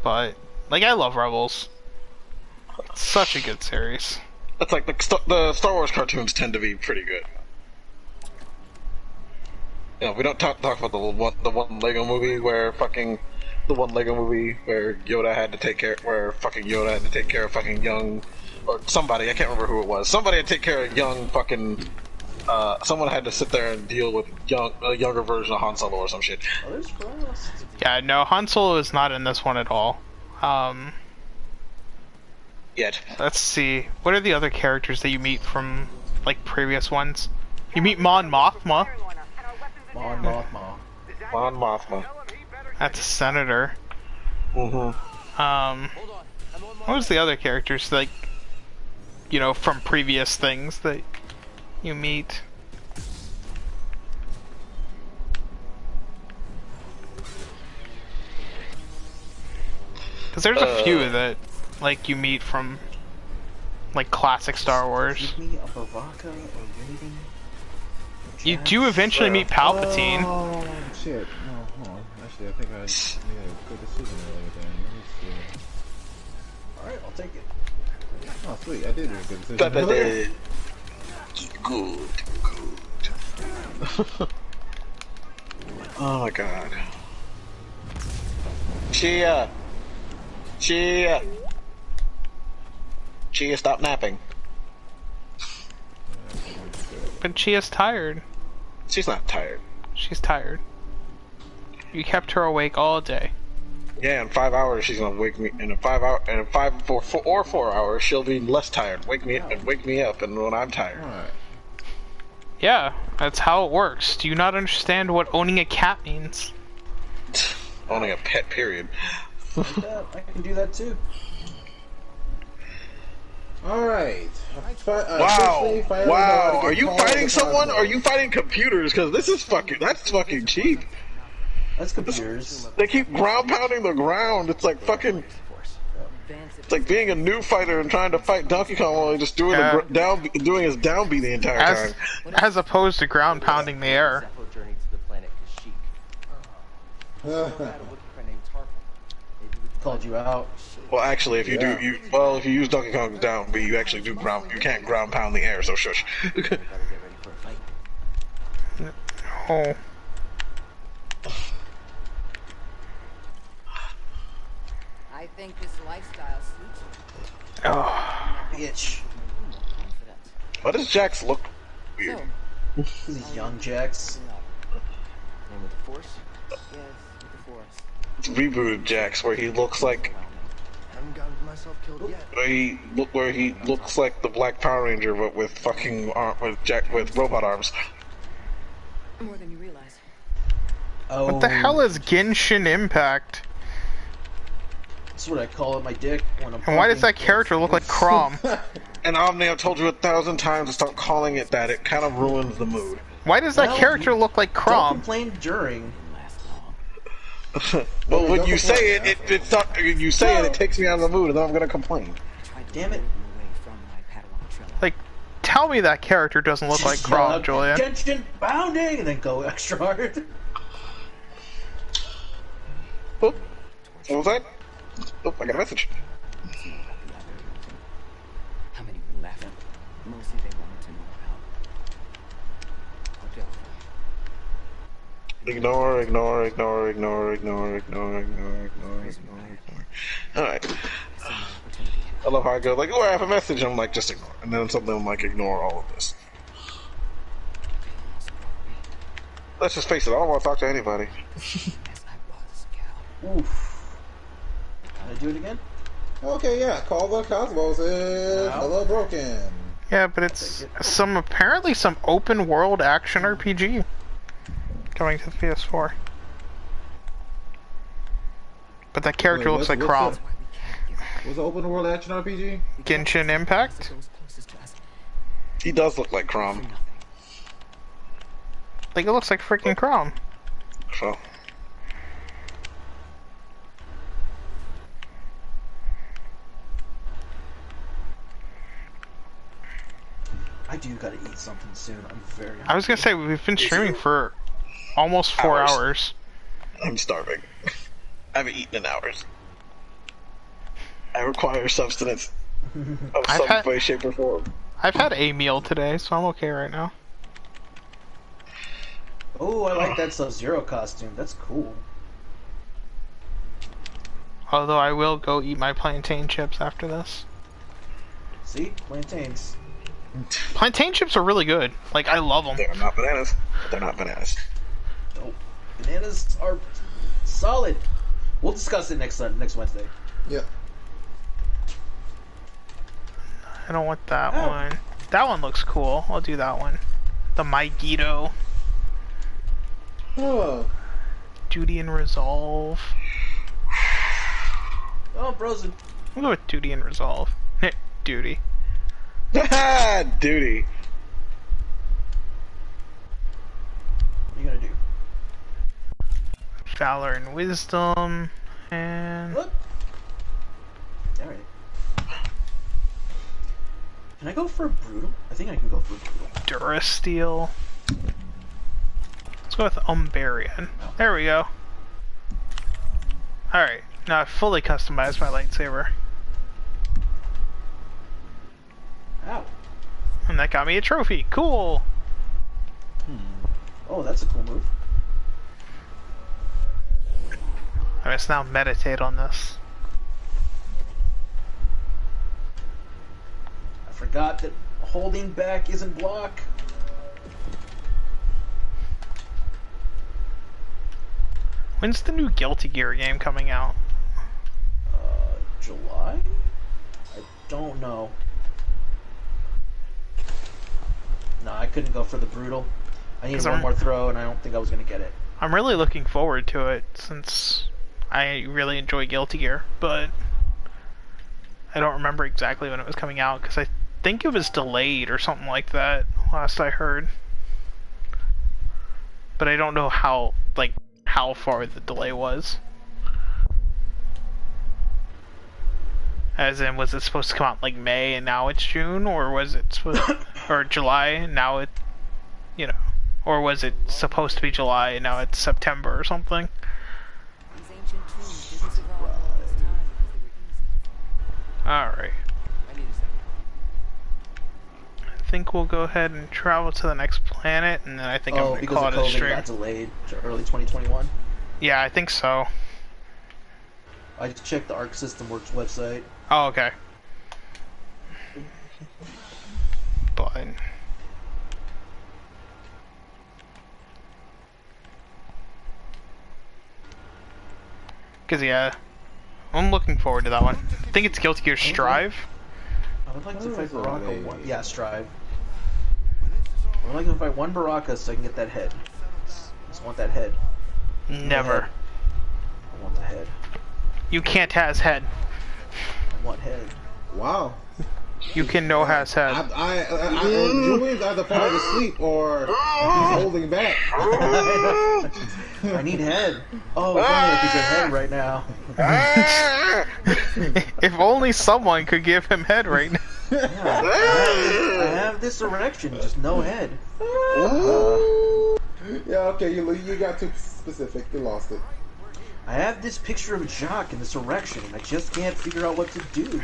but like I love Rebels. It's such a good series. It's like the Star Wars cartoons tend to be pretty good. You know, we don't talk about the one Lego movie where Yoda had to take care of fucking young or somebody, I can't remember who it was. Somebody had to take care of young fucking someone had to sit there and deal with a younger version of Han Solo or some shit. Oh, there's grass. Yeah, no, Han Solo is not in this one at all. Yet. Let's see. What are the other characters that you meet from like previous ones? You meet Mon Mothma. Mon Mothma. Mon Mothma. That's a senator. What was the other characters, like, you know, from previous things that you meet? Because there's a few that, like, you meet from, like, classic Star Wars. Give me a Baraka or Raiden. You do eventually meet Palpatine. Oh shit! No, hold on. Actually, I think I made a good decision earlier. Then let me see. All right, I'll take it. Oh sweet, I did make a good decision. Earlier. Good. Oh my god. Chia, stop napping. But she is tired. She's not tired. She's tired. You kept her awake all day. Yeah, in 5 hours she's gonna wake me. In 4 hours she'll be less tired. Wake me up, and when I'm tired. Alright. Yeah, that's how it works. Do you not understand what owning a cat means? Owning a pet, period. Like that. I can do that too. Alright. Wow! Are you fighting someone? Or are you fighting computers? Because that's fucking cheap. That's computers. They keep ground pounding the ground. It's like fucking. It's like being a new fighter and trying to fight Donkey Kong while just doing doing his downbeat the entire time. As opposed to ground pounding the air. Called you out. Well, actually, if you if you use Donkey Kong's downbeat, you actually do ground. You can't ground pound the air, so shush. Oh. I think this lifestyle suits you. Oh. Bitch. Why does Jax look weird? These young Jacks. And with the Force? Yes, with the Force. It's rebooted Jax, where he looks like Haven't gotten myself killed yet. where he looks like the Black Power Ranger, but with fucking with robot arms. More than you realize. Oh. What the hell is Genshin Impact? That's what I call it, my dick. When I'm And why does that pumping. character look like Crom? And Omni, I've told you 1,000 times to stop calling it that. It kind of ruins the mood. Why does that Well, character look like Don't Crom? complain during. Well, when you say it, it's not. You say it, it takes me out of the mood, and then I'm gonna complain. Damn it. Like, tell me that character doesn't look like Crom, Julian. Genshin bounding, and then go extra hard. Oh, what was that? Oh, I got a message. How many were left? Mostly they wanted to know about. Ignore. Alright. I love how I go, like, oh, I have a message, and I'm like, just ignore. And then something I'm like, ignore all of this. Let's just face it, I don't want to talk to anybody. Oof. Can I do it again? Okay, yeah. Call the Cosmos is hello broken. Yeah, but it's apparently some open world action RPG coming to the PS4. But that character looks like Crom. Was it open world action RPG? Genshin Impact? He does look like Crom. Like, it looks like freaking Crom. So. I do gotta eat something soon. I'm very hungry. I was gonna say, we've been streaming for almost 4 hours. I'm starving. I haven't eaten in hours. I require substance of some way, shape, or form. I've had a meal today, so I'm okay right now. Oh, I like that Sub-Zero costume. That's cool. Although I will go eat my plantain chips after this. See? Plantains. Plantain chips are really good. Like, I love them. They're not bananas. They're not bananas. Nope. Bananas are solid. We'll discuss it next Wednesday. Yeah. I don't want that one. That one looks cool. I'll do that one. The Maigito. Oh. Duty and Resolve. Oh, frozen. We'll go with duty and resolve. Duty. Duty. What are you gonna do? Valor and wisdom, and Look. Alright. Can I go for brutal? I think I can go for brutal. Durasteel. Let's go with Umbarian. There we go. Alright, now I've fully customized my lightsaber. Ow. And that got me a trophy. Cool! Oh, that's a cool move. I must now meditate on this. I forgot that holding back isn't block. When's the new Guilty Gear game coming out? July? I don't know. No, I couldn't go for the brutal. I needed one more throw, and I don't think I was gonna get it. I'm really looking forward to it, since I really enjoy Guilty Gear, but I don't remember exactly when it was coming out, because I think it was delayed or something like that, last I heard. But I don't know how far the delay was. As in, was it supposed to come out like May and now it's June, or was it supposed or July and now it, you know, or was it supposed to be July and now it's September or something? These ancient tombs didn't survive all this time because they were easy to find. Alright. I need a second. I think we'll go ahead and travel to the next planet, and then I think I'm Oh, going to because call of it a COVID stream. got delayed to early 2021. Yeah, I think so. I just checked the Arc System Works website. Oh, okay. But because yeah, I'm looking forward to that one. I think it's Guilty Gear Strive. I would like to Oh, fight so Baraka they- one. Yeah, Strive. I would like to fight one Baraka so I can get that head. Just want that head. Never. I want the head. You can't has head. I want head. Wow. You can no has head. Julian's either falling asleep or he's holding back. I need head. Oh, if only I could get head right now. If only someone could give him head right now. Yeah, I have this erection, just no head. Yeah, okay, you got too specific. You lost it. I have this picture of a jock in this erection, and I just can't figure out what to do.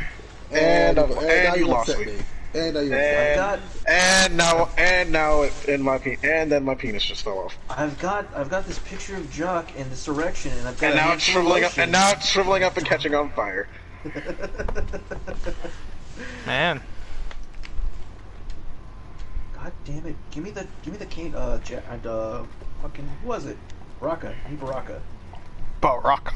And now you lost upset me. And now you upset I've got, And now then my penis just fell off. I've got this picture of jock in this erection, and I've got. And a now it's handful of shriveling up. lotion. And now it's shriveling up and catching on fire. Man, God damn it! Give me the cane. Fucking who was it? Baraka. I need Baraka. Baraka.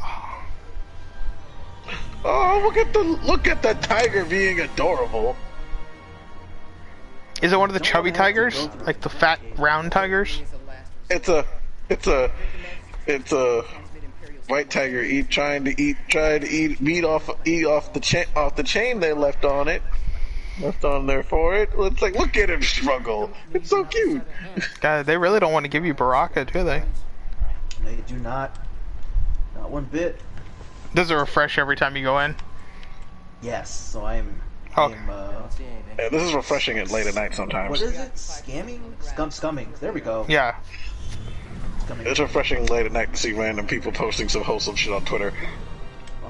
Oh, look at the tiger being adorable. Is it one of the Don't chubby have to tigers? go through Like the fat round tigers? It's a white tiger trying to eat meat off the chain they left on there for it. It's like, look at him struggle. It's so cute. God, they really don't want to give you Baraka, do they? They do not. Not one bit. Does it refresh every time you go in? Yes. So I'm. Okay. Yeah, this is refreshing at late at night What sometimes. is it? Scamming? Scumming. There we go. Yeah. Scumming. It's refreshing late at night to see random people posting some wholesome shit on Twitter. Oh.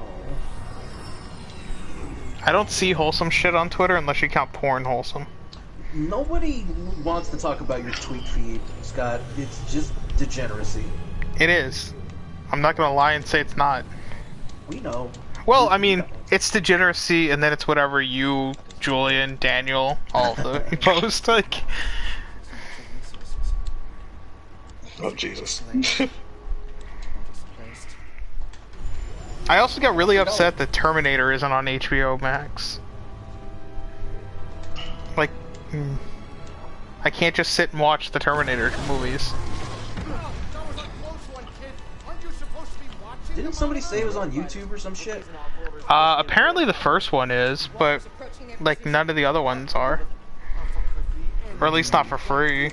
I don't see wholesome shit on Twitter unless you count porn wholesome. Nobody wants to talk about your tweet feed, Scott. It's just degeneracy. It is. I'm not gonna lie and say it's not. We know. Well, I mean, it's degeneracy, and then it's whatever you, Julian, Daniel, all of the post. Like, Oh Jesus. I also got really upset that Terminator isn't on HBO Max. Like, I can't just sit and watch the Terminator movies. Didn't somebody say it was on YouTube or some shit? Apparently the first one is, but like none of the other ones are, or at least not for free.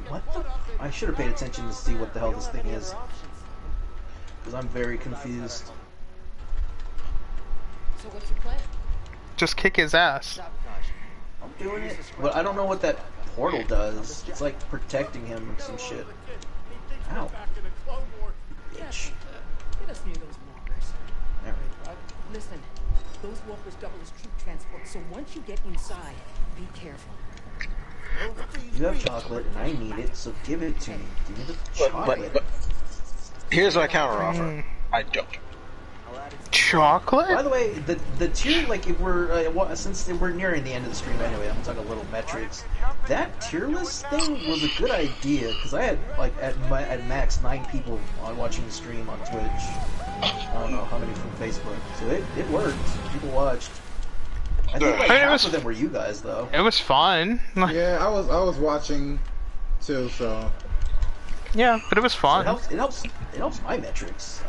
What the? I should have paid attention to see what the hell this thing is, because I'm very confused. So what's your plan? Just kick his ass. I'm doing it, but I don't know what that portal does. It's like protecting him or some shit. Ow. Bitch. Get us near those walkers. There. Listen, those walkers double as troop transport, so once you get inside, be careful. You have chocolate and I need it, so give it to me. Give me the chocolate. But here's my counter offer. I don't. Chocolate? By the way, the tier, like, if we're since we're nearing the end of the stream anyway, I'm gonna talk a little metrics. That tier list thing was a good idea because I had like at max 9 people watching the stream on Twitch. I don't know how many from Facebook, so it worked. People watched. I think like half of them were you guys though. It was fun. Yeah, I was watching too, so Yeah, but it was So fun. it helps my metrics.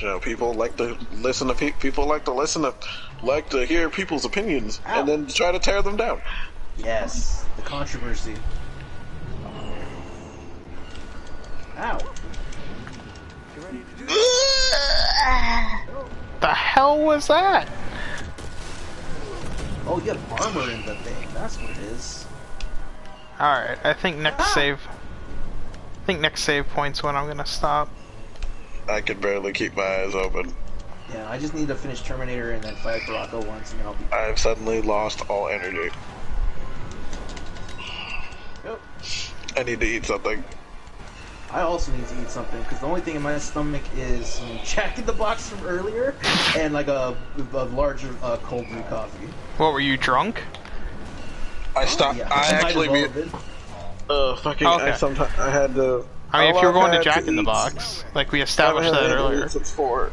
You know, people like to listen to people like to hear people's opinions and then try to tear them down. Yes, the controversy. Ow. The hell was that? Oh, you have armor in the thing. That's what it is. Alright, I think next save point's when I'm gonna stop. I can barely keep my eyes open. Yeah, I just need to finish Terminator and then fight Rocco once, and then I'll be. I've suddenly lost all energy. Yep. I need to eat something. I also need to eat something because the only thing in my stomach is some Jack in the Box from earlier and like a larger cold brew coffee. What, were you drunk? I stopped. Yeah, I might as actually well have been. fucking. Okay. I had to. I mean, if you were going to I've had Jack in the eat- Box, like we I established haven't that had to earlier. eat since 4.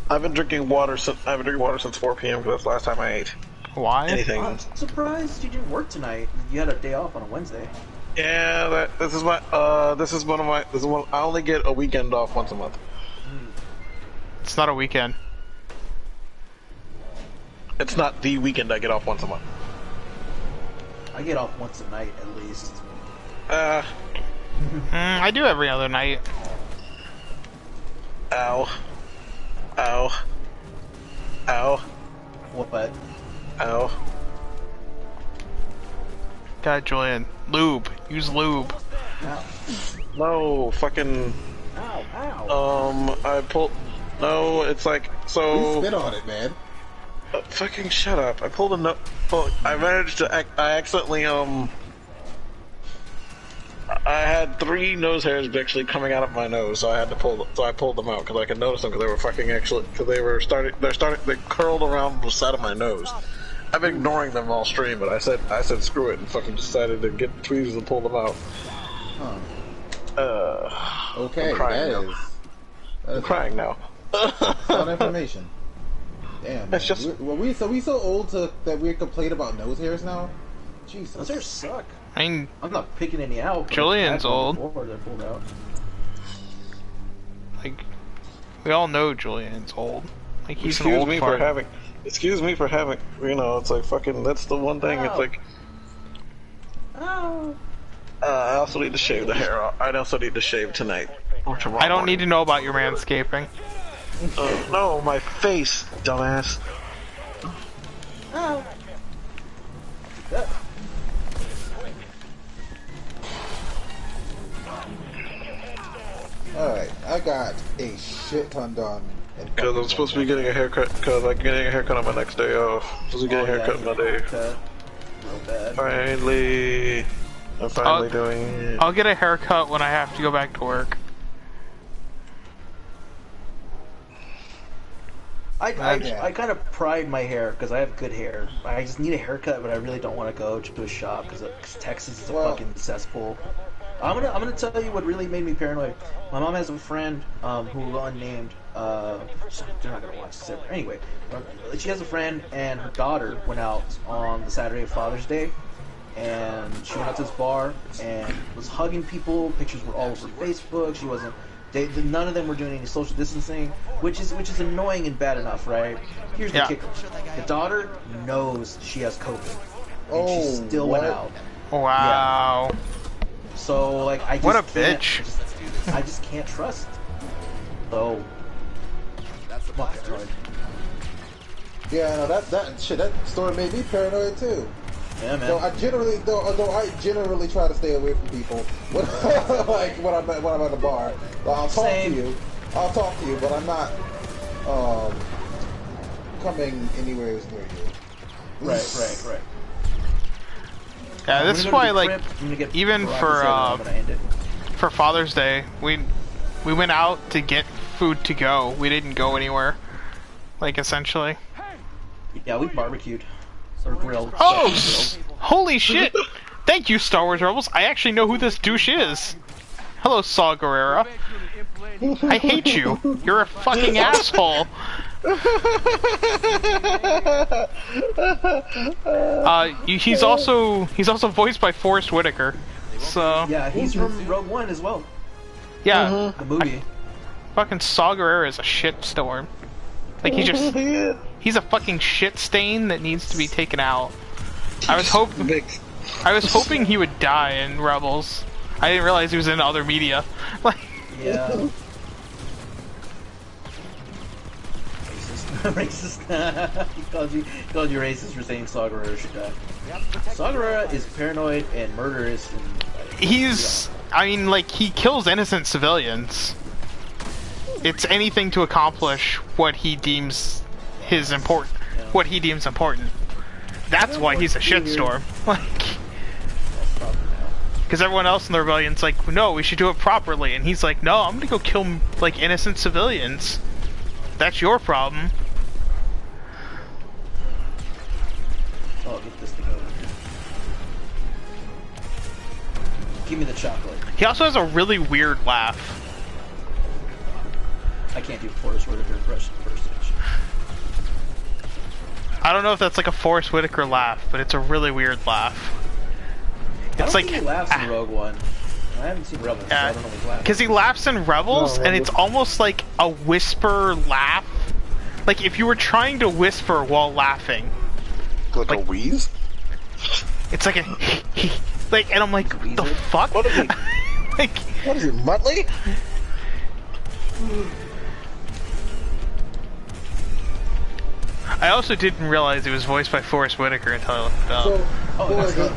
I've been drinking water since 4 p.m. because that's the last time I ate Why? anything. I'm surprised you didn't work tonight. You had a day off on a Wednesday. Yeah, this is one of my. I only get a weekend off once a month. It's not a weekend. It's not the weekend I get off once a month. I get off once a night at least. I do every other night. Ow. Ow. Ow. What? Ow. God, Julian. Lube. Use lube. Ow. No, fucking. Ow. Ow. I pulled. No, it's like so. we spit on it, man. Fucking shut up! I pulled a no. Well, I managed to. I accidentally I had 3 nose hairs actually coming out of my nose, so I had to pull. So I pulled them out because I could notice them because they were fucking actually. Because they were starting. They curled around the side of my nose. I've been ignoring them all stream, but I said screw it and fucking decided to get tweezers and pull them out. Huh. Okay, I'm crying now. I'm crying now. All information. Damn. It's Man. just- we so old that we complain about nose hairs now. Jesus. Those hairs suck. I mean, I'm not picking any out. but Julian's I've had one old. before they're pulled out. like, we all know Julian's old. Like, he's an Excuse old me fart. for having. Excuse me for having. You know, it's like fucking. That's the one thing. It's Ow. like. Ow. I also need to shave the hair off. I also need to shave tonight or tomorrow. I don't need to know about your manscaping. No, my face, dumbass. Ow. Alright, I got a shit ton done. Because I'm supposed to be getting a haircut. Because I'm getting a haircut on my next day off. I'm supposed to get a haircut on my day. Real bad. Finally, I'm finally doing it. I'll get a haircut when I have to go back to work. I kind of pride my hair because I have good hair. I just need a haircut, but I really don't want to go to a shop because Texas is a fucking cesspool. I'm gonna tell you what really made me paranoid. My mom has a friend who unnamed. They're not gonna watch this ever. Anyway, she has a friend and her daughter went out on the Saturday of Father's Day, and she went out to this bar and was hugging people. Pictures were all over Facebook. She wasn't. None of them were doing any social distancing, which is annoying and bad enough, right? Here's the kicker: the daughter knows she has COVID, and she still went out. Wow. Yeah. So like, I just what a can't, bitch! I just can't trust. So that's fuck it, right? Yeah, no, that story made me paranoid too. Yeah, man. Though I generally try to stay away from people when I'm at a bar. I'll talk to you, but I'm not coming anywhere near you. Right. Yeah, this is why, like, even for Father's Day, we went out to get food to go. We didn't go anywhere, like, essentially. Yeah, we barbecued. Or grilled. Oh, holy shit! Thank you, Star Wars Rebels. I actually know who this douche is. Hello, Saw Gerrera. I hate you. You're a fucking asshole. He's also voiced by Forrest Whitaker. So yeah, he's from Rogue One as well. Yeah, the movie. Fucking Saw Gerrera is a shitstorm. Like he's a fucking shit stain that needs to be taken out. I was hoping he would die in Rebels. I didn't realize he was in other media. Like yeah. Racist. He called you racist for saying Saw Gerrera should die. Saw Gerrera is paranoid and murderous. And, I mean, like, he kills innocent civilians. It's anything to accomplish what he deems what he deems important. That's why he's a shitstorm. Like, because everyone else in the rebellion's like, no, we should do it properly, and he's like, no, I'm gonna go kill like innocent civilians. That's your problem. Oh, get this thing over here. Give me the chocolate. He also has a really weird laugh. I can't do Forrest Whitaker impression. I don't know if that's like a Forrest Whitaker laugh, but it's a really weird laugh. It's like he laughs in Rogue One. I haven't seen Rebels, so I don't know if he laughs. Because he laughs in Rebels, and it's almost like a whisper laugh. Like if you were trying to whisper while laughing. Like a wheeze? It's like a like, and I'm like, what the fuck? What is he? Like, what is it, Muttley? I also didn't realize it was voiced by Forrest Whitaker until I looked it up.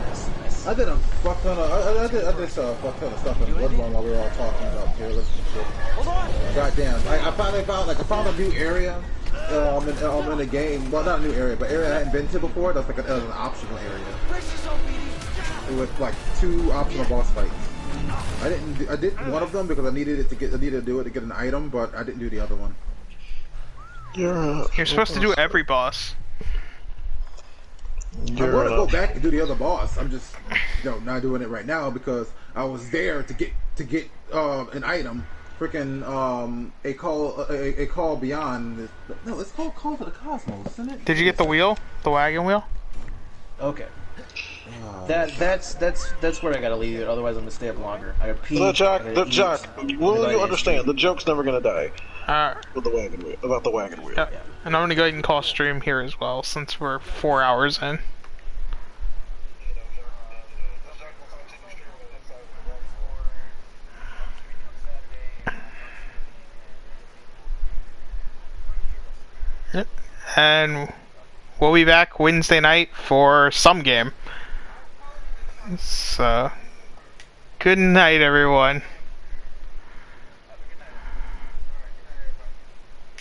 I did a fuck ton of I did a fuck ton of stuff in Bloodborne while we were all talking about careless and shit. Goddamn! I finally found a new area in the game. Well, not a new area, but area I hadn't been to before. That's like an optional area with like 2 optional boss fights. I did one of them because I needed to do it to get an item, but I didn't do the other one. You're supposed to do every boss. I want to go back and do the other boss. I'm just, not doing it right now because I was there to get an item. Freaking a call beyond. No, it's called Call to the Cosmos, isn't it? Did you get the wheel, the wagon wheel? Okay. That's where I gotta leave it. Otherwise, I'm gonna stay up longer. I gotta pee. Jack, will you understand? The joke's never gonna die. With the wagon wheel, about the wagon wheel. Yeah. And I'm gonna go ahead and call stream here as well, since we're 4 hours in. Yep. And we'll be back Wednesday night for some game. So, good night, everyone.